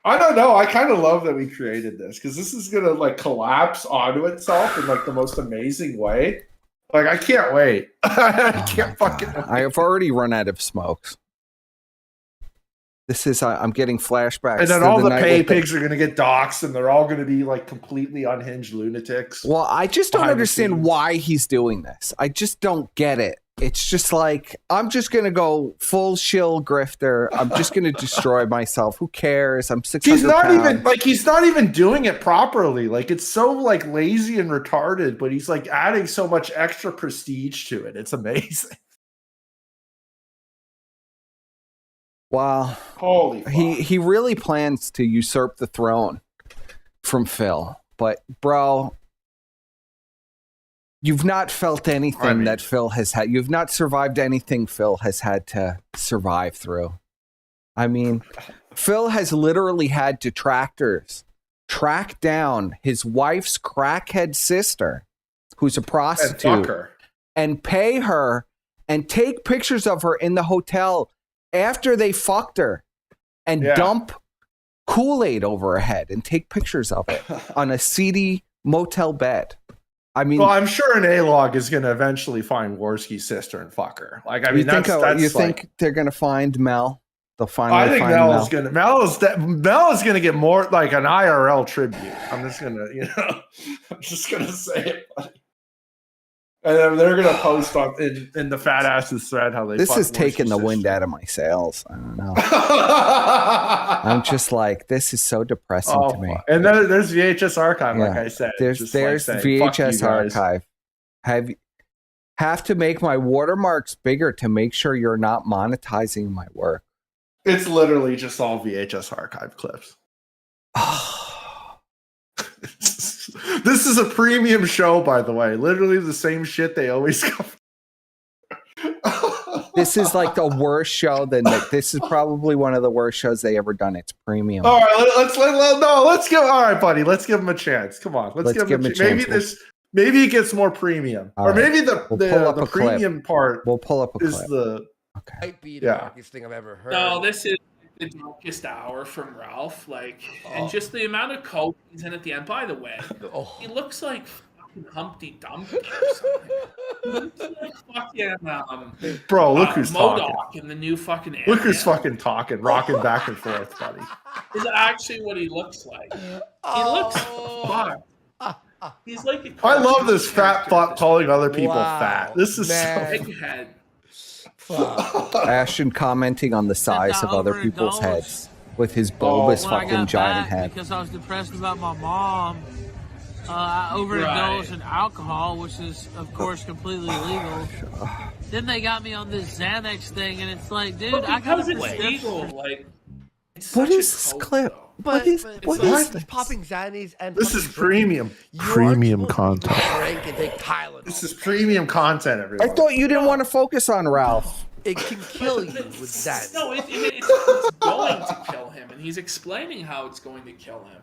I don't know. I kind of love that we created this because this is gonna like collapse onto itself in like the most amazing way. Like I can't wait. I can't fucking wait. I have already run out of smokes. This is I'm getting flashbacks. And then all the pay pigs are going to get doxxed and they're all going to be like completely unhinged lunatics. Well, I just don't understand why he's doing this. I just don't get it. It's just like, I'm just going to go full shill grifter. I'm just going to destroy myself. Who cares? I'm 600 pounds. He's not even doing it properly. Like it's so like lazy and retarded, but he's like adding so much extra prestige to it. It's amazing. Wow. Holy fuck. He really plans to usurp the throne from Phil. But bro, you've not felt anything that Phil has had. You've not survived anything Phil has had to survive through. I mean, Phil has literally had to track down his wife's crackhead sister, who's a prostitute, and pay her and take pictures of her in the hotel after they fucked her and dump Kool-Aid over her head and take pictures of it on a seedy motel bed. I mean, well, I'm sure an A-log is going to eventually find Warski's sister and fuck her. Like, I mean, you think they're going to find Mel? They'll finally I think find Mel Mel. is going to. Mel is going to get more like an IRL tribute. I'm just going to, I'm just going to say it. Buddy. And then they're gonna post on in the fat asses thread how they. This fuck is taking the Worcestershire. wind out of my sails. I don't know. I'm just like, this is so depressing to me. And then there's VHS archive, like Yeah. I said. There's just like saying, "Fuck you VHS guys." archive. Have to make my watermarks bigger to make sure you're not monetizing my work. It's literally just all VHS archive clips. This is a premium show, by the way. Literally the same shit they always cover. This is like the worst show. This is probably one of the worst shows they ever done. It's premium. All right, let's give. All right, buddy, let's give him a chance. Come on, let's give him a chance. Maybe it gets more premium, All or right. maybe We'll pull up the a clip. premium part. We'll pull up a is clip. the Might be the yeah. darkest thing I've ever heard. No, this is the darkest hour from Ralph. And just the amount of coke he's in at the end. By the way, he looks like fucking Humpty Dumpty or something. He looks like fucking Bro, look who's MODOK talking. in the new fucking Look who's Ant-Man. fucking talking, rocking back and forth, buddy. Is actually what he looks like. He looks fucked. He's like a I love this fat fuck calling other people Wow, fat. This is man. big head. Ashton commenting on the size of other people's heads with his bulbous When I fucking got giant back, head. because I was depressed about my mom, I overindulged in alcohol, which is, of course, completely illegal. Then they got me on this Xanax thing, and it's like, dude, I got Because a it's legal, like What is this clip? What is He's popping Xannies and This is fucking premium. Premium content. drink and take Tylenol. This is premium content, I everyone. thought you didn't want to focus on Ralph. It can kill you with Xannies. No, it's going to kill him, and he's explaining how it's going to kill him.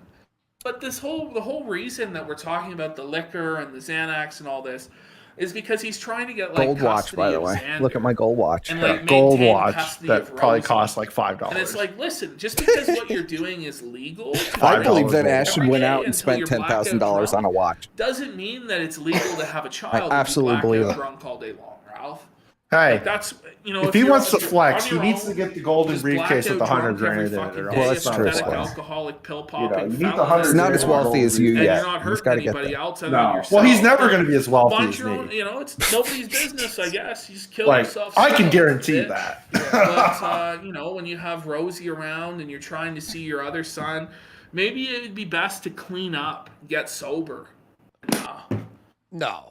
But the whole reason that we're talking about the liquor and the Xanax and all this is because he's trying to get like Gold watch, custody by the of way. Xander Look at my gold watch. and like Gold maintain watch custody that of probably Rosie. costs like $5. And it's like, listen, just because what you're doing is legal, I believe that $5 Ashton every went day out and until spent you're blackout $10,000 drunk on a watch. doesn't mean that it's legal to have a child. absolutely and be believe blackout it. drunk all day long, Ralph. Hey, Like that's if he you're- wants to you're flex, on he your needs own, to get the golden just briefcase with the blackout 100 drunk every grand in it. fucking or day, Well, else that's it's not true, gonna synthetic flex. alcoholic pill You popping. know, you need the felon. 100 He's not as wealthy as you And yet. you're not He's hurting got to get anybody there. else other than No. yourself. Well, he's never going to be as wealthy Mind as your own, me. it's nobody's business, I guess. You just kill Like, yourself. I can yourself, guarantee bitch. that. But when you have Rosie around and you're trying to see your other son, maybe it would be best to clean up, get sober. No.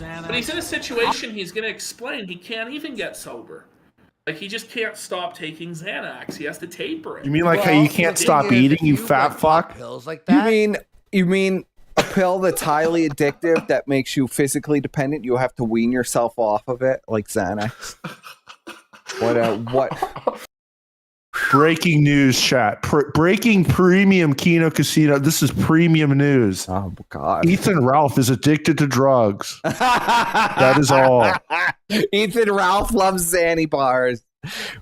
But he's in a situation he's going to explain he can't even get sober. Like, he just can't stop taking Xanax. He has to taper it. You mean like how you can't stop eating, you fat fuck? Pills like You that. mean a pill that's highly addictive that makes you physically dependent? You have to wean yourself off of it, like Xanax. What? Breaking news, chat. Breaking premium Kino Casino. This is premium news. Oh, God. Ethan Ralph is addicted to drugs. That is all. Ethan Ralph loves Xanny bars.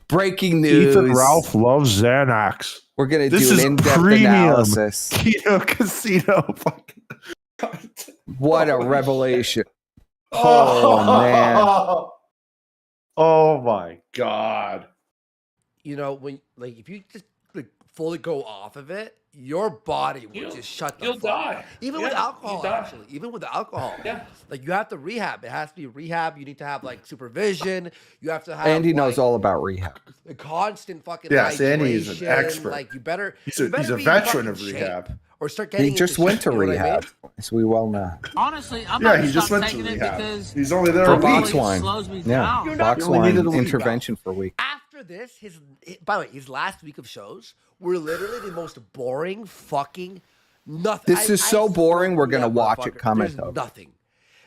Breaking news. Ethan Ralph loves Xanax. We're going to This do an is in-depth premium analysis. Kino Casino. What a revelation. Oh, man. Oh, my God. When if you just fully go off of it, your body will just shut the You'll fuck die. up. Even Yeah, with alcohol, you die. actually. Even with alcohol. Yeah. Like, you have to rehab. It has to be rehab. You need to have, like, supervision. You have to have, Andy knows all about rehab. a constant fucking Yes, Andy is an hydration. expert. Like, you better He's you a better be in veteran of fucking shape, rehab. Or start getting He just into went to shape, you know what I mean? rehab, as we well know. Honestly, I'm Yeah, not he just stop went to taking it rehab. because He's only there For a box week. wine. slows me Yeah, down. box You only wine needed a week, intervention for a week. After this, by the way, his last week of shows were literally the most boring fucking nothing. This is so boring, we're going to watch it There's comment over. nothing.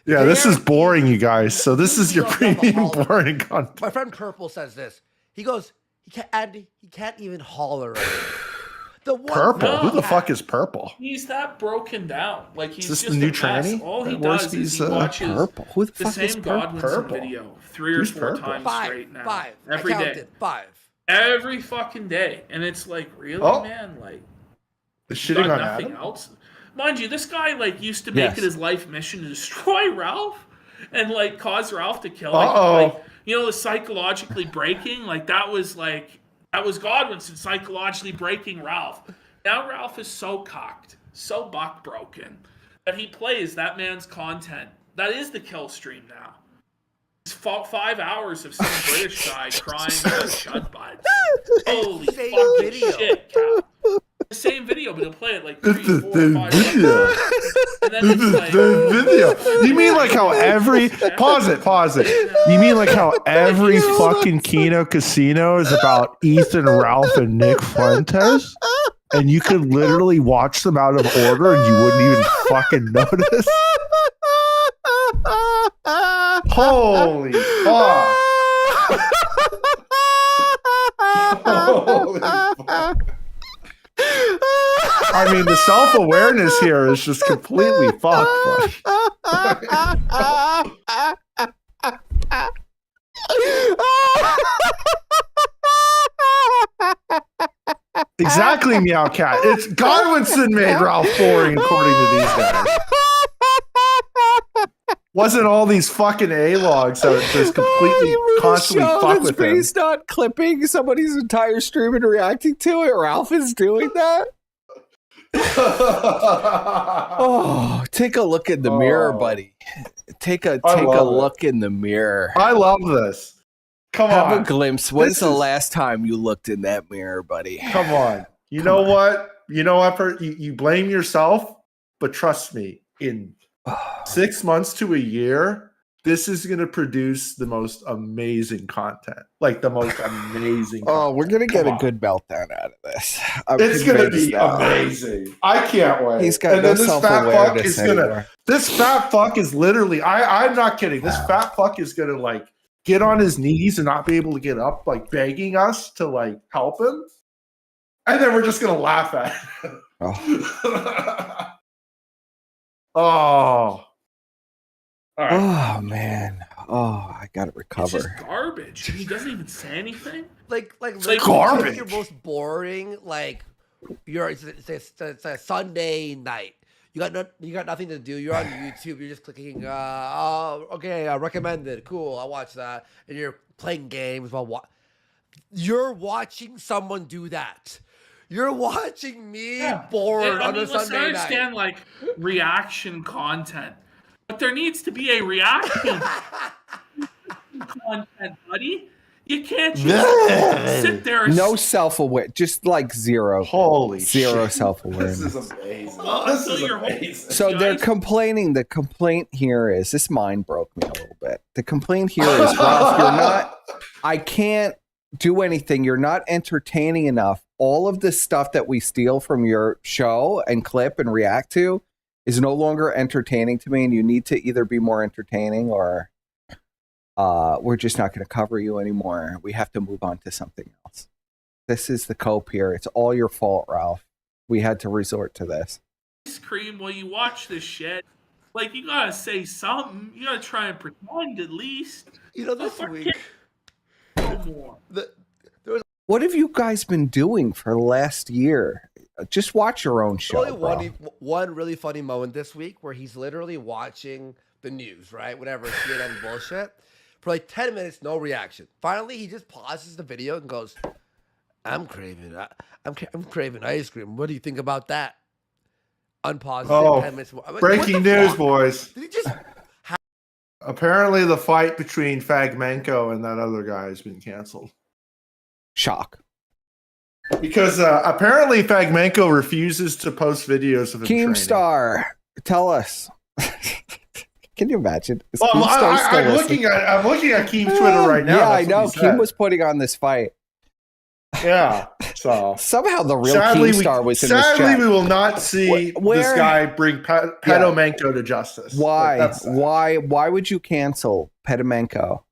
Yeah, this is boring, you guys. So this is your premium boring content. My friend Purple says this. He goes, he can't even holler. The one Purple? Who the guy- fuck is Purple? He's that broken down. Like, he's this just the new a mess. tranny? All he That does is he Worski's, watches Purple? Who the fuck is same Purple? Godwinson video 3 or Who's 4 Purple? times straight now. Five. Every I day. counted 5. Every fucking day. And it's like, really, Oh. man? Like, The you shitting got on nothing Adam? else? Mind you, this guy, like, used to make Yes. it his life mission to destroy Ralph and, like, cause Ralph to kill him. Uh-oh. Like, the psychologically breaking, that was Godwinson psychologically breaking Ralph. Now Ralph is so cocked, so buck broken, that he plays that man's content That is the kill stream now. It's 5 hours of some British guy crying about chud buds. Holy fucking shit, Cal. The same video, but he'll play it like 3, 4, 5 times. And then it's like, video. You mean like how every pause it. You mean like how every fucking Kino Casino is about Ethan, Ralph, and Nick Fuentes? And you could literally watch them out of order and you wouldn't even fucking notice? Holy fuck. Holy fuck. I mean, the self-awareness here is just completely fucked. Exactly, Meowcat. It's Godwinson made Ralph boring, according to these guys. Wasn't all these fucking A-logs that just completely constantly fuck with him. Based on clipping somebody's entire stream and reacting to it. Ralph is doing that. Oh, take a look in the mirror, buddy. Take a look in the mirror. I love this. Come on. Have a glimpse. When's the last time you looked in that mirror, buddy? Come on. You know what? You blame yourself, but trust me, in 6 months to a year, this is going to produce the most amazing content. Like the most amazing content. We're going to get a good meltdown out of this. It's going to be amazing. I can't wait. He's got no self-awareness anymore. This fat fuck is literally, I'm not kidding. This fat fuck is going to like get on his knees and not be able to get up, like begging us to like help him. And then we're just going to laugh at him. Oh. Right. Oh man! Oh, I gotta recover. It's just garbage. He doesn't even say anything. Like garbage. Like your most boring. Like it's a Sunday night. You got nothing to do. You're on YouTube. You're just clicking. Okay, recommended. Cool. I'll watch that. And you're playing games while you're watching someone do that. You're watching me bored on a Sunday night. I understand like reaction content, but there needs to be a reaction content, buddy. You can't just sit there and no self-aware, just like zero. Holy zero shit. self-awareness. This is amazing. This is amazing. So they're complaining. The complaint here is this mind broke me a little bit. The complaint here is Ralph, I can't do anything. You're not entertaining enough. All of this stuff that we steal from your show and clip and react to is no longer entertaining to me, and you need to either be more entertaining or we're just not going to cover you anymore. We have to move on to something else. This is the cope here. It's all your fault, Ralph. We had to resort to this. Ice cream while you watch this shit. Like, you gotta say something. You gotta try and pretend at least. This week. No more. What have you guys been doing for the last year? Just watch your own show. Only one really funny moment this week where he's literally watching the news, right? Whatever, CNN bullshit. For like 10 minutes, no reaction. Finally, he just pauses the video and goes, I'm craving ice cream. What do you think about that? Unpause it, 10 minutes more. Breaking news, boys. Did he just... Apparently, the fight between Fagmenko and that other guy has been canceled. Shock. Because apparently Fagmenko refuses to post videos of him Keemstar, tell us. Can you imagine? Well, I'm looking at Keem's Twitter right now. Yeah, I know. Keem was putting on this fight. Yeah. So somehow the real Keemstar was in this chat. Sadly, we will not see this guy bring Pedomenko to justice. Why? Why would you cancel Pedomenko?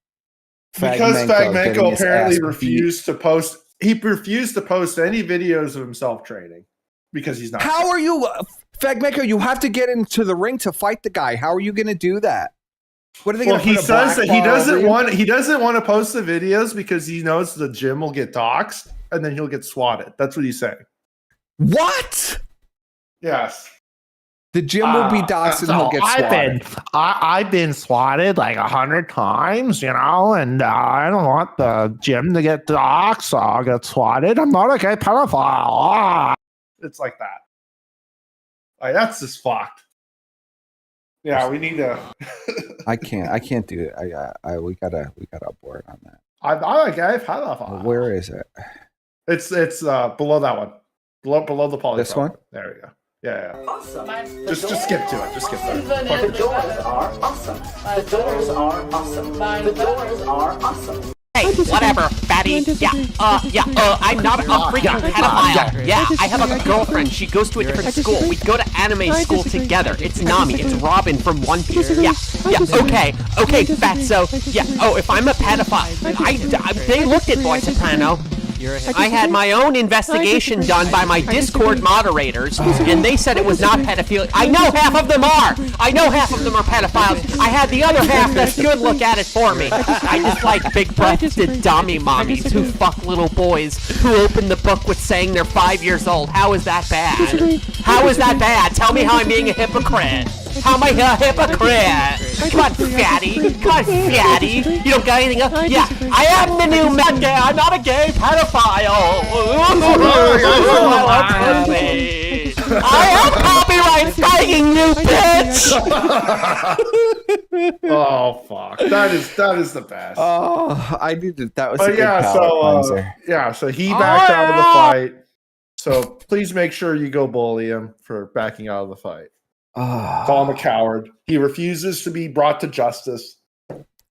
Because Fagmenko apparently refused to post. He refused to post any videos of himself training because he's not. How are you, Fagmenko? You have to get into the ring to fight the guy. How are you going to do that? What are they going to? He says that he doesn't want. He doesn't want to post the videos because he knows the gym will get doxxed and then he'll get swatted. That's what he's saying. What? Yes. The gym will be doxxed and he'll get swatted. I've been swatted like 100 times, and I don't want the gym to get doxxed, so I'll get swatted. I'm not a gay pedophile. It's like that. Like, that's just fucked. Yeah, we need to. I can't do it. We gotta abort on that. I've had off. Where is it? It's below that one. Below the poly. This one? There we go. Yeah. Awesome. Just skip to it. Just skip to it. The doors are awesome. The doors are awesome. The doors are awesome. Hey, whatever, fatty. I'm not a freaking pedophile. Yeah, I have a girlfriend. She goes to a different school. We go to anime school together. It's Nami. It's Robin from One Piece. Yeah, okay, fatso. Yeah, if I'm a pedophile, they looked at Boy Soprano. I had my own investigation done by my Discord moderators, and they said it was not pedophilia. I know half of them are. I know half of them are pedophiles. I had the other half that's good look at it for me. I just like big-breasted dummy mommies who fuck little boys who open the book with saying they're 5 years old. How is that bad? How is that bad? Tell me how I'm being a hypocrite. How am I a hypocrite? Come on, fatty. Come on, fatty. You don't got anything else? Yeah, I am the new Met Gay. I'm not a gay pedophile. I am copyright striking you, bitch. Oh fuck! That is the best. Oh, I needed that was. But so he backed out of the fight. So please make sure you go bully him for backing out of the fight. Call him a coward. He refuses to be brought to justice.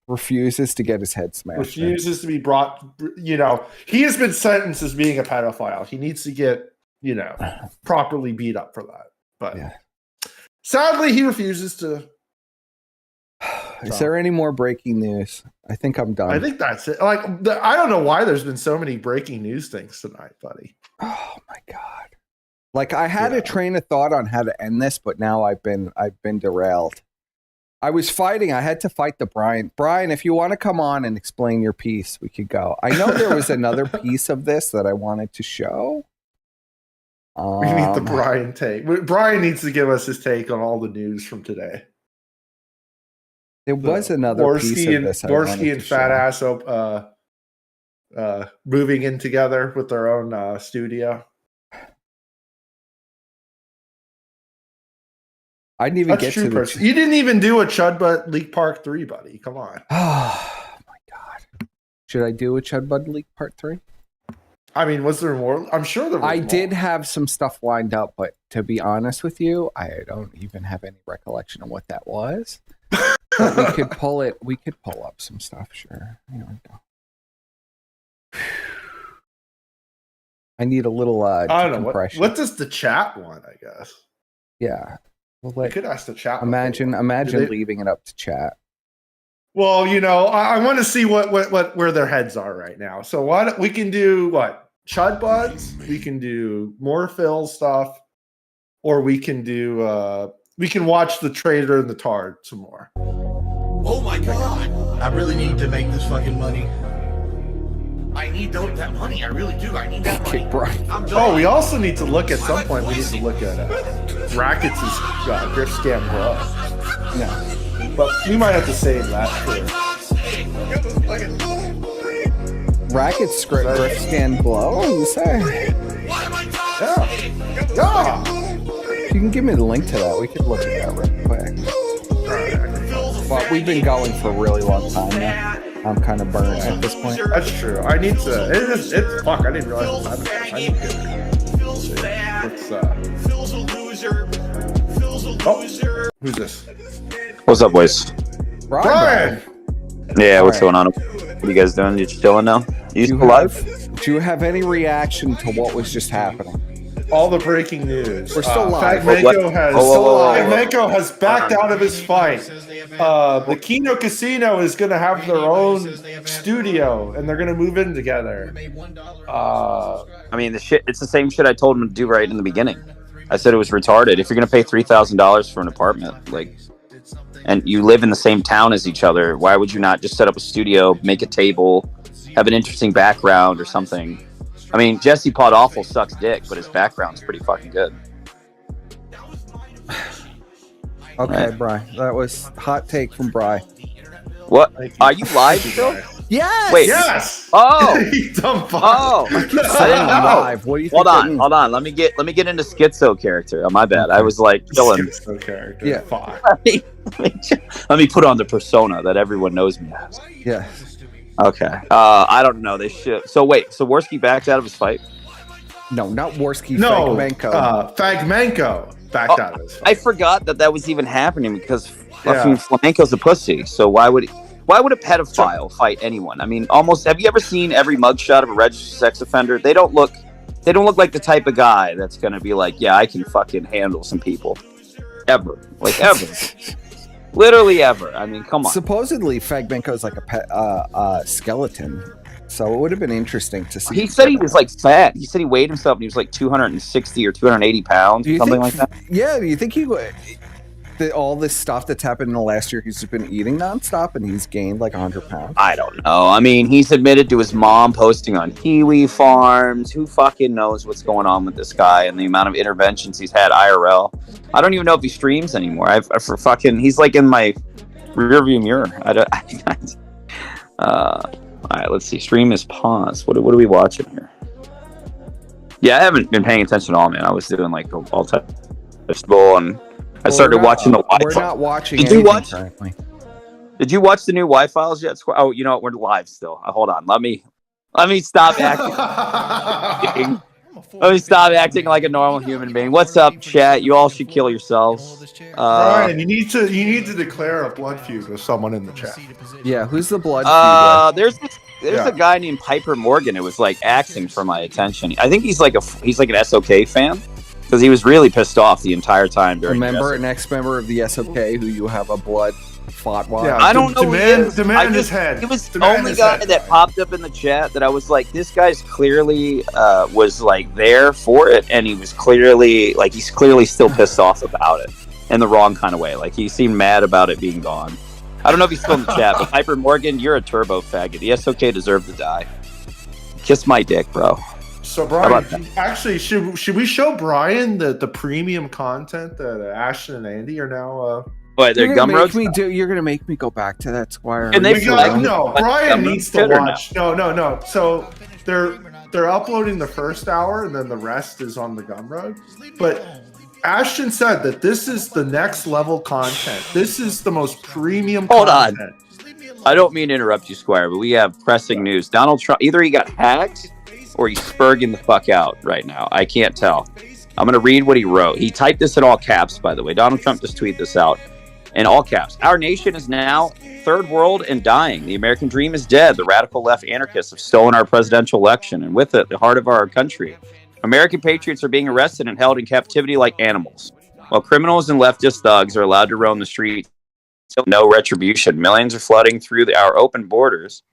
Refuses to get his head smashed. Refuses to be brought. He has been sentenced as being a pedophile. He needs to get, properly beat up for that. But sadly, he refuses to. Is there any more breaking news? I think I'm done. I think that's it. I don't know why there's been so many breaking news things tonight, buddy. Oh my god. I had a train of thought on how to end this, but now I've been derailed. I was fighting. I had to fight the Brian. Brian, if you want to come on and explain your piece, we could go. I know there was another piece of this that I wanted to show. We need the Brian take. Brian needs to give us his take on all the news from today. There was another piece of this. Borsky and Fat Ass moving in together with their own studio. I didn't even get to the... You didn't even do a Chud Butt Leak Part 3, buddy. Come on. Oh, my God. Should I do a Chud Butt Leak Part 3? I mean, was there more? I'm sure there was I more. did have some stuff lined up, but to be honest with you, I don't even have any recollection of what that was. But we could pull it. We could pull up some stuff, sure. Here we go. I need a little I don't know. What does the chat want, I guess? Yeah. I could ask the chat. Imagine leaving it up to chat. Well, I want to see where their heads are right now. So we can do Chud Buds, we can do more Phil stuff, or we can do we can watch the Trader and the Tard some more. Oh my god! I really need to make this fucking money. I need that money. I really do. I need that money. Oh, we also need to look at some point. We need to look at Rackets' Griff Scam Bro. No, but we might have to save that for Rackets Griff Scam Blow. You say? Yeah. You can give me the link to that. We could look at that real quick. But we've been going for a really long time now. I'm kind of burnt at this point. That's true. I need to. It's fuck. I didn't realize the time. I need to. Who's this? What's up, boys? Brian. Yeah, what's going on? What are you guys doing? You chilling now? You still alive? Do you have any reaction to what was just happening? All the breaking news. We're still live. Fagmako has backed out of his fight. The Kino Casino is going to have their own studio, and they're going to move in together. I mean, it's the same shit I told him to do right in the beginning. I said it was retarded. If you're going to pay $3,000 for an apartment, and you live in the same town as each other, why would you not just set up a studio, make a table, have an interesting background or something? I mean, Jesse Pod Awful sucks dick, but his background's pretty fucking good. Okay, Bri. That was hot take from Bri. What? Are you live still? Yes. Wait. Yes. Oh. You dumb fuck. Oh. I keep I saying didn't know. live. What do you think? Hold that on. means? Hold on. Let me get into schizo character. Oh, my bad. I was like chilling. Schizo character. Yeah. Fuck. Let me put on the persona that everyone knows me as. Yeah. Okay. I don't know. They should. So wait. So Worski backed out of his fight? No, not Worski. No. Fagmenko. Fagmenko backed out of his fight. I forgot that was even happening because fucking Flamenco's a pussy. So why would a pedophile fight anyone? I mean, almost. Have you ever seen every mugshot of a registered sex offender? They don't look like the type of guy that's gonna be like, yeah, I can fucking handle some people. Ever. Literally ever. I mean, come on. Supposedly, Fagmenko is like a skeleton, so it would have been interesting to see. He said he was like fat. He said he weighed himself and he was like 260 or 280 pounds, something like that. Yeah. Do you think all this stuff that's happened in the last year, he's just been eating nonstop and he's gained like 100 pounds? I don't know. I mean, he's admitted to his mom posting on kiwi farms. Who fucking knows what's going on with this guy and the amount of interventions he's had IRL? I don't even know if he streams anymore. He's like in my rearview mirror. All right, let's see. Stream is paused. What are we watching here? Yeah, I haven't been paying attention at all, man. I was doing like all time festival and I started watching the Wi-Fi. We're not watching. Did you watch the new Wi-Files yet? Oh, you know what? We're live still. Hold on. Let me stop acting. Let me stop acting like a normal human being. What's up, chat? You all should kill yourselves. Brian, you need to declare a blood feud with someone in the chat. Yeah, who's the blood feud? There's a guy named Piper Morgan who was like axing for my attention. I think he's like an SOK fan. Because he was really pissed off the entire time during. Remember an ex-member of the SOK who you have a blood fought with? Yeah, I don't know. Demand his head. He was the only guy that popped up in the chat that I was like, this guy's clearly was like there for it, and he's clearly still pissed off about it in the wrong kind of way. Like he seemed mad about it being gone. I don't know if he's still in the chat, but Piper Morgan, you're a turbo faggot. The SOK deserve to die. Kiss my dick, bro. So Brian, actually, should we show Brian the premium content that Ashton and Andy are now? What, they're gum roads? You're gonna make me go back to that, Squire. And no, Brian needs to watch. No. So they're uploading the first hour, and then the rest is on the Gumroad. But Ashton said that this is the next level content. This is the most premium content. Hold on. I don't mean to interrupt you, Squire, but we have pressing news. Donald Trump, either he got hacked or he's spurging the fuck out right now. I can't tell. I'm going to read what he wrote. He typed this in all caps, by the way. Donald Trump just tweeted this out in all caps. Our nation is now third world and dying. The American dream is dead. The radical left anarchists have stolen our presidential election, and with it, the heart of our country. American patriots are being arrested and held in captivity like animals, while criminals and leftist thugs are allowed to roam the streets. No retribution. Millions are flooding through our open borders,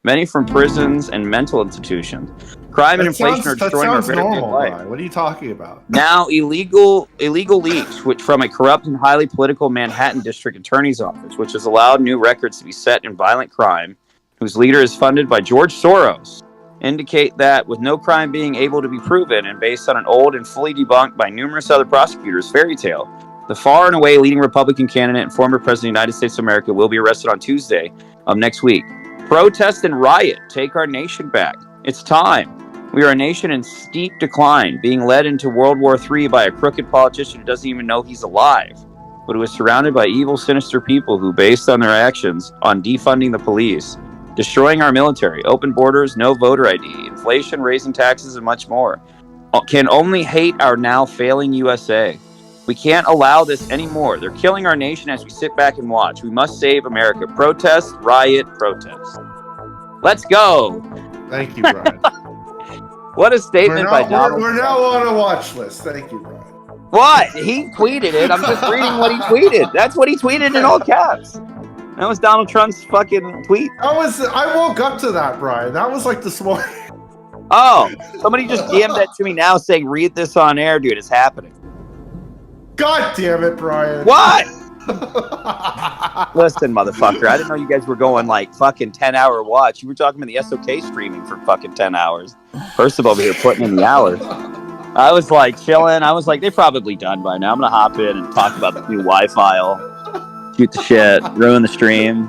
many from prisons and mental institutions. Crime and inflation are destroying our very good life. What are you talking about? Now, illegal leaks, which from a corrupt and highly political Manhattan District Attorney's Office, which has allowed new records to be set in violent crime, whose leader is funded by George Soros, indicate that with no crime being able to be proven and based on an old and fully debunked by numerous other prosecutors fairy tale, the far and away leading Republican candidate and former president of the United States of America will be arrested on Tuesday of next week. Protest and riot. Take our nation back. It's time. We are a nation in steep decline, being led into World War III by a crooked politician who doesn't even know he's alive, but who is surrounded by evil, sinister people who, based on their actions on defunding the police, destroying our military, open borders, no voter ID, inflation, raising taxes, and much more, can only hate our now failing USA. We can't allow this anymore. They're killing our nation as we sit back and watch. We must save America. Protest, riot, protest. Let's go. Thank you, Brian. What a statement by Donald. We're now on a watch list. Thank you, Brian. What? He tweeted it. I'm just reading what he tweeted. That's what he tweeted in all caps. That was Donald Trump's fucking tweet. I woke up to that, Brian. That was like this morning. Oh, somebody just DM'd that to me now saying, read this on air, dude. It's happening. God damn it, Brian. What? Listen, motherfucker. I didn't know you guys were going like fucking 10-hour watch. You were talking about the SOK streaming for fucking 10 hours. First of all, over here putting in the hours. I was like chilling. I was like, they're probably done by now. I'm going to hop in and talk about the new Wi-Fi. Shoot the shit. Ruin the stream.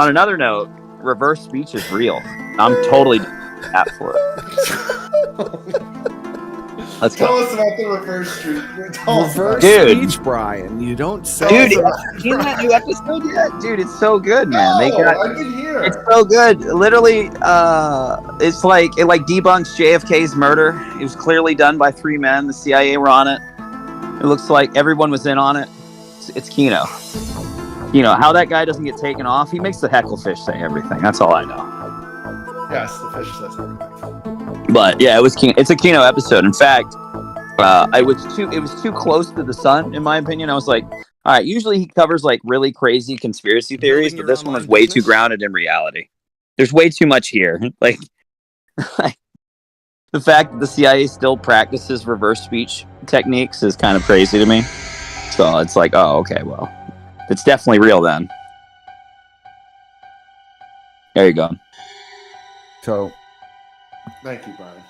On another note, reverse speech is real. I'm totally app for it. Let's Tell go. us about the reverse street. Reverse Dude. speech, Brian. You don't say. Dude, seen that new episode yet? Dude, it's so good, man. No, I can hear. It's so good. Literally, it's like it debunks JFK's murder. It was clearly done by 3 men. The CIA were on it. It looks like everyone was in on it. It's Kino. You know how that guy doesn't get taken off? He makes the hecklefish say everything. That's all I know. Yes, the fish says everything. But yeah, it's a Kino episode. In fact, it was too close to the sun, in my opinion. I was like, all right, usually he covers like really crazy conspiracy theories, but this one was way too grounded in reality. There's way too much here. Like the fact that the CIA still practices reverse speech techniques is kind of crazy to me. So it's like, oh, okay, well, it's definitely real then. There you go. So, thank you, Brian.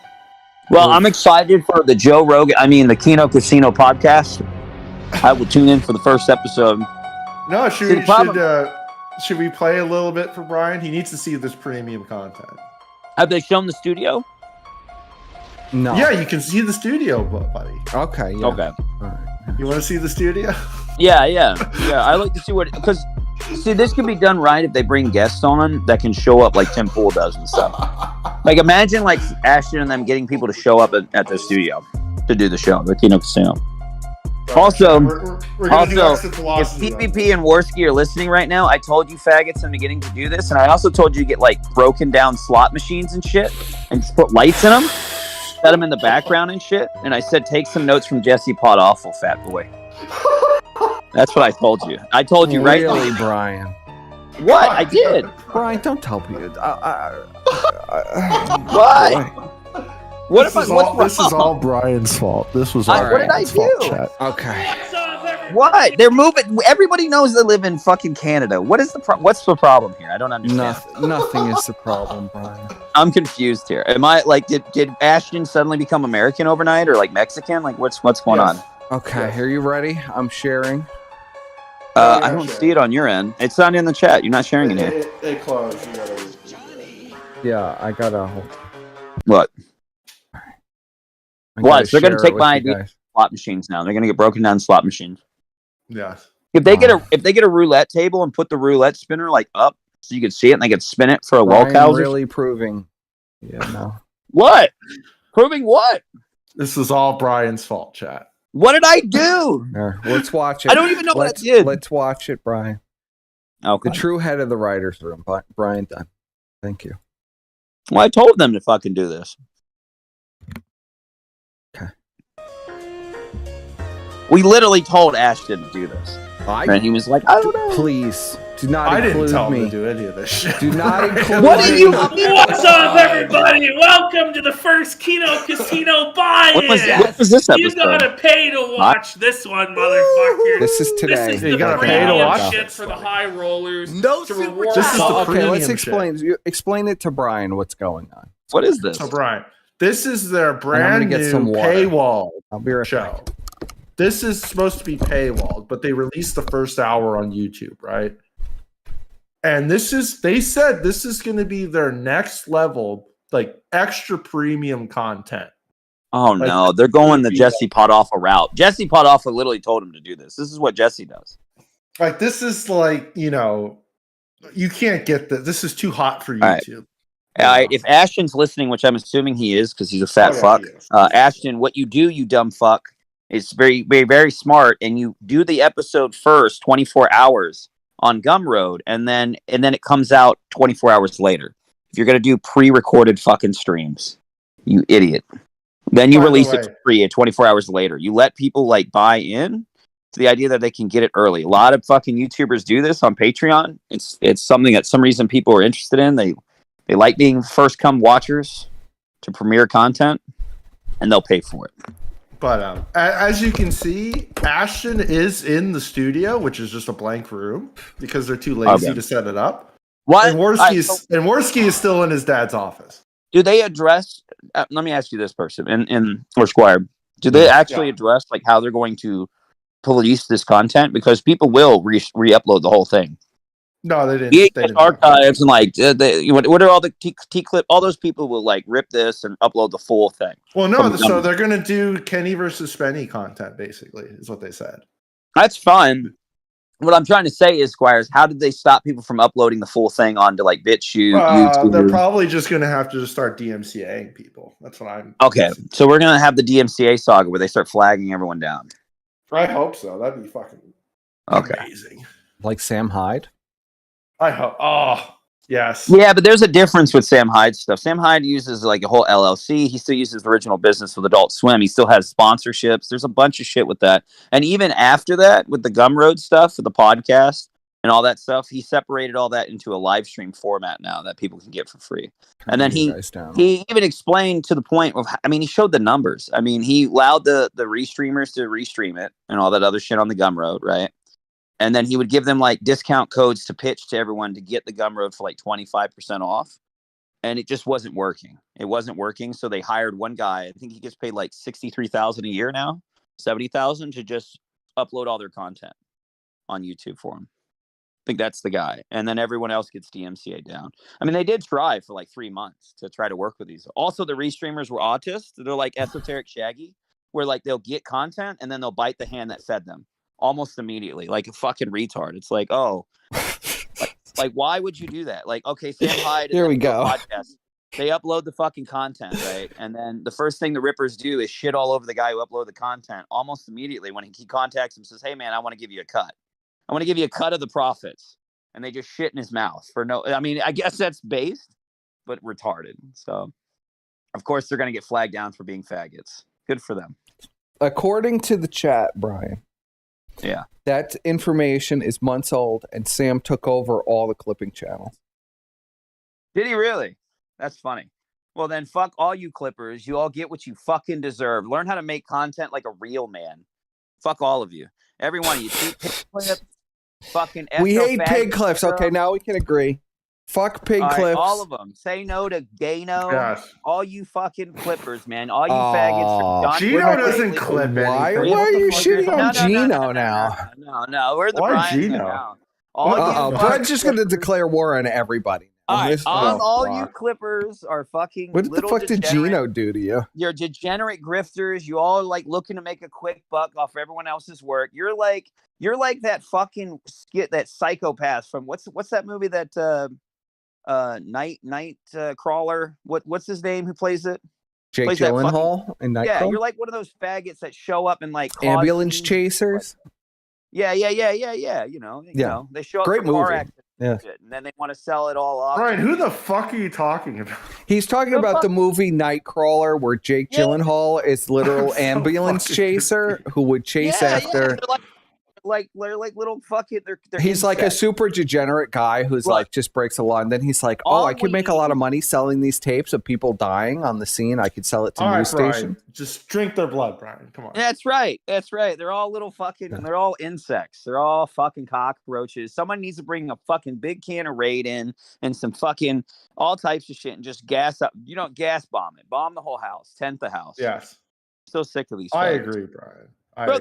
Well, I'm excited for the the Kino Casino podcast. I will tune in for the first episode. No, should we play a little bit for Brian? He needs to see this premium content. Have they shown the studio? No. Yeah, you can see the studio, buddy. Okay. Yeah. Okay. You want to see the studio? Yeah. I like to see because this can be done right if they bring guests on that can show up like Tim Pool does and stuff. Like imagine like Ashton and them getting people to show up at the studio to do the show, the Kino Casino. Also, if PvP and Warski are listening right now, I told you faggots in the beginning to do this, and I also told you to get like broken down slot machines and shit, and just put lights in them, set them in the background and shit. And I said, take some notes from Jesse Pot Awful, fat boy. That's what I told you. I told you right. Really, Brian? What? I did. Brian, don't tell me. What? What if This is all Brian's fault. This was all what did I Brian's fault, do? chat. Okay. What? They're moving. Everybody knows they live in fucking Canada. What's the problem here? I don't understand. Nothing is the problem, Brian. I'm confused here. Am I like did Ashton suddenly become American overnight or like Mexican? Like what's going on? Okay, are you ready? I'm sharing. I don't see it on your end. It's not in the chat. You're not sharing it here. It closed. Yeah, I gotta. What? What? They're gonna take my idea. Slot machines now. They're gonna get broken down slot machines. Yes. If they get a roulette table and put the roulette spinner like up so you can see it and they can spin it for a Walkhauser. Really proving. Yeah. No. What? Proving what? This is all Brian's fault, chat. What did I do? Let's watch it. I don't even know what I did. Let's watch it, Brian. Okay. The true head of the writers' room, Brian Dunn. Thank you. Well, I told them to fucking do this. Okay. We literally told Ashton to do this. And he was like, I don't know. Please, do not I include didn't tell me. him to do any of this shit. Do not include What do you What's up, everybody? Welcome to the first Kino Casino buy-in. What was this episode? You gotta pay to watch this one, motherfucker. This is today. This is You the gotta pay to watch shit this for the high rollers. No to super reward This is the Okay, premium let's shit. explain it to Brian what's going on. What is this? So, Brian, this is their I'm brand gonna get new some water. paywall I'll be right show. back. This is supposed to be paywalled, but they released the first hour on YouTube, right? And they said this is going to be their next level, like extra premium content. Oh no, they're going the Jesse Potoffa route. Jesse Potoffa literally told him to do this. This is what Jesse does. Like this is like, you can't get this. This is too hot for All right. YouTube. If Ashton's listening, which I'm assuming he is because he's a fat fuck, he is. Ashton, what you do, you dumb fuck, is very, very, very smart, and you do the episode first 24 hours on Gumroad, and then it comes out 24 hours later. If you're gonna do pre-recorded fucking streams, you idiot. Then you release it for free 24 hours later. You let people like buy in to the idea that they can get it early. A lot of fucking YouTubers do this on Patreon. It's something that some reason people are interested in. They like being first come watchers to premiere content, and they'll pay for it. But as you can see, Ashton is in the studio, which is just a blank room because they're too lazy to set it up. What? And Warski is still in his dad's office. Do they address? Let me ask you this, person, or Squire. Do they actually address like how they're going to police this content? Because people will re-upload the whole thing. No, they didn't. VHS archives and like what are all the T clip? All those people will like rip this and upload the full thing. Well, no, so they're gonna do Kenny versus Spenny content, basically, is what they said. That's fun. What I'm trying to say is, Squires, how did they stop people from uploading the full thing onto like BitChute, YouTube? They're probably just gonna have to just start DMCAing people. That's what I'm. Okay, so we're gonna have the DMCA saga where they start flagging everyone down. I hope so. That'd be fucking amazing. Like Sam Hyde. I hope. Oh, yes. Yeah, but there's a difference with Sam Hyde stuff. Sam Hyde uses like a whole LLC. He still uses original business with Adult Swim. He still has sponsorships. There's a bunch of shit with that. And even after that, with the Gumroad stuff, with the podcast and all that stuff, he separated all that into a live stream format now that people can get for free. And then he even explained to the point of, I mean, he showed the numbers. I mean, he allowed the restreamers to restream it and all that other shit on the Gumroad, right? And then he would give them like discount codes to pitch to everyone to get the Gumroad for like 25% off. And it just wasn't working. It wasn't working. So they hired one guy. I think he gets paid like $63,000 a year now, $70,000 to just upload all their content on YouTube for him. I think that's the guy. And then everyone else gets DMCA down. I mean, they did try for like 3 months to try to work with these. Also, the restreamers were autists. They're like Esoteric Shaggy, where like they'll get content and then they'll bite the hand that fed them. Almost immediately, like a fucking retard. It's like, oh, like why would you do that? Like, okay, Sam Hyde. Here we go. Podcast, they upload the fucking content, right? And then the first thing the Rippers do is shit all over the guy who uploaded the content almost immediately when he contacts him, says, hey man, I want to give you a cut. I want to give you a cut of the profits. And they just shit in his mouth for no, I mean, I guess that's based, but retarded. So of course they're going to get flagged down for being faggots. Good for them. According to the chat, Brian. Yeah. That information is months old, and Sam took over all the clipping channels. Did he really? That's funny. Well, then fuck all you clippers. You all get what you fucking deserve. Learn how to make content like a real man. Fuck all of you. Every one of you. Pig clips, fucking we hate pig clips. Okay, now we can agree. Fuck pig clips. All of them. Say no to Gano. Yes. All you fucking clippers, man. All you faggots. Gino doesn't clip anything. Why are you shitting on Gino now? No. We're the Brian now. Brad's just going to declare war on everybody. All you clippers are fucking. What the fuck did Gino do to you? You're degenerate grifters. You all like looking to make a quick buck off everyone else's work. You're like that fucking that psychopath from what's that movie that night crawler, what's his name who plays it? Jake Gyllenhaal in Nightcrawler. Yeah, you're like one of those faggots that show up and like ambulance chasers. Yeah. You know, they show up Great for car movie. accidents Yeah. and then they want to sell it all off. Brian, who the fuck are you talking about? He's talking about the movie Nightcrawler, where Jake Gyllenhaal is literal ambulance chaser who would chase after. Like little fucking. They're he's like a super degenerate guy who's like just breaks the law, and then he's like, "Oh, I could make a lot of money selling these tapes of people dying on the scene. I could sell it to news stations." Just drink their blood, Brian. Come on. That's right. They're all little fucking. They're all insects. They're all fucking cockroaches. Someone needs to bring a fucking big can of Raid in and some fucking all types of shit and just gas up. You don't gas bomb it. Bomb the whole house. Tent the house. Yes. So sick of these. I agree, Brian. Bro,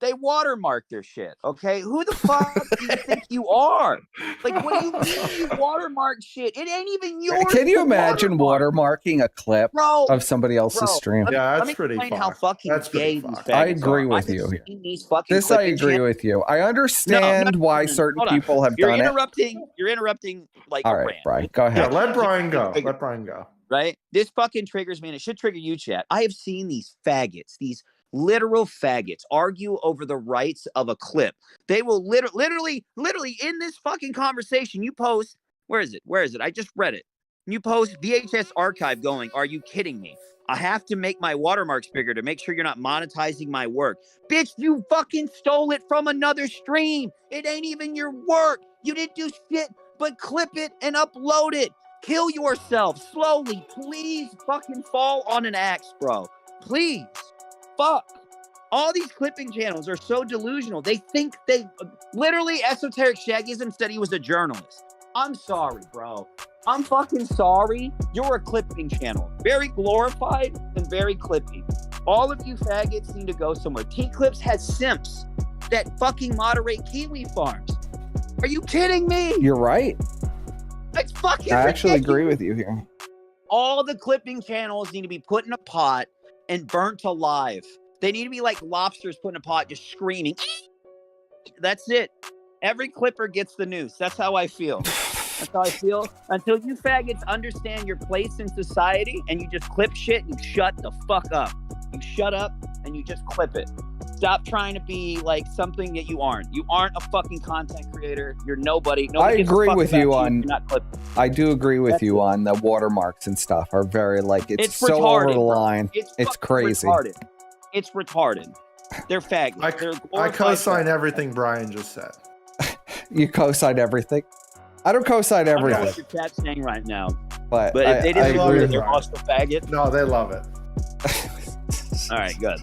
they watermark their shit, okay? Who the fuck do you think you are? Like, what do you mean you watermark shit? It ain't even yours. Can you imagine watermarking a clip of somebody else's stream? Yeah, that's pretty fun. How fucking gay these faggots I agree with you. I agree with you. I understand why certain people have done it. You're interrupting like all right, Brian, go ahead. Yeah, let Brian go. Right? This fucking triggers me, and it should trigger you, chat. I have seen these faggots, these literal faggots argue over the rights of a clip. They will literally in this fucking conversation, you post, where is it? I just read it. You post VHS archive going, are you kidding me? I have to make my watermarks bigger to make sure you're not monetizing my work. Bitch, you fucking stole it from another stream. It ain't even your work. You didn't do shit but clip it and upload it. Kill yourself slowly. Please fucking fall on an axe, bro. Please. Fuck. All these clipping channels are so delusional. They think they literally Esoteric Shaggyism said he was a journalist. I'm sorry, bro. I'm fucking sorry. You're a clipping channel. Very glorified and very clippy. All of you faggots need to go somewhere. T-Clips has simps that fucking moderate Kiwi farms. Are you kidding me? You're right. It's fucking I actually ridiculous. agree with you here. All the clipping channels need to be put in a pot and burnt alive. They need to be like lobsters put in a pot, just screaming. That's it. Every clipper gets the noose. That's how I feel. That's how I feel. Until you faggots understand your place in society and you just clip shit, you shut the fuck up. You shut up and you just clip it. Stop trying to be like something that you aren't. You aren't a fucking content creator. You're nobody. I agree with you on. on. Not clipping. I do agree with That's you it. on the watermarks and stuff are very like it's so retarded, over the bro. line. It's fucking crazy. Retarded. It's retarded. They're faggots. They're I glorified co-sign faggots. everything Brian just said. You co-sign everything. I don't co-sign I don't know what everything, your chat's saying right now. but But if they I disagree agree that with they're you. also faggots, No, they love it. all right, good.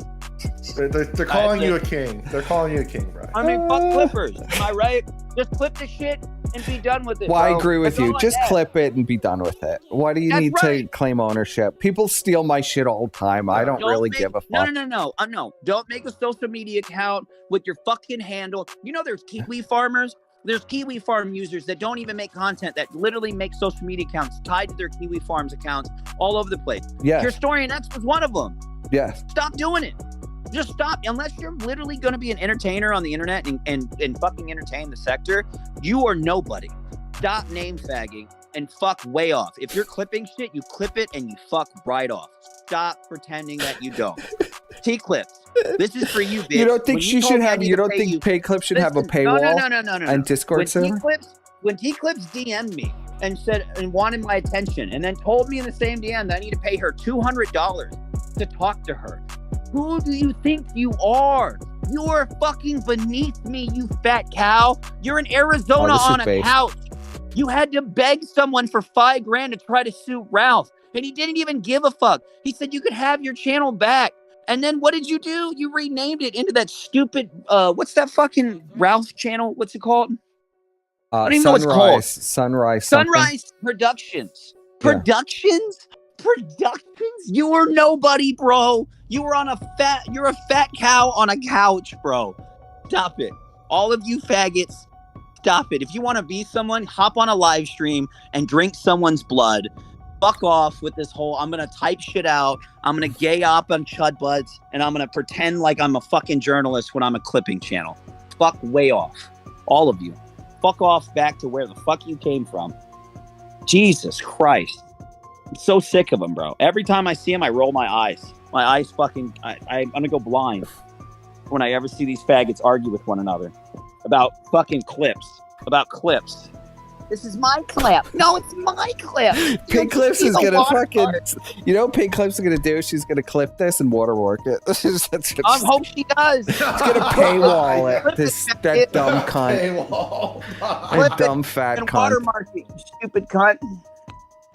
They're calling you a king. They're calling you a king, Brian. I mean, fuck clippers. Am I right? Just clip the shit and be done with it. Well, I bro. agree with That's you. all I Just ask. clip it and be done with it. Why do you That's need to right. claim ownership? People steal my shit all the time. I don't really make- give a fuck. No. No. Don't make a social media account with your fucking handle. You know there's Kiwi farmers. There's Kiwi Farm users that don't even make content, that literally make social media accounts tied to their Kiwi Farms accounts all over the place. Yes. Your Historian X was one of them. Yes. Stop doing it. Just stop. Unless you're literally going to be an entertainer on the internet and fucking entertain the sector, you are nobody. Stop name fagging and fuck way off. If you're clipping shit, you clip it and you fuck right off. Stop pretending that you don't. T-clips. This is for you, bitch. You don't think When she told should me I have? need You to don't pay think you- Payclip should have a Listen, paywall? No. And Discord When server? T-clips DM'd me and said and wanted my attention, and then told me in the same DM that I need to pay her $200 to talk to her. Who do you think you are? You are fucking beneath me, you fat cow. You're in Arizona this is on a based. couch. You had to beg someone for $5,000 to try to sue Ralph, and he didn't even give a fuck. He said you could have your channel back. And then what did you do? You renamed it into that stupid what's that fucking Ralph channel? What's it called? I don't even know what it's called. Sunrise. something. Sunrise Productions. Productions? You were nobody, bro. You're a fat cow on a couch, bro. Stop it. All of you faggots, stop it. If you want to be someone, hop on a live stream and drink someone's blood. Fuck off with this whole, I'm going to type shit out. I'm going to gay up on chud butts, and I'm going to pretend like I'm a fucking journalist when I'm a clipping channel. Fuck way off. All of you. Fuck off back to where the fuck you came from. Jesus Christ. I'm so sick of them, bro. Every time I see them, I roll my eyes. My eyes fucking, I'm going to go blind when I ever see these faggots argue with one another about fucking clips. About clips. This is my clip. No, it's my clip. Pink Clips is gonna fucking. You know what Pink Clips is gonna do? She's gonna clip this and watermark it. I hope she does. It's gonna paywall it. That dumb cunt. That dumb fat and cunt. watermark it, you stupid cunt.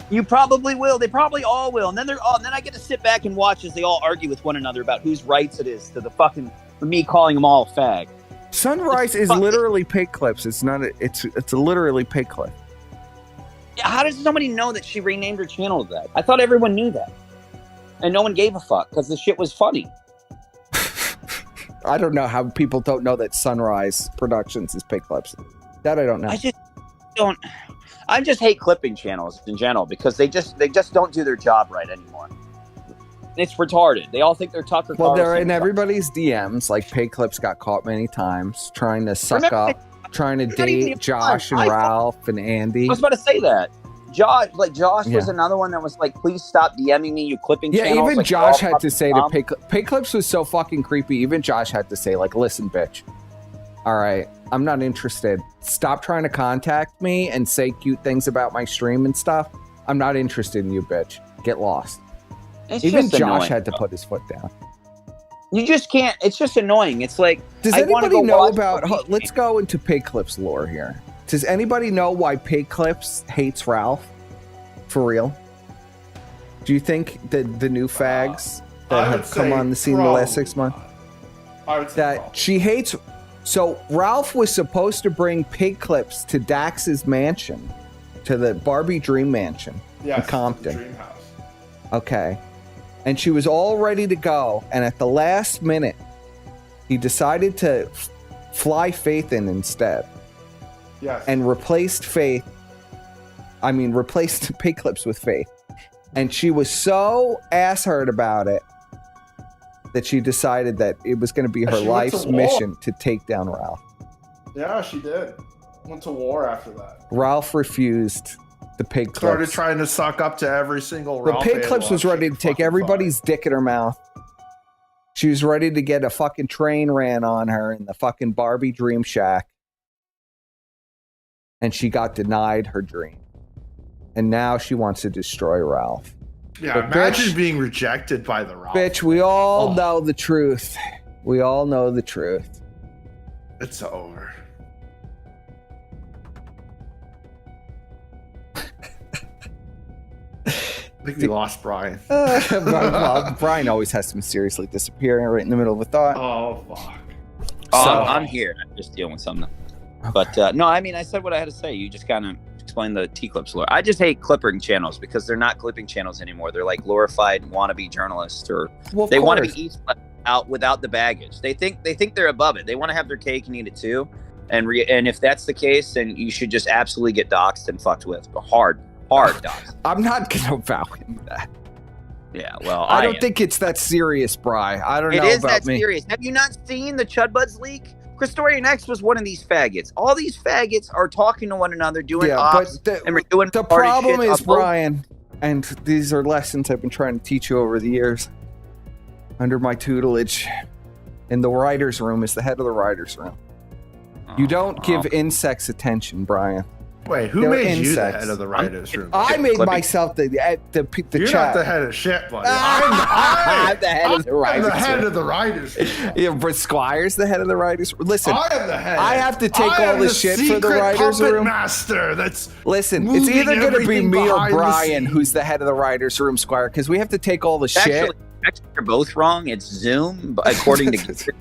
You probably will. They probably all will. And then and then I get to sit back and watch as they all argue with one another about whose rights it is to the fucking for me calling them all a fag. Sunrise is literally Pink Clips. It's not. It's literally Pink Clip. Yeah, how does somebody know that she renamed her channel to that? I thought everyone knew that, and no one gave a fuck because the shit was funny. I don't know how people don't know that Sunrise Productions is Pink Clips. That I don't know. I just don't. I just hate clipping channels in general because they just don't do their job right anymore. It's retarded. They all think they're Tucker Well, Carlson. they're in everybody's DMs. Like Pay Clips got caught many times trying to suck up, trying to date Josh and Ralph and Andy. I was about to say that. Josh was Yeah. another one that was like, please stop DMing me, you clipping Yeah, channels. even Like, Josh they're all had to say to fucking Pay Clips was so fucking creepy. Even Josh had to say, like, listen, bitch. All right, I'm not interested. Stop trying to contact me and say cute things about my stream and stuff. I'm not interested in you, bitch. Get lost. It's Even just Josh annoying, had to put his foot down. You just can't. It's just annoying. It's like, Does I wanna anybody go know watch about? a week- Let's go into Pay Clips lore here. Does anybody know why Pay Clips hates Ralph? For real? Do you think that the new fags I that would have come say on the scene in the last 6 probably months I would say that she hates? So Ralph was supposed to bring Pig Clips to Dax's mansion, to the Barbie Dream Mansion in Compton. Dream house. Okay. And she was all ready to go. And at the last minute, he decided to fly Faith in instead. Yes. and replaced pig clips with Faith. And she was so ass hurt about it that she decided that it was going to be her She went life's to war. mission to take down Ralph. Yeah, she did. Went to war after that. Ralph refused the pig clips. Started trying to suck up to every single The Ralph pig clips analog was ready she to could take fucking everybody's dick in her mouth. She was ready to get a fucking train ran on her in the fucking Barbie Dream Shack. And she got denied her dream. And now she wants to destroy Ralph. Yeah, But imagine being rejected by the Ralph. Bitch, we all know the truth. We all know the truth. It's over. I think we lost Brian. Well, Brian always has to mysteriously disappear right in the middle of a thought. Oh, fuck. I'm here. I'm just dealing with something. But no, I mean, I said what I had to say. You just kind of explained the T-Clips lore. I just hate clipping channels because they're not clipping channels anymore. They're like glorified wannabe journalists, or they want to be east out without the baggage. They think they're above it. They want to have their cake and eat it too. And if that's the case, then you should just absolutely get doxxed and fucked with. Hard doxxed. I'm not gonna vow into that. Yeah, well, I don't think it's that serious, Bri. I don't know It is about that me. serious. Have you not seen the Chud Buds leak? Christorian X was one of these faggots. All these faggots are talking to one another, doing ops, and we're doing The party problem shit is, on both- Brian, and these are lessons I've been trying to teach you over the years under my tutelage in the writer's room as the head of the writer's room. You don't give insects attention, Brian. Wait, who They're made you the insects. head of the writers' room? I made myself the You're chat. not the head of shit, buddy. I'm the head of the writers' I'm the head room. of the writers' room. Yeah, but Squire's the head of the writers. Listen, I am the head. I have to take I all am the shit for the secret writers' puppet room. master. That's Listen, it's either going to be moving me or everything behind the Brian scenes. who's the head of the writers' room, Squire, because we have to take all the shit. Actually, you're both wrong. It's Zoom, but according to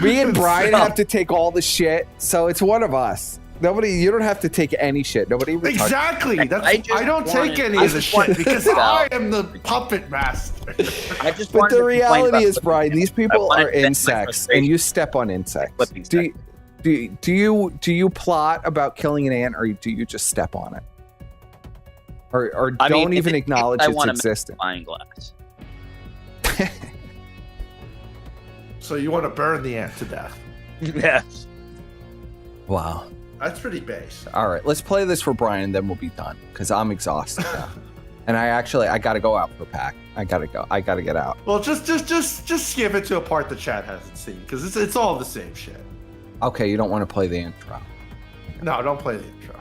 Me and Brian have to take all the shit, so it's one of us. You don't have to take any shit. Nobody even touch- Exactly. I don't take any of the shit because I am the puppet master. But the reality is, Brian, these people are insects, and you step on insects. Do you plot about killing an ant, or do you just step on it, or I mean, don't if even it- acknowledge I its want a existence? magnifying glass. So you want to burn the ant to death? Yes. Wow. That's pretty base. All right, let's play this for Brian, and then we'll be done because I'm exhausted now. And I gotta go out for a pack. I gotta go. I gotta get out. Well, just skip it to a part the chat hasn't seen because it's all the same shit. Okay, you don't want to play the intro. No, don't play the intro.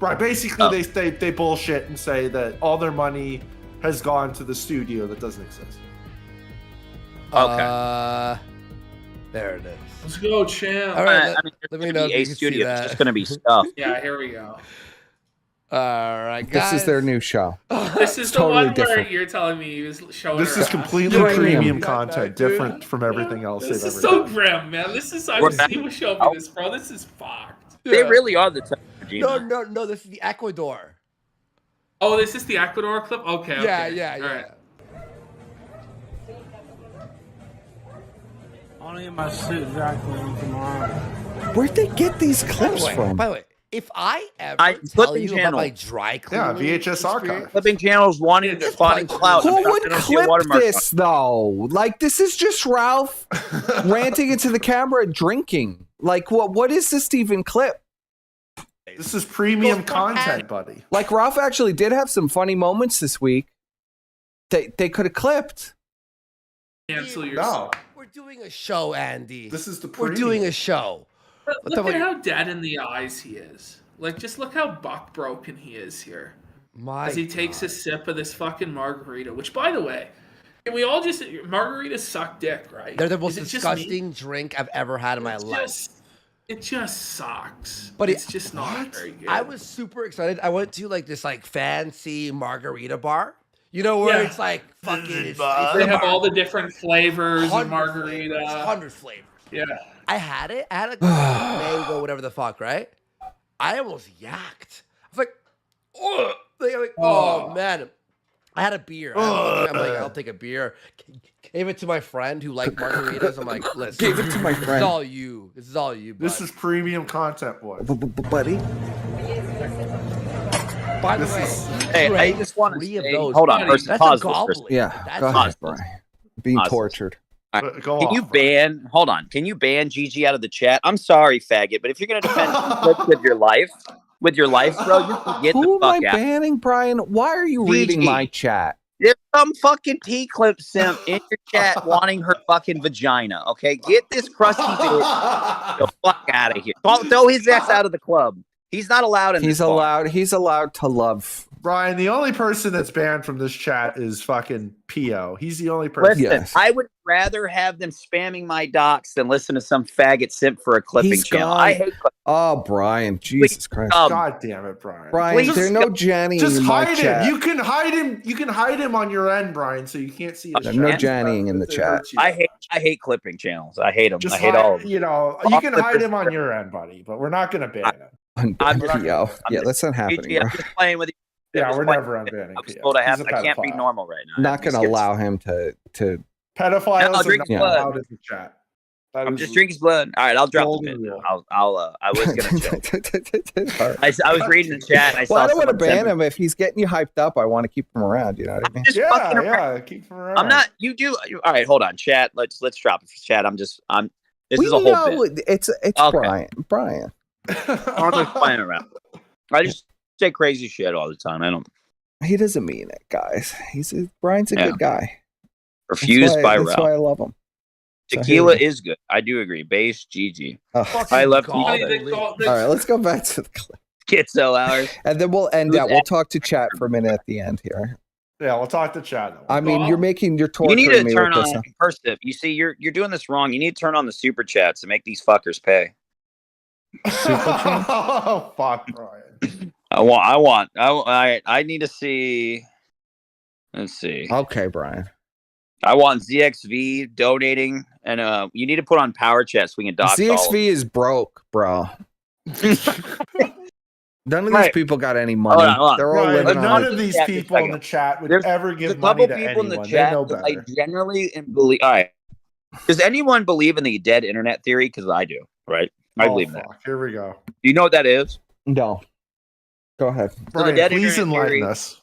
Right, basically they bullshit and say that all their money has gone to the studio that doesn't exist. Okay. There it is. Let's go, champ. All right, I mean, let me know if a you can see studio. It's that. just going to be stuff. Yeah, here we go. All right, guys. This is their new show. This is the Totally one different. where you're telling me he was showing This her is ass. completely premium content, different from everything else This they've is ever so done. grim, man. This is We're I've back. seen show me this, bro. This is fucked. They really are the type of No, no. This is the Ecuador. Oh, this is the Ecuador clip? Okay. Yeah, okay. yeah, All yeah. right. Only in my suit vacuum tomorrow. Where'd they get these clips from? By the way, if I ever tell flipping you about channel. my dry Yeah, cleaning VHS archive. Flipping channels wanting to finding clout. Who I'm not would gonna see a clip watermark this though? Like, this is just Ralph ranting into the camera and drinking. Like, what is this to even clip? This is premium content, buddy. Like, Ralph actually did have some funny moments this week. They could have clipped. Cancel your No. We're doing a show, Andy. This is the We're doing a show. Look at how dead in the eyes he is. Like, just look how buck broken he is here. My As he takes a sip of this fucking margarita, which, by the way, can we all just margaritas suck dick, right? They're the most Is it just me? disgusting drink I've ever had in my life. It just sucks. But it's just not very good. I was super excited. I went to like this like fancy margarita bar. You know where Yeah. it's like fucking. It's They have all the different flavors of 100 margarita. 100 flavors. Yeah. I had it. I had a mango, whatever the fuck, right? I almost yacked. I was like, oh man. I had a beer. I'm like, I'll take a beer. Gave it to my friend who liked margaritas. I'm like, listen. Gave it to my This friend. is all you. This is all you, bud. This is premium content, boy. Buddy. By the This way, is- Hey, I drank just want to 3 of say, those. hold on, Buddy, first that's pause a this goblet. first. Yeah, That's go a- ahead, Brian. Being Pause. tortured. Go Can off, you Brian. ban? Hold on. Can you ban Gigi out of the chat? I'm sorry, faggot, but if you're gonna defend conflict with your life, bro, you can get Who the am I fuck out. banning, Brian? Why are you reading Gigi. my chat? There's some fucking T-clip simp in your chat wanting her fucking vagina. Okay, get this crusty bitch the fuck out of here. Throw his ass out of the club. He's not allowed in He's this bar. allowed. He's allowed to love. Brian, the only person that's banned from this chat is fucking Pio. He's the only person. Listen, I would rather have them spamming my docs than listen to some faggot simp for a clipping He's channel. gone. I hate clipping. Oh, Brian, Jesus Christ! God damn it, Brian. Brian, there's no Janny Just in my hide chat. him. You can hide him. You can hide him on your end, Brian, so you can't see his There's no chat. Jannying in the It chat. hurts you. I hate clipping channels. I hate them. Just I hate all of them. You know, you can hide him on your end, buddy, but we're not going to ban him. I'm just, Yo, yeah, that's not happening. Gigi, I'm Bro. just playing with you. Yeah, Just we're playing never with you. unbanning I'm just Pio. told I He's a can't be pedophile. normal right now. Not going to allow him to. Pedophiles No, are drink not his blood. allowed in the chat. That I'm is just drinking his blood. All right, I'll drop the golden bit. rule. I was gonna chill. I was reading the chat. And I saw Well, I don't want to someone ban him. If he's getting you hyped up, I want to keep him around. You know what I mean? just fucking around. Yeah, keep him around. I'm not. You do. All right, hold on, chat. Let's drop it for chat. This We is a whole know bit. it's Okay. Brian. I'm just playing around. I just say crazy shit all the time. I don't. He doesn't mean it, guys. Brian's a Yeah. good guy. Refused by That's why I Ralph. love him. So Tequila here we go. is good. I do agree. Base GG. Oh. I love All right, let's go back to the clip. Schizo hours. And then we'll end out. We'll talk to chat for a minute at the end here. Yeah, we'll talk to Chad. I mean, you're You torturing need to me turn with this. on first. You see, you're doing this wrong. You need to turn on the super chats and make these fuckers pay. Oh fuck, Brian. I need to see. Let's see. Okay, Brian. I want ZXV donating, and you need to put on power chat so we can dox all of ZXV is broke, bro. None of these Right. people got any money. Hold on. They're all Brian, living none on. of these Yeah, people in second. the chat would There's ever a give couple money to people anyone. in the They chat know that I better. generally believe. All right, does anyone believe in the dead internet theory? Because I do. Right, I Oh, believe in that. fuck. Here we go. Do you know what that is? No. Go ahead. Brian, dead please internet enlighten theory- us.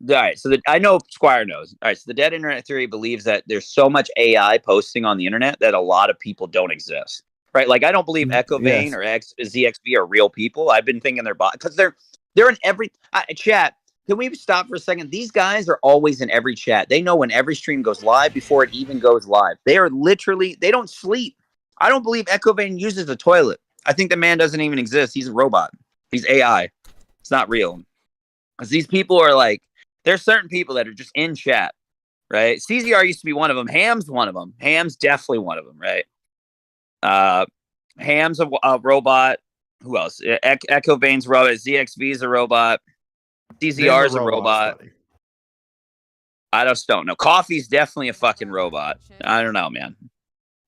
All right, so I know Squire knows. All right, so the dead internet theory believes that there's so much AI posting on the internet that a lot of people don't exist. Right, like I don't believe Echo Vane Yes. or ZXV are real people. I've been thinking they're bots because they're in every chat. Can we stop for a second? These guys are always in every chat. They know when every stream goes live before it even goes live. They are literally, they don't sleep. I don't believe Echo Vane uses a toilet. I think the man doesn't even exist. He's a robot. He's AI. It's not real. Because these people are like, there's certain people that are just in chat, right? CZR used to be one of them. Ham's one of them. Ham's definitely one of them, right? Ham's a robot. Who else? Echo Vane's a robot. ZXV's a robot. CZR's a robot. Buddy. I just don't know. Coffee's definitely a fucking robot. I don't know, man.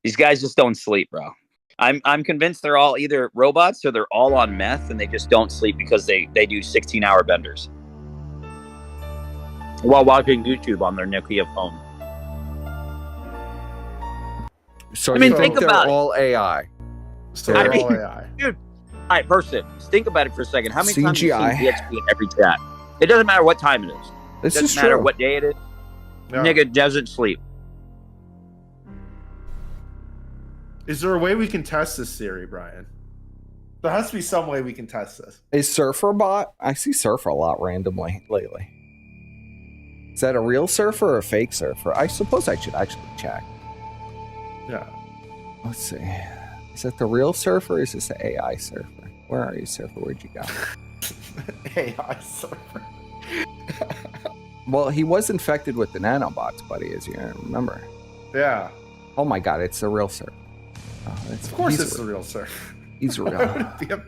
These guys just don't sleep, bro. I'm convinced they're all either robots or they're all on meth and they just don't sleep because they do 16-hour benders while watching YouTube on their Nokia phone. So I mean, you think they're about it. all AI. So I they're mean, all AI. dude. All right, person, think about it for a second. How many times have you CGI. seen DSP in every chat? It doesn't matter what time it is. This It is doesn't matter true. what day it is. Yeah. Nigga doesn't sleep. Is there a way we can test this theory, Brian? There has to be some way we can test this. Is Surfer bot? I see Surfer a lot randomly lately. Is that a real surfer or a fake surfer? I suppose I should actually check. Yeah. Let's see. Is that the real surfer or is this the AI surfer? Where are you, Surfer? Where'd you go? AI surfer. Well, he was infected with the nanobots, buddy, as you remember. Yeah. Oh my god, it's the real surfer. Oh, Of course it's the real surfer. He's Why real. would it be a-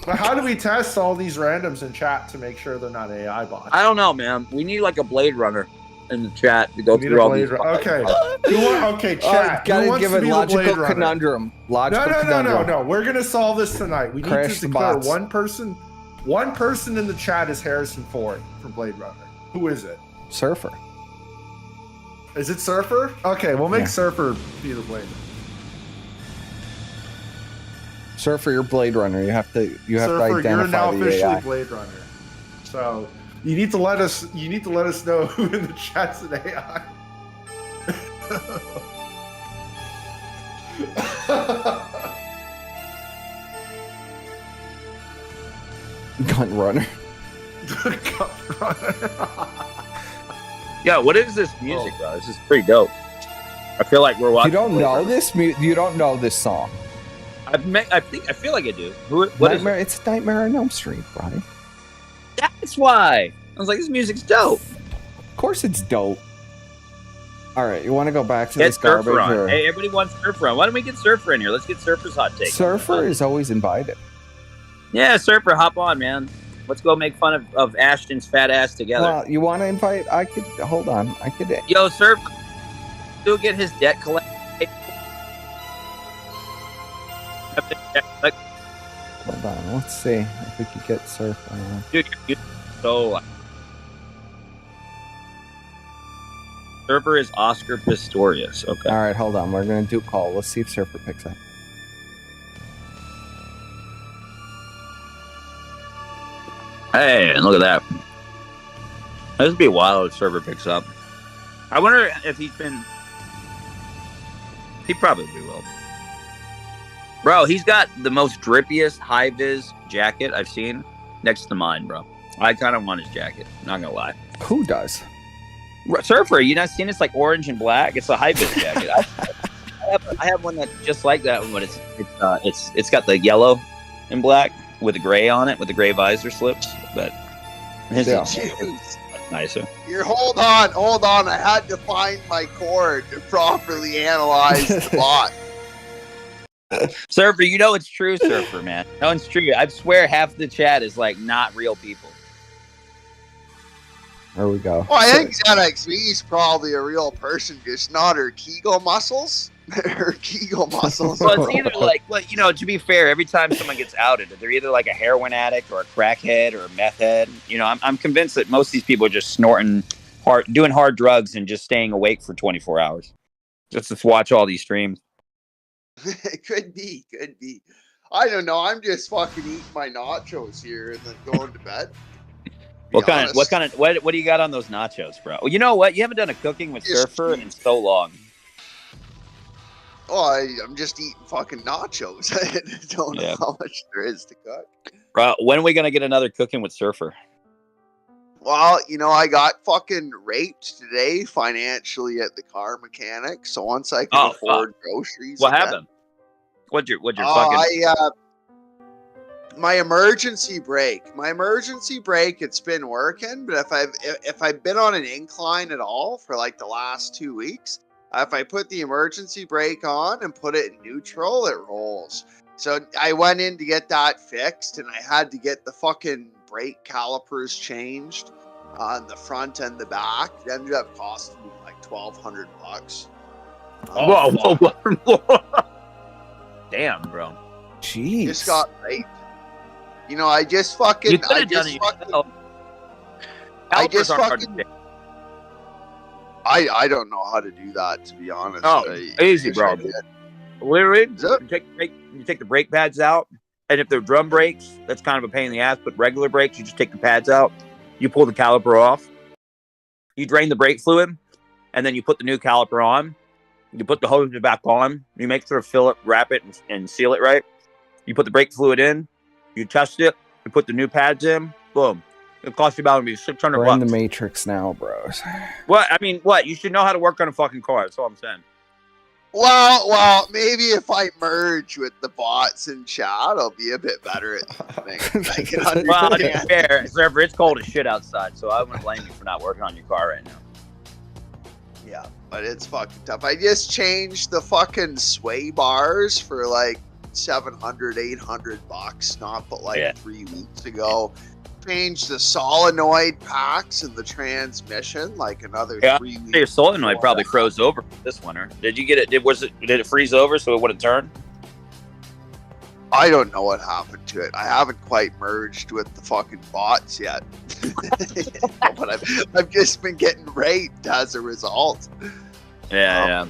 But how do we test all these randoms in chat to make sure they're not AI bots? I don't know, man. We need like a Blade Runner in the chat to go We need through a all Blade these. Runner. Okay. Okay, chat. gotta Who wants give to it be the logical Blade Runner? conundrum. Logical No. conundrum. We're gonna solve this tonight. We need Crash to the declare bots. one person. One person in the chat is Harrison Ford from Blade Runner. Who is it? Surfer. Is it Surfer? Okay, we'll make Surfer be the Blade. Surfer, you're Blade Runner. You have to Surfer, identify you're now the officially AI. Blade Runner. So you need to let us know who in the chat's an AI. Gun Runner. Gun Runner. Yeah, what is this music, bro? This is pretty dope. I feel like we're watching. You don't know this? You don't know this song? I feel like I do. What is Nightmare? it? It's Nightmare on Elm Street, Brian. That's why. I was like, this music's dope. Of course, it's dope. All right, you want to go back to Get this garbage? Surfer on. Or... Hey, everybody wants Surfer on. Why don't we get Surfer in here? Let's get Surfer's hot take. Surfer is always invited. Yeah, Surfer, hop on, man. Let's go make fun of Ashton's fat ass together. Well, you want to invite? I could hold on. I could. Yo, Surfer, still get his debt collected. Hold on. Let's see if we could get Surfer on. Dude, you're so. Surfer is Oscar Pistorius. Okay. All right, hold on. We're gonna do a call. Let's see if Surfer picks up. Hey, look at that. This would be wild if Surfer picks up. I wonder if he's been. He probably will. Bro, he's got the most drippiest high-vis jacket I've seen next to mine, bro. I kind of want his jacket. Not gonna lie. Who does? Surfer, you not seen? It's like orange and black. It's a high-vis jacket. I have one that's just like that, but it's got the yellow and black with the gray on it, with the gray visor slips. But his is nicer. Hold on. I had to find my cord to properly analyze the bot. Surfer, you know it's true, Surfer, man. No, it's true. I swear half the chat is like not real people. There we go. Well, I think ZXV is probably a real person, just not her Kegel muscles. Her Kegel muscles. Well, it's either like, well, you know, to be fair, every time someone gets outed, they're either like a heroin addict or a crackhead or a meth head. You know, I'm convinced that most of these people are just snorting doing hard drugs and just staying awake for 24 hours. Just to watch all these streams. Could be. I don't know. I'm just fucking eating my nachos here and then going to bed. What do you got on those nachos, bro? Well, you know what? You haven't done a cooking with Surfer in so long. Oh, I'm just eating fucking nachos. I don't know how much there is to cook. Bro, when are we gonna get another cooking with Surfer? Well, you know, I got fucking raped today financially at the car mechanic. So once I can afford groceries, what happened? What'd your fucking? My emergency brake. It's been working, but if I've been on an incline at all for like the last 2 weeks, if I put the emergency brake on and put it in neutral, it rolls. So I went in to get that fixed, and I had to get the fucking brake calipers changed on the front and the back. It ended up costing me like $1,200. Whoa. Damn, bro. Jeez. Just got raped. You know, I just fucking. I don't know how to do that, to be honest. Easy, bro. Literally, you take the brake pads out, and if they're drum brakes, that's kind of a pain in the ass. But regular brakes, you just take the pads out, you pull the caliper off, you drain the brake fluid, and then you put the new caliper on. You put the hose back on. You make sure to fill it, wrap it, and seal it right. You put the brake fluid in. You test it. You put the new pads in. Boom. It costs you about $600. We're in the Matrix now, bros. What? I mean, what? You should know how to work on a fucking car. That's all I'm saying. Well, maybe if I merge with the bots in chat, I'll be a bit better at things. I can understand. Well, to be fair, Surfer, it's cold as shit outside, so I wouldn't blame you for not working on your car right now. Yeah, but it's fucking tough. I just changed the fucking sway bars for like $700, $800, not but like 3 weeks ago. Changed the solenoid packs and the transmission like another 3 weeks. Your solenoid probably froze over this winter. Did you get it? Did it freeze over so it wouldn't turn? I don't know what happened to it. I haven't quite merged with the fucking bots yet. But I've just been getting raped as a result. Yeah.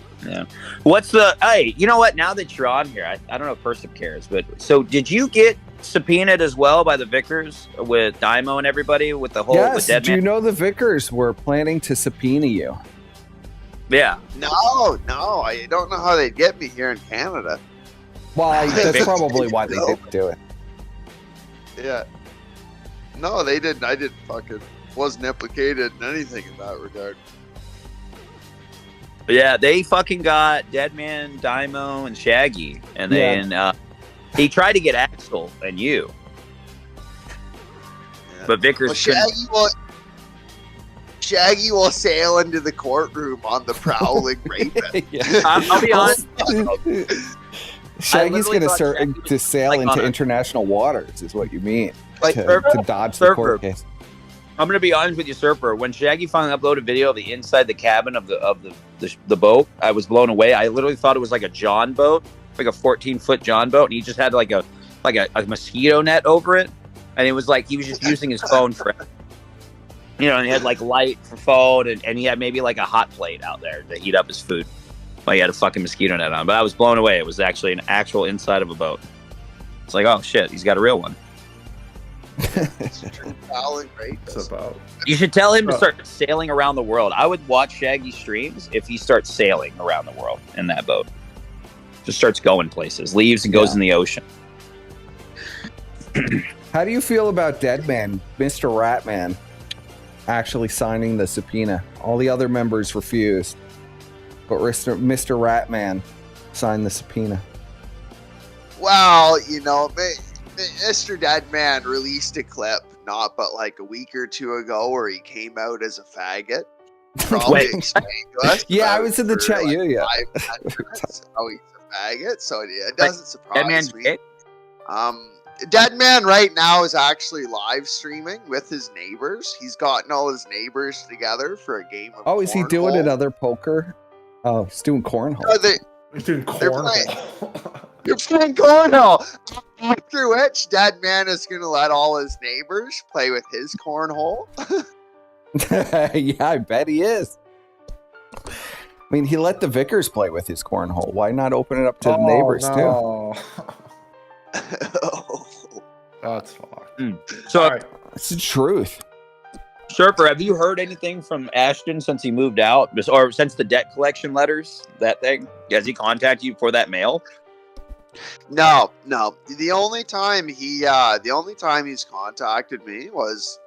What's the? Hey, you know what? Now that you're on here, I don't know if Persip cares, but so did you get subpoenaed as well by the Vickers with Dymo and everybody with the whole Yes. the dead Do you man? know the Vickers were planning to subpoena you? Yeah. No, I don't know how they'd get me here in Canada. Well, that's probably why they didn't do it. Yeah. No, they didn't. I didn't fucking wasn't implicated in anything in that regard. Yeah, they fucking got Deadman, Dymo, and Shaggy, and then he tried to get Axel and you, but Vickers Well, Shaggy will sail into the courtroom on the prowling rapist. I'll be honest. Shaggy's going thought to sail like into on a- international waters, is what you mean, Like to dodge the court case. I'm gonna be honest with you, Surfer. When Shaggy finally uploaded video of the inside the cabin of the boat, I was blown away. I literally thought it was like a John boat, like a 14-foot John boat, and he just had like a mosquito net over it, and it was like he was just using his phone for, and he had like light for phone, and he had maybe like a hot plate out there to heat up his food. Well, he had a fucking mosquito net on, but I was blown away. It was actually an actual inside of a boat. It's like, oh shit, he's got a real one. It's about. You should tell him to start sailing around the world. I would watch Shaggy streams if he starts sailing around the world in that boat. Just starts going places, leaves and goes in the ocean. How do you feel about Deadman, Mr. Ratman, actually signing the subpoena? All the other members refused, but Mr. Ratman signed the subpoena. Well, Mr. Deadman released a clip not but like a week or two ago where he came out as a faggot. Probably explained to us. Yeah, I was in the chat. Like Yeah. 5 minutes how he's a faggot, so it doesn't surprise me. Deadman right now is actually live streaming with his neighbors. He's gotten all his neighbors together for a game of Oh, is he doing cornhole. another poker? Oh, he's doing cornhole. No, He's doing cornhole. You're playing cornhole. After which, Deadman is going to let all his neighbors play with his cornhole. Yeah, I bet he is. I mean, he let the Vickers play with his cornhole. Why not open it up to the neighbors too? That's fucked. So it's the truth. Surfer, have you heard anything from Ashton since he moved out, or since the debt collection letters? That thing, has he contacted you for that mail? No. The only time he's contacted me was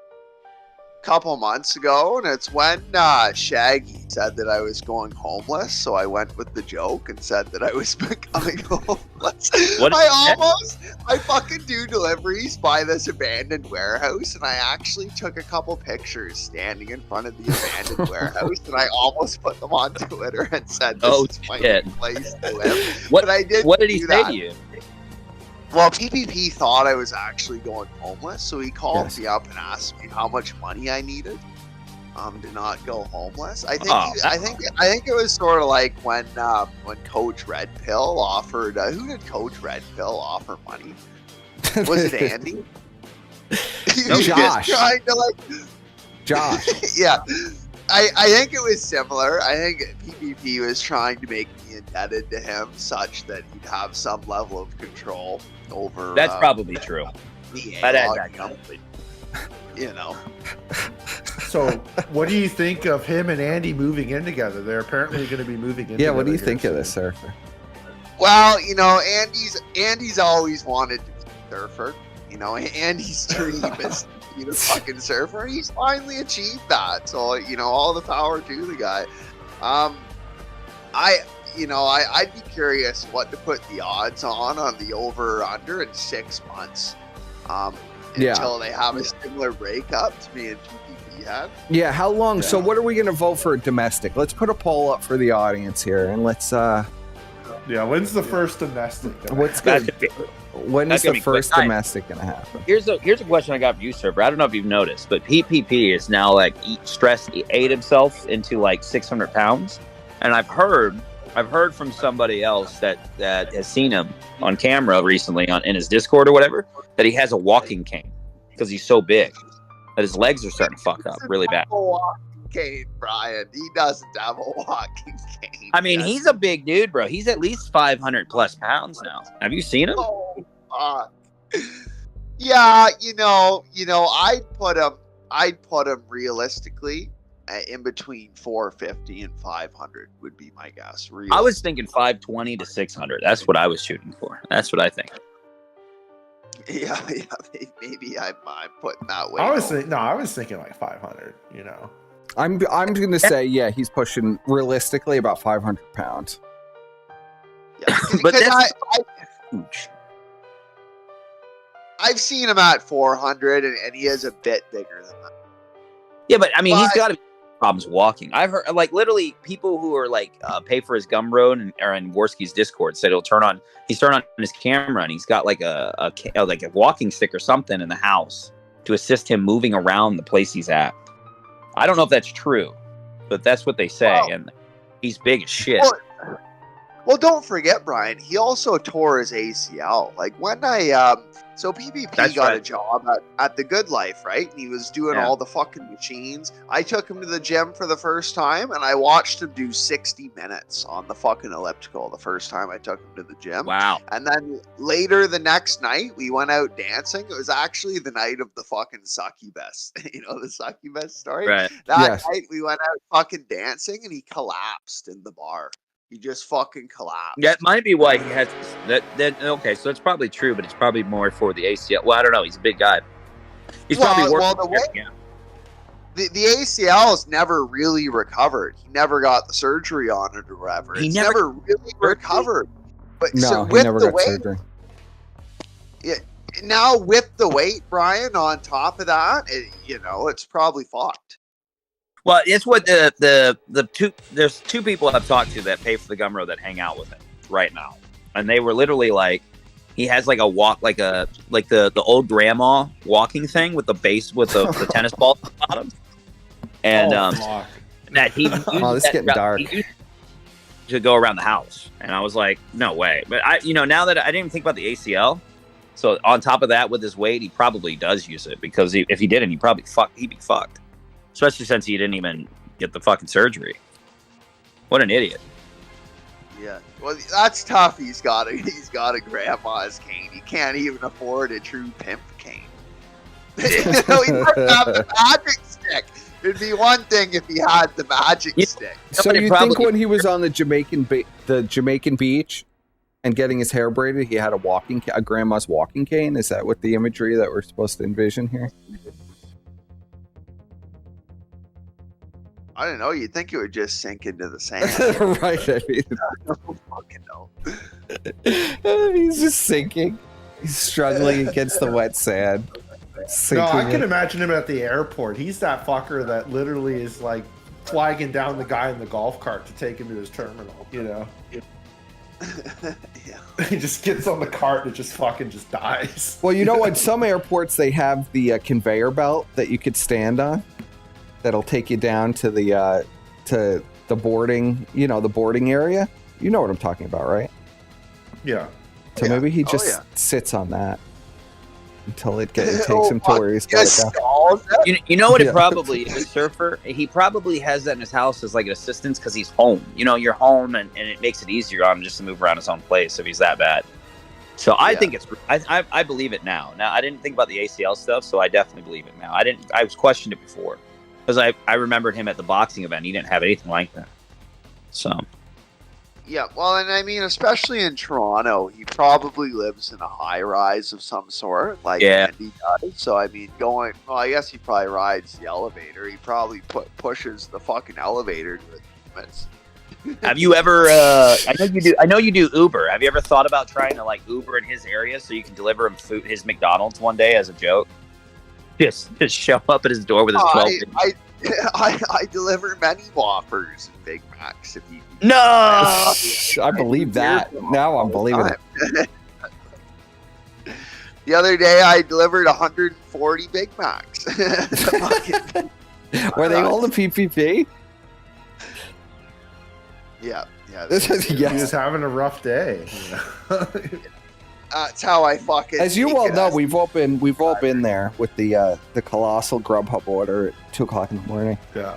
a couple months ago, and it's when Shaggy said that I was going homeless, so I went with the joke and said that I was becoming homeless. I fucking do deliveries by this abandoned warehouse, and I actually took a couple pictures standing in front of the abandoned warehouse, and I almost put them on Twitter and said, "This is my new place to live." What did he do say that. to you? Well, PPP thought I was actually going homeless, so he called me up and asked me how much money I needed to not go homeless. I think it was sort of like when Coach Red Pill offered. Who did Coach Red Pill offer money? Was it Andy? No, Josh. Trying to Josh. Yeah. I think it was similar. I think PPP was trying to make me indebted to him such that he'd have some level of control over. That's probably true. So, what do you think of him and Andy moving in together? They're apparently going to be moving in. Yeah, what do you together think of this, Surfer? Well, Andy's always wanted to be a surfer. Andy's dream is to be the fucking surfer. He's finally achieved that. So, all the power to the guy. I'd be curious what to put the odds on the over or under in 6 months. Until they have a similar breakup to me and PPP had. Yeah, how long? So what are we going to vote for domestic? Let's put a poll up for the audience here, and let's... when's the first domestic? When is the first domestic going to happen? Here's a question I got for you, Surfer. I don't know if you've noticed, but PPP is now ate himself into like 600 pounds. And I've heard I've heard from somebody else that has seen him on camera recently in his Discord or whatever, that he has a walking cane because he's so big that his legs are starting to fuck up really bad. Cane, Brian. He doesn't have a walking cane. I mean, he's a big dude, bro. He's at least 500 plus pounds now. Have you seen him? Oh, fuck. Yeah, I'd put him realistically in between 450 and 500 would be my guess. I was thinking 520 to 600. That's what I was shooting for. That's what I think. Yeah, maybe I'm putting that way. I was thinking like 500. I'm gonna say he's pushing realistically about 500 pounds. Yeah, but I've seen him at 400, and he is a bit bigger than that. Yeah, but I mean, he's got problems walking. I've heard literally people who are pay for his Gumroad and are in Worski's Discord said he's turned on his camera and he's got a walking stick or something in the house to assist him moving around the place he's at. I don't know if that's true, but that's what they say, and he's big as shit. Well, don't forget, Brian, he also tore his ACL. Like when so PvP got a job at The Good Life, right? And he was doing all the fucking machines. I took him to the gym for the first time, and I watched him do 60 minutes on the fucking elliptical the first time I took him to the gym. Wow. And then later the next night, we went out dancing. It was actually the night of the fucking Succubus. You know the Succubus story? Right. That night, we went out fucking dancing, and he collapsed in the bar. He just fucking collapsed. That might be why he has that. Okay, so it's probably true, but it's probably more for the ACL. Well, I don't know. He's a big guy. He's probably working. The ACL's never really recovered. He never got the surgery on it or whatever. It's never really recovered. But no, he never got surgery. Yeah. Now with the weight, Brian, on top of that, it's probably fucked. Well, it's what there's two people I've talked to that pay for the Gumroad that hang out with him right now, and they were literally he has a walk the old grandma walking thing with the base with the tennis ball at the bottom, and that he uses this is getting dark to go around the house, and I was like, no way. But now that I didn't even think about the ACL, so on top of that with his weight, he probably does use it because if he didn't, he'd be fucked. Especially since he didn't even get the fucking surgery. What an idiot. Yeah. Well, that's tough. He's got a grandma's cane. He can't even afford a true pimp cane. He doesn't have the magic stick. It'd be one thing if he had the magic stick. So you think when he was on the Jamaican beach and getting his hair braided, he had a grandma's walking cane? Is that what the imagery that we're supposed to envision here? I don't know. You'd think it would just sink into the sand. Right. I mean, I don't fucking know. He's just sinking. He's struggling against the wet sand. No, I can imagine him at the airport. He's that fucker that literally is flagging down the guy in the golf cart to take him to his terminal. Yeah. He just gets on the cart and it just dies. Well, at some airports they have the conveyor belt that you could stand on. That'll take you down to the boarding, the boarding area. You know what I'm talking about, right? Yeah. So maybe he just sits on that until it takes him to where he's got to go. You know what it probably is, Surfer? He probably has that in his house as an assistance because he's home. You're home and it makes it easier on him just to move around his own place if he's that bad. So I think I believe it now. Now, I didn't think about the ACL stuff, so I definitely believe it now. I was questioned it before. Because I remembered him at the boxing event. He didn't have anything like that. So. Yeah, well, and I mean, especially in Toronto, he probably lives in a high-rise of some sort, Andy does. So, I mean, I guess he probably rides the elevator. He probably pushes the fucking elevator to its limits. Have you ever, I know you do Uber. Have you ever thought about trying to, Uber in his area so you can deliver him his McDonald's one day as a joke? Just show up at his door with his 12. I deliver many Whoppers and Big Macs. No, I believe that. Now I'm believing it. The other day, I delivered 140 Big Macs. Were they all the PPP? Yeah. Yeah, He was having a rough day. That's how I fucking. As you take well it know, as- we've all been there with the colossal Grubhub order at 2:00 in the morning. Yeah.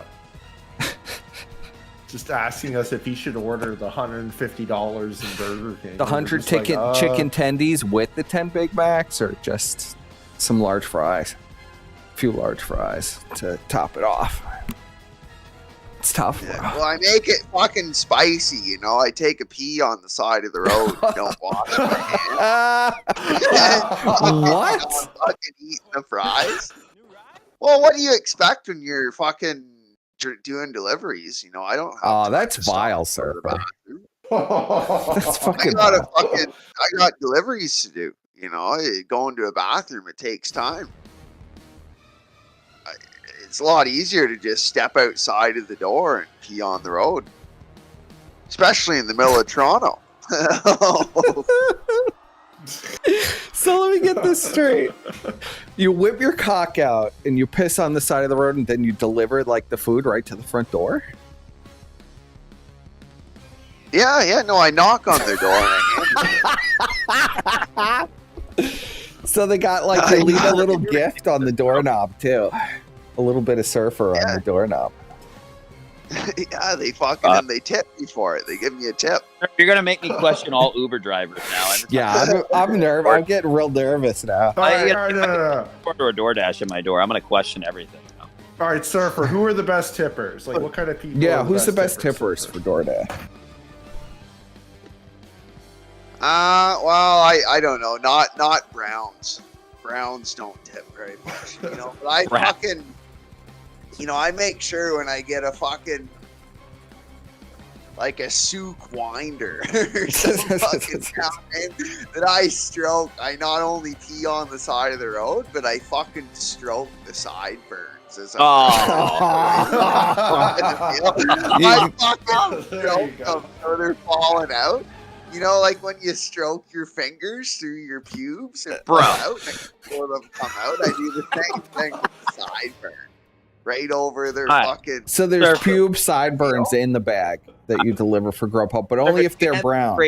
Just asking us if he should order the $150 in Burger King. The 100 chicken tendies with the 10 Big Macs, or just some large fries, a few large fries to top it off. It's tough. Yeah, well, I make it fucking spicy, you know. I take a pee on the side of the road. Don't wash my hands. What? I'm fucking eating the fries. Well, what do you expect when you're fucking doing deliveries? You know, I don't. Oh, that's vile, sir. That's fucking. I got deliveries to do. You know, going to a bathroom, it takes time. It's a lot easier to just step outside of the door and pee on the road, especially in the middle of Toronto. So let me get this straight. You whip your cock out and you piss on the side of the road, and then you deliver like the food right to the front door? Yeah, no, I knock on their door and So they got like, they leave a little gift on the doorknob too. A little bit of surfer on the doorknob. yeah, they fucking and they tip me for it. They give me a tip. You're gonna make me question all Uber drivers now. Yeah, I'm nervous. I'm getting real nervous now. Order a DoorDash at my door. I'm gonna question everything now. All right, Surfer, who are the best tippers? Like, what kind of people? Yeah, are who's the best tippers for DoorDash? Well, I don't know. Not Browns. Browns don't tip very much, you know. But I fucking, you know, I make sure when I get a fucking like a souk winder or some fucking cow that I stroke. I not only pee on the side of the road, but I fucking stroke the sideburns as I fucking stroke them so they're falling out. You know, like when you stroke your fingers through your pubes and pull out, and before them come out, I do the same thing with the sideburn. Right over their fucking. So there's pube sideburns in the bag that you deliver for Grubhub, but only if they're brown.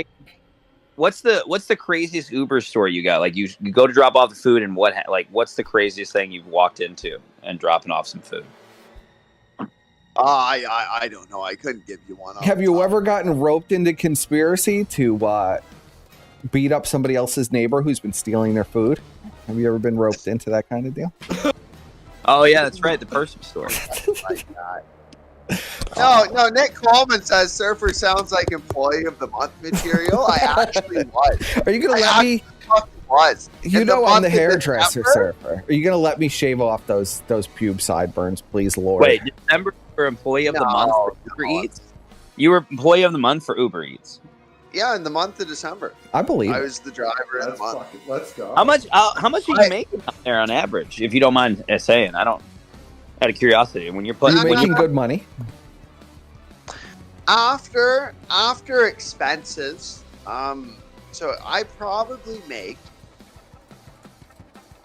What's the craziest Uber store you got? Like you go to drop off the food, and what's the craziest thing you've walked into and dropping off some food? I don't know. I couldn't give you one. Have you ever gotten roped into conspiracy to beat up somebody else's neighbor who's been stealing their food? Have you ever been roped into that kind of deal? Oh yeah, that's right. The person store. No. Nick Coleman says Surfer sounds like employee of the month material. I actually was. Are you gonna let me? Was. You know I'm the hairdresser, Surfer. Are you gonna let me shave off those pube sideburns, please, Lord? Wait, December for employee of the month for Uber Eats? You were employee of the month for Uber Eats. Yeah, in the month of December. I believe I was the driver in the month. Let's go. How much are you making out there on average, if you don't mind saying? Out of curiosity, when you're making good money. After expenses, so I probably make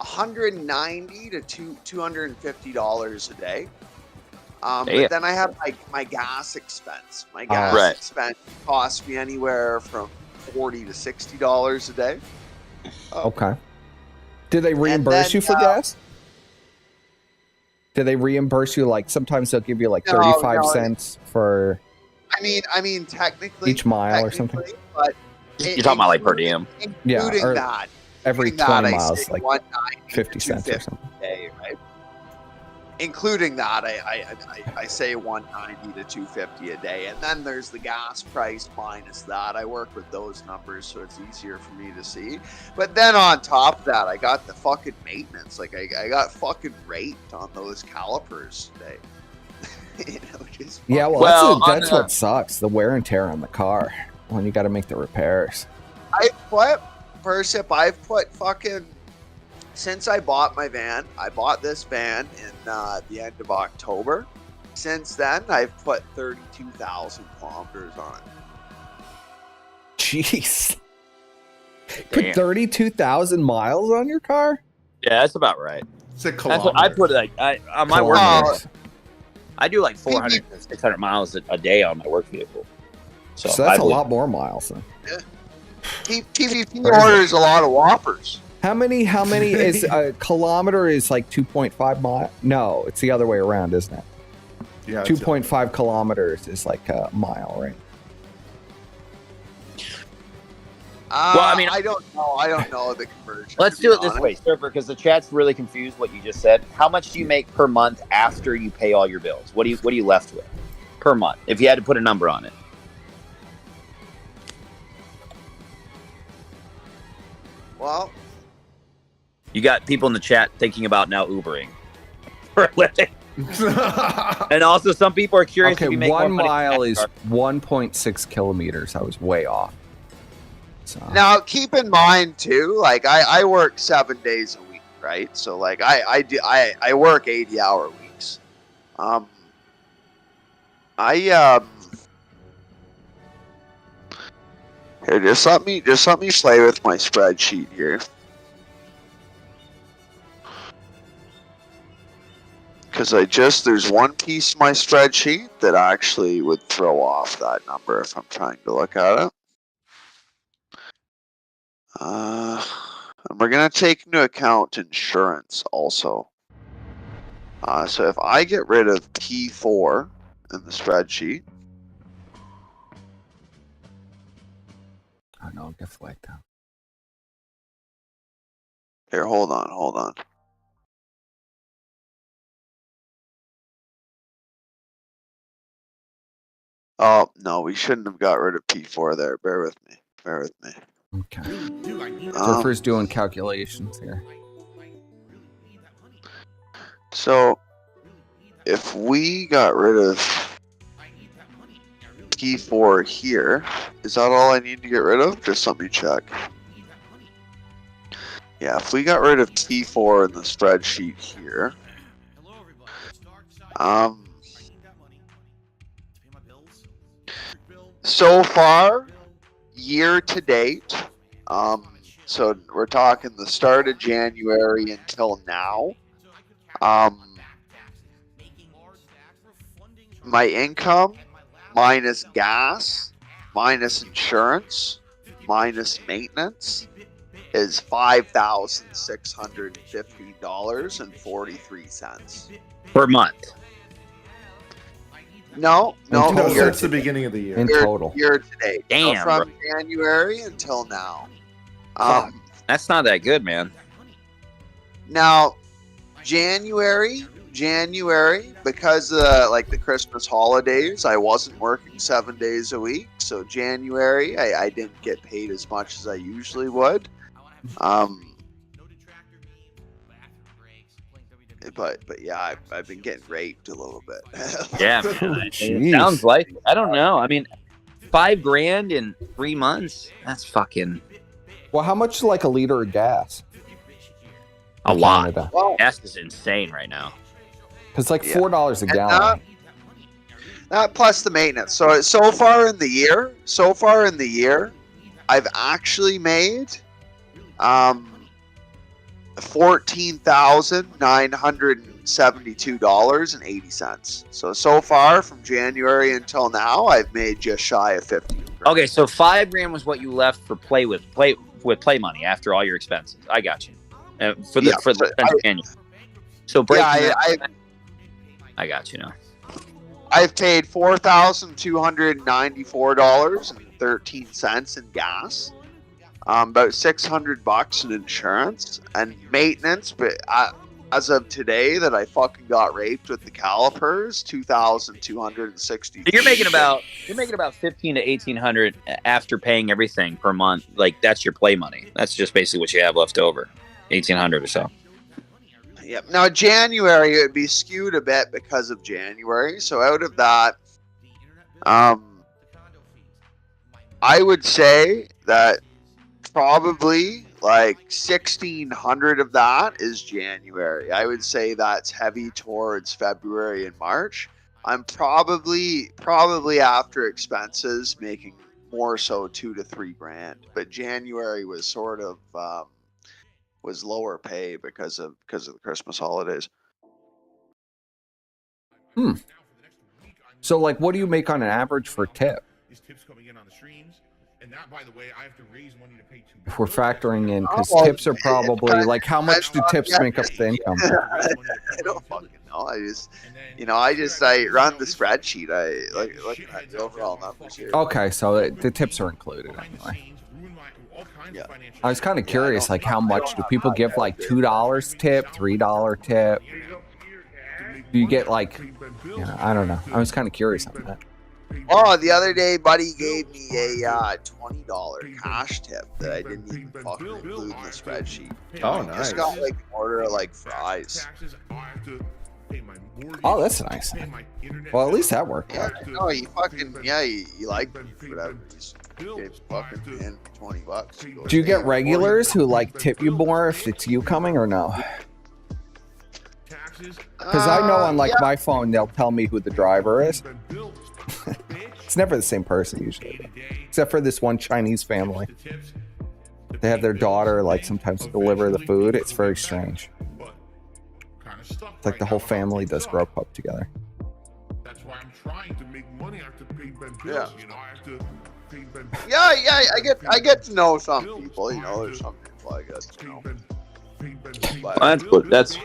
$190 to $250 a day. But then I have my gas expense. My gas expense costs me anywhere from $40 to $60 a day. Okay. Do they reimburse you for gas? Do they reimburse you? Like sometimes they'll give you like 35 cents for. I mean, technically each mile or something. But you're talking about like per diem. Including that. Every 20 miles, like 190 50 cents or something. A day, right? Including that, I say 190 to 250 a day, and then there's the gas price minus that. I work with those numbers, so it's easier for me to see. But then on top of that, I got the fucking maintenance. Like I got fucking raped on those calipers today. You know, just that's what sucks. The wear and tear on the car when you got to make the repairs. I've put fucking. Since I bought my van, I bought this van in the end of October. Since then, I've put 32,000 kilometers on it. Jeez. Put 32,000 miles on your car? Yeah, that's about right. It's a kilometer. I put on my work vehicle. I do like 400 to 600 miles a day on my work vehicle. So, So I that's a believe lot more miles then. Yeah. TVP orders a lot of Whoppers. How many is a kilometer is like 2.5 mile? No, it's the other way around, isn't it? Yeah. 2.5 kilometers is like a mile, right? Well, I mean, I don't know the conversion. let's to be do it this honest. way, Surfer, because the chat's really confused what you just said. How much do you make per month after you pay all your bills? What are you left with per month? If you had to put a number on it. Well, You got people in the chat thinking about now Ubering for a living. And also, some people are curious if you make 1 more money mile from is NASCAR. 1.6 kilometers. I was way off. So. now keep in mind too, like I work 7 days a week, right? So like I work 80-hour weeks. Here, just let me play with my spreadsheet here. Because there's one piece of my spreadsheet that actually would throw off that number if I'm trying to look at it. And we're going to take into account insurance also. So if I get rid of P4 in the spreadsheet. Oh no, get flagged down. Here, hold on. Oh, no, we shouldn't have got rid of P4 there. Bear with me. Okay. Surfer's doing calculations here. So, if we got rid of P4 here, is that all I need to get rid of? Just let me check. Yeah, if we got rid of P4 in the spreadsheet here, so far, year to date, so we're talking the start of January until now, my income minus gas, minus insurance, minus maintenance is $5,650.43 per month. No, since the beginning of the year. In total. Year to date. Damn, So from bro. January until now. That's not that good, man. Now, January, because like the Christmas holidays, I wasn't working 7 days a week. So January, I didn't get paid as much as I usually would. But yeah, I've been getting raped a little bit. Yeah, man. It sounds like it. I don't know. I mean, $5,000 in 3 months. That's fucking. Well, how much is like a liter of gas? A in lot. Canada? Gas is insane right now. It's like $4 a gallon. That plus the maintenance. So far in the year, I've actually made $14,972.80. So far from January until now, I've made just shy of 50. Okay, so $5,000 was what you left for play money after all your expenses. I got you. For the annual. So break. Yeah, I got you now. I've paid $4,294.13 in gas. About $600 in insurance and maintenance, but as of today that I fucking got raped with the calipers, $2,260. So you're making about $1,500 to $1,800 after paying everything per month. Like that's your play money. That's just basically what you have left over, $1,800 or so. Yep. Now January it would be skewed a bit because of January. So out of that, I would say that probably like 1,600 of that is January. I would say that's heavy towards February and March. I'm probably after expenses making more so $2,000 to $3,000. But January was sort of was lower pay because of the Christmas holidays. So like, what do you make on an average for tip? is tips coming in on the streams. And that, by the way, I have to raise money to pay to. If we're factoring in, because tips are probably like, how much do tips make up the income? I don't fucking know. I just, I run the spreadsheet. I look at the overall numbers here. Okay, so the tips are included anyway. Yeah. I was kind of curious, like, how much do people give, like, $2 tip, $3 tip? Do you get, like, I don't know. I was kind of curious on that. Oh, the other day, buddy gave me a $20 cash tip that I didn't even fucking include in the spreadsheet. Oh, nice. Just got like an order of like fries. Oh, that's nice. Well, at least that worked. Yeah, no, you fucking you like whatever. Just gave fucking in $20. Do you get regulars who like tip you more if it's you coming or no? Because I know on like my phone they'll tell me who the driver is. It's never the same person usually, except for this one Chinese family. They have their daughter like sometimes deliver the food. It's very strange. It's like the whole family does grow up together. That's why I'm trying to make money. I have to pay Ben bills. Yeah. You know, I have to pay Ben. Yeah, I get to know some people. You know, there's some people I get to know.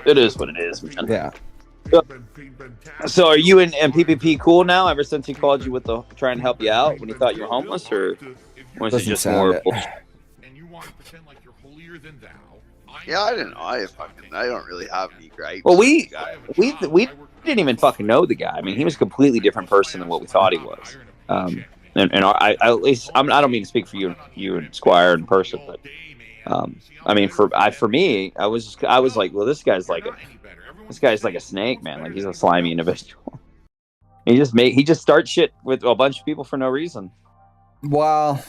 It is what it is, man. Yeah. So are you and PPP cool now? Ever since he called you with the trying to help you out when he thought you were homeless, or was it just more? Yeah, I don't know. I don't really have any gripes. Well, we didn't even fucking know the guy. I mean, he was a completely different person than what we thought he was. And I at least I don't mean to speak for you and Squire in person, but I mean for me, I was like, well, this guy's like a snake, man. Like, he's a slimy individual. He just starts shit with a bunch of people for no reason. Well,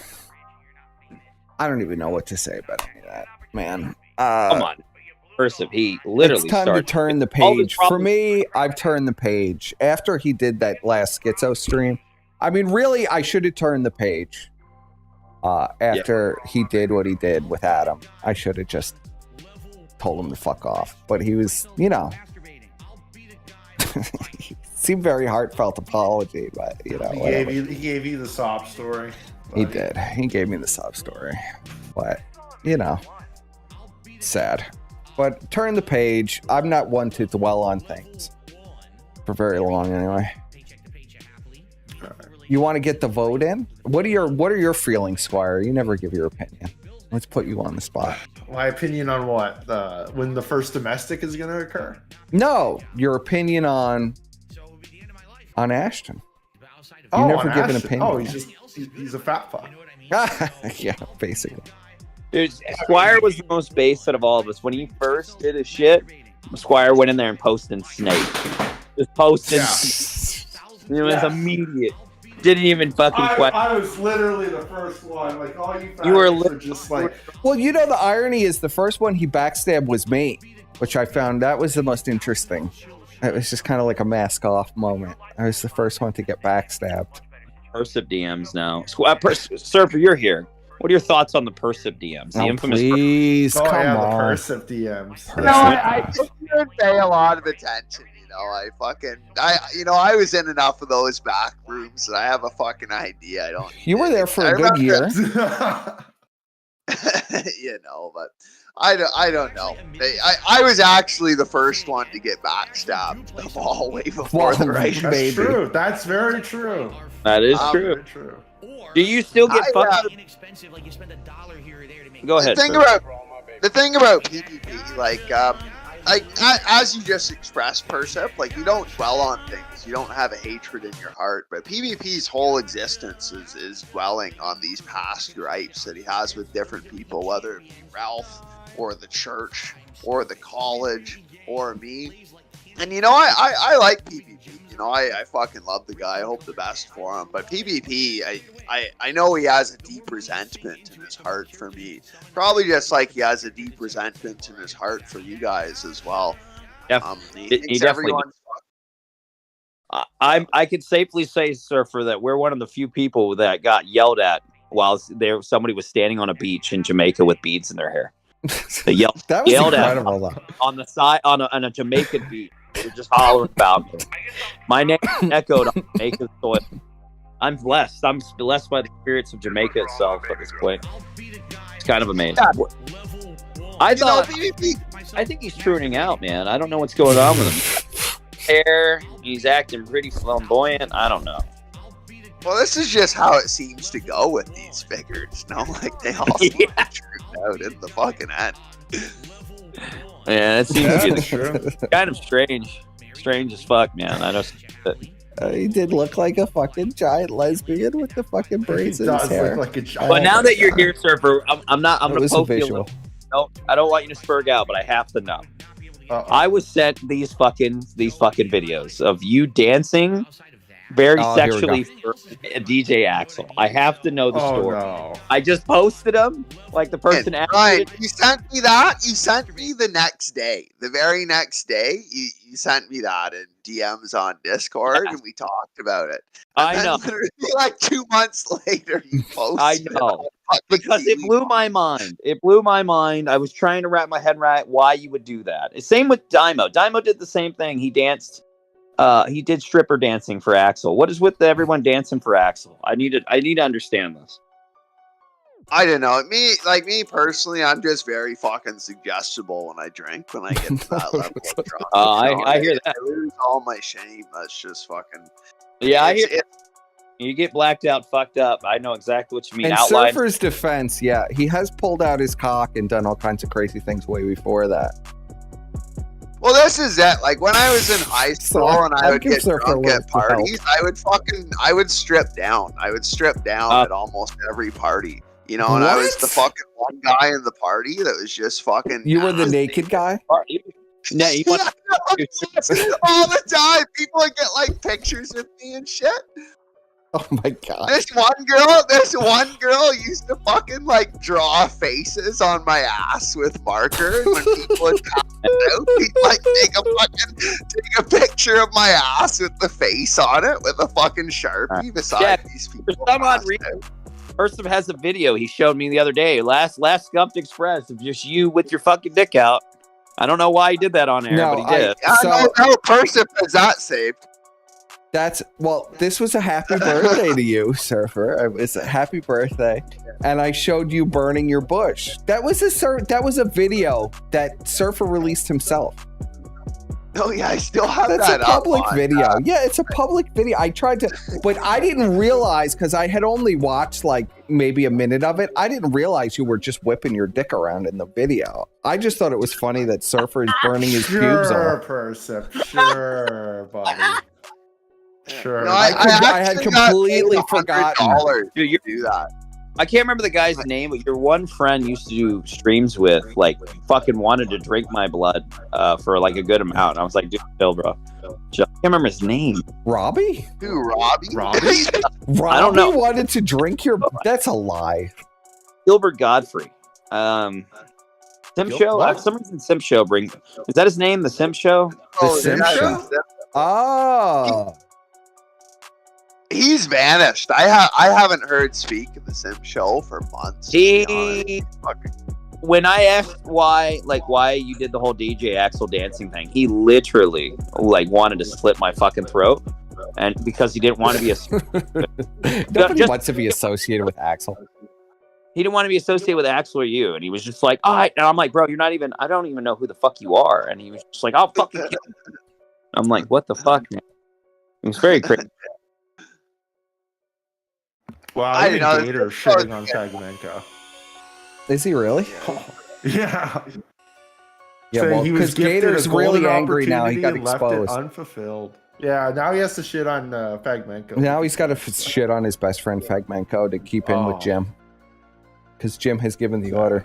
I don't even know what to say about any of that, man. Come on. First, he literally it's time to turn the page. For me, I've turned the page. After he did that last Schizo stream, I mean, really, I should have turned the page. After he did what he did with Adam, I should have just told him to fuck off. But he was, he seemed very heartfelt apology, but he gave you the sob story. He did. He gave me the sob story, but sad. But turn the page. I'm not one to dwell on things for very long, anyway. You want to get the vote in? What are your feelings, Squire? You never give your opinion. Let's put you on the spot. My opinion on what? When the first domestic is going to occur? No, your opinion on Ashton. You never give an opinion. Oh, he's a fat fuck. Yeah, basically. Dude, Squire was the most base out of all of us. When he first did his shit, Squire went in there and posted snake. Just posted. Yeah. It was immediate. Didn't even fucking question. I was literally the first one. Like, all you were just like. Well, the irony is the first one he backstabbed was me, which I found that was the most interesting. It was just kind of like a mask off moment. I was the first one to get backstabbed. Persip DMs now. Surfer, you're here. What are your thoughts on the Persip DMs? The infamous. Please, come on. The Persip DMs. I didn't pay a lot of attention. I was in enough of those back rooms that I have a fucking idea. I don't. You were there for a good year. But I don't know. I was actually the first one to get backstabbed of all way before the right. That's true. That's very true. That is true. Very true. Do you still get fucked? Go ahead. The thing about PvP, like as you just expressed, Persip, like, you don't dwell on things. You don't have a hatred in your heart. But PvP's whole existence is dwelling on these past gripes that he has with different people, whether it be Ralph or the church or the college or me. And I like PvP. I fucking love the guy. I hope the best for him. But PvP, I know he has a deep resentment in his heart for me. Probably just like he has a deep resentment in his heart for you guys as well. He definitely. I could safely say, Surfer, that we're one of the few people that got yelled at while somebody was standing on a beach in Jamaica with beads in their hair. They yelled at on the side on a Jamaican beach. They were just hollering about me. My name echoed on Jamaican soil. I'm blessed. I'm blessed by the spirits of Jamaica itself at this point. It's kind of amazing. Yeah. I think he's pruning out, man. I don't know what's going on with him. Hair, he's acting pretty flamboyant. I don't know. Well, this is just how it seems to go with these figures. No, like they all seem to true out in the fucking end. Yeah, it seems to be kind of strange. Strange as fuck, man. I don't. He did look like a fucking giant lesbian with the fucking braids in his hair. Look like a giant. But now that you're here, Surfer, I'm not. I'm It gonna was a poke you. visual. No, I don't want you to spurg out, but I have to know. I was sent these fucking videos of you dancing very sexually for DJ Axel. I have to know the story. No. I just posted them like the person asked Ryan, me. you sent me that. You sent me the next day. The very next day, you sent me that in DMs on Discord, and we talked about it. And I then know. literally, like 2 months later, you posted. I know. Because it blew my mind. It blew my mind. I was trying to wrap my head around why you would do that. Same with Dymo. Dymo did the same thing. He danced. He did stripper dancing for Axel. What is with everyone dancing for Axel? I need to understand this. I don't know. Me personally, I'm just very fucking suggestible when I drink. When I get to that level of drunk, I hear that. I lose all my shame. That's just fucking. Yeah, I hear. You get blacked out, fucked up. I know exactly what you mean. In Outline. Surfer's defense, yeah, he has pulled out his cock and done all kinds of crazy things way before that. Well, this is it. Like when I was in high school and I would get drunk at parties, I would strip down. I would strip down at almost every party. You know, and I was the fucking one guy in the party that was just fucking. You were the naked guy? No, you want all the time. People would get like pictures of me and shit. Oh my god. This one girl used to fucking like draw faces on my ass with marker. When people would pass out, he'd like take a picture of my ass with the face on it with a fucking Sharpie beside these people. For some odd reason, person has a video he showed me the other day. Last Scuffed Express of just you with your fucking dick out. I don't know why he did that on air, but he did. No person has that saved. This was a happy birthday to you, Surfer. It was a happy birthday, and I showed you burning your bush. That was a video that Surfer released himself. Oh yeah, I still have That's that a public up on, video. Yeah, it's a public video. I tried to, but I didn't realize because I had only watched like maybe a minute of it. I didn't realize you were just whipping your dick around in the video. I just thought it was funny that Surfer is burning his pubes off. Sure, buddy. Sure. No, I had completely forgotten. Dude, you do that. I can't remember the guy's name, but your one friend used to do streams with, like, fucking wanted to drink my blood for like a good amount. And I was like, dude, chill, bro. Chill. I can't remember his name. Robbie? Who, Robbie? Robbie I don't know. Wanted to drink your. That's a lie. Gilbert Godfrey. Sim Show. What? For some reason, Sim Show is that his name? The Sim Show. The Sim Show. Oh. He's vanished. I haven't heard speak of the Sim Show for months. When I asked why you did the whole DJ Axel dancing thing, he literally like wanted to slit my fucking throat, and because he didn't want to be Nobody wants to be associated with Axel. He didn't want to be associated with Axel or you, and he was just like, all right. And I'm like, bro, I don't even know who the fuck you are. And he was just like, I'll fucking kill you. I'm like, what the fuck, man? It was very crazy. Wow, even Gator shitting on Fragmento. Is he really? Yeah. Yeah, Saying well, he was because Gator's really angry now. He got and left exposed. it unfulfilled. Yeah, now he has to shit on Fragmento. Now he's got to shit on his best friend Fragmenco to keep in with Jim. Because Jim has given the order.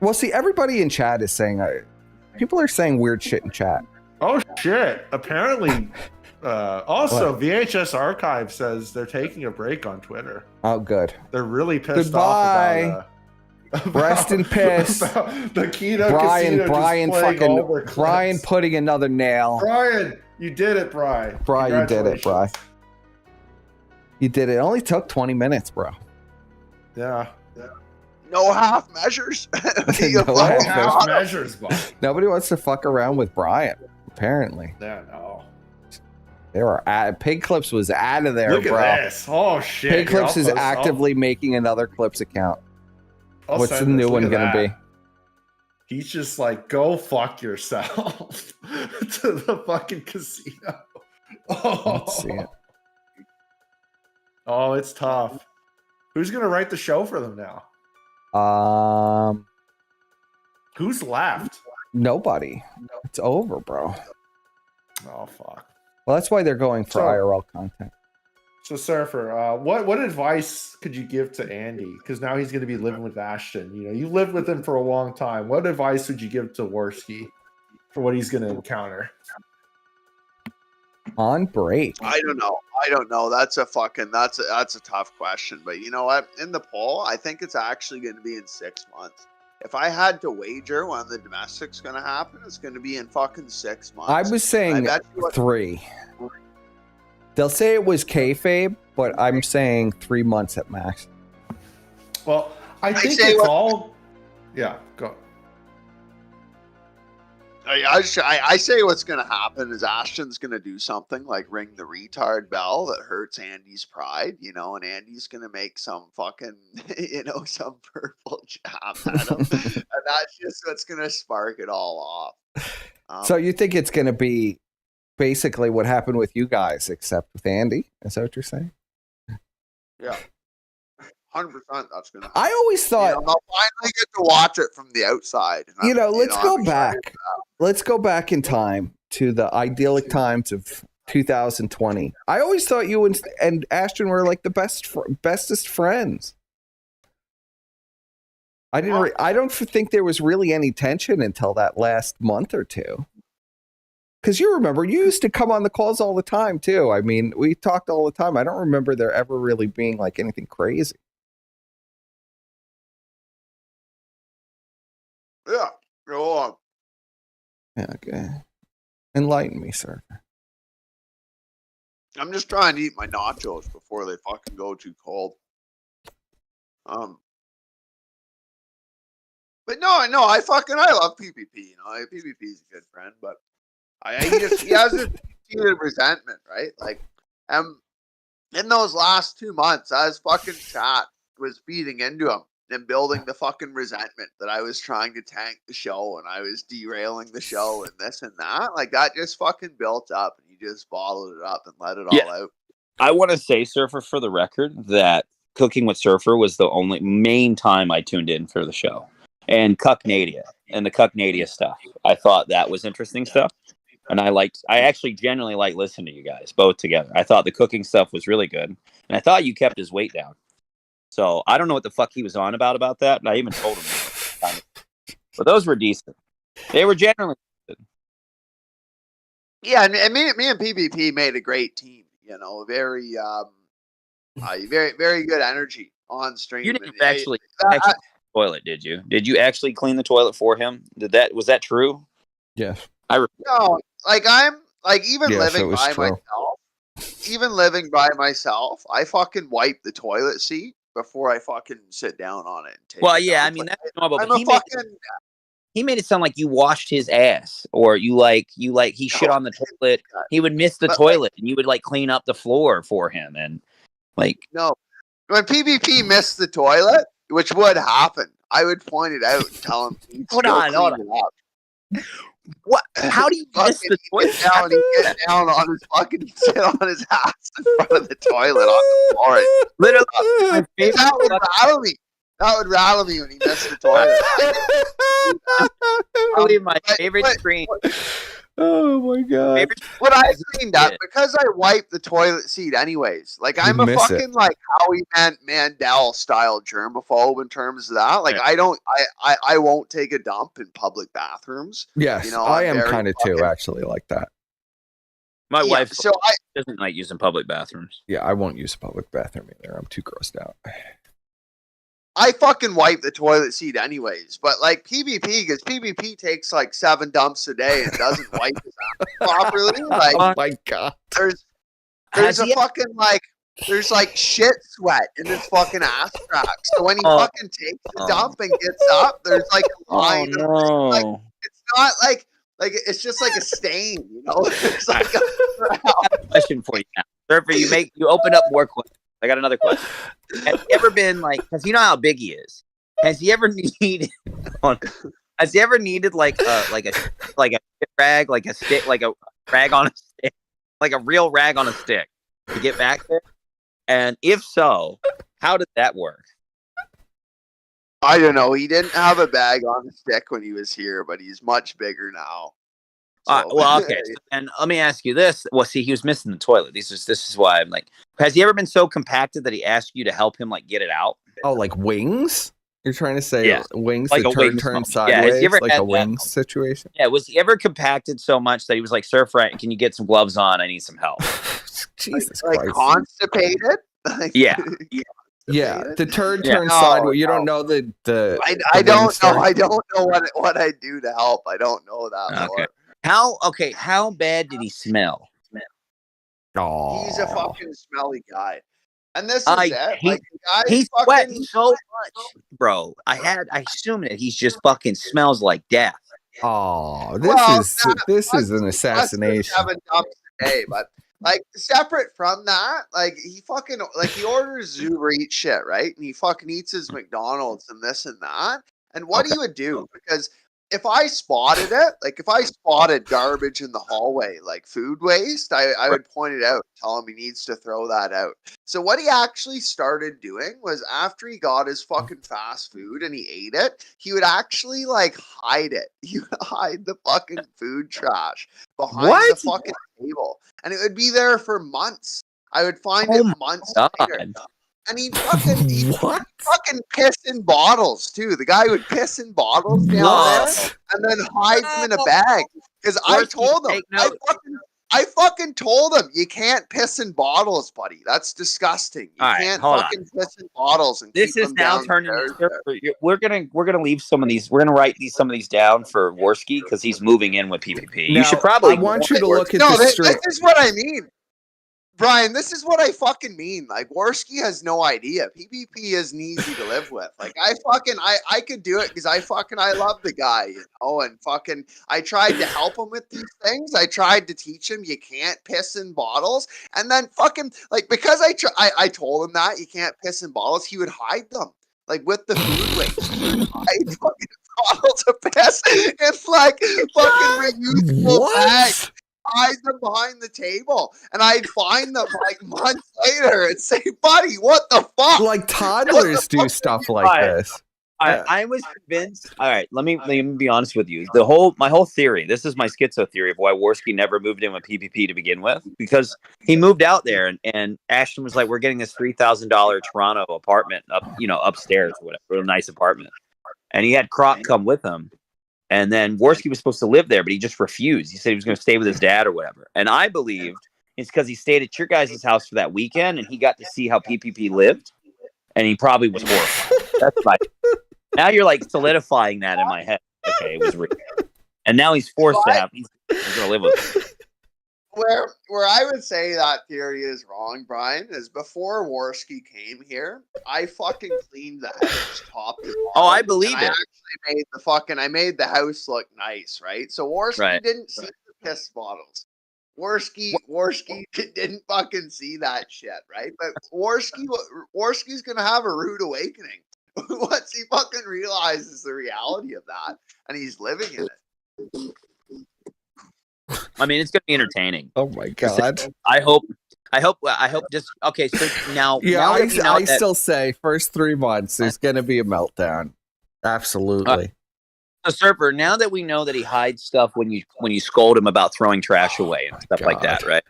Well, see, everybody in chat is saying... people are saying weird shit in chat. Oh, shit. Apparently... also, VHS Archive says they're taking a break on Twitter. Oh, good. They're really pissed Goodbye. off about Rest in piss. the Kino Casino Brian putting another nail. Brian, you did it, Brian. Brian, you did it, Brian. You did it. It only took 20 minutes, bro. Yeah. No half measures. No half measures, Bob. Nobody wants to fuck around with Brian, apparently. Yeah, no. They were Pig Clips was out of there, Look bro. at this. Oh shit. Pig Here, Clips I'll is post- actively making another Clips account. I'll What's the send new this. one Look at gonna that. be? He's just like, go fuck yourself to the fucking casino. Let's see it. Oh, it's tough. Who's gonna write the show for them now? Who's left? Nobody. It's over, bro. Oh fuck. Well, that's why they're going for So- IRL content. So, Surfer, what advice could you give to Andy? Because now he's going to be living with Ashton. You know, you lived with him for a long time. What advice would you give to Worski for what he's going to encounter? On break. I don't know. That's a tough question. But you know what? In the poll, I think it's actually going to be in 6 months. If I had to wager when the domestic's going to happen, it's going to be in fucking 6 months. I was saying 3. They'll say it was kayfabe, but I'm saying 3 months at max. Well, I think it's all. Yeah, go. I say what's going to happen is Ashton's going to do something like ring the retard bell that hurts Andy's pride, you know, and Andy's going to make some fucking, you know, some purple jab at him. And that's just what's going to spark it all off. So you think it's going to be basically what happened with you guys, except with Andy? Is that what you're saying? Yeah. 100% that's going to happen. I always thought... You know, I'll finally get to watch it from the outside. And You know, let's go I'm back. excited for that. Let's go back in time to the idyllic times of 2020. I always thought you and Ashton were like the bestest friends. I don't think there was really any tension until that last month or two. Because you remember, you used to come on the calls all the time too. I mean, we talked all the time. I don't remember there ever really being like anything crazy. Yeah, go on. Yeah, okay. Enlighten me, sir. I'm just trying to eat my nachos before they fucking go too cold. But no, I love PPP. You know, PPP's a good friend, but he has this deep resentment, right? Like, in those last 2 months, as fucking chat was feeding into him and building the fucking resentment that I was trying to tank the show and I was derailing the show and this and that. Like, that just fucking built up and he just bottled it up and let it all out. I want to say, Surfer, for the record, that Cooking with Surfer was the only main time I tuned in for the show. And Cucknadia and the Cucknadia stuff. I thought that was interesting stuff. And I actually genuinely like listening to you guys both together. I thought the cooking stuff was really good. And I thought you kept his weight down. So I don't know what the fuck he was on about that. And I even told him. But those were decent. They were generally good. Yeah, and me and PPP made a great team. You know, very very good energy on stream. You didn't actually clean the toilet, did you? Did you actually clean the toilet for him? Was that true? Yes. No, like I'm like even Yes, living it was by true. myself. Even living by myself, I fucking wipe the toilet seat before I fucking sit down on it. And take Well, a yeah, I dump. mean Like, that's normal. I'm But a he made it sound like you washed his ass, or he shit on the toilet. He would miss the toilet, and you would like clean up the floor for him, and like no. When PvP missed the toilet, which would happen, I would point it out and tell him. Hold on. What? How do you miss the toilet? Get down on his fucking sit on his ass in front of the toilet on the floor. Literally, that would rattle me. That would rattle me when he missed the toilet. Probably my favorite screen. Oh my god! What I cleaned up because I wipe the toilet seat anyways. Like I'm a miss fucking like Howie Mandel style germaphobe in terms of that. Like I won't take a dump in public bathrooms. Yes, you know, I I'm am very kind of too, actually, like that. My wife so doesn't like using public bathrooms. Yeah, I won't use a public bathroom either. I'm too grossed out. I fucking wipe the toilet seat anyways, but like PvP, because PvP takes like 7 dumps a day and doesn't wipe his ass properly. Like, oh my god, there's a fucking like there's like shit sweat in his fucking ass crack. So when he fucking takes the dump and gets up, there's like a line. Like, it's not like Like it's just like a stain, you know. It's like Question for you now, Surfer. You open up more questions. I got another question. Has he ever been like? Because you know how big he is. Has he ever needed? Has he ever needed like a rag, like a stick, like a rag on a stick, like a real rag on a stick to get back there? And if so, how did that work? I don't know. He didn't have a bag on a stick when he was here, but he's much bigger now. Well, okay. And let me ask you this. Well, see, he was missing the toilet. This is why I'm like, has he ever been so compacted that he asked you to help him like get it out? Oh, like wings? You're trying to say wings like that turn sideways, like a wings situation? Yeah, was he ever compacted so much that he was like, Surfer, can you get some gloves on? I need some help. Jesus like Christ. Constipated? Yeah. Yeah, the turd turns sideways. You don't know the I don't know. I don't know what I do to help. I don't know that. Okay. How bad did he smell? Oh, he's a fucking smelly guy. And this is it. He sweats so much, bro. I assume that he's just fucking smells like death. Oh, this is an assassination. 7 dumps a day, but like separate from that, like he orders Uber Eats shit, right? And he fucking eats his McDonald's and this and that. And what he would do, because if I spotted it, like if I spotted garbage in the hallway, like food waste, I would point it out, tell him he needs to throw that out. So what he actually started doing was after he got his fucking fast food and he ate it, he would actually like hide it. He would hide the fucking food trash behind the fucking table. And it would be there for months. I would find it months later. And he'd fucking piss in bottles too. The guy would piss in bottles down there and then hide them in a bag. Because I told him, I fucking told him, you can't piss in bottles, buddy. That's disgusting. You can't fucking piss in bottles. And this is now turning. We're gonna leave some of these. We're gonna write some of these down for Worski because he's moving in with PPP. Now, you should probably. I want you to look at this is what I mean. Brian, this is what I fucking mean. Like, Worski has no idea. PPP isn't easy to live with. Like, I could do it because I love the guy, you know, and fucking, I tried to help him with these things. I tried to teach him you can't piss in bottles. And then fucking, like, because I told him that you can't piss in bottles, he would hide them. Like, with the food waste. I fucking bottles of piss in, like, fucking reusable bags. Hide them behind the table, and I'd find them like months later and say, "Buddy, what the fuck?" Like toddlers do stuff like this. I was convinced. All right, let me be honest with you. My whole theory. This is my schizo theory of why Worski never moved in with PPP to begin with, because he moved out there, and Ashton was like, "We're getting this $3,000 Toronto apartment upstairs, or whatever, a nice apartment," and he had Croc come with him. And then Worski was supposed to live there, but he just refused. He said he was going to stay with his dad or whatever. And I believed it's because he stayed at your guys' house for that weekend, and he got to see how PPP lived, and he probably was horrified. That's right. Now you're like solidifying that in my head. Okay, it was real. And now he's forced to have. He's going to live with it. Where I would say that theory is wrong, Brian, is before Worski came here, I fucking cleaned the house top to bottom. Oh, I believe it. I made the house look nice, right? So Worski didn't see the piss bottles. Worski didn't fucking see that shit, right? But Worski's gonna have a rude awakening once he fucking realizes the reality of that, and he's living in it. I mean, it's gonna be entertaining. Oh my god! I hope. Just okay. So now, I still say first 3 months there's gonna be a meltdown. Absolutely. So, Surfer, now that we know that he hides stuff when you scold him about throwing trash away and stuff like that, right?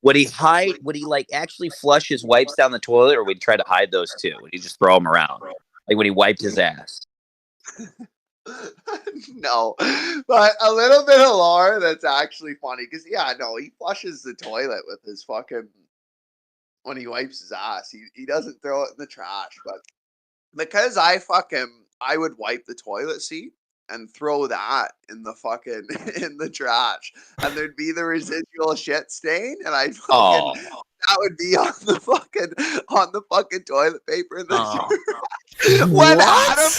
Would he hide? Would he like actually flush his wipes down the toilet, or would he try to hide those too? Would he just throw them around, like when he wiped his ass? No, but a little bit of lore that's actually funny because he flushes the toilet with his fucking when he wipes his ass. He doesn't throw it in the trash, but because I would wipe the toilet seat and throw that in the fucking in the trash, and there'd be the residual shit stain, and that would be on the fucking toilet paper in the trash. When Adam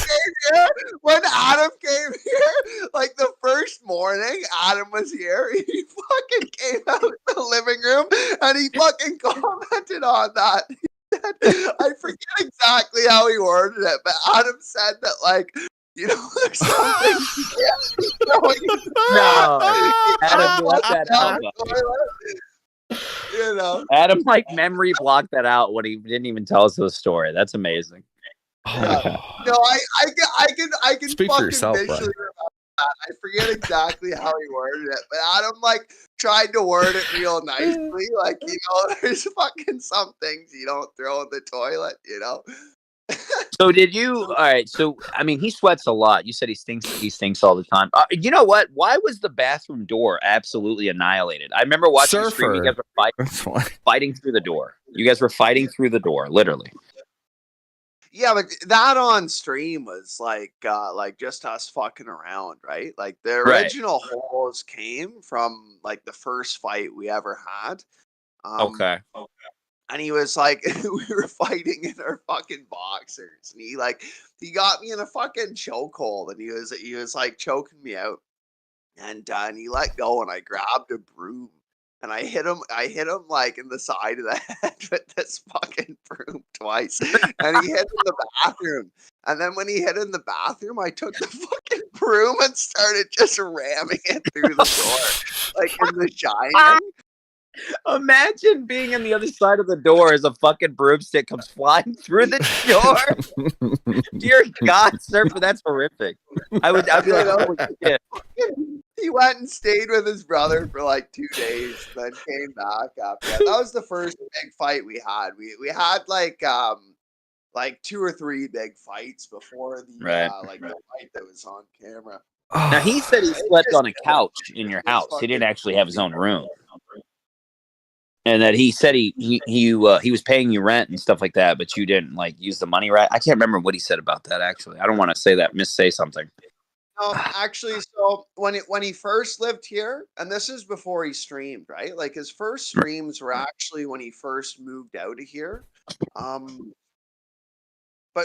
came here, like the first morning Adam was here, he fucking came out of the living room and he fucking commented on that. I forget exactly how he worded it, but Adam said that, like, you know, there's something you can't be going. No, Adam left that out. You know, Adam like memory blocked that out when he didn't even tell us the story. That's amazing. Yeah. No, I can Speak for fucking yourself, visually Brian. remember that. I forget exactly how he worded it, but Adam like tried to word it real nicely. Like, you know, there's fucking some things you don't throw in the toilet, you know. So did you? All right. So I mean, he sweats a lot. You said he stinks all the time. You know what? Why was the bathroom door absolutely annihilated? I remember watching the stream. You guys were fighting through the door. You guys were fighting through the door, literally. Yeah, but that on stream was like just us fucking around, right? Like the original holes came from like the first fight we ever had. Okay. And he was like, we were fighting in our fucking boxers, and he got me in a fucking chokehold, and he was like choking me out, and he let go, and I grabbed a broom, and I hit him like in the side of the head with this fucking broom twice, and he hit in the bathroom, and then when he hit in the bathroom, I took the fucking broom and started just ramming it through the door, like in the Shining. Imagine being on the other side of the door as a fucking broomstick comes flying through the door. Dear God, Surfer, that's horrific. I'd be like, holy shit. He went and stayed with his brother for like 2 days, then came back after that. That was the first big fight we had. We had like 2 or 3 big fights before the the fight that was on camera. Now he said he slept on a couch in your house. He didn't actually have his own room. And that he said he was paying you rent and stuff like that, but you didn't like use the money right. I can't remember what he said about that actually. I don't want to say that, missay something. Actually, so when he first lived here, and this is before he streamed, right? Like his first streams were actually when he first moved out of here. But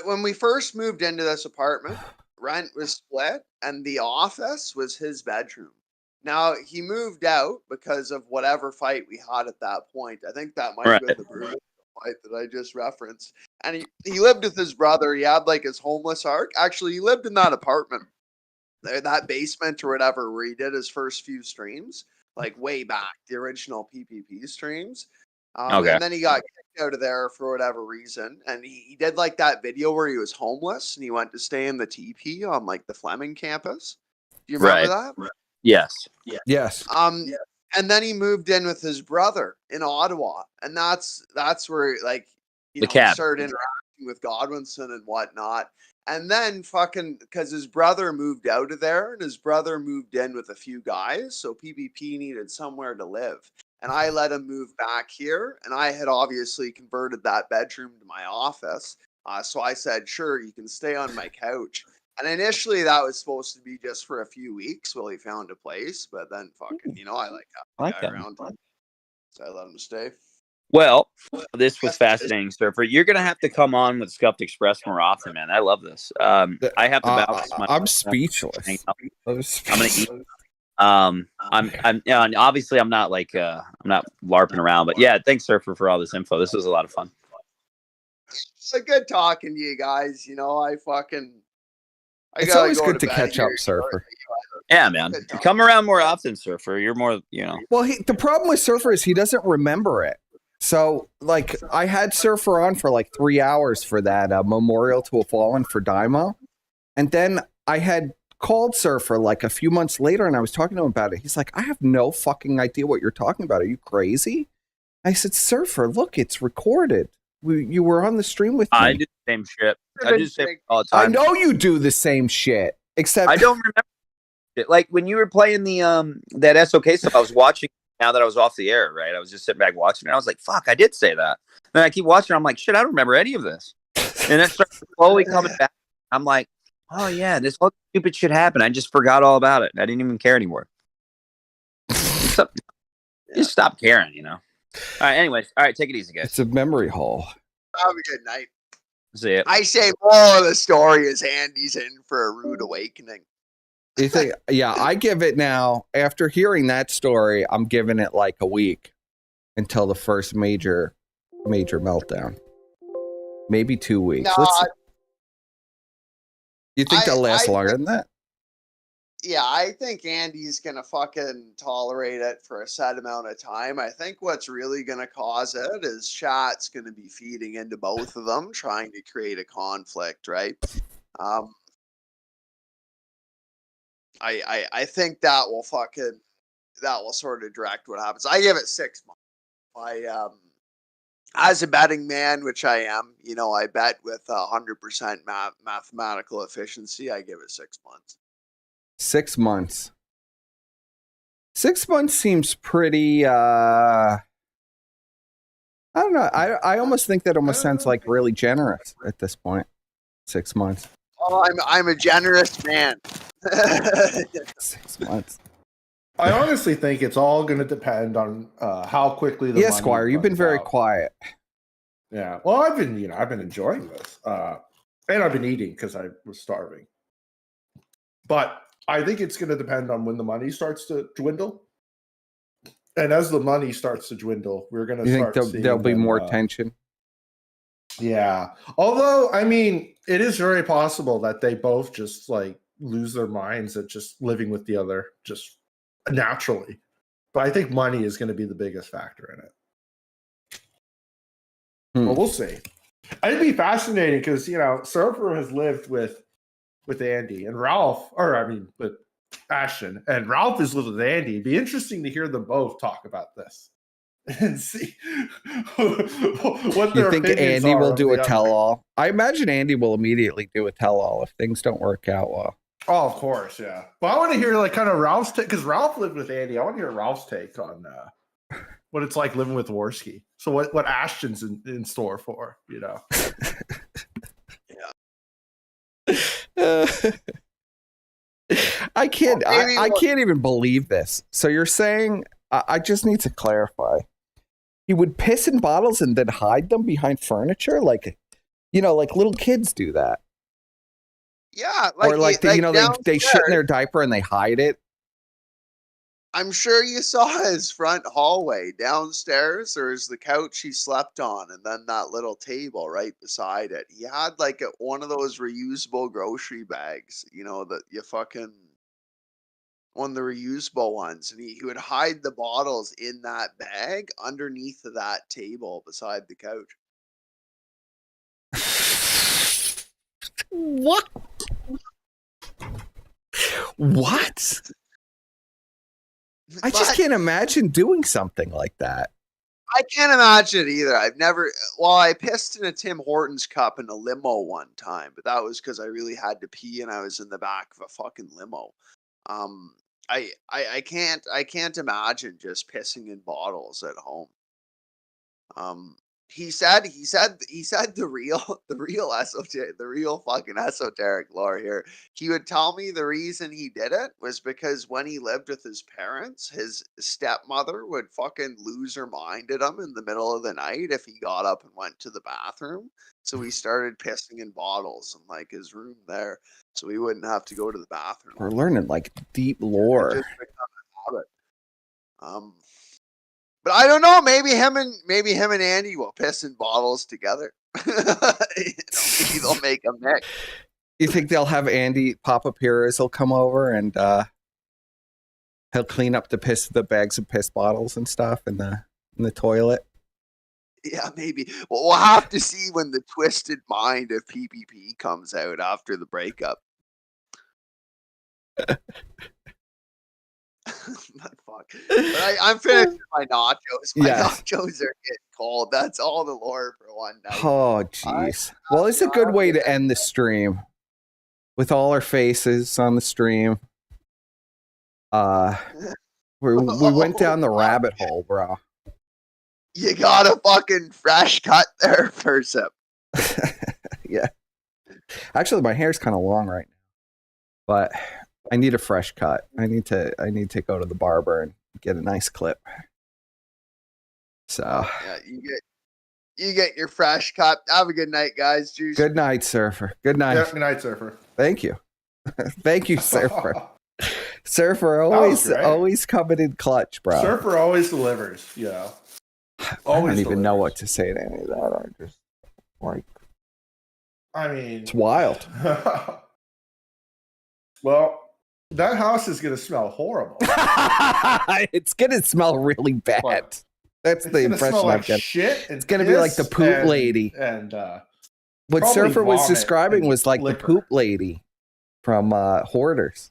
when we first moved into this apartment, rent was split, and the office was his bedroom. Now, he moved out because of whatever fight we had at that point. I think that might have been the brutal fight that I just referenced. And he lived with his brother. He had like his homeless arc. Actually, he lived in that apartment, that basement or whatever, where he did his first few streams, like way back, the original PPP streams. And then he got kicked out of there for whatever reason. And he did like that video where he was homeless and he went to stay in the TP on like the Fleming campus. Do you remember that? Yes. Yes. And then he moved in with his brother in Ottawa, and that's where like he started interacting with Godwinson and whatnot. And then fucking because his brother moved out of there, and his brother moved in with a few guys, so PvP needed somewhere to live. And I let him move back here, and I had obviously converted that bedroom to my office. So I said, sure, you can stay on my couch. And initially that was supposed to be just for a few weeks while he found a place, but then fucking, you know, I like having the guy around him, so I let him stay. Well, this was fascinating, Surfer. You're gonna have to come on with Scuffed Express more often, man. I love this. I have to balance my. I'm speechless. I'm gonna eat. I'm obviously I'm not like I'm not LARPing around, but yeah, thanks, Surfer, for all this info. This was a lot of fun. It's good talking to you guys. You know, it's always good to catch up, Surfer. Yeah, man. Come around more often, Surfer. You're more, you know. Well, the problem with Surfer is he doesn't remember it. So, like, I had Surfer on for like 3 hours for that Memorial to a Fallen for Daimo. And then I had called Surfer like a few months later and I was talking to him about it. He's like, I have no fucking idea what you're talking about. Are you crazy? I said, Surfer, look, it's recorded. You were on the stream with me. I do the same shit. I do the same all the time. I know you do the same shit, except I don't remember it. Like when you were playing the that SOK stuff, I was watching now that I was off the air, right? I was just sitting back watching it. I was like, fuck, I did say that. And I keep watching, I'm like, shit, I don't remember any of this. And it starts slowly coming back. I'm like, oh yeah, this whole stupid shit happened. I just forgot all about it. I didn't even care anymore. Just stop caring, you know. All right, anyways. All right, take it easy, guys. It's a memory hole. Have a good night. See it. I say moral of the story is Andy's in for a rude awakening. You think? Yeah, I give it now. After hearing that story, I'm giving it like a week until the first major meltdown. Maybe 2 weeks. No, you think they'll last longer than that? Yeah, I think Andy's gonna fucking tolerate it for a set amount of time. I think what's really gonna cause it is chat's gonna be feeding into both of them, trying to create a conflict, right? I think that will sort of direct what happens. I give it 6 months. As a betting man, which I am, I bet with 100% mathematical efficiency. I give it 6 months. 6 months. 6 months seems pretty. I don't know. I almost think that almost sounds like really generous at this point. 6 months. Oh, I'm a generous man. 6 months. I honestly think it's all going to depend on how quickly the money Squire, you've been very quiet. Yeah. Well, I've been enjoying this, and I've been eating because I was starving. But I think it's going to depend on when the money starts to dwindle, and as the money starts to dwindle, we're going to start. Think there'll be more tension? Yeah. Although, I mean, it is very possible that they both just like lose their minds at just living with the other just naturally. But I think money is going to be the biggest factor in it. Well, we'll see. It'd be fascinating because, Surfer has lived with Andy and Ralph, with Ashton, and Ralph has lived with Andy. It'd be interesting to hear them both talk about this and see what their You think opinions Andy are will of do the a other. tell-all? I imagine Andy will immediately do a tell-all if things don't work out well. Oh, of course, yeah. But I want to hear like kind of Ralph's take because Ralph lived with Andy. I want to hear Ralph's take on what it's like living with Worski. So what Ashton's in store for, I can't even believe this. So you're saying I just need to clarify. He would piss in bottles and then hide them behind furniture, like little kids do that. Yeah, or they shit in their diaper and they hide it. I'm sure you saw his front hallway. Downstairs, there's the couch he slept on, and then that little table right beside it. He had like one of those reusable grocery bags, that you fucking one of the reusable ones, and he would hide the bottles in that bag underneath of that table beside the couch. What? What? I just can't imagine doing something like that. I can't imagine it either. I pissed in a Tim Hortons cup in a limo one time, but that was because I really had to pee and I was in the back of a fucking limo. I can't imagine just pissing in bottles at home. He said the real fucking esoteric lore here. He would tell me the reason he did it was because when he lived with his parents, his stepmother would fucking lose her mind at him in the middle of the night if he got up and went to the bathroom. So he started pissing in bottles in like his room there, so he wouldn't have to go to the bathroom. We're learning like deep lore. But I don't know. Maybe him and Andy will piss in bottles together. Maybe they'll make a mix. You think they'll have Andy Papa Pires will come over and he'll clean up the bags of piss bottles and stuff in the toilet? Yeah, maybe. Well, we'll have to see when the twisted mind of PPP comes out after the breakup. Fuck. But I'm finished with my nachos. My nachos are getting cold. That's all the lore for one night. Oh, jeez. Well, it's a good way to end the stream with all our faces on the stream. We went down the rabbit hole, bro. You got a fucking fresh cut there, Persip. Yeah. Actually, my hair's kind of long right now, but I need a fresh cut. I need to go to the barber and get a nice clip. So yeah, You get your fresh cup. Have a good night, guys. Juice. Good night, Surfer. Good night. Yeah, good night, Surfer. Thank you. Thank you, Surfer. Surfer was great. always coming in clutch, bro. Surfer always delivers. Yeah. I don't even know what to say to any of that. I just like. I mean, it's wild. Well, that house is gonna smell horrible. It's gonna smell really bad. What? That's the impression smell I've like got. shit. It's gonna be like the poop lady. And what probably Surfer was vomit describing and was like liquor. the poop lady from Hoarders.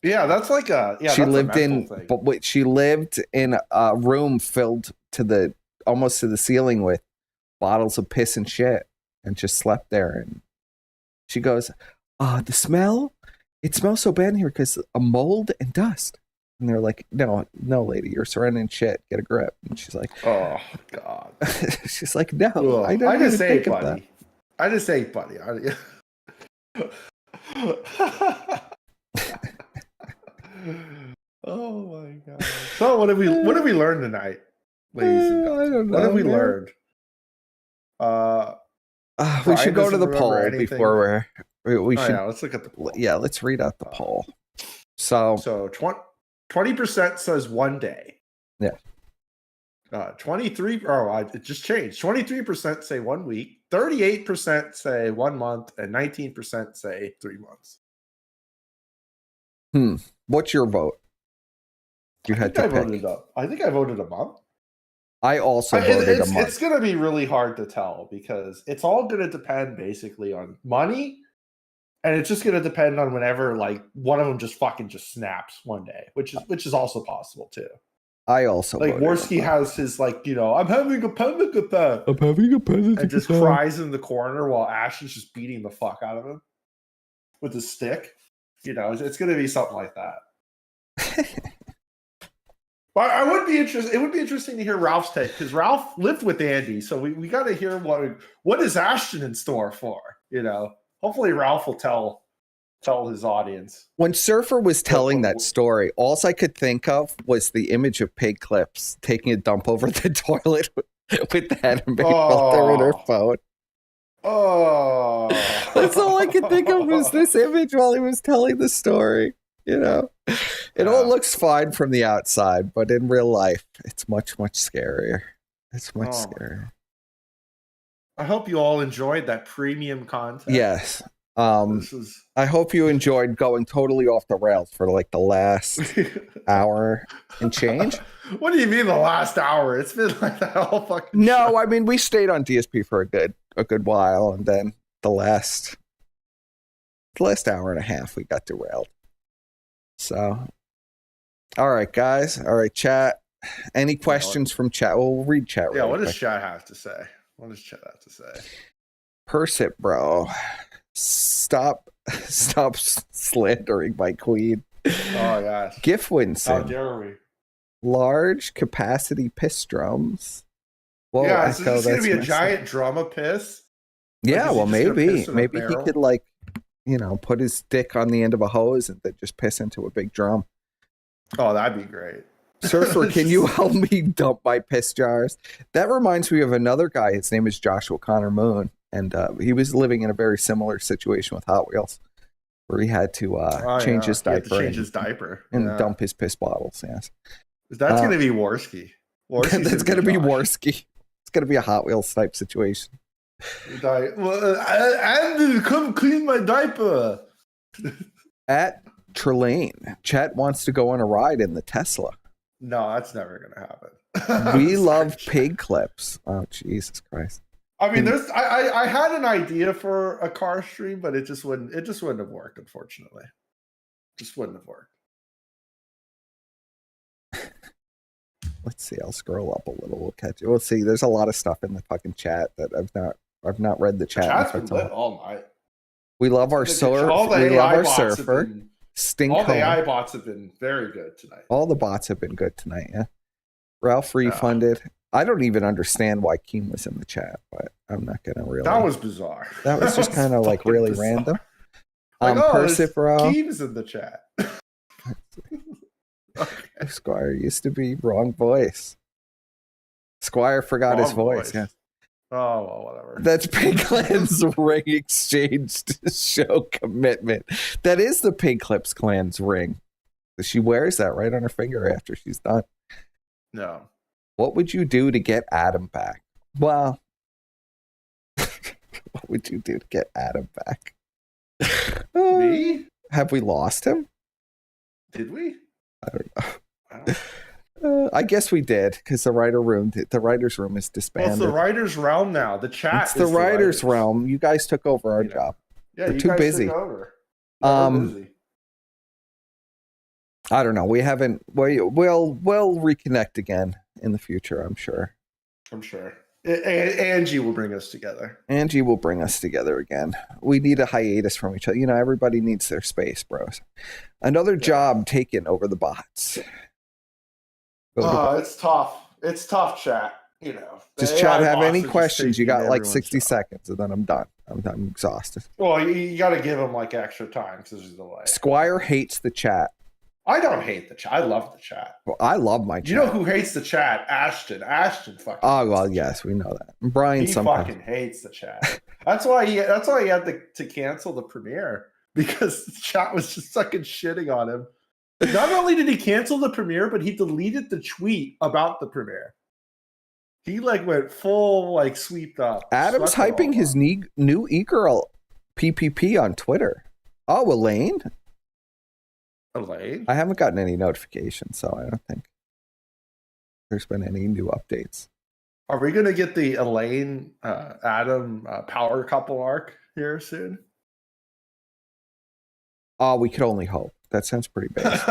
Yeah, that's like a she that's lived a in, mental thing. but wait, she lived in a room filled to almost to the ceiling with bottles of piss and shit, and just slept there. And she goes, the smell. It smells so bad in here because of mold and dust. And they're like, no, lady, you're surrounded in shit. Get a grip. And she's like, oh God. She's like, no, Ugh, I don't even think of that. I just ate, buddy. Oh my God. So what have we learned tonight, ladies and gentlemen? I don't know. What have we man. learned? We should go to doesn't the remember poll anything. before we should. Yeah, let's look at the poll. Yeah, let's read out the poll. So 20% says 1 day. Yeah. 23. It just changed. 23% say 1 week. 38% say 1 month, and 19% say 3 months. What's your vote? You had to pick. I think I voted a month. I also voted a month. It's going to be really hard to tell because it's all going to depend basically on money, and it's just going to depend on whenever like one of them just snaps one day, which is also possible too. I also like Worski has his I'm having a panic attack. I'm having a panic and just cries in the corner while Ash is just beating the fuck out of him with his stick. It's going to be something like that. But I would be interested. It would be interesting to hear Ralph's take because Ralph lived with Andy, so we got to hear what is Ashton in store for. Hopefully Ralph will tell his audience. When Surfer was telling that story, all I could think of was the image of Pig Clips taking a dump over the toilet with the anime filter in her phone. Oh, that's all I could think of was this image while he was telling the story. It all looks fine from the outside, but in real life, it's much, much scarier. It's much scarier. I hope you all enjoyed that premium content. Yes. I hope you enjoyed going totally off the rails for like the last hour and change. What do you mean the last hour? It's been like that whole fucking No, show. I mean we stayed on DSP for a good while, and then the last hour and a half we got derailed. So, all right, guys. All right, chat. Any questions from chat? We'll read chat. Yeah, really what does quick. chat have to say? What does chat have to say? Persit, bro. Stop slandering my queen. Oh, yes. Gif Winson. How dare we? Large capacity piss drums. Whoa, yeah, is Echo, this going to be a that's giant drum of piss? Yeah, Like, well, is he just gonna maybe piss in a he barrel? could put his dick on the end of a hose and then just piss into a big drum. Oh, that'd be great. Surfer, can you help me dump my piss jars? That reminds me of another guy. His name is Joshua Connor Moon, and he was living in a very similar situation with Hot Wheels, where he had to change his He had diaper. to change his diaper. and Yeah. dump his piss bottles. Yes, That's going to be Worski. That's going to be Worski. It's going to be a Hot Wheels type situation. Andy, come clean my diaper. At Trelane, Chet wants to go on a ride in the Tesla. No, that's never going to happen. We love pig clips. Oh, Jesus Christ. I mean, I had an idea for a car stream, but it just wouldn't have worked, unfortunately. Just wouldn't have worked. Let's see. I'll scroll up a little. We'll catch it. We'll see. There's a lot of stuff in the fucking chat that I've not read the chat. Chat's been lit all night. We love our surfer. Stink all the home. AI bots have been very good tonight. All the bots have been good tonight. Yeah. Ralph refunded. I don't even understand why Keem was in the chat, but I'm not gonna really. That was bizarre. That was just kind of like really bizarre. random. Persipro. Keem's in the chat. Squire used to be wrong voice. Squire forgot his voice. Yeah. Oh, well, whatever. That's Piglet's ring exchange to show commitment. That is the Pig Clips clan's ring. She wears that right on her finger after she's done. No. What would you do to get Adam back? Well, what would you do to get Adam back? Me? Have we lost him? Did we? I don't know. I guess we did, because the writer's room is Well, disbanded. it's the writer's realm now. The chat It's the is writer's realm. You guys took over our job. Yeah, We're you too guys busy. took over. We're busy. I don't know. We haven't. We'll reconnect again in the future, I'm sure. I'm sure. Angie will bring us together. Angie will bring us together again. We need a hiatus from each other. You know, everybody needs their space, bros. Another job taken over the bots. It's tough. It's tough, chat. You know, Just chat. Have any questions? You got like 60 seconds, and then I'm done. I'm exhausted. Well, you got to give him like extra time because there's a delay. Squire hates the chat. I don't hate the chat. I love the chat. Well, I love my chat. You know who hates the chat? Ashton. Ashton fucking. Oh well, yes, we know that. Brian He sometimes. fucking hates the chat. That's why he had to cancel the premiere, because the chat was just fucking shitting on him. Not only did he cancel the premiere, but he deleted the tweet about the premiere. He like went full like sweeped up. Adam's Swept it hyping his new e-girl PPP on Twitter. Oh, Elaine. Elaine? I haven't gotten any notifications, so I don't think there's been any new updates. Are we gonna get the Elaine Adam power couple arc here soon? Oh, we could only hope. That sounds pretty basic.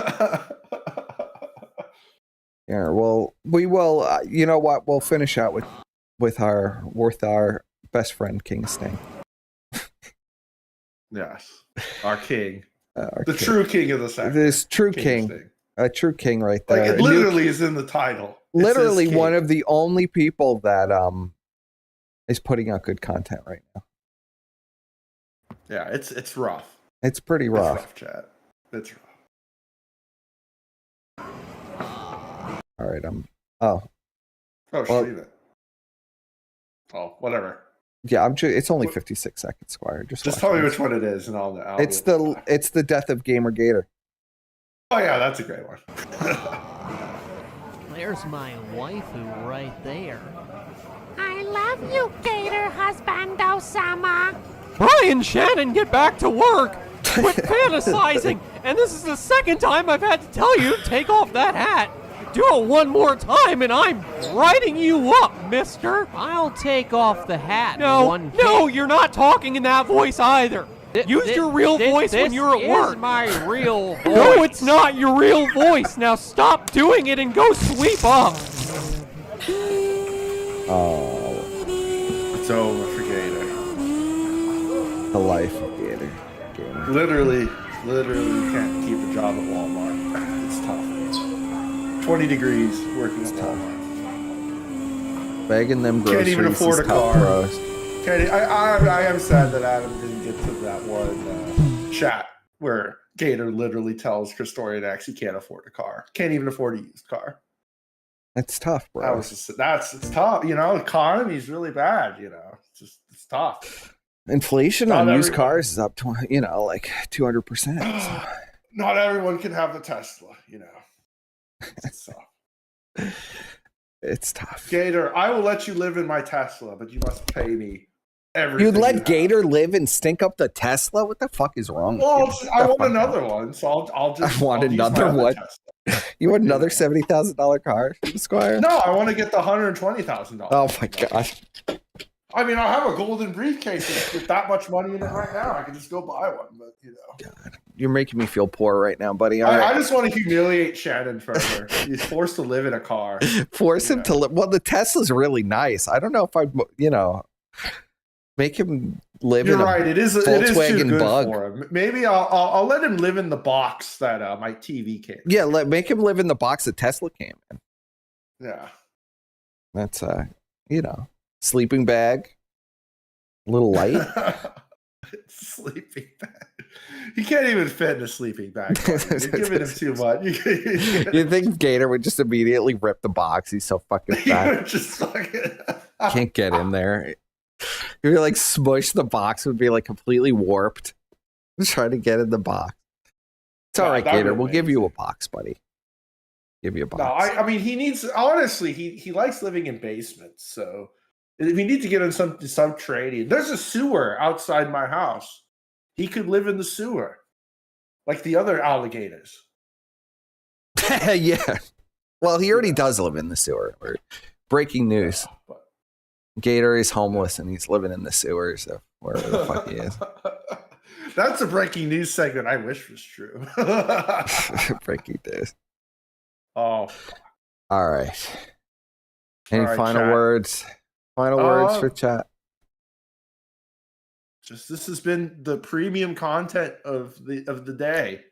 Yeah, well, we will. You know what? We'll finish out with our best friend King Sting. Yes, our king, Our the king. true king of the sector. This true King king, Sting. a true king right Like there. it literally is in the title. It Literally says one king. of the only people that is putting out good content right now. Yeah, it's rough. It's pretty rough. It's rough, chat. It's rough. All right, Oh, Oh, well, leave it. Oh, whatever. yeah. It's only 56 seconds, Squire. Just Tell me watch which one it is, and I'll It's the death of Gamer Gator. Oh yeah, that's a great one. There's my waifu right there. I love you, Gator Husbando-sama. Brian Shannon, get back to work! Quit fantasizing! And this is the second time I've had to tell you to take off that hat! Do it one more time and I'm writing you up, mister! I'll take off the hat. No, you're not talking in that voice either! Use your real voice when you're at work! This is my real voice. No, it's not your real voice! Now stop doing it and go sweep up! Oh, It's over for Gator. the life of Gator. Literally, you can't keep a job at Walmart. It's tough. 20 degrees working at Walmart. Begging them groceries. Can't even afford is a tough, car. bros. I am sad that Adam didn't get to that one chat where Gator literally tells Christorian X he can't afford a car. Can't even afford a used car. It's tough, bro. It's tough. You know, economy's really bad. You know, it's tough. Inflation Not on used everybody- cars is up to like 200%. So. Not everyone can have the Tesla. You know, it's tough. It's tough. Gator, I will let you live in my Tesla, but you must pay me everything. You'd you let have. Gator live and stink up the Tesla? What the fuck is wrong Well, with you? I What the want fuck? another one, so I'll just. I want I'll use my another other one. Tesla. You want another $70,000 car, Squire? No, I want to get the $120,000. Oh my god. I mean, I have a golden briefcase with that much money in it right now. I can just go buy one, but you know. You're making me feel poor right now, buddy. All I right. just want to humiliate Shannon further. He's forced to live in a car. Force him to live. Well, the Tesla's really nice. I don't know if I'd, make him live You're in a right. It is too Volkswagen good Bug. for him. Maybe I'll let him live in the box that my TV came. Yeah, make him live in the box that Tesla came in. Yeah. That's sleeping bag, little light. Sleeping bag. He can't even fit in a sleeping bag. You're giving him too much. You think Gator would just immediately rip the box? He's so fucking He fat. would just fucking. Can't get in there. You're like smush, the box would be like completely warped. Trying to get in the box. It's all right, Gator. We'll give you a box, buddy. Give you a box. No, I mean he needs honestly. He likes living in basements, so we need to get him some trading. There's a sewer outside my house. He could live in the sewer, like the other alligators. Yeah. Well, he already does live in the sewer. Breaking news. Gator is homeless and he's living in the sewers of wherever the fuck he is. That's a breaking news segment I wish was true. Breaking news. Oh. All right. Any All right, final chat. words? Final words for chat? Just this has been the premium content of the day.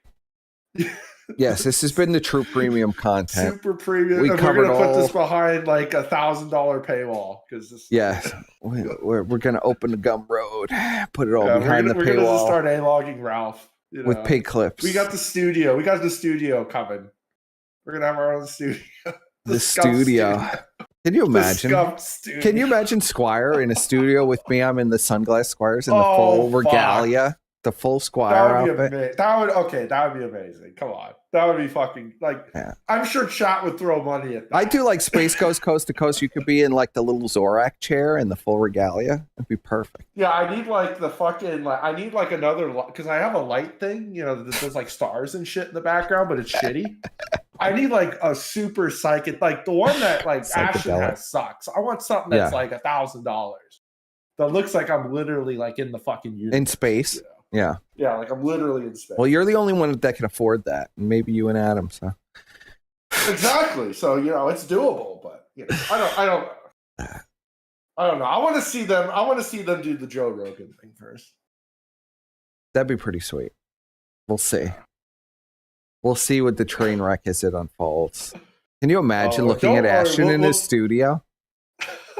Yes, this has been the true premium content. Super premium. We And covered we're gonna put this all. behind like $1,000 paywall because this. Yes, we're gonna open the Gumroad, put it all Yeah, behind we're the gonna just paywall start a-logging Ralph with pig clips. We got the studio. We got the studio coming. We're gonna have our own studio. the Scuffed studio. Can you The imagine? Scuffed studio. Can you imagine Squire in a studio with me? I'm in the sunglass Squires in the Oh, full fuck. regalia, the full Squire That would be outfit. amazing. That would be amazing. Come on, that would be fucking like. Yeah. I'm sure chat would throw money at that. I do like Space Coast Coast to Coast. You could be in like the little Zorak chair in the full regalia. It'd be perfect. Yeah, I need like the fucking like. I need like another because I have a light thing, you know, that does like stars and shit in the background, but it's shitty. I need like a super psychic, like the one that like Ashton Psychedelic. has sucks. I want something that's Yeah. like $1,000 that looks like I'm literally like in the fucking universe. In space. Yeah. Yeah, like I'm literally in space. Well, you're the only one that can afford that. Maybe you and Adam. So Exactly. So it's doable, but I don't know. I want to see them. I want to see them do the Joe Rogan thing first. that'd be pretty sweet. We'll see. We'll see what the train wreck as it unfolds. Can you imagine Oh, looking don't at worry, Ashton in we'll- his studio?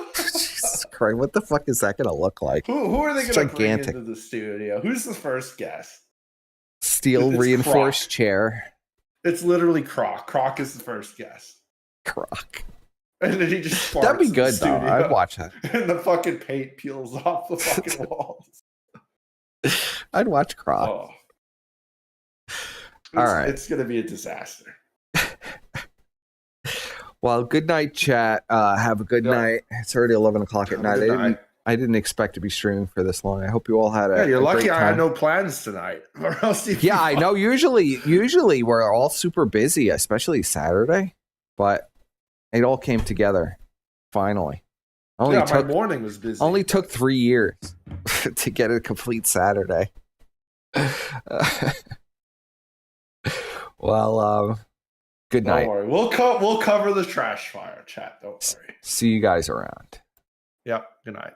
Jesus Christ, what the fuck is that going to look like? Who are they It's going to bring gigantic. into the studio? Who's the first guest? Steel It's reinforced Croc. chair. It's literally Croc. Croc is the first guest. Croc. And then he just farts That'd be in the good though. studio. I'd watch that. And the fucking paint peels off the fucking walls. I'd watch Croc. Oh. All right. It's going to be a disaster. Well, good night, chat. Have a good night. It's already 11 o'clock at night. good night. I didn't expect to be streaming for this long. I hope you all had a Yeah, you're a lucky great I had time. no plans tonight. Or else you'd be Yeah, I know. Usually we're all super busy, especially Saturday, but it all came together finally. Yeah, my morning was busy. Only took 3 years to get a complete Saturday. Well, good Don't night. worry. We'll cover the trash fire chat. Don't worry. See you guys around. Yep. Good night.